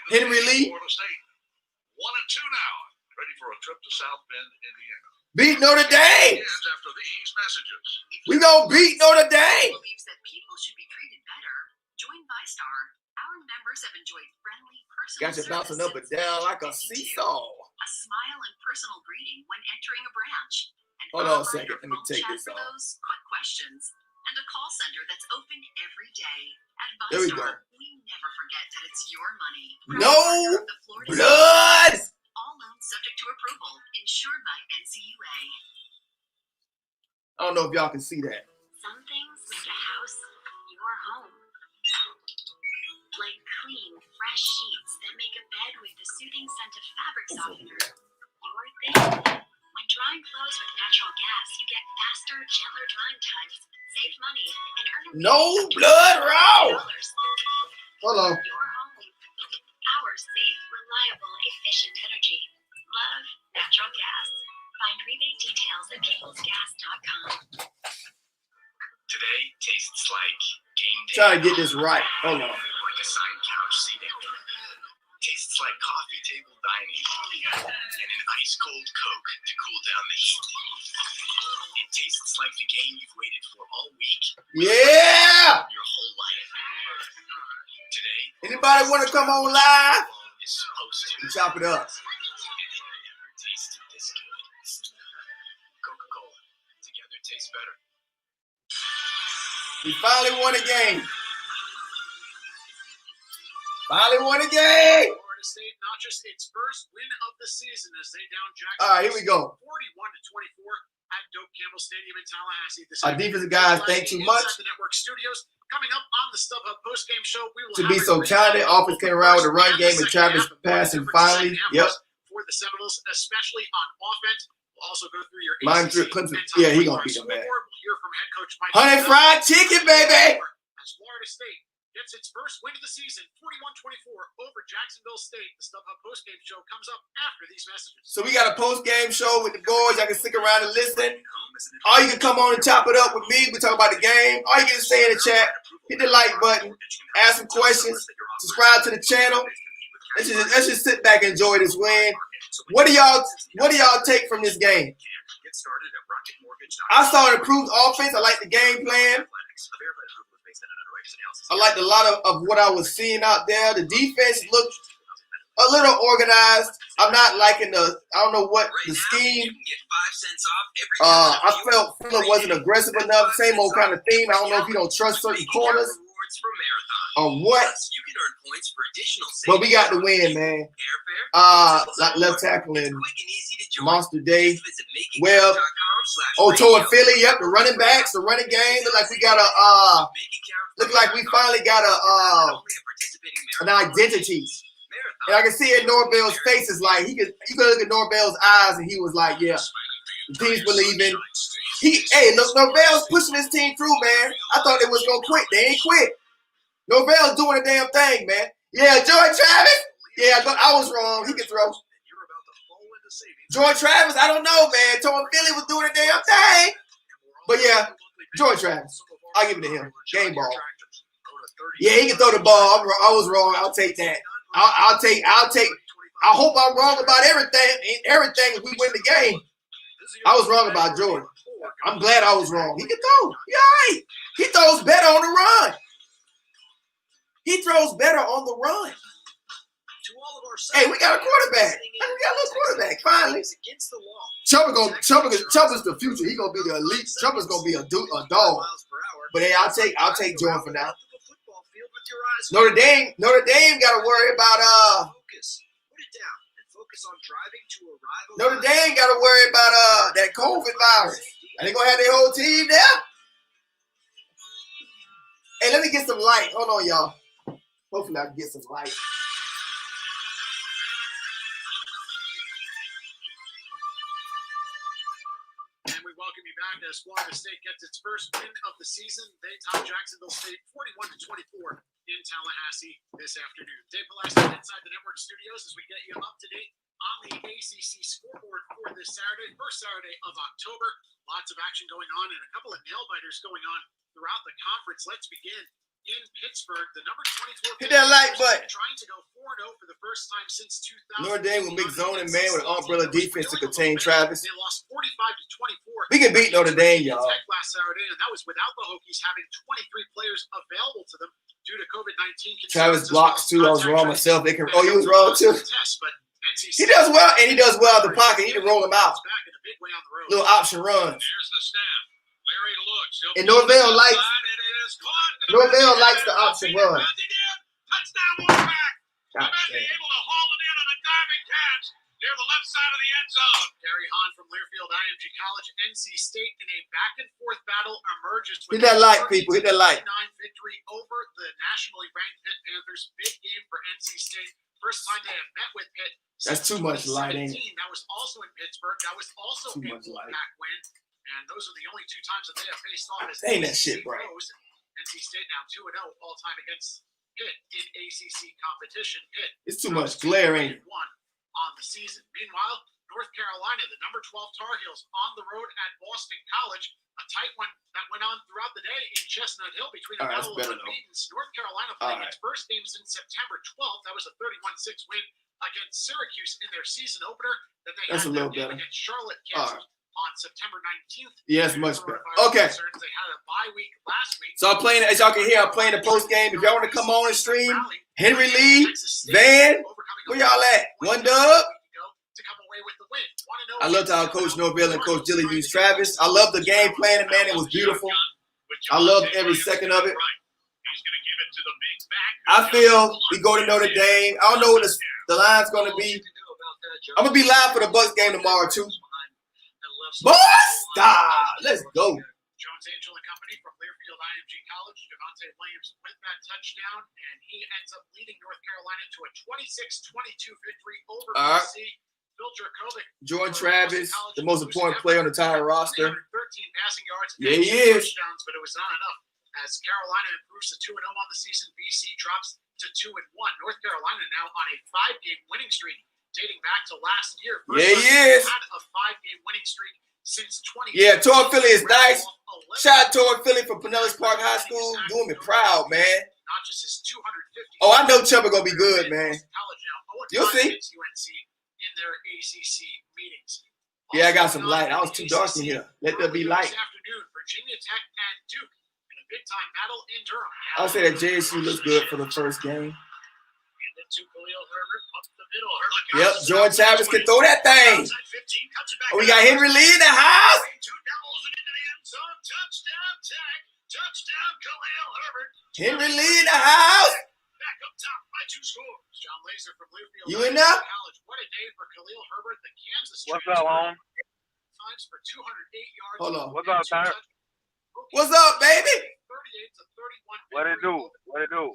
Henry Lee. Florida State 1-2 now, ready for a trip to South Bend, Indiana. Beat Notre Dame. After these messages, We gonna beat Notre Dame. Believes that people should be treated better. Join ViStar. Our members have enjoyed friendly, personal Got you bouncing up and down like a seesaw. a smile and personal greeting when entering a branch. Hold on a second. Let me take this for off. those quick questions, and a call center that's open every day. At There we go. ViStar, we never forget that it's your money. No blood. All loans subject to approval, insured by NCUA. I don't know if y'all can see that. Some things make a house your home. Like clean, fresh sheets that make a bed with the soothing scent of fabric softener. Your thing. When drying clothes with natural gas, you get faster, gentler drying times, save money, and earn a No blood raw. Hold on. Your home. Our safe, reliable, efficient energy. Love natural gas. Find rebate details at peoplesgas.com. Today tastes like game day. Trying to get this right. Hold on. Like assigned couch seating. Tastes like coffee table dining and an ice cold Coke to cool down the heat. It tastes like the game you've waited for all week. Yeah. Your whole life. Today. Anybody want to come on live? Is supposed to Chop it up. never tasted this good. Coca-Cola. Together tastes better. We finally won a game. Finally won a game. Florida State notches its first win of the season as they down Jacksonville. All right, here we go. 41-24 at Doak Campbell Stadium in Tallahassee. Our defensive guys think too much. The network studios. Coming up on the StubHub postgame show, we will to be so talented. Offense came around with the run game and Travis passing finally. Yep. For the Seminoles, especially on offense. We'll also go through your Mine ACC Clemson. Yeah, he gonna beat them bad. We'll hear from head coach Mike. Honey fried chicken, baby. As Florida State gets its first win of the season, 41-24 over Jacksonville State. The StubHub postgame show comes up after these messages. So we got a postgame show with the boys. Y'all can stick around and listen. Or you can come on and chop it up with me. We talk about the game. All you can say in the chat, hit the like button, ask some questions, subscribe to the channel. Let's just sit back and enjoy this win. What do y'all take from this game? I saw an improved offense. I like the game plan. I liked a lot of what I was seeing out there. The defense looked a little organized. I'm not liking I don't know what the scheme. I felt Fuller wasn't aggressive enough. Same old kind of theme. I don't know if you don't trust certain corners or what. But we got the win, man. Like left tackling, Monster Day, Webb, Oto and Philly. Yep, the running backs, the running game. Look like we got we finally got an identity. And I can see in Norvell's face is like you could look at Norvell's eyes and he was like, yeah, the team's believing. Look, Norvell's pushing his team through, man. I thought they was gonna quit. They ain't quit. Norvell's doing a damn thing, man. Yeah, Jordan Travis. Yeah, I was wrong. He can throw. Jordan Travis, I don't know, man. Torn Philly was doing a damn thing. But yeah, Jordan Travis. I'll give it to him. Game ball. Yeah, he can throw the ball. I was wrong. I'll take that. I'll take. I hope I'm wrong about everything if we win the game. I was wrong about Jordan. I'm glad I was wrong. He can throw. Yeah, right. He throws better on the run. He throws better on the run. Hey, we got a quarterback. We got a little quarterback, finally. Chubba's the future. He's gonna be the elite. Chubba's gonna be a dog. But hey, I'll take Jordan for now. Notre Dame gotta worry about Notre Dame gotta worry about that COVID virus. Are they gonna have their whole team there? Hey, let me get some light. Hold on, y'all. Hopefully I can get some light. And we welcome you back as Florida State gets its first win of the season. They top Jacksonville State 41-24 in Tallahassee this afternoon. Dave Pulaski inside the network studios as we get you up to date on the ACC scoreboard for this Saturday, first Saturday of October. Lots of action going on and a couple of nail-biters going on throughout the conference. Let's begin in Pittsburgh. The number 24 hit that like button. Trying to go 4-0 for the first time since 2000. Notre Dame will big zoning man with an umbrella defense to contain Travis. They lost 45-24. We can beat Notre Dame, y'all. Last Saturday, and that was without the Hokies having 23 players available to them due to COVID-19. Travis blocks too. I was wrong myself. You was wrong too. He does well, and he does well in the pocket. He can roll him out. Little option runs. Here's the snap. Larry looks. And Norvell likes the option run. Touchdown, one back. Able to haul it in on a diving catch near the left side of the end zone. Gary Hahn from Learfield IMG College, NC State in a back-and-forth battle emerges with hit that like, people. Hit that like. 9 victory over the nationally ranked Pitt Panthers. Big game for NC State. First time they have met with Pitt. That's too much light, ain't it? That was also in Pittsburgh. That was also a Wolfpack win. And those are the only two times that they have faced off as ain't that shit, bro. NC State now 2-0 all time against Pitt in ACC competition. Pitt. It's too much glare, ain't it? On the season. Meanwhile, North Carolina, the number 12 Tar Heels on the road at Boston College. A tight one that went on throughout the day in Chestnut Hill between a battle of unbeatens. North Carolina playing its first game since September 12th. That was a 31-6 win against Syracuse in their season opener. Then they had their game against Charlotte canceled on September 19th. Yeah, it's much better. Okay. They had a bye week last week. So I'm playing, as y'all can hear, I'm playing the post game. If y'all want to come on and stream, Henry Lee, Van, where y'all at? One dub. I loved how Coach Norvell and Coach Gilly used Travis. I love the game planning, man. It was beautiful. I loved every second of it. I feel we go to Notre Dame. I don't know what The line's going to be. I'm going to be live for the Bucks game tomorrow, too. Busta! Let's go. Jones Angel and Company from Learfield IMG College. Javonte Williams with that touchdown, and he ends up leading North Carolina to a 26-22 victory over BC. Phil Jerkovic, Jordan Travis, the most important player on the entire roster. 13 passing yards. Yeah, he is. Touchdowns, but it was not enough. As Carolina improves to 2-0 on the season, BC drops to 2-1. North Carolina now on a 5-game winning streak dating back to last year. Yeah, he is. Had a 5-game winning streak since 20. Yeah, Tor Philly is nice. Shout out Tor Philly from Pinellas Park High School. Doing me proud, man. Not just his 250. Oh, I know Chuba gonna be good, man. You'll see. In their ACC meetings. Yeah, I got some light. I was too dark in here. Let there be light. This afternoon, Virginia Tech and Duke in a big-time battle in Durham. I'll say that JSU looks good for the first game. Yep, Jordan Travis can throw that thing. Oh, we got Henry Lee in the house. Henry Lee in the house. Back up top by 2 scores. John Laser from Learfield. You in there? What a day for Khalil Herbert, the Kansas. What's up, home? Times for 208 yards. Hold on. What's up, Turnt? What's up, baby? 38-31. What it do? What it do?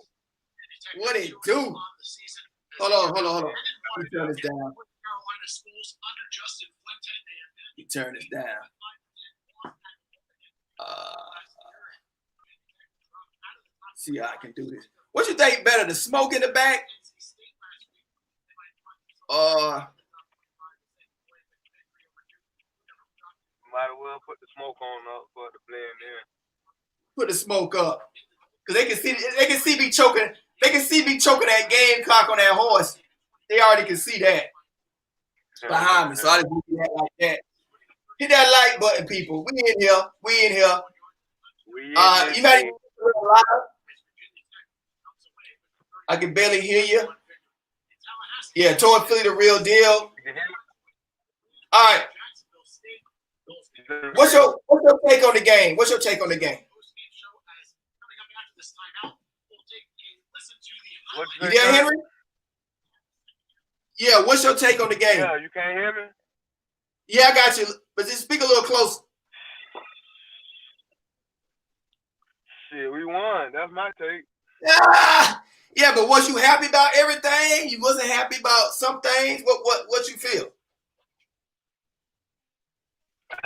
What it do? Hold on. Let me turn this down. Carolina schools under Justin Fuente. Let me turn this down. See how I can do this. What you think better, the smoke in the back? Might as well put the smoke on up for the blend in. Put the smoke up. Cause they can see me choking. They can see me choking that Gamecock on that horse. They already can see that behind me. So I just do that like that. Hit that like button, people. We in here. You might even live. I can barely hear you. Yeah, Tor Philly the real deal. All right. What's your take on the game? You there, Henry? Yeah, what's your take on the game? Yeah, you can't hear me? Yeah, I got you. But just speak a little closer. Shit, we won. That's my take. Yeah, but was you happy about everything? You wasn't happy about some things? What you feel?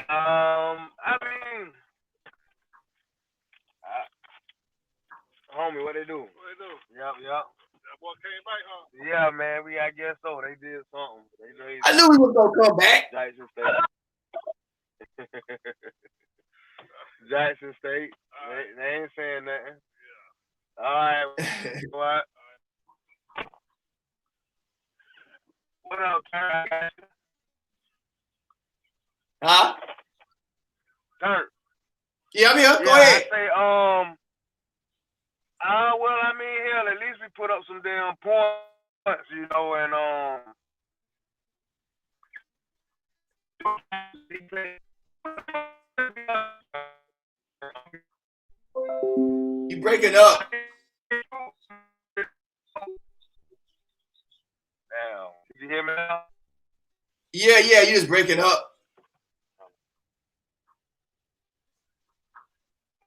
I mean, homie, what they do? Yep. That boy came back, huh? Yeah, man. I guess so. They did something. I knew he was gonna come back. Jackson State. Jackson State. They ain't saying nothing. Yeah. All right. What? What up, Turnt? Huh? Turnt. Yeah, I'm here. Go ahead. I say, well, I mean, hell, at least we put up some damn points, you know, and you breaking up. Damn. Did you hear me now? Yeah, you just breaking up.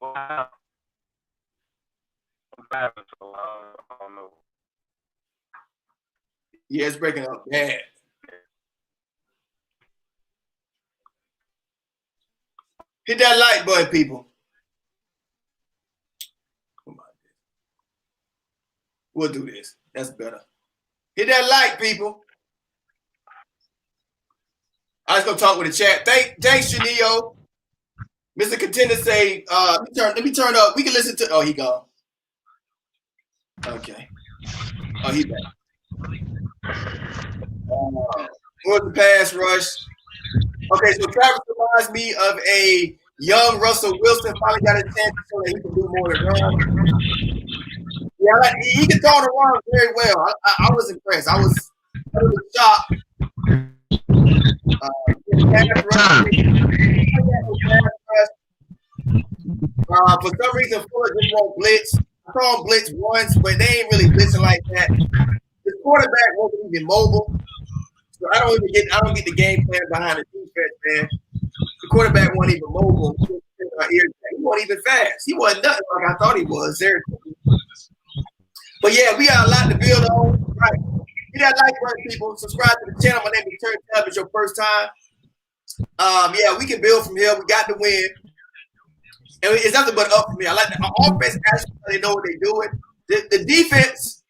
Wow. I don't know. Yeah, it's breaking up bad. Hit that like button, people. We'll do this. That's better. Hit that like, people. I was gonna talk with the chat. Thanks, Janio. Mr. Contender say, let me turn up. We can listen to. Oh, he gone. Okay. Oh, he back. What's the pass rush? Okay, so Travis reminds me of a young Russell Wilson. Finally got a chance to show that he can do more than run. Yeah, he can throw the run very well. I was impressed. I was shocked. For some reason, Fuller just won't blitz. I saw him blitz once, but they ain't really blitzing like that. Just quarterback wasn't even mobile. So I don't get the game plan behind the defense, man. The quarterback wasn't even mobile. He wasn't even fast. He wasn't nothing like I thought he was. But yeah, we got a lot to build on. Right. Hit that like button, people. Subscribe to the channel. My name is Turnt. If it's your first time. Yeah, we can build from here. We got the win. And it's nothing but up for me. I like our offense actually, they know what they're doing. The defense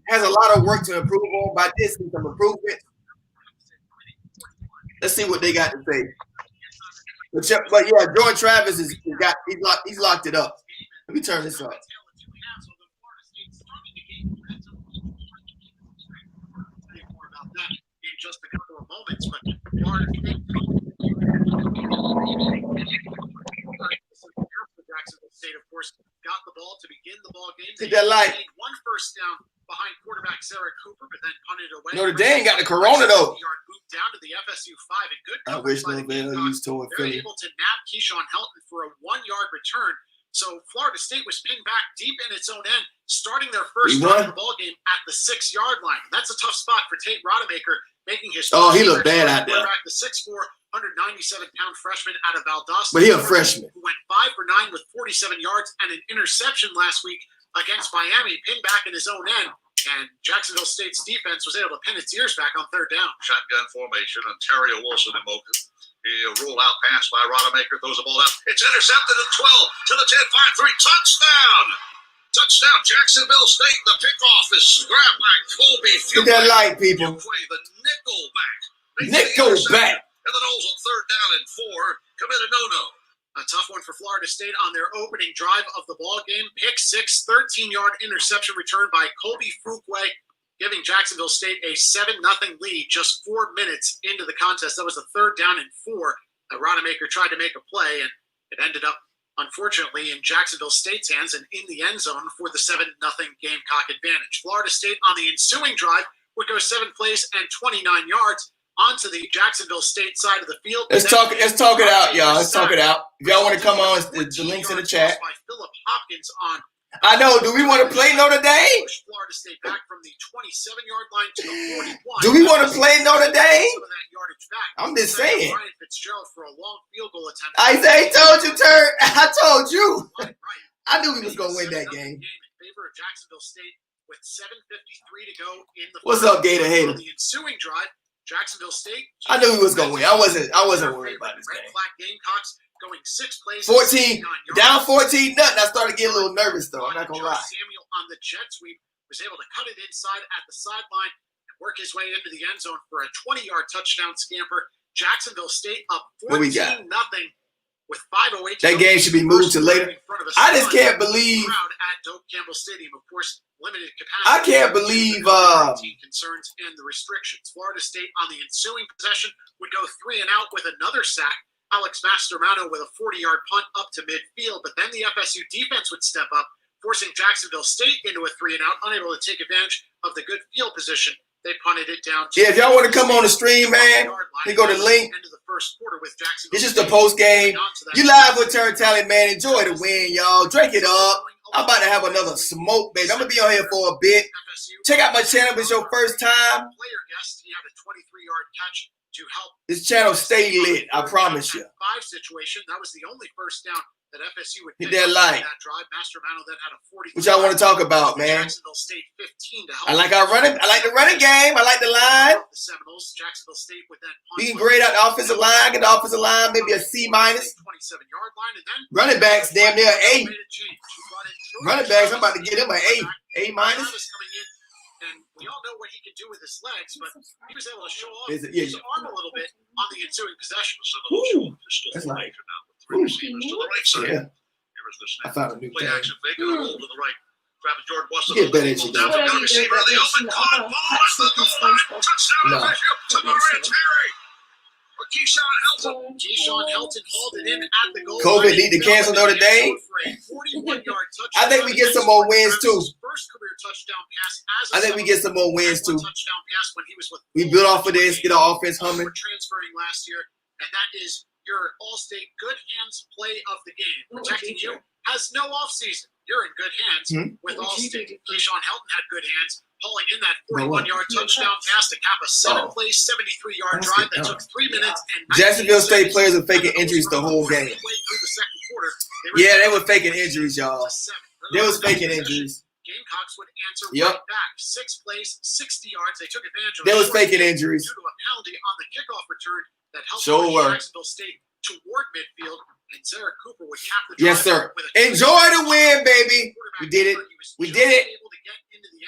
has a lot of work to improve on. By this, some improvement. Let's see what they got to say. But yeah, Jordan Travis he's locked it up. Let me turn this up. Just a couple of moments, but Jacksonville State, of course, got the ball to begin the ball game. They made one first down behind quarterback Sarah Cooper, but then punted away. Notre Dame got the corona though. Moved down to the FSU 5 and good. I wish they used to They're able to nab Keyshawn Helton for a 1-yard return. So Florida State was pinned back deep in its own end, starting their first drive of the ball game at the 6-yard line. That's a tough spot for Tate Rodemaker, making his he looked bad out there. The 6'4", 197-pound freshman out of Valdosta. But he a freshman. Who went 5 for 9 with 47 yards and an interception last week against Miami, pinned back in his own end. And Jacksonville State's defense was able to pin its ears back on 3rd down. Shotgun formation, and Terry Wilson in motion. He ruled out pass by Rodemaker, throws the ball out. It's intercepted at 12 to the 10-5-3. Touchdown! Touchdown, Jacksonville State. The kickoff is grabbed by Colby. Get that light, people. Play the nickel back. Nickel back. And the Noles on 3rd down and 4 commit a no-no. A tough one for Florida State on their opening drive of the ball game. Pick 6, 13-yard interception return by Colby Fuqua, giving Jacksonville State a 7-0 lead just 4 minutes into the contest. That was the 3rd down and 4. Rodemaker tried to make a play, and it ended up, unfortunately, in Jacksonville State's hands and in the end zone for the 7-0 Gamecock advantage. Florida State on the ensuing drive would go 7 plays and 29 yards onto the Jacksonville State side of the field. Let's talk it out, y'all. Let's talk it out. If y'all want to come on, the link's in the chat. By Philip Hopkins on. I know. Do we want to play Notre Dame? Florida State back from the 27-yard line to the 41. Do we want to play Notre Dame? I'm just saying. Ryan Fitzgerald for a long field goal attempt. I told you, Turnt. I told you. I knew we was gonna win that game. In favor of Jacksonville State with 7:53 to go in the. What's up, Gator Hater? The ensuing drive, Jacksonville State. I knew we was gonna win. I wasn't worried about this game. Gamecocks going 6 plays. 14 down 14 nothing. I started getting a little nervous though. I'm not gonna lie. Samuel on the jet sweep was able to cut it inside at the sideline and work his way into the end zone for a 20-yard touchdown scamper. Jacksonville State up 14-0 with 5:08. That game should be moved to later. I just can't believe. At Doak Campbell Stadium, of course, limited capacity. I can't believe concerns and the restrictions. Florida State on the ensuing possession would go 3 and out with another sack. Alex Mastromanno with a 40-yard punt up to midfield, but then the FSU defense would step up, forcing Jacksonville State into a 3 and out, unable to take advantage of the good field position. They punted it down. Yeah, if y'all want to come on the stream, man, you go to the link. Into the first quarter with Jacksonville. It's just a post game. You live with TURNTTALLY, man. Enjoy the win, y'all. Drink it up. I'm about to have another smoke, baby. I'm gonna be on here for a bit. Check out my channel if it's your first time. Player guest, he had a 23-yard catch to help. This channel stay lit. I promise you. 5 situation. That was the only first down that FSU would hit that light. That drive. Mastromanno then had a 40. What y'all want to talk about, man? Jacksonville State 15 to help. I like our running. I like the running game. I like the line. The Seminoles, Jacksonville State with then. We can grade out the offensive line. Get the offensive line maybe a C-. 27-yard line, and then running backs damn near A. Running backs, I'm about to get him an A-. And we all know what he can do with his legs, but he was able to show off his arm a little bit on the ensuing possession. That's like. Yeah. I found a new play action fake and a roll to the right. Travis Jordan Weston. Get better at you. Down to the receiver in the open. Caught ball at the goal line. Touchdown FSU. Tammarion Terry. For Keyshawn Helton. Keyshawn Helton hauled it in at the goal line. COVID need to cancel Notre Dame. I think we get some more wins too. First career touchdown pass. I think we get some more wins too. Touchdown pass when he was with. We build off of this. Get our offense humming. Transferring last year, and that is your All-State good hands play of the game. Protecting you has no offseason. you're in good hands with Allstate. Keyshawn Helton had good hands, hauling in that 41-yard touchdown pass to cap a 7-play, 73-yard drive that took 3 minutes and 19 Jacksonville State seconds. players are faking injuries the whole game. Through the second quarter, Yeah, they were faking injuries, y'all. They was faking injuries. Gamecocks would answer Yep. right back. 6 plays, 60 yards. They took advantage of They was short faking field injuries. due to a penalty on the kickoff return that helped Sure push were. Jacksonville State toward midfield, and Zarek Cooper would cap the Yes, drive sir. with a Enjoy the win, baby. We did it. We did it.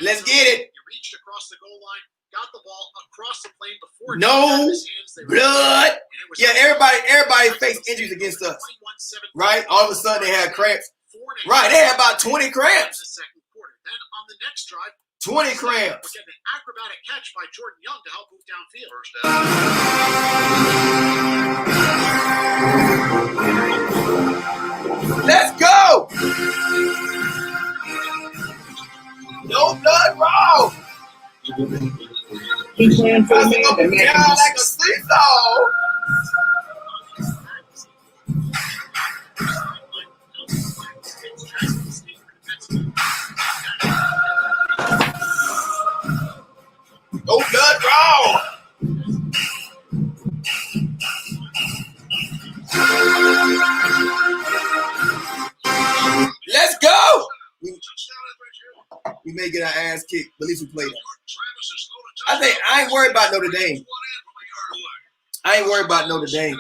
Let's get it. He reached across the goal line, got the ball across the plane before No blood. Yeah, everybody faced injuries against us. Right? All of a sudden they had cramps. Right, they had about 20 cramps. Then on the next drive, 20 cramps. Get an acrobatic catch by Jordan Young to help move downfield. Let's go. No blood raw. He's playing for the man Down like a seesaw. No blood raw. Let's go. We may get our ass kicked, but at least we played it. I ain't worried about Notre Dame. I ain't worried about Notre Dame.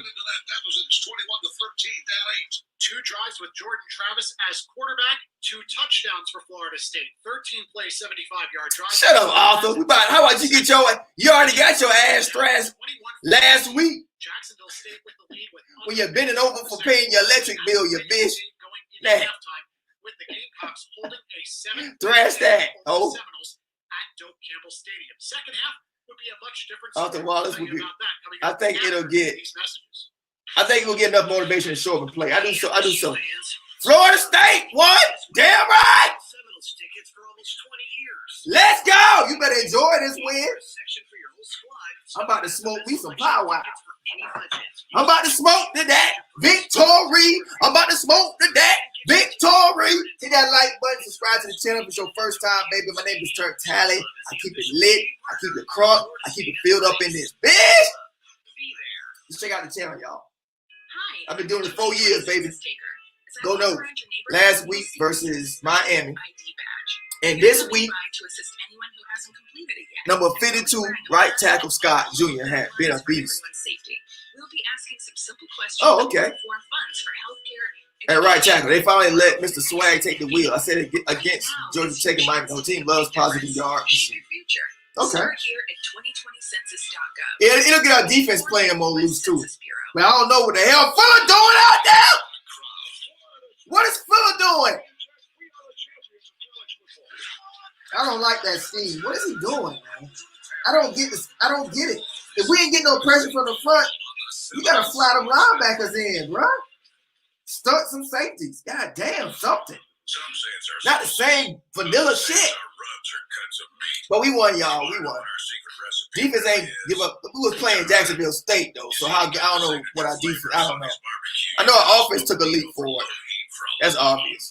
2 drives with Jordan Travis as quarterback, 2 touchdowns for Florida State. 13-play, 75-yard drive. Shut up, Arthur. How about you get you already got your ass thrashed last week. Jacksonville State with the lead with when you're bending over for paying your electric bill, you bitch. Nah. with the Gamecocks holding a 7 Thrash that. Oh. Seminoles at Doak Campbell Stadium. Second half would be a much different Arthur Wallace would be. I think it'll get. I think we'll get enough motivation to show up and play. I do so. Florida State, what? Damn right. Let's go. You better enjoy this win. I'm about to smoke me some power. I'm about to smoke to that victory. I'm about to smoke to that victory. Hit that like button, subscribe to the channel if it's your first time, baby. My name is TURNTTALLY. I keep it lit. I keep it crunk. I keep it filled up in this bitch. Just check out the channel, y'all. I've been doing it 4 years, baby. Go know. Last week versus Miami. And this week, number 52, right tackle Scott Jr. had been a beast. Oh, okay. At right tackle, they finally let Mr. Swag take the wheel. I said it against Georgia Tech and Miami. The team loves positive yards. Okay. Yeah, it'll get our defense playing more loose too. But I don't know what the hell Fuller doing out there. What is Fuller doing? I don't like that scheme. What is he doing, man? I don't get this. I don't get it. If we ain't getting no pressure from the front, you gotta fly them linebackers in, bro. Stunt some safeties. God damn, something. Not the same vanilla shit. But we won, y'all. We won. Defense ain't give up. We was playing Jacksonville State though, so I don't know what our defense. I don't know. I know our offense took a leap forward. That's obvious.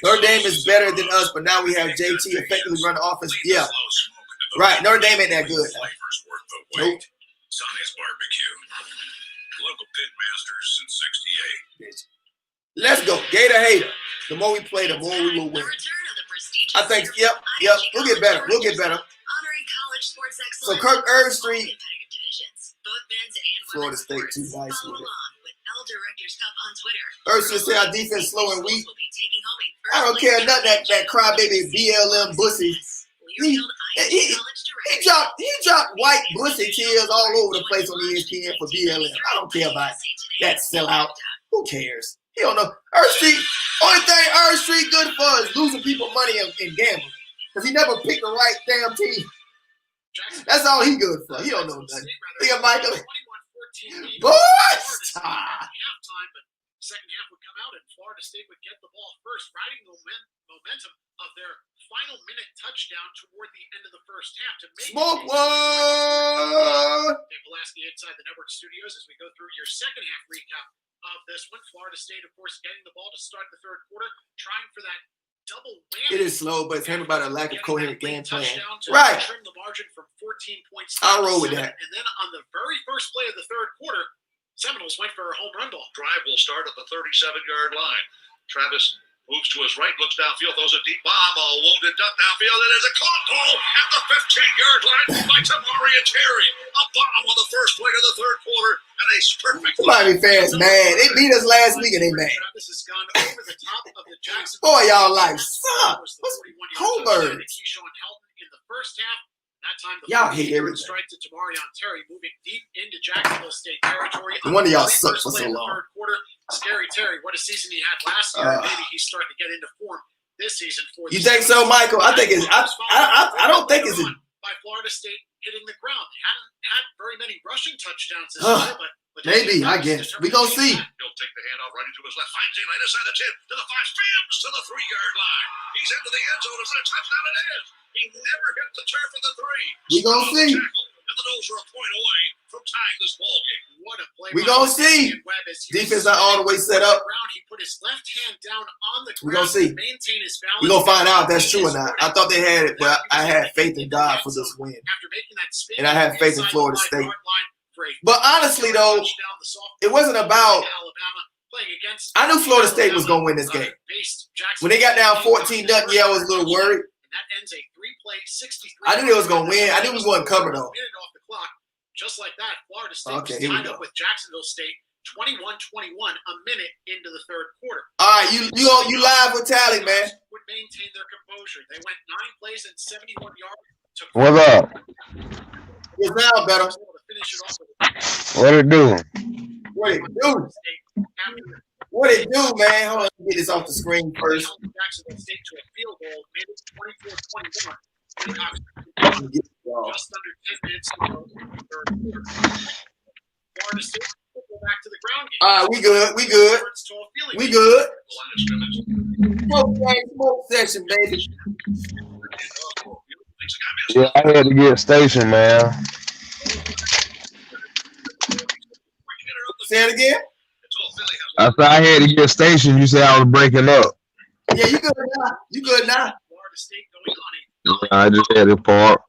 Notre Dame is better than us, but now we have JT effectively run the offense. Yeah. Right. Notre Dame ain't that good now. Nope. Sonny's Barbecue. Local pit masters since '68. Let's go. Gator hater. The more we play, the more we will win. I think, yep. We'll get better. So Kirk Irv Street. Florida State too nice with it. Irv Street said our defense slow and weak. I don't care nothing that crybaby BLM bussy. He dropped white bussy tears all over the place on ESPN for BLM. I don't care about that sellout. Who cares? He don't know. Irv Street, only thing Irv Street good for is losing people money in gambling. Because he never picked the right damn team. That's all he good for. He don't know nothing. Think of Michael. Boy! second half would come out and Florida State would get the ball first, riding the momentum of their final minute touchdown toward the end of the first half to make Smoke one. Dave Pulaski inside the network studios as we go through your second half recap of this one. Florida State, of course, getting the ball to start the third quarter, trying for that double whammy. It is slow, but it's hammered by the lack of coherent game plan. Right. Trim the margin from 14 points. I'll roll with that. And then on the very first play of the third quarter, Seminoles went for a home run ball. Drive will start at the 37-yard line. Travis moves to his right, looks downfield, throws a deep bomb, all wounded up downfield. It is a caught ball at the 15-yard line by Tammarion Terry. A bomb on the first play of the third quarter, and a perfect. Somebody fans, man. They beat us last week and they mad. Travis has gone over the top of the Jacksonville. Boy, y'all like sucks. Homebirds. In the first half. That time, the y'all hate everything. Strike to Tammarion Terry, moving deep into Jacksonville State territory. One of y'all sucked for so long. Third quarter, Scary Terry. What a season he had last year. Maybe he's starting to get into form this season. You think so, Michael? I think it's. I don't think it's. By Florida State hitting the ground. They hadn't had very many rushing touchdowns this year, but maybe, I guess. We gonna see. He'll take the handoff right into his left. Finds him right inside the 10 to the 5, spins to the 3-yard line. He's into the end zone. Is it a touchdown? It is. He never hit the turf for the 3. We gonna see. And the Noles are a point away from tying this ball game. What a play. We gonna see. Defense not all the way set up. He put his left hand down on the ground. We gonna see. Maintain his balance. We gonna find out if that's true or not. I thought they had it, but I had faith in God for this win. And I had faith in Florida State. But honestly, though, it wasn't about. I knew Florida State was gonna win this game. When they got down 14-0, yeah, I was a little worried. That ends a 3-play, 63. I knew they was gonna win. I knew we wasn't covered though. Off the clock. Just like that, Florida State tied up with Jacksonville State 21-21 a minute into the third quarter. All right, you live with Tally, man. Would maintain their composure. They went 9 plays and 71 yards. What's up? It's now better. What it do? What it do? What it do, man? Hold on, let me get this off the screen first. Jacksonville State to a field goal, made it 24-21. Just under 10 minutes to go in the third quarter. Florida State will go back to the ground game. All right, we good. We good. We good. Smoke session, baby. Yeah, I had to get a station, man. Say it again. I said I had to get a station. You said I was breaking up. Yeah, you good now. You good now. I just had to park.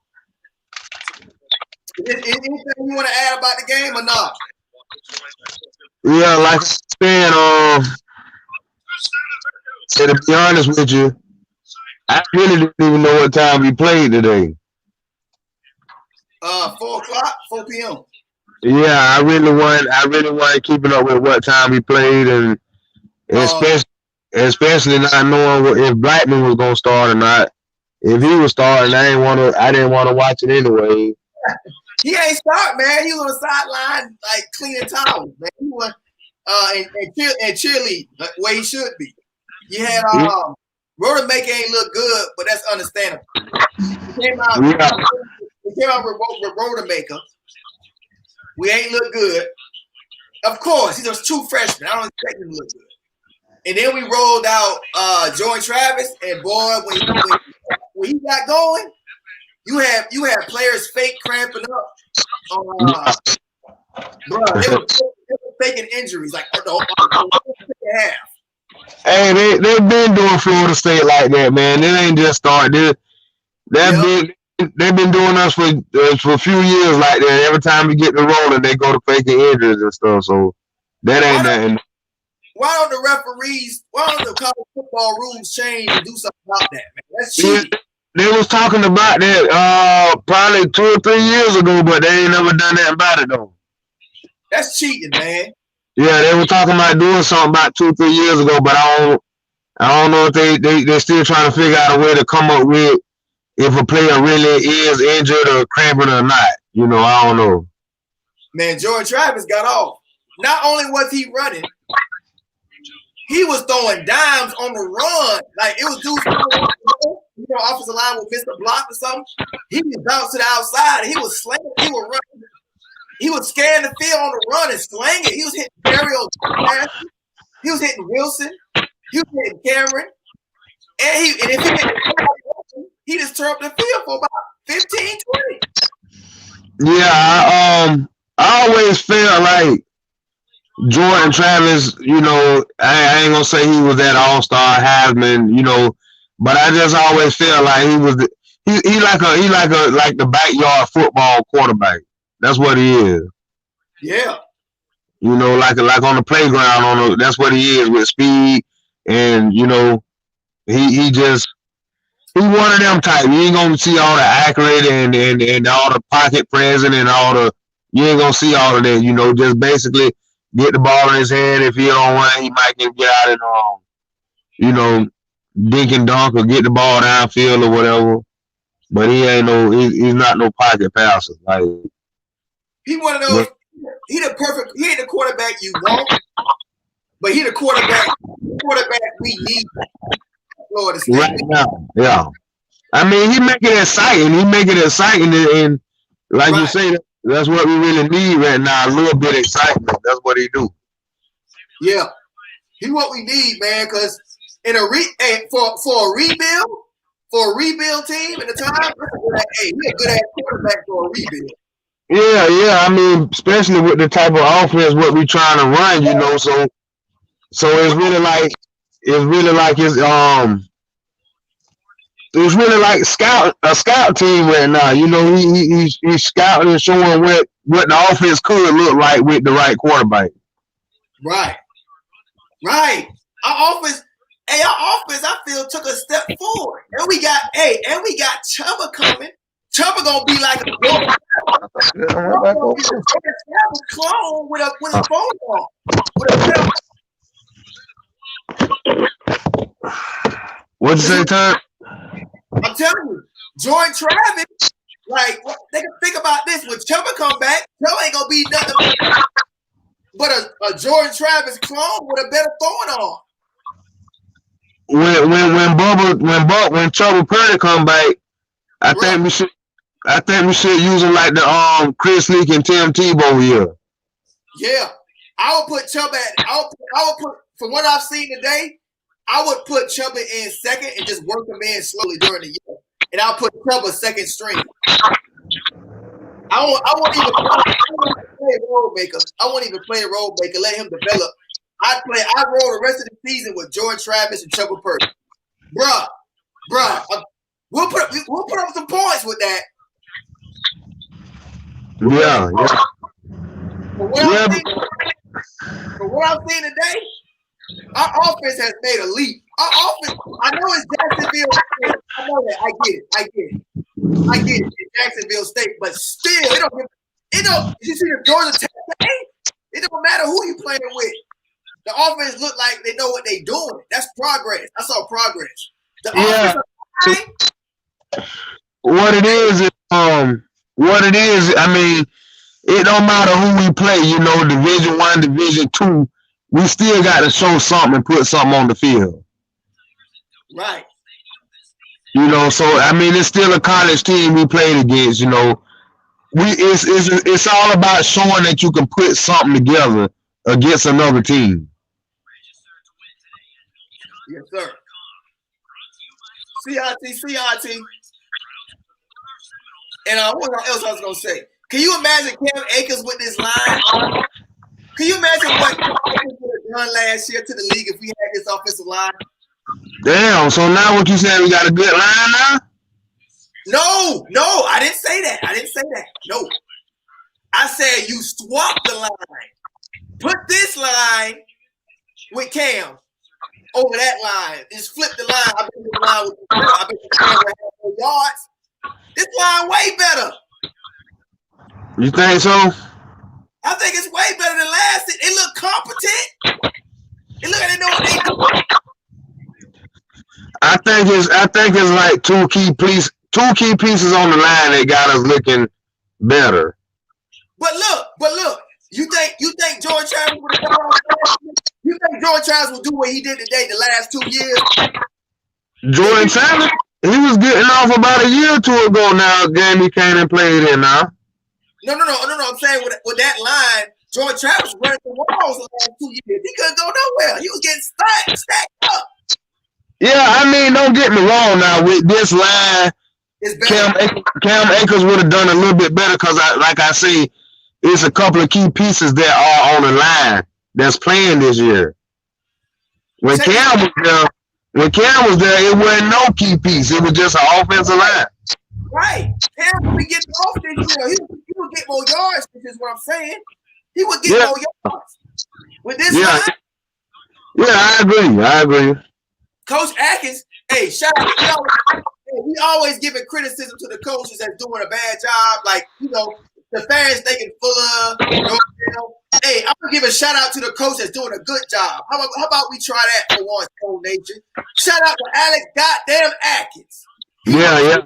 Anything you want to add about the game or not? Yeah, like I said, to be honest with you, I really didn't even know what time we played today. 4 o'clock, 4 p.m. Yeah, I really wasn't keeping up with what time we played, and especially not knowing if Blackman was gonna start or not. If he was starting, I didn't want to watch it anyway. He ain't start, man. He was on the sideline, like cleaning towels, man. He was and cheerlead the way he should be. You had Rodemaker ain't look good, but that's understandable. He came out with Rodemaker. We ain't look good. Of course, he's just 2 freshmen. I don't expect him to look good. And then we rolled out Joy Travis, and boy, when he got going, you had players fake cramping up. Bro, they were faking injuries like the half. Hey, they've been doing Florida State like that, man. It ain't just started. They've been doing us for a few years like that. Every time we get the rolling, they go to faking injuries and stuff. So that ain't nothing. Why don't the college football rules change and do something about that, man? That's cheating. Yeah, they was talking about that probably 2 or 3 years ago, but they ain't never done that about it though. That's cheating, man. Yeah, they were talking about doing something about 2 or 3 years ago, but I don't know if they're still trying to figure out a way to come up with if a player really is injured or cramping or not. You know, I don't know. Man, Jordan Travis got off. Not only was he running, he was throwing dimes on the run. Like, it was dudes, offensive line would miss a block or something. He would bounce to the outside. He was slinging. He would run. He would scan the field on the run and sling it. He was hitting burial passes. He was hitting Wilson. He was hitting Cameron. And if he hit Wilson, he just turned up the field for about 15, 20. Yeah, I always felt like Jordan Travis, you know, I ain't gonna say he was that all-star Heisman, you know, but I just always felt like he was he like the backyard football quarterback. That's what he is. Yeah. You know, like on the playground, that's what he is with speed, and you know, he one of them type. You ain't gonna see all the accurate and all the pocket present and all the. You ain't gonna see all of that. You know, just basically get the ball in his hand. If he don't run, he might get out and you know, dink and dunk or get the ball downfield or whatever. But he ain't he's not no pocket passer. Like he one of those. He ain't the quarterback you want, but he the quarterback we need. Florida State. Right now, yeah. I mean, he make it exciting. And like you say, that's what we really need right now. A little bit of excitement. That's what he do. Yeah, he what we need, man. Because in for a rebuild team at the time, he a good ass quarterback for a rebuild. Yeah. I mean, especially with the type of offense what we trying to run, you know. So it's really like it's really like a scout team right now. You know, he's scouting and showing what the offense could look like with the right quarterback. Right. Our offense, I feel took a step forward. And we got Chubba coming. Chubba gonna be like a clone with a phone ball. What'd you say, Turnt? I'm telling you, Jordan Travis, like, they can think about this. When Chubba come back, Chubba ain't gonna be nothing but a Jordan Travis clone with a better throwing arm. When Chubba Purdy come back, I think we should use him like the Chris Leak and Tim Tebow here. Yeah, I would put Chubba. I would put from what I've seen today. I would put Chubba in second and just work him in slowly during the year. And I'll put Chubba second string. I won't even play a role maker. I won't even play a role maker. Let him develop. I roll the rest of the season with Jordan Travis and Chubba Purdy. Bruh. We'll put up some points with that. Yeah. For what I'm seeing today, our offense has made a leap. Our offense, I know it's Jacksonville State. I know that. I get it. It's Jacksonville State, but still, it don't. You see the Georgia Tech game? It don't matter who you playing with. The offense look like they know what they doing. That's progress. I saw progress. The offense. What it is, I mean, it don't matter who we play, you know, Division I, Division II, we still got to show something and put something on the field. Right. You know, so, I mean, it's still a college team we played against, you know. It's all about showing that you can put something together against another team. Yes, sir. CRT. And what else I was going to say? Can you imagine Cam Akers with this line? Can you imagine what Akers would have done last year to the league if we had this offensive line? Damn, so now what you saying, we got a good line now? No, I didn't say that. No. I said you swap the line. Put this line with Cam over that line. Just flip the line. I bet the line with Cam would have more yards. This line way better. You think so? I think it's way better than last. It look competent. It look like they know what they doing. I think it's like two key pieces on the line that got us looking better. But look. You think George Travis would have done? You think George Travis will do what he did today the last 2 years? Jordan Travis, he was getting off about a year or two ago now. Game he came and played in now. No. I'm saying with that line, Jordan Travis running the walls the last 2 years. He couldn't go nowhere. He was getting stacked up. Yeah, I mean, don't get me wrong now. With this line, Cam Akers would have done a little bit better because, like I say, it's a couple of key pieces that are on the line that's playing this year. When Cam was there, it wasn't no key piece. It was just an offensive line. Right. Cam would be getting off this year. He would get more yards, which is what I'm saying. He would get more yards. With this line. Yeah, I agree. Coach Atkins, hey, shout out. We always giving criticism to the coaches that's doing a bad job. Like, you know, the fans thinking Fuller. Hey, I'm going to give a shout out to the coach that's doing a good job. How about we try that for once, Cold Nation? Shout out to Alex goddamn Atkins. Yeah.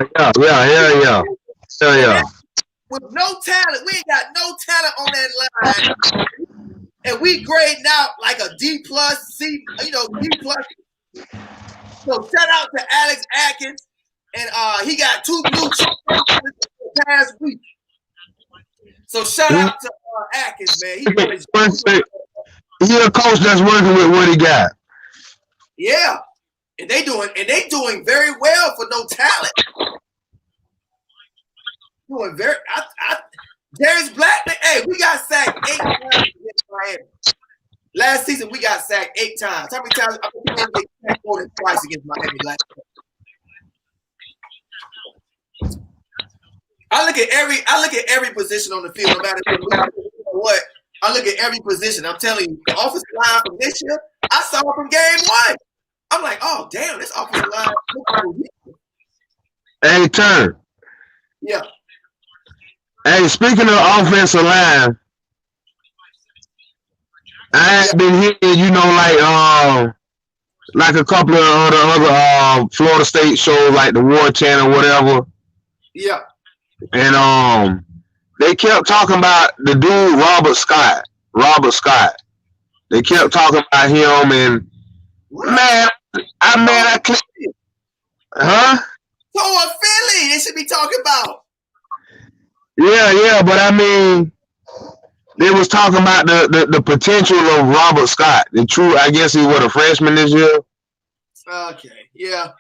With no talent, we ain't got no talent on that line. And we grading out like a D+, C, D+. So shout out to Alex Atkins. And he got 2 blue chips this past week. So shout out to Atkins, man. He's a coach that's working with what he got. Yeah. And they doing very well for no talent. Doing very Darius Black, hey, we got sacked 8 times against Miami. Last season we got sacked 8 times. How many times I think we didn't get sacked more than twice against Miami last year? I look at every position on the field, no matter what. I look at every position. I'm telling you, the offensive line from this year, I saw it from game 1. I'm like, oh damn, this offensive line. Hey, Turn. Yeah. Hey, speaking of offensive line, I ain't been hearing, you know, like a couple of other Florida State shows, like the War Channel, whatever. Yeah. And they kept talking about the dude Robert Scott. They kept talking about him, and man, I clicked it. Huh? So a Philly, they should be talking about. Yeah, but I mean, they was talking about the potential of Robert Scott. The true, I guess he was a freshman this year. Okay, yeah.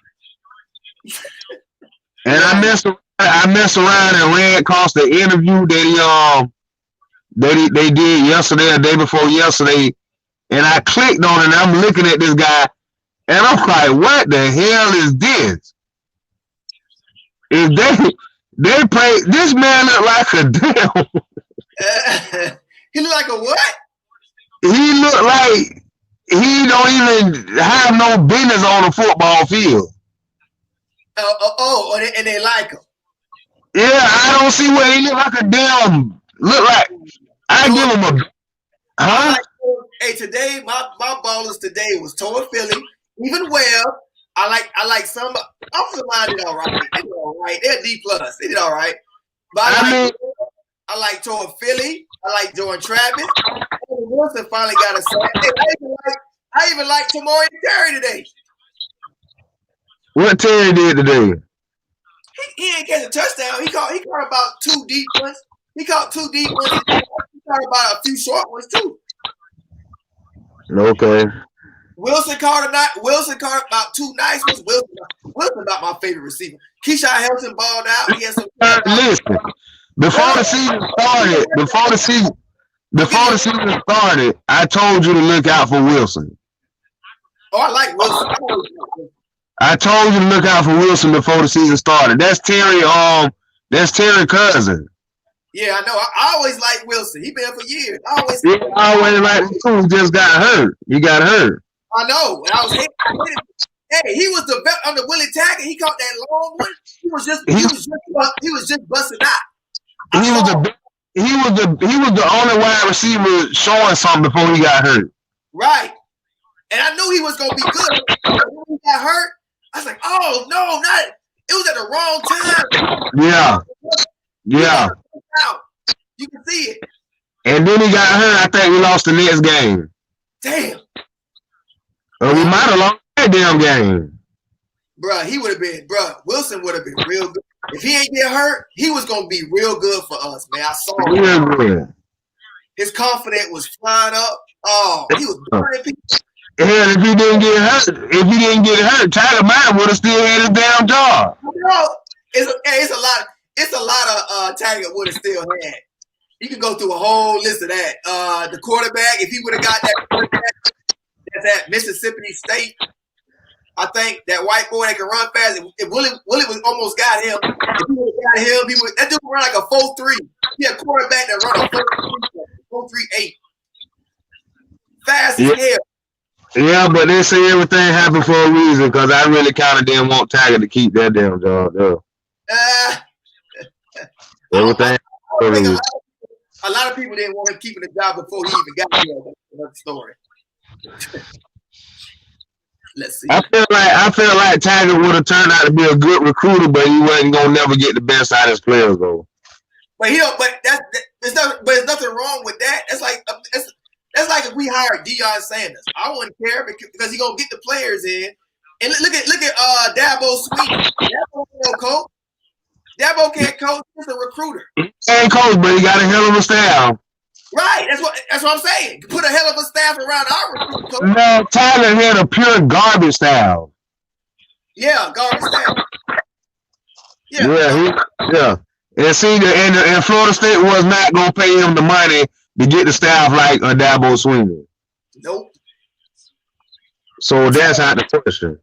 And I messed around and ran across the interview that they did yesterday or day before yesterday, and I clicked on it and I'm looking at this guy and I'm like, what the hell is this? If they play, this man look like a damn. He look like a what? He look like he don't even have no business on a football field. And they like him. Yeah, I don't see where he look like a damn. Look like I give him a. Huh? Hey, today my ballers today was Toa Philly, even Webb. I like some offensive line did all right. They did all right. They're D+. They did all right. But I like Toa Philly. I like Jordan Travis. Wilson finally got a sack. I even like Tamarion Terry today. What Terry did today? He ain't getting a touchdown. He caught about 2 deep ones. He caught 2 deep ones. He caught about a few short ones too. Okay. Wilson caught about 2 nice ones. Wilson about my favorite receiver. Keyshawn Helton balled out. He has some. Listen, before the season started, I told you to look out for Wilson. Oh, I like Wilson. I told you to look out for Wilson before the season started. That's Terry. That's Terry cousin. Yeah, I know. I always like Wilson. He been for years. I always like him too. He just got hurt. He got hurt. I know. And I was hating. Hey, he was the vet under Willie Taggart. He caught that long one. He was just busting out. He was the only wide receiver showing something before he got hurt. Right. And I knew he was gonna be good. When he got hurt, I was like, oh no, not it was at the wrong time. Yeah. You can see it. And then he got hurt. I think we lost the next game. Damn. Or we might have lost that damn game. Wilson would have been real good. If he ain't get hurt, he was gonna be real good for us, man. I saw him. Real good. His confidence was flying up. Oh, he was burning people. Hell, if he didn't get hurt, Tyler Mine would have still had his damn job. No, it's a lot of Taggart would have still had. You can go through a whole list of that. The quarterback, if he would have got that quarterback that's at Mississippi State, I think that white boy that can run fast. If Willie was almost got him, if he would have got him, that dude would run like a 4.3. He a quarterback that run a 4.38. Fast as hell. Yeah, but they say everything happened for a reason, because I really kind of didn't want Taggart to keep that damn job, though. Everything. A lot of people didn't want him keeping the job before he even got here. That's another story. Let's see. I feel like Taggart would have turned out to be a good recruiter, but he wasn't gonna never get the best out of his players, though. But there's nothing wrong with that. That's like if we hired Deion Sanders. I wouldn't care because he gonna get the players in. And look at Dabo Sweet. Dabo can't coach. Dabo can't coach. He's a recruiter. He can't coach, but he got a hell of a staff. Right. That's what I'm saying. Put a hell of a staff around our recruiter coach. No, Tyler had a pure garbage style. Yeah, garbage style. Yeah. And see, and Florida State was not gonna pay him the money to get the staff like a Dabo Swinney. Nope. So that's out the question.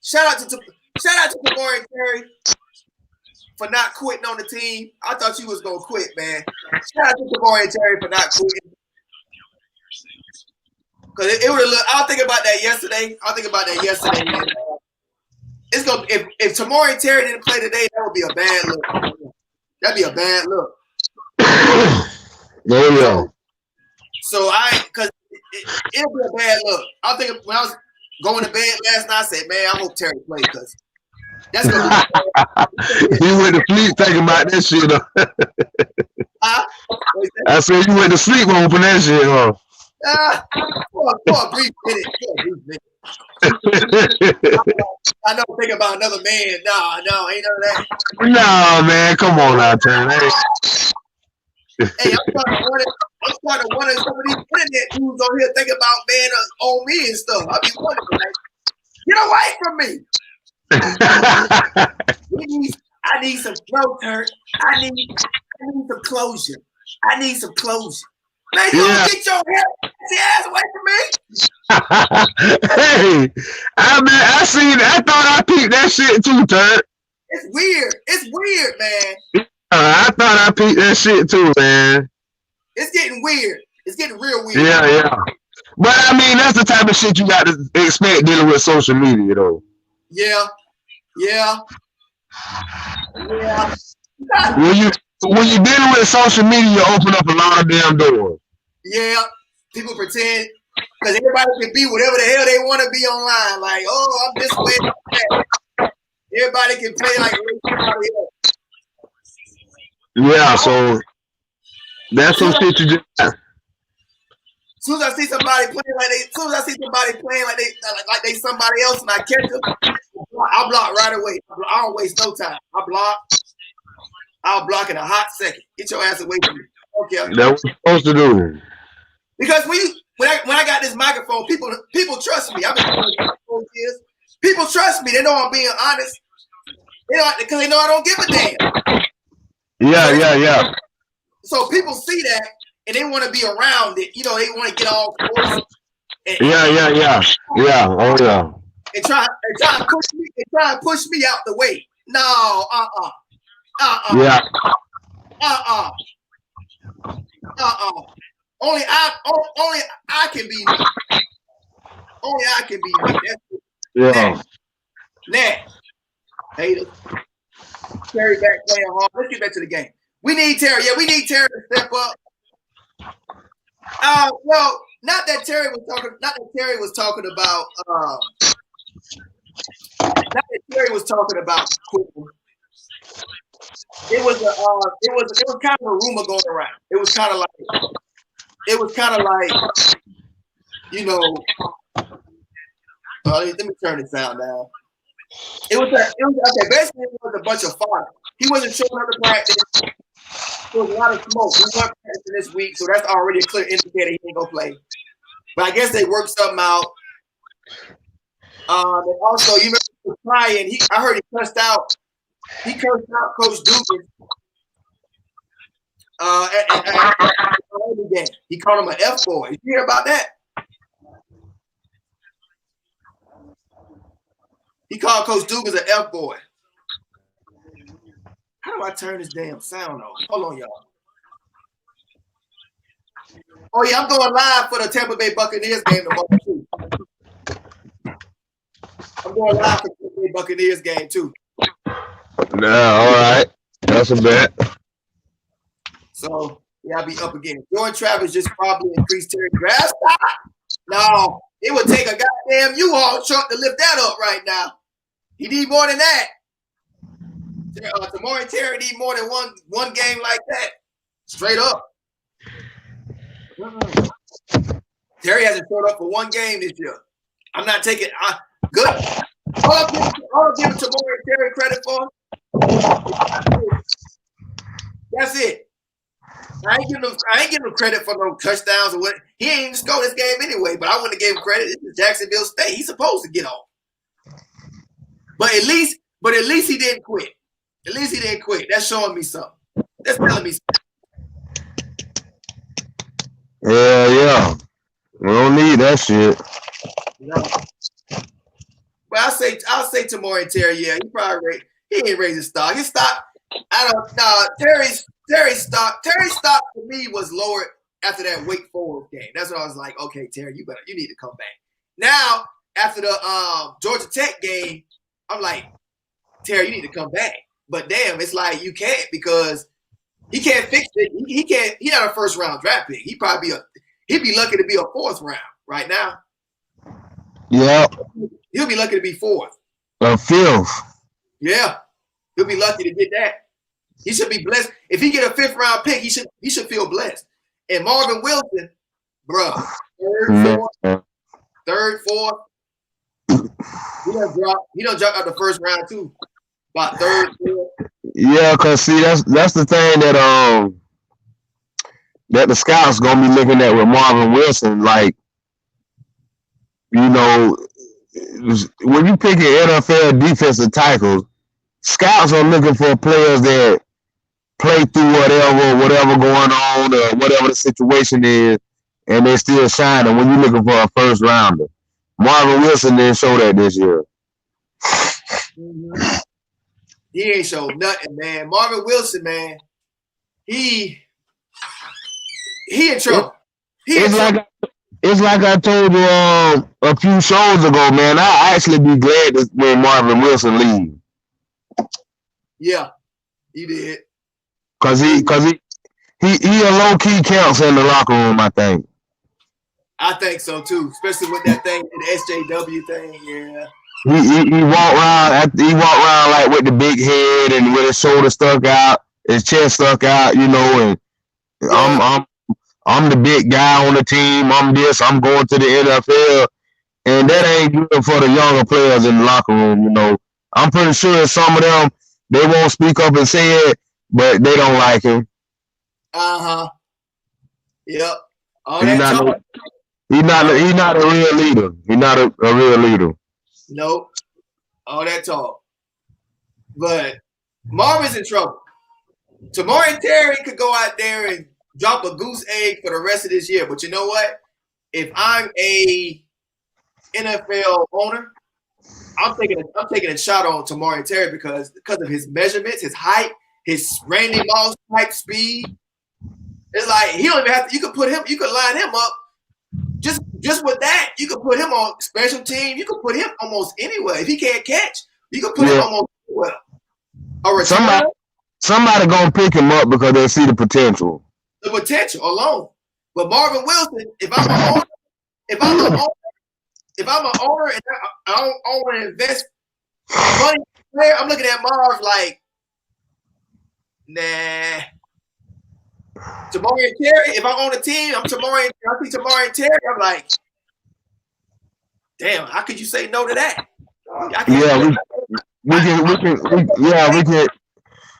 Shout out to Tammario Terry for not quitting on the team. I thought you was gonna quit, man. Shout out to Tammario Terry for not quitting. Because it would have looked. I'll think about that yesterday. Man. It's gonna if Tammario Terry didn't play today, that would be a bad look. That'd be a bad look. There you go. So because it'll be a bad look. I think when I was going to bed last night, I said, man, I hope Terry plays because that's gonna be You went to sleep thinking about that shit. I said you went to sleep hoping that shit, huh? For a brief minute. I know, think about another man. No, ain't none of that. No, man, come on now, Terry. Hey, I'm starting to wonder some of these internet dudes on here think about man on me and stuff. I be wondering, like, get away from me. I need some flow, Turnt. I need some closure. Man, you don't get your ass away from me. Hey, I seen that. I thought I peeped that shit too, Turnt. It's weird, man. I thought I peeped that shit too, man. It's getting weird. It's getting real weird. Yeah. But I mean, that's the type of shit you got to expect dealing with social media, though. Yeah. When you're dealing with social media, you open up a lot of damn doors. Yeah. People pretend because everybody can be whatever the hell they want to be online. Like, oh, I'm this way. Everybody can play like everybody else. Yeah, so that's some shit you just. As soon as I see somebody playing like they somebody else and I catch them, I block right away. I don't waste no time. I'll block in a hot second. Get your ass away from me. Okay. That's what you're supposed to do. Because when I got this microphone, people trust me. I've been doing it for 4 years. People trust me. They know I'm being honest. Because they know I don't give a damn. Yeah. So people see that and they want to be around it. You know, they want to get all close. Yeah. Oh yeah. And try and push me out the way. No, Yeah. Only I can be me. Only I can be me. That's it. Yeah. Next. Haters. Terry back playing hard. Let's get back to the game. We need Terry. Yeah, we need Terry to step up. Well, not that Terry was talking about. Not that Terry was talking about quitting. It was kind of a rumor going around. It was kind of like, you know. Let me turn the sound down. It was okay. Basically, it was a bunch of fodder. He wasn't showing up to practice. There was a lot of smoke. We weren't practicing this week, so that's already a clear indicator he ain't gonna play. But I guess they worked something out. And also, you remember Ryan? I heard he cursed out. He cursed out Coach Dugan. He called him an F boy. Did you hear about that? He called Coach Dugan an F boy. How do I turn this damn sound off? Hold on, y'all. Oh yeah, I'm going live for the Tampa Bay Buccaneers game tomorrow too. I'm going live for the Tampa Bay Buccaneers game too. No, all right. That's a bet. So yeah, I'll be up again. Jordan Travis just probably increased Terry Grass. No, it would take a goddamn U-Haul truck to lift that up right now. He need more than that. Tammario Terry need more than one game like that. Straight up. Terry hasn't showed up for one game this year. I'm not taking good. All I'm giving Tammario Terry credit for. That's it. I ain't giving him credit for no touchdowns or what. He ain't even scored this game anyway, but I wouldn't have gave him credit. This is Jacksonville State. He's supposed to get off. But at least he didn't quit. At least he didn't quit. That's showing me something. That's telling me something. Yeah. We don't need that shit. No. But I'll say Tammario Terry, yeah, he ain't raised his stock. His stock, Terry's stock for me was lowered after that Wake Forest game. That's when I was like, okay, Terry, you need to come back. Now, after the Georgia Tech game, I'm like, Terry, you need to come back. But damn, it's like you can't because he can't fix it. He can't. He not a first round draft pick. He'd be lucky to be a fourth round right now. Yeah. He'll be lucky to be fourth. Fifth. Yeah. He'll be lucky to get that. He should be blessed. If he get a fifth round pick, he should feel blessed. And Marvin Wilson, bro, third, fourth. He done dropped out the first round too. About third, fourth. Yeah, cause see that's the thing that the scouts gonna be looking at with Marvin Wilson. Like, you know, when you pick an NFL defensive tackle, scouts are looking for players that play through whatever going on or whatever the situation is, and they still shining. When you're looking for a first rounder, Marvin Wilson didn't show that this year. Mm-hmm. He ain't showed nothing, man. Marvin Wilson, man, he in trouble. It's like I told you a few shows ago, man. I actually be glad when Marvin Wilson leave. Yeah, he did. Cause he a low key counts in the locker room, I think. I think so too, especially with that thing, the SJW thing. Yeah. He walk around like with the big head and with his shoulder stuck out, his chest stuck out, you know, and yeah. I'm the big guy on the team. I'm going to the NFL, and that ain't good for the younger players in the locker room, you know. I'm pretty sure some of them, they won't speak up and say it, but they don't like him. Yep. He's not a real leader. He's not a real leader. Nope. All that talk. But Marvin's in trouble. Tammario Terry could go out there and drop a goose egg for the rest of this year. But you know what? If I'm a NFL owner, I'm taking a shot on Tammario Terry because of his measurements, his height, his Randy Moss type speed. It's like he don't even have to. You could line him up. Just with that, you could put him on special team. You could put him almost anywhere. If he can't catch, you could put him almost anywhere. Somebody gonna pick him up because they see the potential. The potential alone. But Marvin Wilson, if I'm an owner and I don't want to invest money player, I'm looking at Marv like, nah. Tammario Terry, if I own a team, I see Tammario Terry, I'm like, damn, how could you say no to that?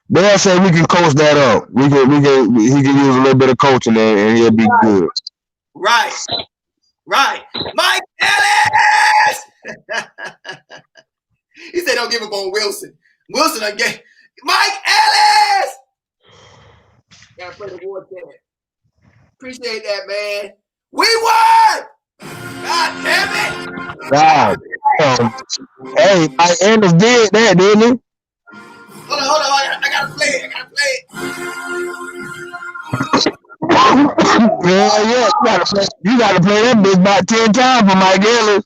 they'll say we can coach that up. He can use a little bit of coaching and he'll be good. Right. Mike Ellis! He said don't give up on Wilson. Wilson again. Mike Ellis! Gotta play the war chant. Appreciate that, man. We won! God damn it! God. Hey, Mike Ellis did that, didn't he? Hold on. I gotta play it. Yeah, you gotta play that bitch about 10 times for Mike Ellis.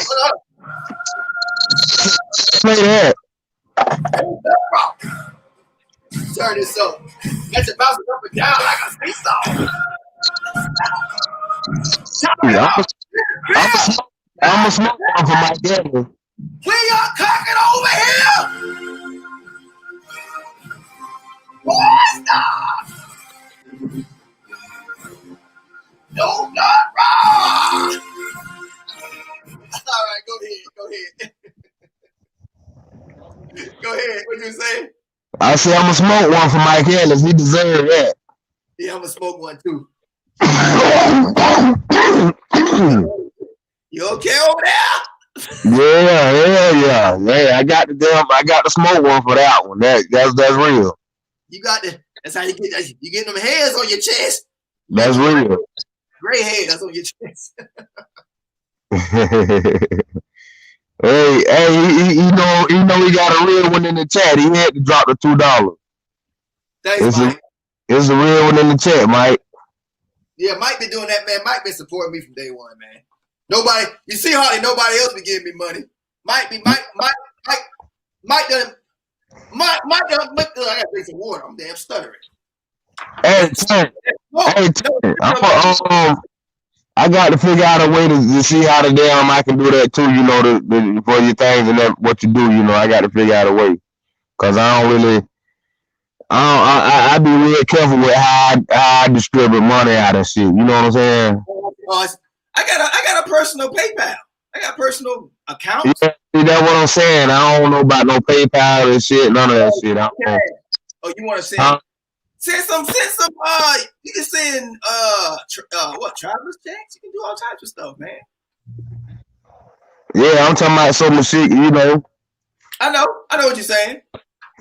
Hold on. Play that. Turn this up. That's it bouncing up and down like a seesaw. I'm a smoke one for Mike Ellis. We are cooking over here. What's up? No, not wrong. All right, go ahead. Go ahead. What you say? I say I'm gonna smoke one for Mike Ellis. He deserves that. Yeah, I'm gonna smoke one too. You okay over there? Yeah. Hey, I got the smoke one for that one. That's real. You got the. That's how you get. You get them hairs on your chest. That's real. Gray hairs on your chest. Hey, you know he got a real one in the chat. He had to drop the $2. Thanks, Mike. It's a real one in the chat, Mike. Yeah, Mike been doing that, man. Mike been supporting me from day one, man. You see hardly nobody else be giving me money. Mike done. I gotta drink some water. I'm damn stuttering. Hey, I got to figure out a way to see how the damn I can do that too, you know, for your things and that what you do, you know, I got to figure out a way. Cause I be real careful with how I distribute money out of shit. You know what I'm saying? I got a personal PayPal. I got personal accounts. Yeah, see, that's what I'm saying. I don't know about no PayPal and shit, none of that shit. Oh, you want to send? Send some. You can send traveler's checks. You can do all types of stuff, man. Yeah, I'm talking about some shit, you know. I know what you're saying.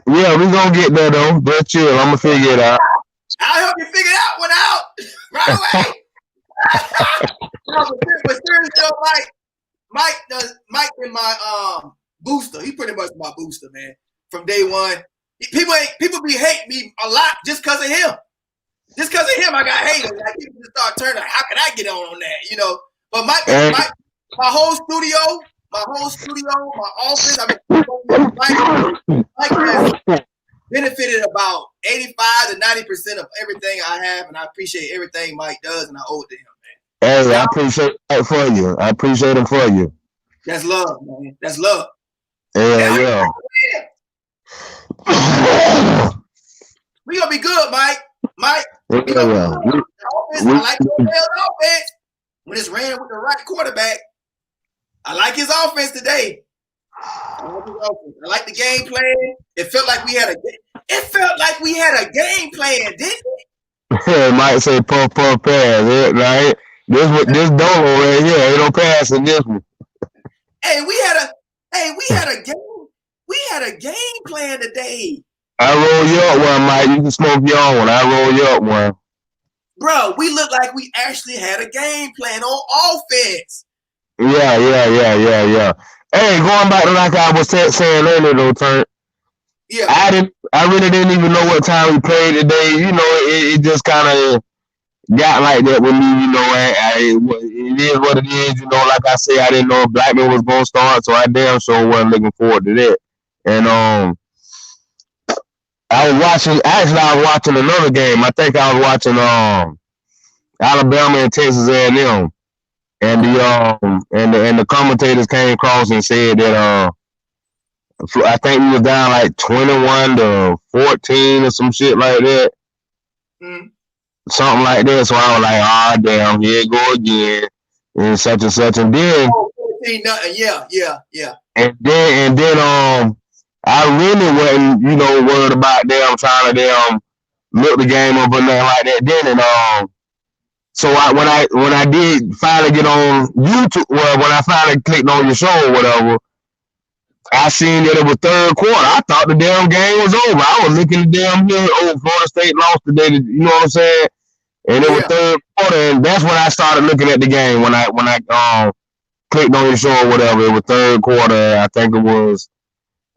Yeah, we gonna get there though. But chill, I'm gonna figure it out. I'll help you figure that one out right away. But seriously though, Mike been my booster. He pretty much my booster, man. From day one. People be hating me a lot just because of him. Just because of him, I got haters. Like people just start turning. How can I get on that? You know. But my whole studio, my office. I mean, Mike has benefited about 85 to 90% of everything I have, and I appreciate everything Mike does, and I owe it to him, man. Hey, I appreciate that for you. I appreciate it for you. That's love, man. That's love. Yeah. We gonna be good, Mike. Yeah. I like the offense when it's ran with the right quarterback. I like his offense today. I like the game plan. It felt like we had a game plan, didn't it? Mike say puff pass, right? This Dolo right here, ain't no pass in this one. Hey, we had a game plan today. I roll you up one, Mike. You can smoke your own. I roll you up one. Bro, we look like we actually had a game plan on offense. Yeah. Hey, going back to like I was saying earlier, though, Turnt. Yeah. I really didn't even know what time we played today. You know, it just kind of got like that with me. You know, it is what it is. You know, like I say, I didn't know if Blackman was gonna start, so I damn sure wasn't looking forward to that. And I was watching another game. I think I was watching Alabama and Texas A&M. And the commentators came across and said that I think we was down like 21-14 or some shit like that. Something like that. So I was like, damn, here it go again. And such and such. And then 14-0. Yeah. And then I really wasn't, worried about them trying to look the game up or nothing like that then. And so when I did finally get on YouTube, well, when I finally clicked on your show or whatever, I seen that it was third quarter. I thought the damn game was over. I was looking at the damn here. Oh, Florida State lost today. You know what I'm saying? And it was third quarter, and that's when I started looking at the game. When I clicked on your show or whatever, it was third quarter. I think we was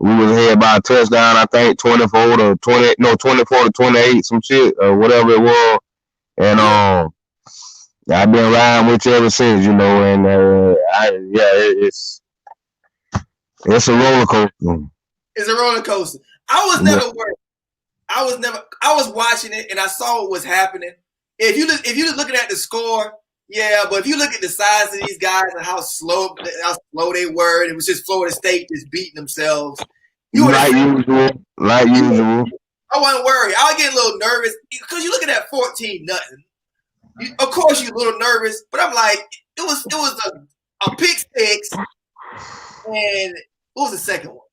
ahead by a touchdown. I think 24 to 28, some shit or whatever it was. And I've been riding with you ever since, And it's a roller coaster. It's a roller coaster. I was never worried. I was watching it and I saw what was happening. If you just looking at the score, yeah, but if you look at the size of these guys and how slow they were, it was just Florida State just beating themselves. Like usual. I wasn't worried. I was getting a little nervous because you're looking at 14-0. Of course, you're a little nervous, but I'm like, it was a pick six, and what was the second one?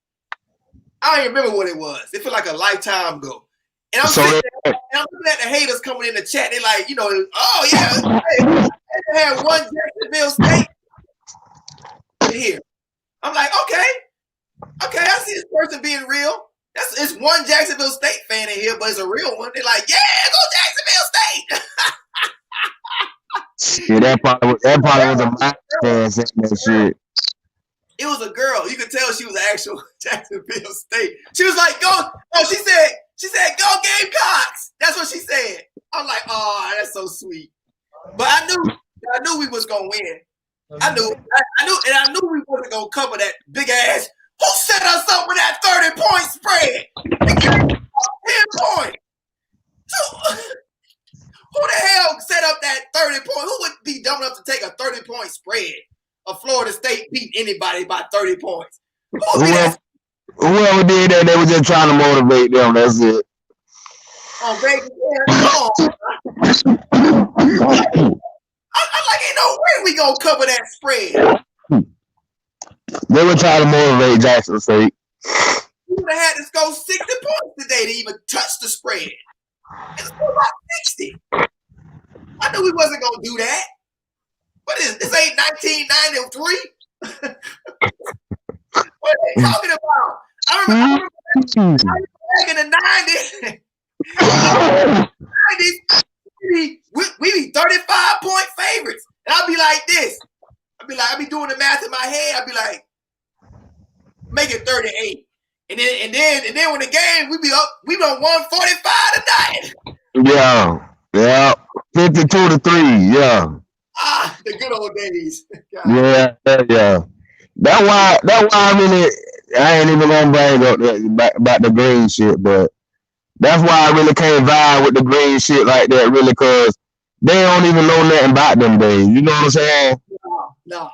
I don't even remember what it was. It felt like a lifetime ago. And I'm looking at the haters coming in the chat. They're like, oh yeah, they had one Jacksonville State here. I'm like, okay, I see this person being real. It's one Jacksonville State fan in here, but it's a real one. They're like, yeah, go Jacksonville State. Yeah, that probably was a mind fan saying that shit. It was a girl. You could tell she was actual Jacksonville State. She was like, go. Oh, she said, go Gamecocks. That's what she said. I'm like, oh, that's so sweet. But I knew we was gonna win. I knew, and I knew we wasn't gonna cover that big ass. Who set us up with that 30-point spread? 10 points. So, who the hell set up that 30 point? Who would be dumb enough to take a 30-point spread? Of Florida State beat anybody by 30 points. Whoever did that, they were just trying to motivate them. That's it. Oh, baby, come on. I'm like, ain't no way we gonna cover that spread. They were trying to motivate Jackson State. We would have had to go 60 points today to even touch the spread. It's about 60. I knew we wasn't gonna do that. What is this? Ain't 1993? What are they talking about? I remember back in the 90s. We be 35-point favorites. And I'll be like this. I'll be doing the math in my head. I'll be like, make it 38. And then when the game, we done won 45-9. Yeah. 52-3, yeah. The good old days. Yeah. That's why I really, I ain't even gonna brag about the green shit, but that's why I really can't vibe with the green shit like that, really, because they don't even know nothing about them days. You know what I'm saying? No.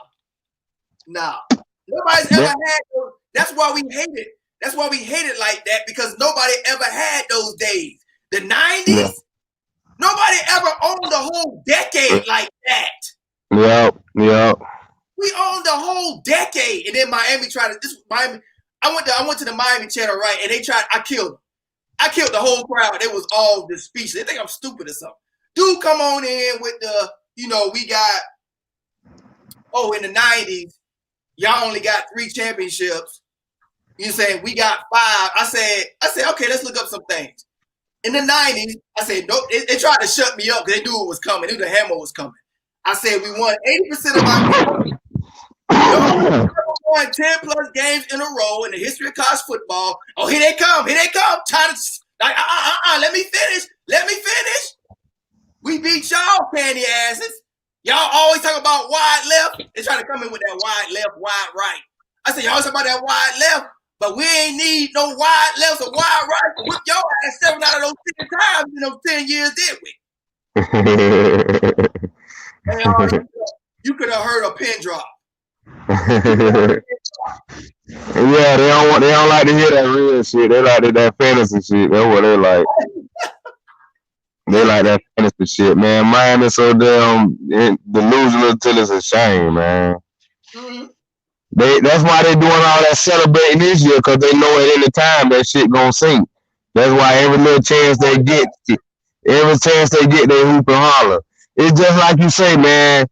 Nobody's ever had those. That's why we hate it. That's why we hate it like that, because nobody ever had those days. The 90s, nobody ever owned a whole decade like that. Yep. We owned a whole decade, and then Miami tried to. Miami. I went to the Miami channel, right, and they tried. I killed them. I killed the whole crowd. It was all the speech. They think I'm stupid or something. Dude, come on in with the. We got. Oh, in the 90s, y'all only got 3 championships. You saying we got 5? I said, okay, let's look up some things. In the 90s, I said, no, they tried to shut me up because they knew it was coming. They knew the hammer was coming. I said, we won 80% of our games. We won 10 plus games in a row in the history of college football. Oh, here they come. Trying to, let me finish. We beat y'all, panty asses. Y'all always talk about wide left. They trying to come in with that wide left, wide right. I said, y'all talk about that wide left, but we ain't need no wide left or wide right to whip your ass 7 out of those 10 times in those 10 years, did we? And, you could have heard a pin drop. Yeah, they don't like to hear that real shit. They like that fantasy shit. That's what they like. They like that fantasy shit, man. Miami's so damn delusional till it's a shame, man. Mm-hmm. That's why they doing all that celebrating this year, because they know at any time that shit gonna sink. That's why every little chance they get, they hoop and holler. It's just like you say, man.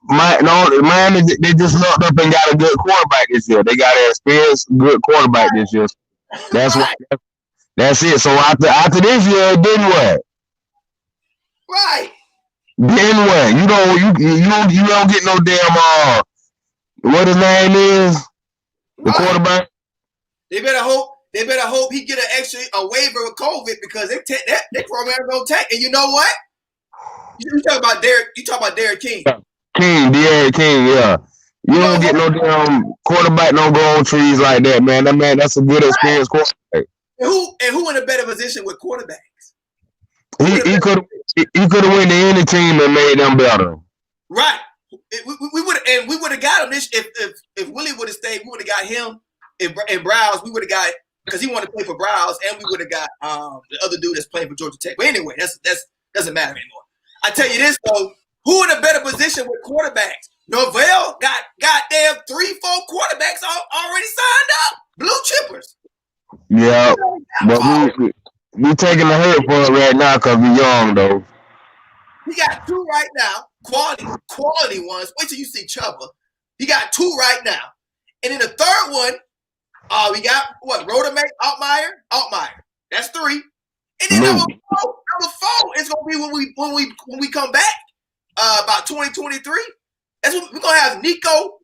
Miami, they just looked up and got a good quarterback this year. They got an experienced, good quarterback this year. That's what. That's it. So after this year, then what? Right. Then what? You don't get no damn what his name is? The quarterback. They better hope he get a waiver with COVID, because that program gonna take. And you know what? You talk about Derek King. Derek King, yeah. You don't get no damn quarterback no go on trees like that, man. That's a good experienced quarterback. And who in a better position with quarterbacks? He could have went to any team and made them better. Right. We would have got him this if Willie would have stayed. We would have got him and Browse. We would have got, because he wanted to play for Browse, and we would have got the other dude that's playing for Georgia Tech. But anyway, that's doesn't matter anymore. I tell you this though, who in a better position with quarterbacks? Norvell got goddamn 3-4 quarterbacks already signed up. Blue chippers. Yeah, but we taking the hurt for it right now because we young though. He got 2 right now, quality ones. Wait till you see Chubba. He got 2 right now, and then the third one, we got what? Rodemaker, Altmaier. That's 3, and then number 4 is gonna be when we come back about 2023. That's what we're gonna have. Nico.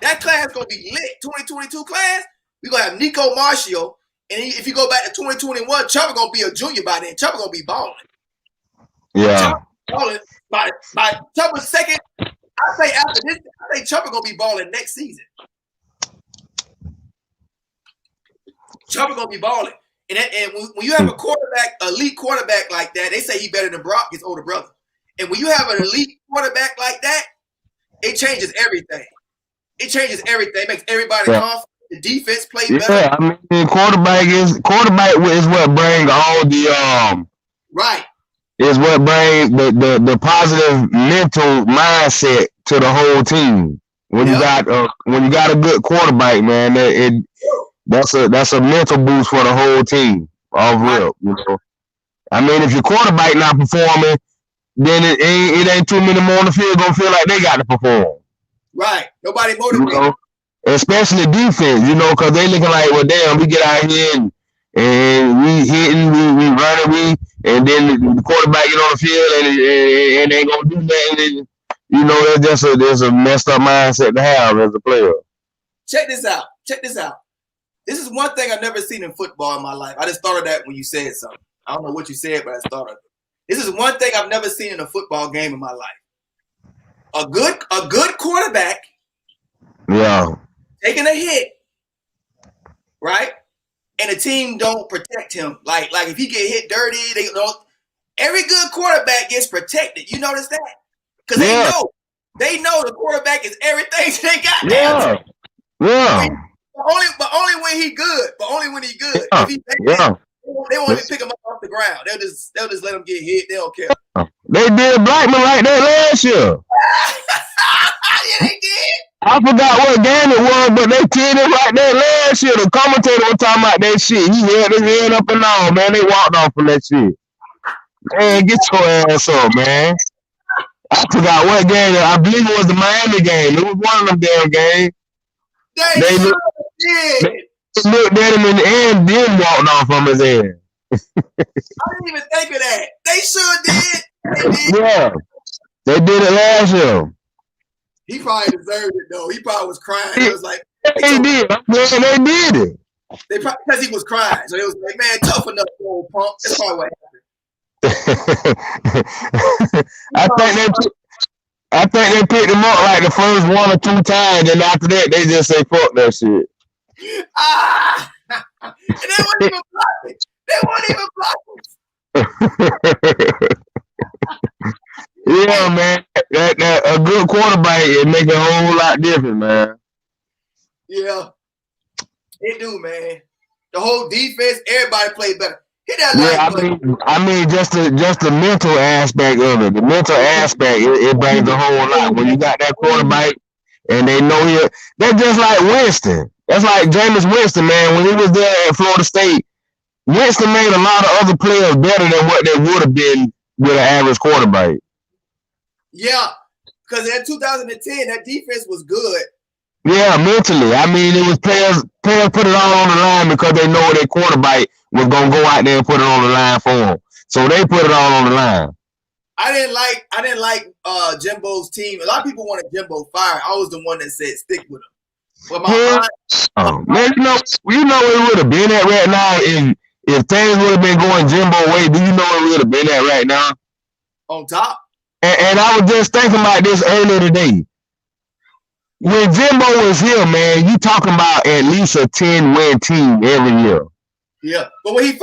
That class gonna be lit. 2022 class. We're gonna have Nico Marshall. And if you go back to 2021, Chubba gonna be a junior by then. Chubba gonna be balling. Yeah. Balling by Chubba's second. I say after this, I think Chubba gonna be balling next season. Chubba gonna be balling. And when you have a quarterback, elite quarterback like that, they say he better than Brock, his older brother. And when you have an elite quarterback like that, it changes everything. It makes everybody confident. The defense plays better. Yeah, I mean, quarterback is what brings all the right. Is what brings the positive mental mindset to the whole team. When you got a good quarterback, man, that's a mental boost for the whole team. All real, you know. I mean, if your quarterback not performing, then it ain't too many more on the field gonna feel like they got to perform. Right. Nobody motivated. You know? Especially defense, you know, because they looking like, well, damn, we get out here and we hitting, we running, and then the quarterback get on the field and they ain't gonna do nothing. You know, there's a messed up mindset to have as a player. Check this out. This is one thing I've never seen in football in my life. I just thought of that when you said something. I don't know what you said, but I just thought of it. This is one thing I've never seen in a football game in my life. A good quarterback. Yeah. Taking a hit, right? And the team don't protect him. Like if he get hit dirty, they don't. Every good quarterback gets protected. You notice that? Because they know the quarterback is everything they got. Yeah. But only when he good. If he bad, they won't even pick him up off the ground. They'll just let him get hit. They don't care. They did Blackman like that last year. Yeah, they did. I forgot what game it was, but they did it like that last year. The commentator was talking about that shit. He held his head up and all, man. They walked off from that shit. Man, get your ass up, man. I forgot what game. I believe it was the Miami game. It was one of them damn games. They looked at him in the end, then walked off from his head. I didn't even think of that. They sure did. Yeah. They did it last year. He probably deserved it though. He probably was crying. It was like they did. They did it. They probably, because he was crying. So it was like, man, tough enough, old punk. That's probably what happened. I think they picked him up like the first 1 or 2 times, and after that they just say fuck that shit. And they weren't even blocking. Yeah, man. That a good quarterback, it make a whole lot different, man. Yeah. They do, man. The whole defense, everybody played better. Hit that I mean, just the mental aspect of it. The mental aspect, it brings a whole lot. When you got that quarterback and they know he. They're just like Winston. That's like Jameis Winston, man. When he was there at Florida State, Winston made a lot of other players better than what they would have been with an average quarterback. Yeah, because in 2010, that defense was good. Yeah, mentally. I mean, it was players put it all on the line because they know their quarterback was gonna go out there and put it on the line for them. So they put it all on the line. I didn't like Jimbo's team. A lot of people wanted Jimbo fired. I was the one that said stick with him. But man, you know it would have been at right now if things would have been going Jimbo way. Do you know it would have been at right now? On top. And I was just thinking about this earlier today. When Jimbo was here, man, you talking about at least a 10-win team every year. Yeah, but when he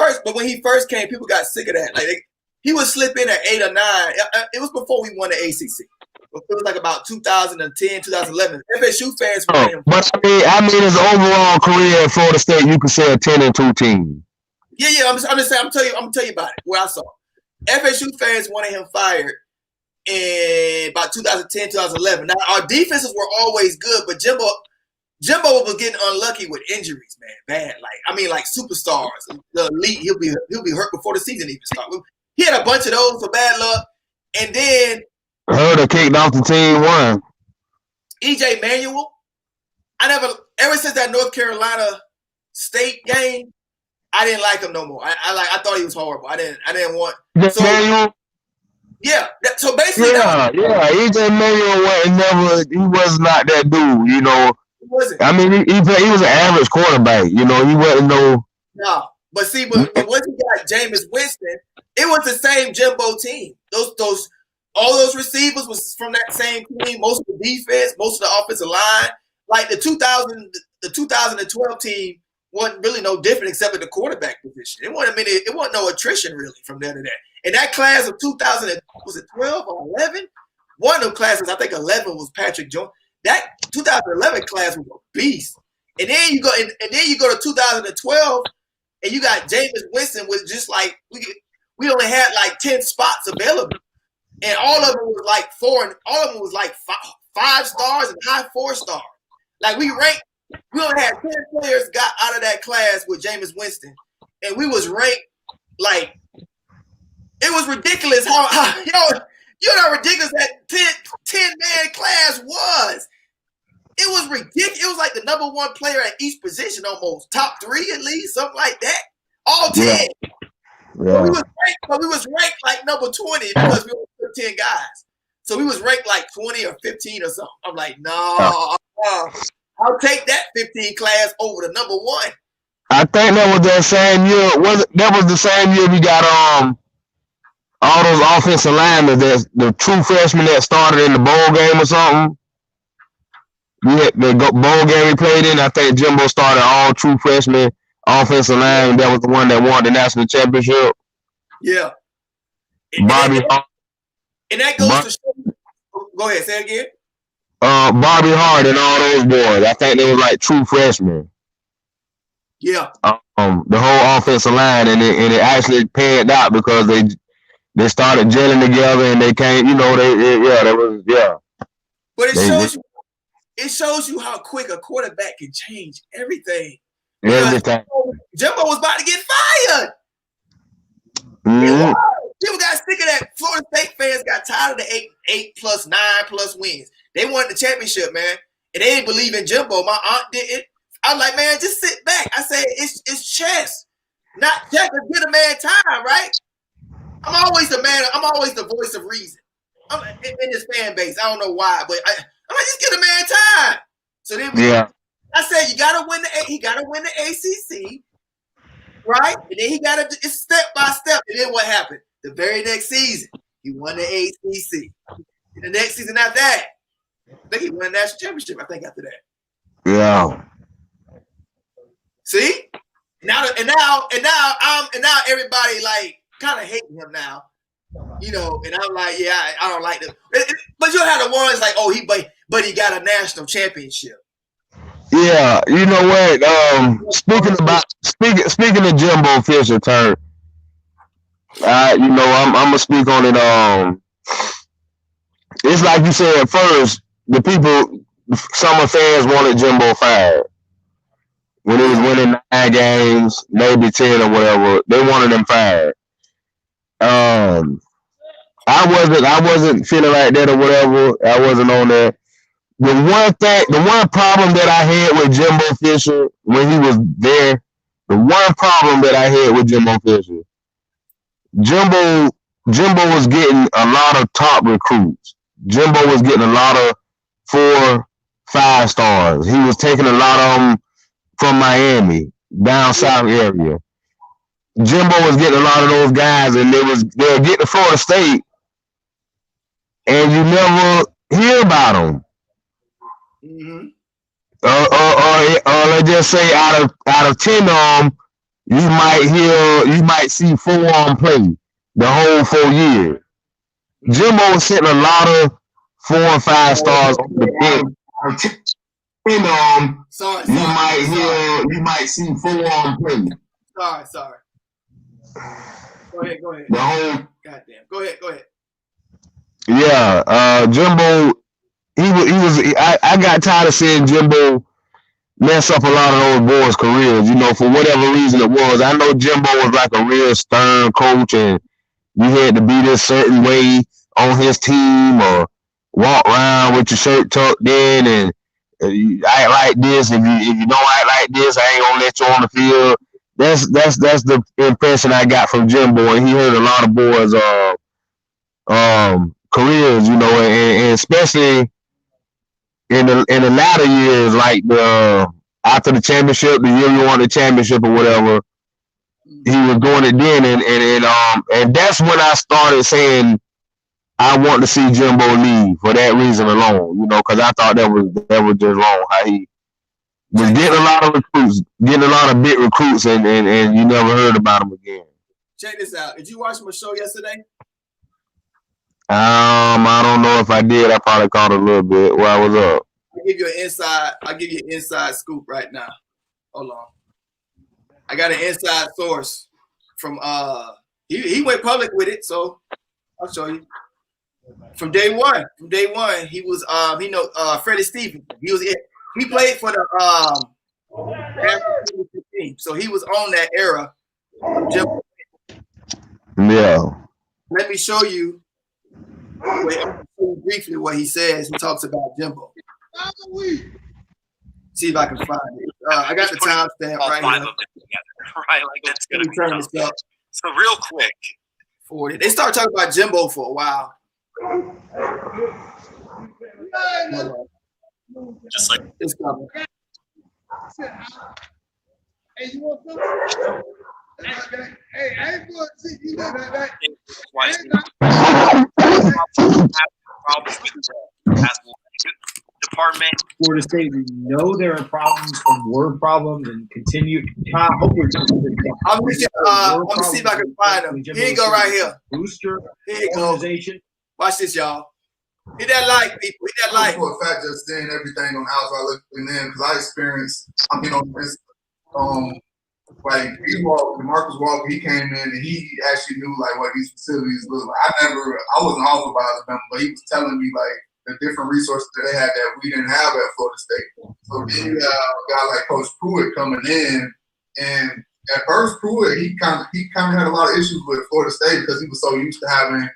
first came, people got sick of that. Like he would slip in at 8 or 9. It was before we won the ACC. It was like about 2010, 2011. FSU fans were him. But I mean, his overall career at Florida State, you could say a 10-2 team. Yeah. I'm just saying. I'm gonna tell you about it. Where I saw FSU fans wanted him fired in about 2010, 2011. Now our defenses were always good, but Jimbo was getting unlucky with injuries, man. Bad, like superstars, the elite. He'll be hurt before the season even starts. He had a bunch of those for bad luck, and then Herder kicked off the team one. EJ Manuel. Ever since that North Carolina State game, I didn't like him no more. I thought he was horrible. I didn't want. So, Manuel. Yeah. So basically, EJ Manuel he was not that dude. You know. Wasn't. I mean, he was an average quarterback. You know, he wasn't no. No, but see, but once you got Jameis Winston, it was the same Jimbo team. All those receivers was from that same team. Most of the defense, most of the offensive line. Like the 2012 team wasn't really no different except at the quarterback position. It wasn't no attrition really from there to there. And that class of 2000, was it 12 or 11? One of them classes, I think 11 was Patrick Jones. That 2011 class was a beast. And then you go to 2012 and you got Jameis Winston with just like we only had like 10 spots available. And all of them was like 4 and all of them was like 5 stars and high 4 stars. Like we only had 10 players got out of that class with Jameis Winston. And we was ranked like it was ridiculous how you know how ridiculous that 10-man class was. It was ridiculous. It was like the number 1 player at each position almost. Top 3 at least, something like that. All 10. Yeah. But we was ranked like number 20 because we were 10 guys. So we was ranked like 20 or 15 or something. I'm like, no, I'll take that 15 class over the number 1. I think that was that same year. That was the same year we got all those offensive linemen, the true freshmen that started in the bowl game or something. We had the bowl game we played in. I think Jimbo started all true freshmen offensive line. That was the one that won the national championship. Yeah. Bobby. And that goes to show. Go ahead, say it again. Bobby Hart and all those boys. I think they were like true freshmen. Yeah. The whole offensive line, and it actually panned out because they started gelling together and they came. You know, that was. But it shows you how quick a quarterback can change everything. Everything. Jimbo was about to get fired. Mm-hmm. People got sick of that. Florida State fans got tired of the 8 plus 9 plus wins. They wanted the championship, man. And they didn't believe in Jimbo. My aunt didn't. I was like, man, just sit back. I said, it's chess. Not chess. Give a man time, right? I'm always the man. I'm always the voice of reason. I'm in this fan base. I don't know why, but I'm like, just give a man time. So then I said, he gotta win the ACC, right? And then it's step by step. And then what happened? The very next season, he won the ACC. And the next season after that, I think he won the national championship. I think after that. Yeah. See? Now everybody like kind of hating him now. You know, and I'm like, yeah, I don't like them. But you'll have the ones like, oh, but he got a national championship. Yeah, you know what? Speaking of Jimbo Fisher turn, you know, I'm gonna speak on it. It's like you said at first, the people summer fans wanted Jimbo fired. When he was winning 9 games, maybe 10 or whatever, they wanted him fired. I wasn't feeling like that or whatever. I wasn't on that. The one problem that I had with Jimbo Fisher when he was there, the one problem that I had with Jimbo Fisher, Jimbo was getting a lot of top recruits. Jimbo was getting a lot of 4, 5 stars. He was taking a lot of them from Miami, down south area. Jimbo was getting a lot of those guys, and they would get to Florida State, and you never hear about them. Mm-hmm. Or let's just say out of 10 of them, you might see 4 of them play the whole 4 years. Jimbo was sitting a lot of 4 and 5 stars on the bench. You might see 4 of them play. Sorry. Go ahead. The whole. Goddamn. Go ahead. Yeah, Jimbo. He was. I got tired of seeing Jimbo mess up a lot of those boys' careers. You know, for whatever reason it was. I know Jimbo was like a real stern coach, and you had to be this certain way on his team, or walk around with your shirt tucked in, and you act like this. If you don't act like this, I ain't gonna let you on the field. That's the impression I got from Jimbo, and he hurt a lot of boys' careers, you know, and especially in the latter years, like after the championship, the year we won the championship or whatever, he was doing it then, and that's when I started saying I want to see Jimbo leave for that reason alone, you know, because I thought that was just wrong how he was getting a lot of recruits, getting a lot of big recruits, and you never heard about him again. Check this out. Did you watch my show yesterday? I don't know if I did. I probably caught a little bit while I was up. I'll give you an inside scoop right now. Hold on. I got an inside source from he went public with it, so I'll show you. From day one, he was Freddie Stevens. He played for the team, so he was on that era. Yeah. Let me show you briefly what he says. He talks about Jimbo. See if I can find it. I got the timestamp right here. Right, like that's gonna be turn this up. So real quick. They start talking about Jimbo for a while. Just like it's coming. Hey, you want something? Hey, I ain't going to see you know that. Department. Florida State, we know there are problems and word problems and continue. Hopefully, I'm gonna see if I can find them. Here you go, right here. Booster. Here you go. Watch this, y'all. Hit that like, people. Hit that like. For a fact, just seeing everything on the outside looking in, because I experienced. Like Marcus Walker, he came in and he actually knew like what these facilities look like. I wasn't authorized them, but he was telling me like the different resources that they had that we didn't have at Florida State. So then you have a guy like Coach Pruitt coming in, and at first Pruitt he kind of had a lot of issues with Florida State because he was so used to having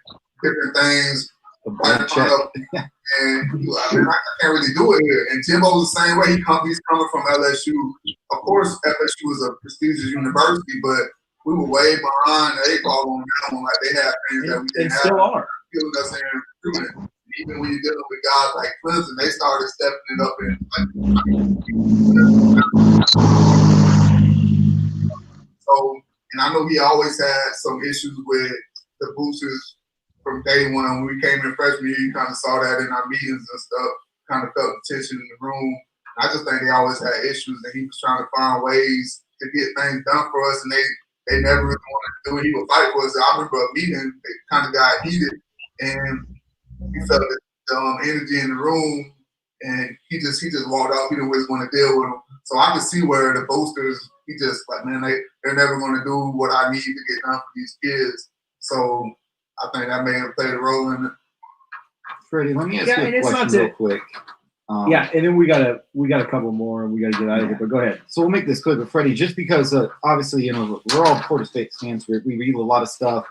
different things. And I can't really do it here. And Jimbo was the same way. He's coming from LSU. Of course, FSU was a prestigious university, but we were way behind the 8 ball on that one. Like they had things that we didn't have. Still are. Killing us in recruiting. Even when you're dealing with guys like Clemson, they started stepping it up. And I know he always had some issues with the boosters. From day one, when we came in freshman year, you kind of saw that in our meetings and stuff, kind of felt the tension in the room. I just think they always had issues, and he was trying to find ways to get things done for us, and they never really wanted to do it. He would fight for us. I remember a meeting, it kind of got heated, and he felt the energy in the room, and he just walked off. He didn't really want to deal with them. So I could see where the boosters, he just like, man, they're never going to do what I need to get done for these kids. So I think that may have played a role in it. Freddie, let me ask you a question real quick. Yeah, and then we got a couple more, and we got to get out of here. But go ahead. So we'll make this quick. But Freddie, just because obviously we're all Florida State fans, we read a lot of stuff.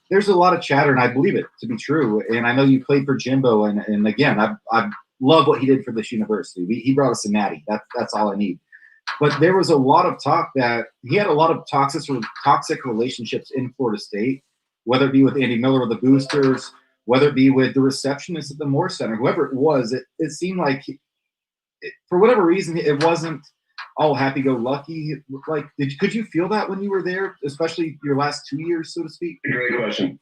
There's a lot of chatter, and I believe it to be true. And I know you played for Jimbo, and again, I love what he did for this university. He brought us a natty. That's all I need. But there was a lot of talk that he had a lot of toxic relationships in Florida State, whether it be with Andy Miller with the Boosters, whether it be with the receptionist at the Moore Center, whoever it was. It seemed like, for whatever reason, it wasn't all happy-go-lucky. Like, could you feel that when you were there, especially your last 2 years, so to speak? Great question.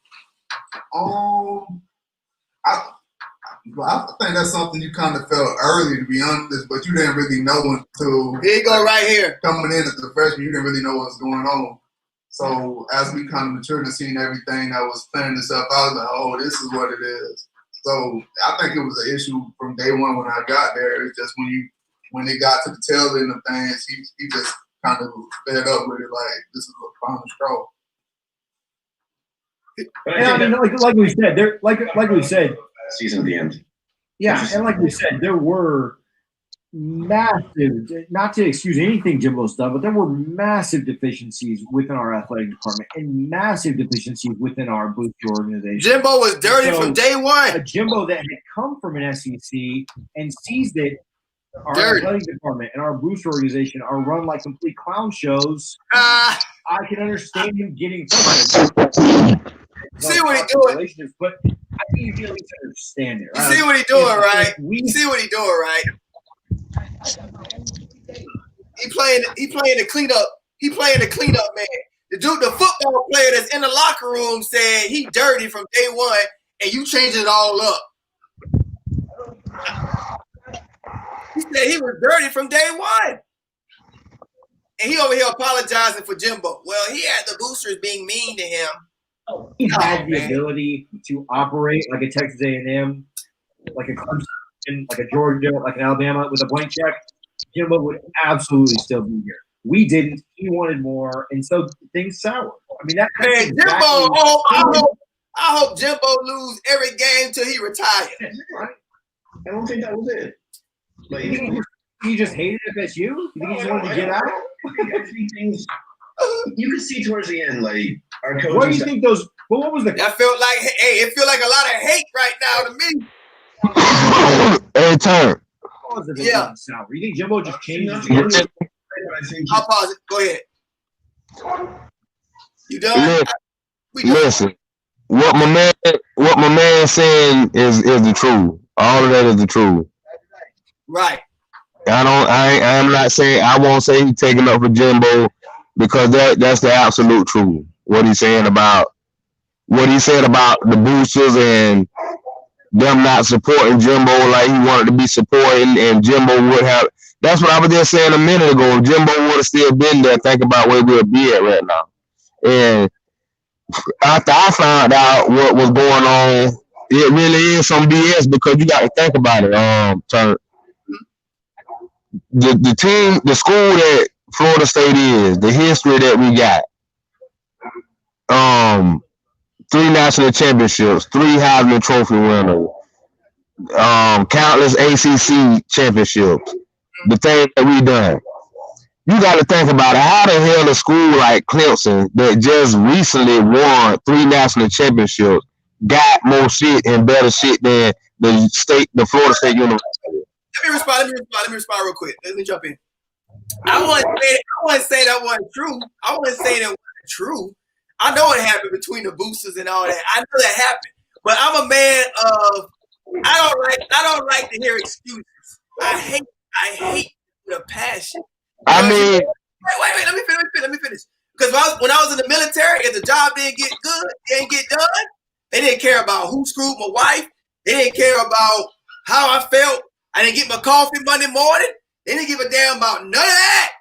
I think that's something you kind of felt early, to be honest, but you didn't really know until here you go, right here. Coming in as a freshman, you didn't really know what was going on. So as we kind of matured and seen everything that was planning itself out, I was like, oh, this is what it is. So I think it was an issue from day one when I got there. It's just when it got to the tail end of things, he just kind of fed up with it, like this is a final straw. Yeah, I mean, like we said, like we said, season at the end. Yeah, and like we said, there were massive, not to excuse anything Jimbo's done, but there were massive deficiencies within our athletic department and massive deficiencies within our booster organization. Jimbo was dirty from day one. A Jimbo that had come from an SEC and sees that our athletic department and our booster organization are run like complete clown shows. I can understand him getting frustrated. See what he's doing. But I think you can at least understand it. You see what he's doing, right? You see what he's doing, right? He playing the cleanup. He playing the cleanup man. The football player that's in the locker room said he dirty from day one, and you change it all up. He said he was dirty from day one. And he over here apologizing for Jimbo. Well, he had the boosters being mean to him. He had the ability to operate like a Texas A&M, like a Clemson, like a Georgia, like an Alabama with a blank check. Jimbo would absolutely still be here. We didn't. He wanted more, and so things soured. I mean, that's man, exactly Jimbo. I hope Jimbo lose every game till he retires. I don't think that was it. Like, he just hated FSU. You think he just wanted to get out? I think things. You could see towards the end, like our coach. What do you think those? Well, what was the? That felt like, hey, it feel like a lot of hate right now to me. Hey, Turnt. Yeah. You think Jimbo just changed? I'll pause it. Go ahead. You done? Listen, what my man saying is the truth. All of that is the truth. Right. I'm not saying, I won't say he's taking up for Jimbo, because that's the absolute truth. What he said about the boosters and them not supporting Jimbo like he wanted to be supporting, and Jimbo would have. That's what I was just saying a minute ago. If Jimbo would have still been there, think about where we'll be at right now. And after I found out what was going on, it really is some BS, because you got to think about it. Turnt. The team, the school that Florida State is, the history that we got, 3 national championships, 3 Heisman Trophy winners, countless ACC championships, the thing that we done. You got to think about it. How the hell a school like Clemson that just recently won 3 national championships got more shit and better shit than the Florida State University? Let me respond real quick. Let me jump in. I wouldn't say that wasn't true. I wouldn't say that wasn't true. I know it happened between the boosters and all that. I know that happened. But I'm a man of I don't like to hear excuses. I hate the passion. I mean, wait. Let me finish. Because when I was in the military, if the job didn't get good, didn't get done, they didn't care about who screwed my wife. They didn't care about how I felt. I didn't get my coffee Monday morning. They didn't give a damn about none of that.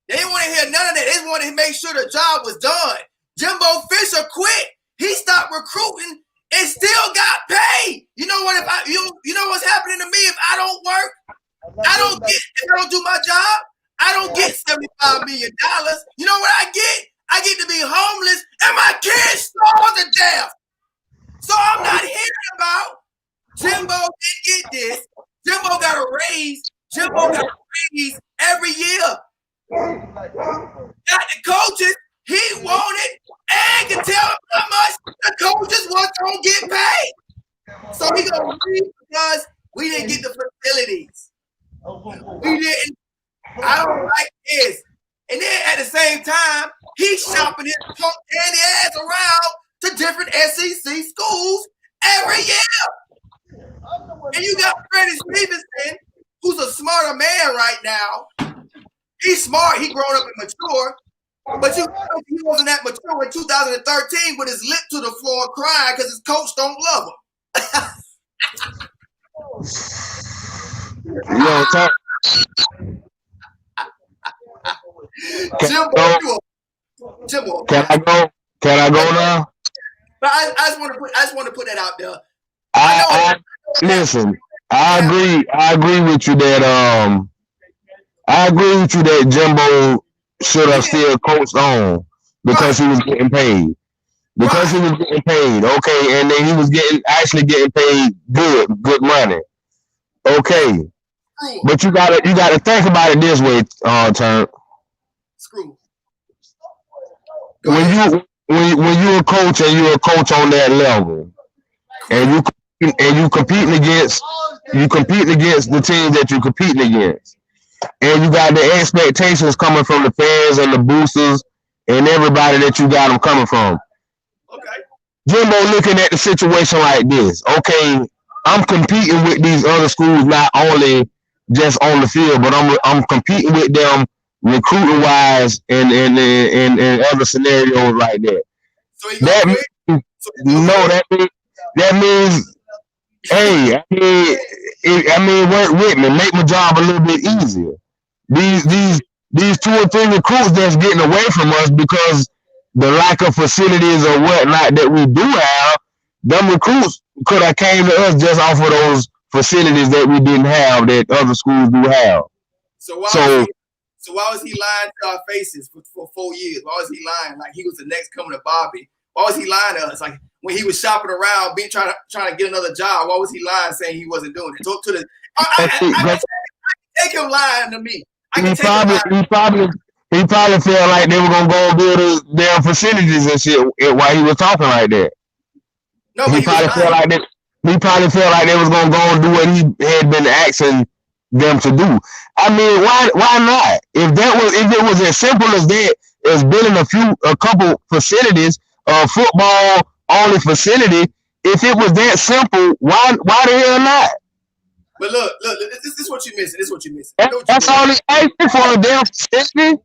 They didn't want to hear none of that. They just wanted to make sure the job was done. Jimbo Fisher quit. He stopped recruiting and still got paid. You know what? You know what's happening to me if I don't work? If I don't do my job, I don't get $75 million. You know what I get? I get to be homeless and my kids starve to death. So I'm not hearing about Jimbo didn't get this. Jimbo got a raise. Jimbo got a raise every year. Got the coaches he wanted and can tell him how much the coaches was gonna get paid. So he gonna leave because we didn't get the facilities. We didn't. I don't like this. And then at the same time, he's shopping his punk candy ass around to different SEC schools every year. And you got Freddie Stevenson, who's a smarter man right now. He's smart. He grown up and mature. But he wasn't that mature in 2013 with his lip to the floor crying because his coach don't love him. Yo, talk. Jimbo. Can I go? Can I go now? But I just want to put that out there. Listen. I agree with you that I agree with you that Jimbo should have still coached on because he was getting paid. Because he was getting paid, okay, and then he was actually getting paid good money. Okay. But you gotta think about it this way, Turnt. Screw. When you're a coach and you're a coach on that level, and you competing against the teams that you're competing against, and you got the expectations coming from the fans and the boosters and everybody that you got them coming from. Okay. Jimbo looking at the situation like this. Okay, I'm competing with these other schools not only just on the field, but I'm competing with them recruiting wise and other scenarios like that. So that means hey, I mean work with me, make my job a little bit easier. These 2 or 3 recruits that's getting away from us because the lack of facilities or whatnot that we do have, them recruits could have came to us just off of those facilities that we didn't have that other schools do have. So why was he lying to our faces for 4 years? Why was he lying like he was the next coming to Bobby? Why was he lying to us? Like when he was shopping around, trying to get another job, why was he lying saying he wasn't doing it? Talk to the. I can take him lying to me. He probably felt like they were gonna go build their facilities and shit while he was talking like that. No, he probably felt like that. He probably felt like they was gonna go and do what he had been asking them to do. I mean, why not? If it was as simple as that, as building a couple facilities, football only facility. If it was that simple, why the hell not? But look, this is what you're missing. That's all it's asking for, a damn facility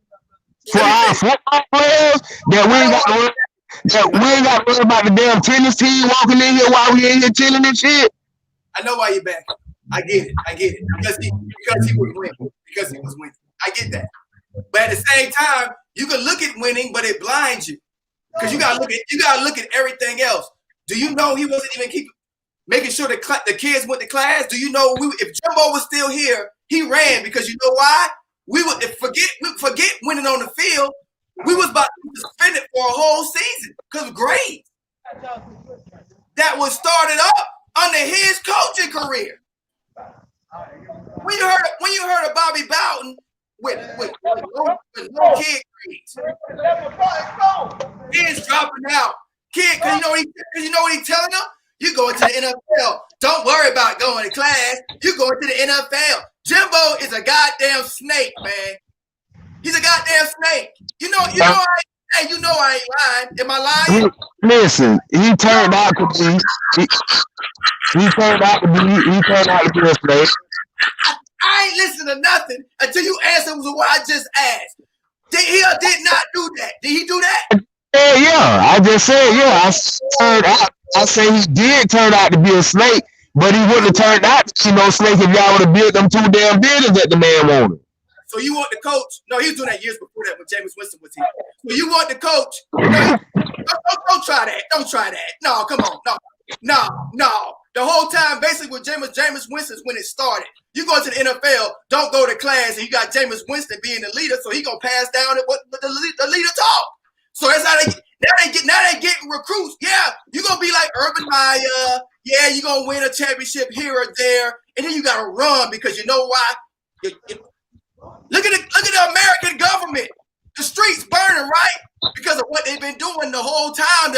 for our football players that we ain't got to worry about the damn tennis team walking in here while we in here chilling and shit. I know why you're back. I get it. Because he was winning. I get that. But at the same time, you can look at winning, but it blinds you. Because you gotta look at everything else. Do you know he wasn't even making sure the kids went to class? Do you know if Jimbo was still here, he ran because you know why? We would forget winning on the field. We was about to suspend it for a whole season because of grades. That was started up under his coaching career. When you heard of Bobby Bowden with no kid grades, kids dropping out. Kid, cause you know what he's telling them? You going to the NFL. Don't worry about going to class. You going to the NFL. Jimbo is a goddamn snake, man. He's a goddamn snake. You know I ain't lying. Am I lying? Listen, he turned out to be a snake. I ain't listening to nothing until you answer what I just asked. He did not do that. Did he do that? Yeah. I just said, yeah. I say he did turn out to be a snake, but he wouldn't have turned out to be no snake if y'all would have built them 2 damn buildings that the man wanted. So you want the coach? No, he was doing that years before that when Jameis Winston was here. So you want the coach? No, don't try that. Don't try that. No, come on. No. The whole time, basically, with Jameis Winston when it started. You go to the NFL, don't go to class, and you got Jameis Winston being the leader, so he gonna pass down what the leader talk. So that's how now they getting recruits. Yeah, you gonna be like Urban Meyer. Yeah, you're going to win a championship here or there, and then you got to run because you know why? Look at the American government. The streets burning, right? Because of what they've been doing the whole time.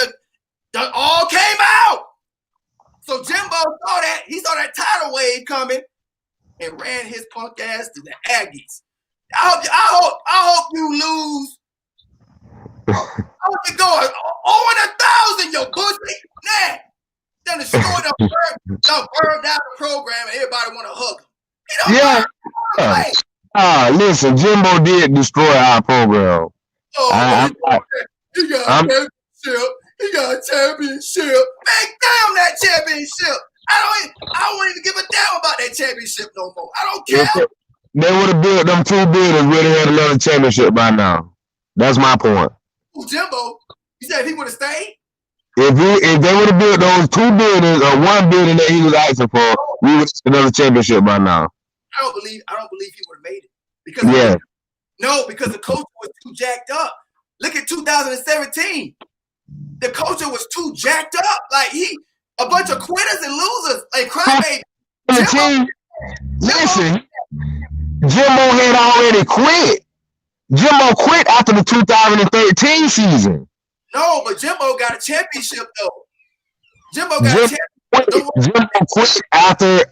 That all came out. So Jimbo saw that. He saw that tidal wave coming and ran his punk ass to the Aggies. I hope you lose. I hope you go 0-1,000, your pussy. Nah. Then the store done burned down the program and everybody want to hug him. Yeah. Listen, Jimbo did destroy our program. Oh, he got a championship. He got a championship. Man, damn that championship. I don't even give a damn about that championship no more. I don't care. They would have built them 2 buildings, would have had another championship by now. That's my point. Who, Jimbo? You said if he would have stayed? If they would have built those 2 buildings or 1 building that he was asking for, we would have another championship by now. I don't believe he would have made it. Because the culture was too jacked up. Look at 2017. The culture was too jacked up. Like a bunch of quitters and losers, like crybabies. Listen, Jimbo had already quit. Jimbo quit after the 2013 season. No, but Jimbo got a championship though. Jimbo quit after.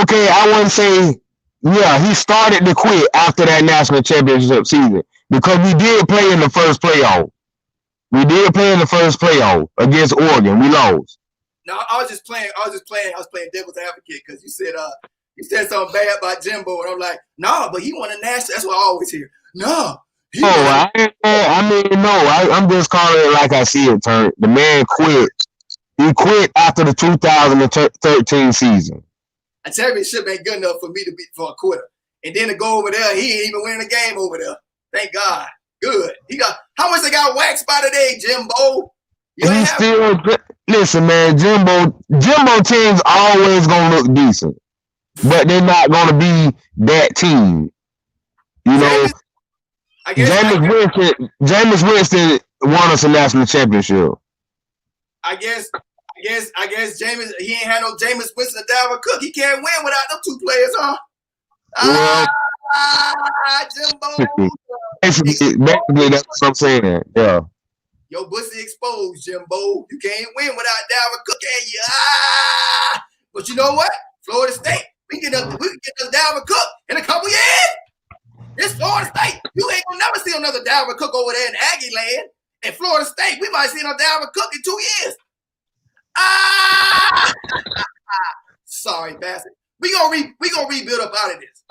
Okay, I wouldn't say. Yeah, he started to quit after that national championship season because we did play in the first playoff. We did play in the first playoff against Oregon. We lost. No, I was playing devil's advocate because you said something bad about Jimbo, and I'm like, no, but he won a national. That's what I always hear. No. I'm just calling it like I see it, Turnt. The man quit. He quit after the 2013 season. A championship ain't good enough for me to be for a quitter. And then to go over there, he ain't even winning a game over there. Thank God. Good. He got how much they got waxed by today, Jimbo? Listen, man. Jimbo teams always gonna look decent, but they're not gonna be that team. You know, Jameis Winston won us a national championship. I guess Jameis, he ain't had no Jameis Winston and Dalvin Cook. He can't win without them 2 players, huh? Jimbo. Basically, that's what I'm saying. Yeah. Your pussy exposed, Jimbo. You can't win without Dalvin Cook, can you? But you know what? Florida State, we can get us Dalvin Cook in a couple years. It's Florida State. You ain't gonna never see another Dalvin Cook over there in Aggie land. In Florida State, we might see another Dalvin Cook in 2 years. Sorry, bastard. We gonna rebuild up out of this.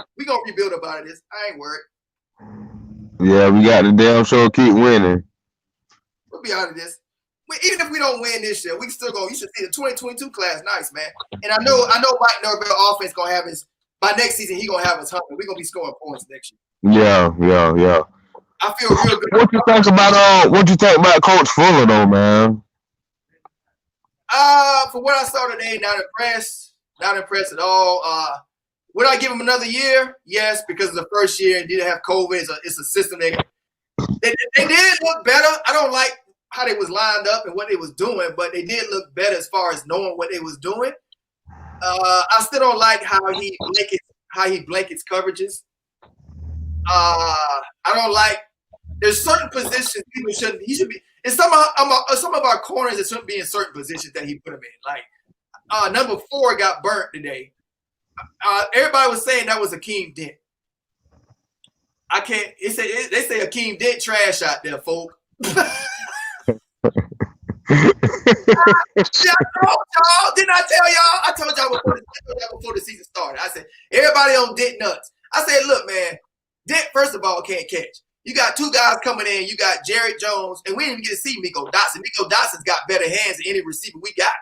I ain't worried. Yeah, we got to damn sure keep winning. We'll be out of this. Even if we don't win this year, we still go. You should see the 2022 class, nice man. And I know Mike Norvell offense gonna have his by next season. He gonna have us hungry. We gonna be scoring points next year. Yeah. I feel real good. What you think about Coach Fuller though, man? For what I saw today, not impressed at all. Would I give him another year? Yes, because of the first year and didn't have COVID. It's a system they did look better. I don't like how they was lined up and what they was doing, but they did look better as far as knowing what they was doing. I still don't like how he blankets coverages. I don't like. There's certain positions he should be. And some of our corners that shouldn't be in certain positions that he put them in. Like number 4 got burnt today. Everybody was saying that was Akeem Dent. I can't. They say Akeem Dent trash out there, folk. Yeah, I told y'all. Didn't I tell y'all? I told y'all before the season started. I said everybody on Dent nuts. I said, look, man, Dent first of all can't catch. You got 2 guys coming in. You got Jared Jones, and we didn't even get to see Miko Dotson. Miko Dotson's got better hands than any receiver we got,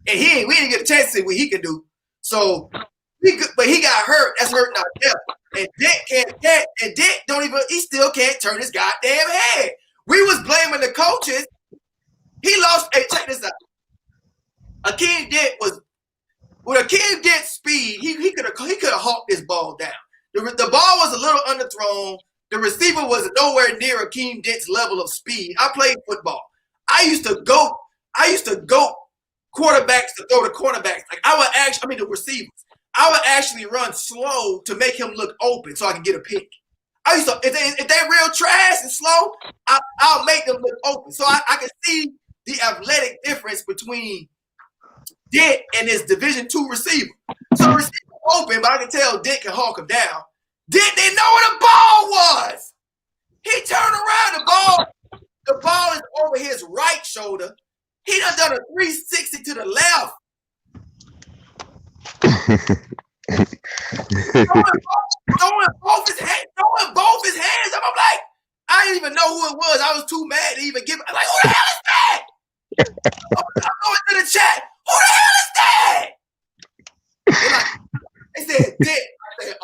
and we didn't get a chance to see what he can do. So, but he got hurt. That's hurting our depth. And Dent can't catch, and Dent he still can't turn his goddamn head. We was blaming the coaches. He lost. Hey, check this out. Akeem Dent with Akeem Dent's speed, he could have hawked this ball down. The ball was a little underthrown. The receiver was nowhere near Akeem Dent's level of speed. I played football. I used to go quarterbacks to throw to cornerbacks. Like the receivers. I would actually run slow to make him look open so I can get a pick. I used to, if they real trash and slow, I'll make them look open. So I can see the athletic difference between Dick and his Division II receiver. So receiver open, but I can tell Dick can hawk him down. Dick didn't know where the ball was. He turned around, the ball is over his right shoulder. He done a 360 to the left. throwing both his hands up. I'm like, I didn't even know who it was. I was too mad to even give it. I'm like, who the hell is that? I throw it to the chat. Who the hell is that? They said, Dick. I said,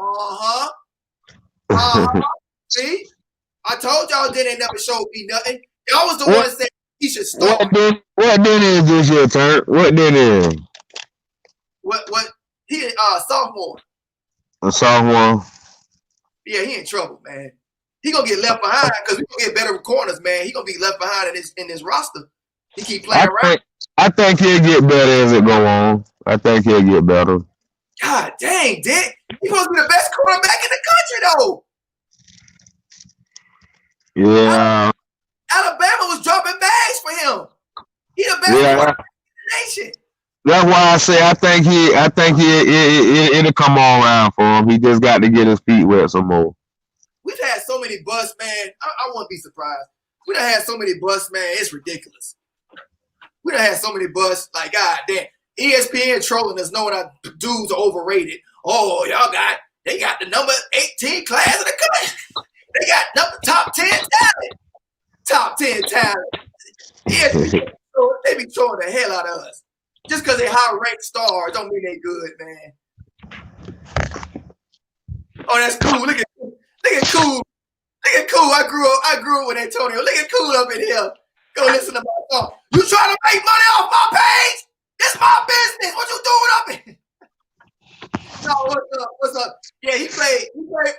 See? I told y'all Dick ain't never showed me nothing. Y'all was the one that said he should start. What then is this your turn? What then is? What? He sophomore. A sophomore? Yeah, he in trouble, man. He gonna get left behind because we gonna get better corners, man. He gonna be left behind in this roster. He keep playing around. I think he'll get better as it go on. I think he'll get better. God dang, Dick. He supposed to be the best quarterback in the country, though. Yeah. Alabama was dropping bags for him. He the best quarterback in the nation. That's why I say I think it'll come all around for him. He just got to get his feet wet some more. We've had so many busts, man. I wouldn't be surprised. We done had so many busts, man. It's ridiculous. We done had so many busts. Like, God damn. ESPN trolling us knowing our dudes are overrated. Oh, they got the number 18 class in the country. They got top 10 talent. Top 10 talent. ESPN, they be trolling the hell out of us. Just because they high-ranked stars don't mean they good, man. Oh, that's cool. Look at Cool. Look at Cool. I grew up with Antonio. Look at Cool up in here. Go listen to my song. You trying to make money off my page? This my business. What you doing up in? No, what's up? Yeah, he played.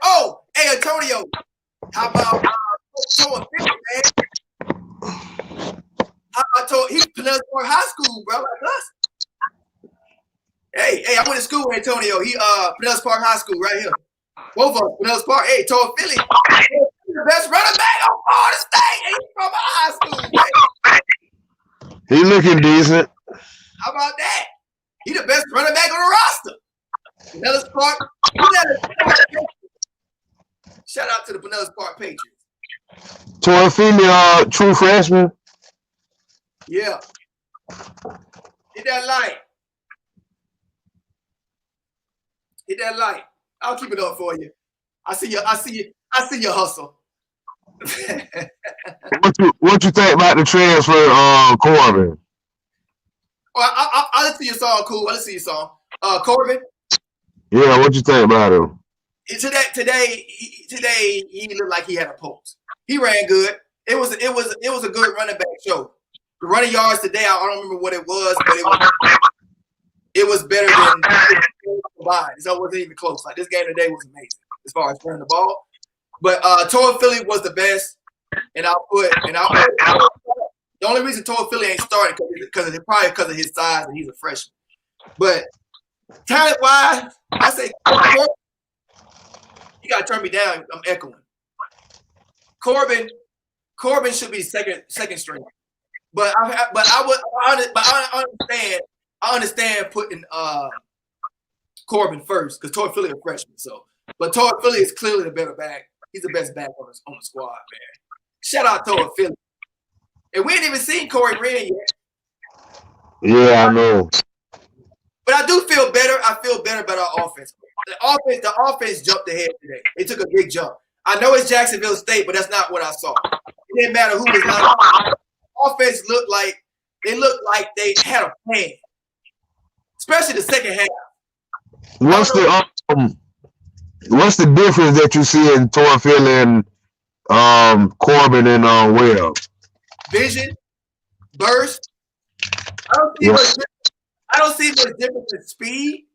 Oh, hey, Antonio. How about showing 50, man? He's Pinellas Park High School, bro, like us. Hey, I went to school with Antonio. He Pinellas Park High School right here. Both of us, Pinellas Park. Hey, told Philly. The best running back on Florida State. And he's from high school, man. He looking decent. How about that? He the best running back on the roster. Pinellas Park. Shout out to the Pinellas Park Patriots. Toafili, true freshman. Yeah. Hit that light. Hit that light. I'll keep it up for you. I see your hustle. What you think about the transfer, Corbin? Well, I listen to your song, Cool. I listen to your song. Corbin. Yeah, what you think about him? Today he looked like he had a pulse. He ran good. It was a good running back show. The running yards today, I don't remember what it was, but it was better than combined. So it wasn't even close. Like this game today was amazing as far as running the ball. But Toafili was the best, and I'll put the only reason Toafili ain't started because of his size and he's a freshman. But talent wise, I say you gotta turn me down. I'm echoing. Corbin should be second string. But I understand putting Corbin first because Toafili a freshman. So, but Toafili is clearly the better back. He's the best back on the squad, man. Shout out Toafili. And we ain't even seen Corey Wren yet. Yeah, I know. But I do feel better. I feel better about our offense. The offense jumped ahead today. They took a big jump. I know it's Jacksonville State, but that's not what I saw. It didn't matter who was not. Offense looked like they had a plan, especially the second half. What's the difference that you see in Toafili and Corbin and Will? Vision, burst. I don't see much difference in speed.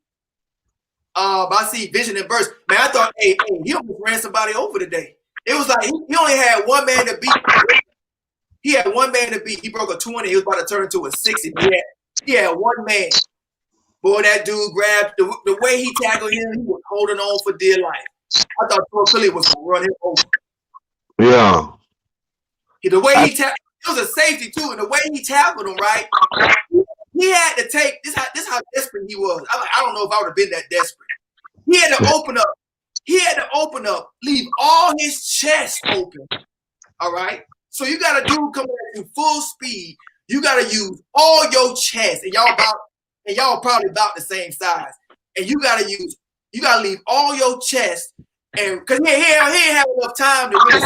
I see vision and burst. Man, I thought, hey, he almost ran somebody over today. It was like he only had one man to beat. He had one man to beat. He broke a 20. He was about to turn into a 60. Yeah, one man. Boy, that dude grabbed the way he tackled him. He was holding on for dear life. I thought Tor Philly was gonna run him over. Yeah. The way he tackled, it was a safety too, and the way he tackled him, right? He had to take this. How desperate he was. I don't know if I would have been that desperate. He had to open up. He had to open up, leave all his chest open. All right. So you got a dude coming at you full speed. You got to use all your chest, and y'all probably about the same size. And you got to leave all your chest, and because he ain't have enough time to really.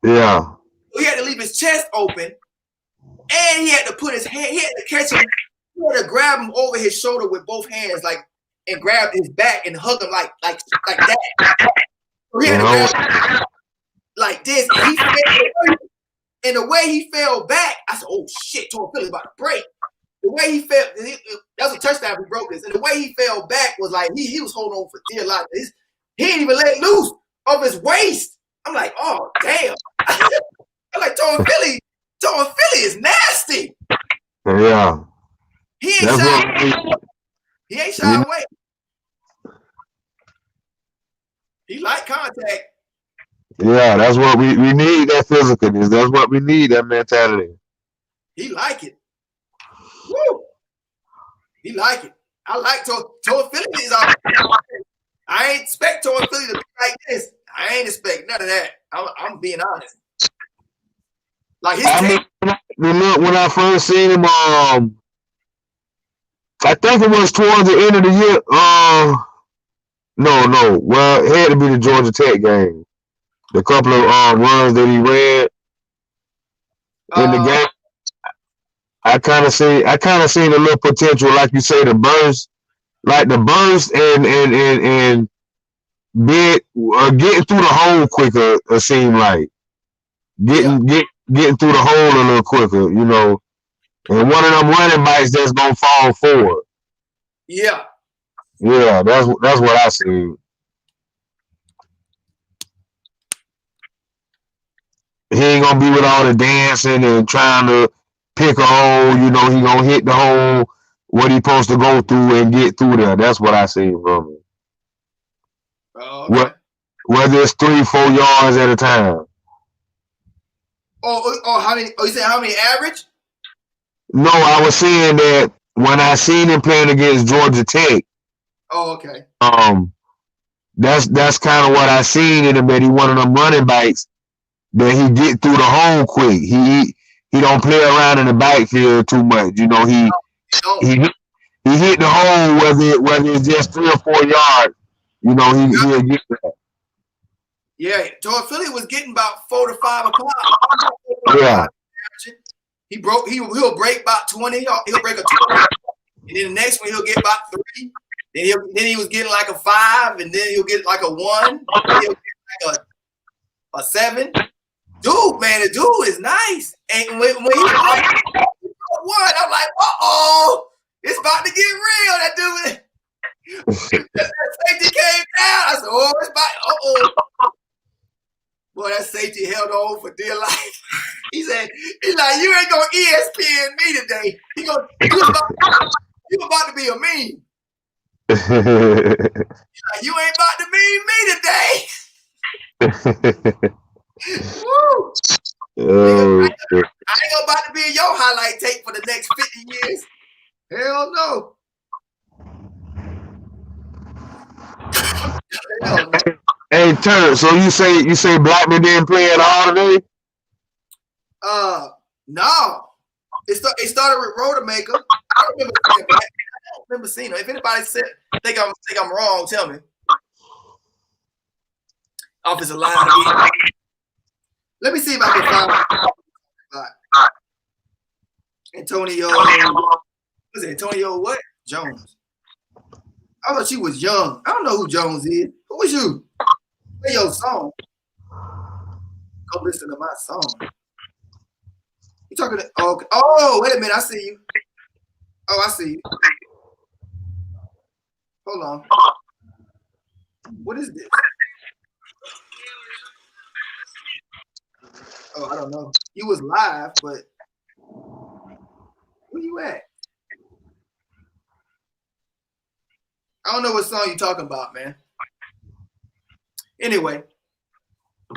Yeah. So he had to leave his chest open, and he had to put his hand. He had to catch him. He had to grab him over his shoulder with both hands, and grab his back and hug him like that. So he had to grab him like this, and the way he fell back, I said, "Oh shit, Tor Philly about to break." The way he fell, that was a touchdown. He broke this, and the way he fell back was like he was holding on for dear life. He didn't even let loose of his waist. I'm like, oh damn! I'm like, Tor Philly is nasty. Yeah. He ain't shy away. He like contact. Yeah, that's what we need, that physicalness. That's what we need, that mentality. He like it. Woo! He like it. I like Tor Philly. I ain't expect Tor Philly to be like this. I ain't expect none of that. I'm being honest. Like when I first seen him, I think it was towards the end of the year. No. Well, it had to be the Georgia Tech game. The couple of runs that he ran in the game, I kind of seen a little potential, like you say, the burst and getting through the hole quicker. It seemed like getting through the hole a little quicker, you know. And one of them running backs that's gonna fall forward. Yeah. Yeah, that's what I see. He ain't gonna be with all the dancing and trying to pick a hole. You know, he gonna hit the hole what he supposed to go through and get through there. That's what I see from him. Oh, okay. Whether it's 3-4 yards at a time. How many? Oh, you saying how many average? No, I was saying that when I seen him playing against Georgia Tech. Oh, okay. That's kind of what I seen in him, that he one of them running backs that he get through the hole quick. He don't play around in the backfield too much. You know, he hit the hole whether it's just 3 or 4 yards. You know, he'll get that. Yeah, Tor Philly was getting about 4 to 5 o'clock. Yeah. He'll break about 20. He'll break a 20, and then the next one he'll get about 3. Then he was getting like a 5, and then he'll get like a 1. Then he'll get like a 7. Dude, man, the dude is nice. And when he broke 1, I'm like, it's about to get real. That dude, that safety came down. I said, it's about, Boy, that safety held on for dear life. He's like, you ain't gonna ESPN me today. You about to be a meme. You ain't about to meme me today. Woo. I ain't about to be in your highlight tape for the next 50 years. Hell no. Hey, Turnt, so you say Blackman didn't play at all today? No. It started with Rodemaker. I don't remember seeing him. If anybody think I'm wrong, tell me. Offensive line. Let me see if I can find Antonio. Was it Antonio what? Jones. I thought you was young. I don't know who Jones is. Who was you? Play your song. Go listen to my song. You talking to? Oh, wait a minute. I see you. Oh, I see you. Hold on. What is this? Oh, I don't know. You was live, but where you at? I don't know what song you're talking about, man. Anyway,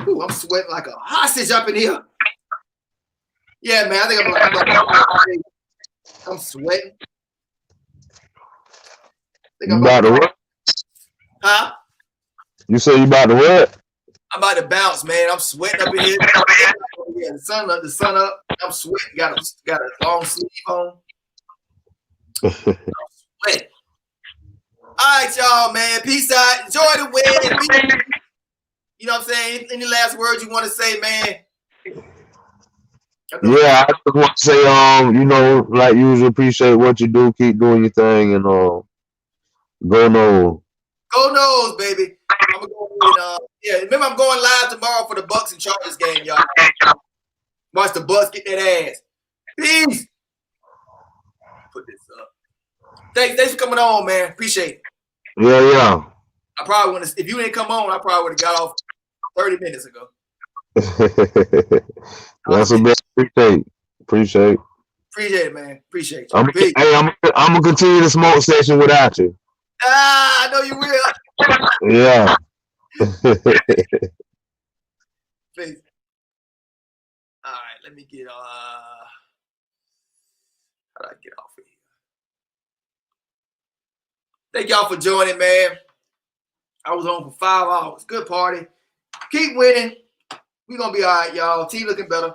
ooh, I'm sweating like a hostage up in here. Yeah, man, I think I'm sweating. You about to what? Huh? You say you about to what? I'm about to bounce, man. I'm sweating up in here. Yeah, the sun up. I'm sweating. Got a long sleeve on. I'm sweating. All right, y'all, man. Peace out. Enjoy the win. You know what I'm saying? Any last words you want to say, man? Yeah, I just want to say, you know, like usual, appreciate what you do. Keep doing your thing, and go Noles. Go Noles, baby. I'm gonna go and, yeah. Remember, I'm going live tomorrow for the Bucks and Chargers game, y'all. Watch the Bucks get that ass. Peace. Put this up. Thanks for coming on, man. Appreciate it. Yeah. I probably want to. If you didn't come on, I probably would have got off 30 minutes ago. That's a bit. Appreciate it, man. Appreciate you. I'm gonna continue the smoke session without you. I know you will. Yeah. Peace. All right, let me get how do I get off of here? Thank y'all for joining, man. I was on for 5 hours. Good party. Keep winning. We're gonna be all right, y'all. Team looking better.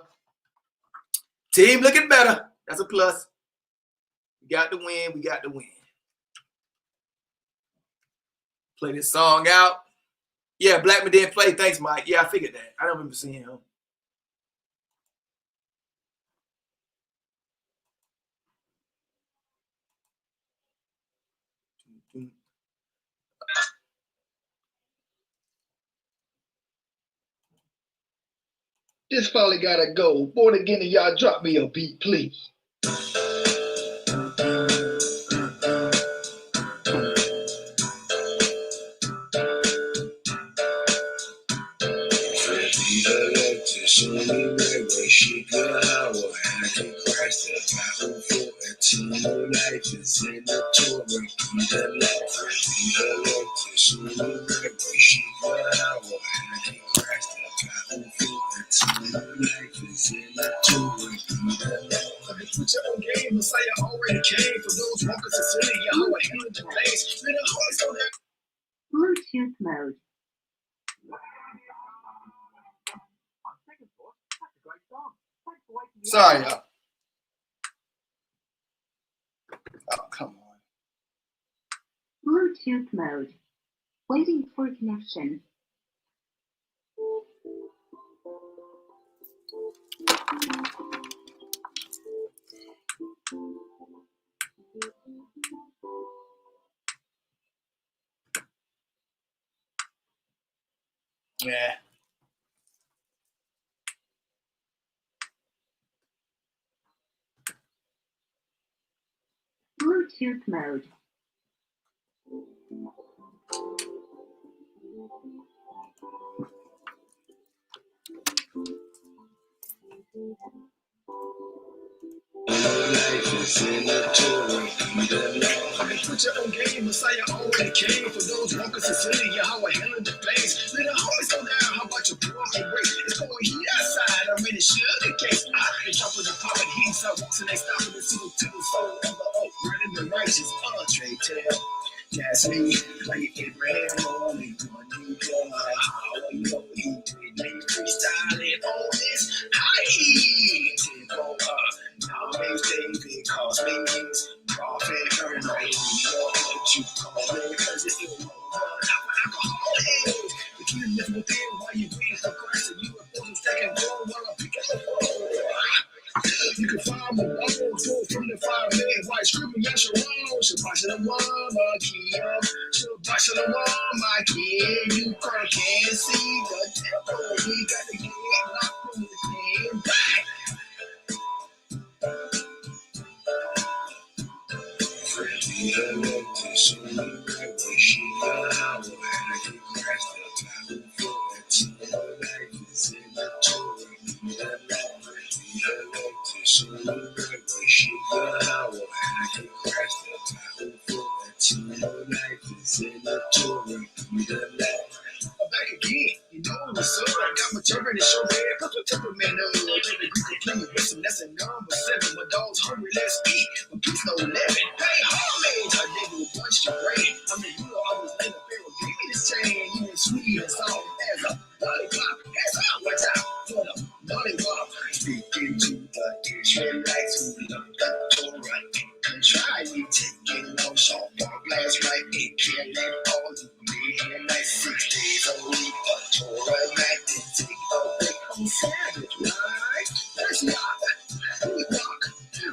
Team looking better. That's a plus. We got the win. We got the win. Play this song out. Yeah, Blackman didn't play. Thanks, Mike. Yeah, I figured that. I don't remember seeing him. This finally gotta go. Born again, and y'all drop me a beat, please. She got our hacking Christ, the powerful eternal life is in the Torah. Be the Lord, to sooner she got our hacking Christ, the powerful eternal life is in the Torah. Be the Lord. Put your own game, Messiah already came. For those walkers of sin, Yahweh handled the place. Let the heart go there. Bluetooth mode. Sorry, y'all. Oh, come on. Bluetooth mode. Waiting for connection. Yeah. Bluetooth mode. Put your own game, Messiah already came. For those walkers in sin, Yahweh handled the place. Let the hearts go down. How about your broken grace? It's going heat outside. I'm in the sugarcase. They jumping the power heat. So walks and they stop in the single to the soul of the oak. Running the righteous. Trey tell. That's me. Like Abraham on it. One God. How I know he did. They freestyling on this. Now name's David, calls me his prophet, her name. What you call it, cause it is alcoholic. But you live within while you wait for Christ, and you are supposed to stack and roll while I pick up the phone. You can find my bubble full from the 5 minute white screaming Yasharon. Shabbat Shalom, my kid. Shabbat Shalom, my kid. You can't see the temple. We got to get locked in the same back. She life is in the touring, be the life. Back again, you know what's up. Got my turban and show head, put your temperament up. Baby, Greek to play with some, that's a number 7. My dog's hungry, let's eat. My piece no 11. Hey, homage, I dig with bunch of rain. I'm the hero, I was in the barrel. Give me this chain, you ain't sweet and soft as a lollipop. As I watch out for the lollipop. Speaking to the Israelites who love the Torah and try me taking no short glass right and killing all the men like 6 days a week. A Torah night and take a break on Sabbath, right? That's not who we rock.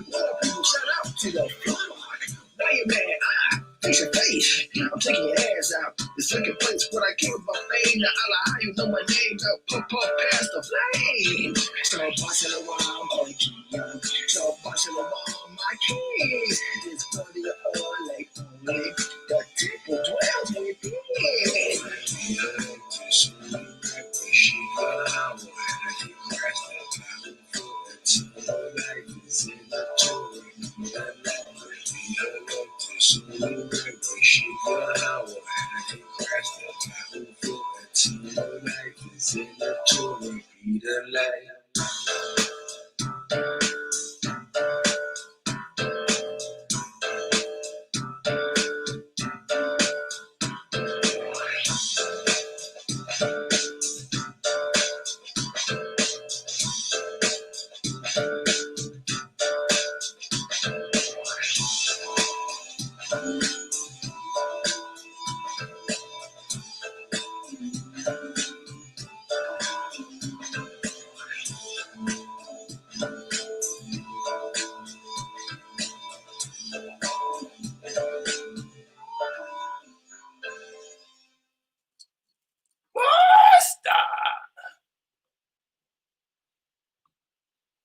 More people shout out to the flock. Now you mad, face your face. I'm taking your ass out. The second place, what I came with my fame. Now Allah, how you know my name? Now pump past the flame. Start bossing around, on Keon. Start bossing around my keys. It's funny all like only the temple dwells within. Life is in the touring, be the light.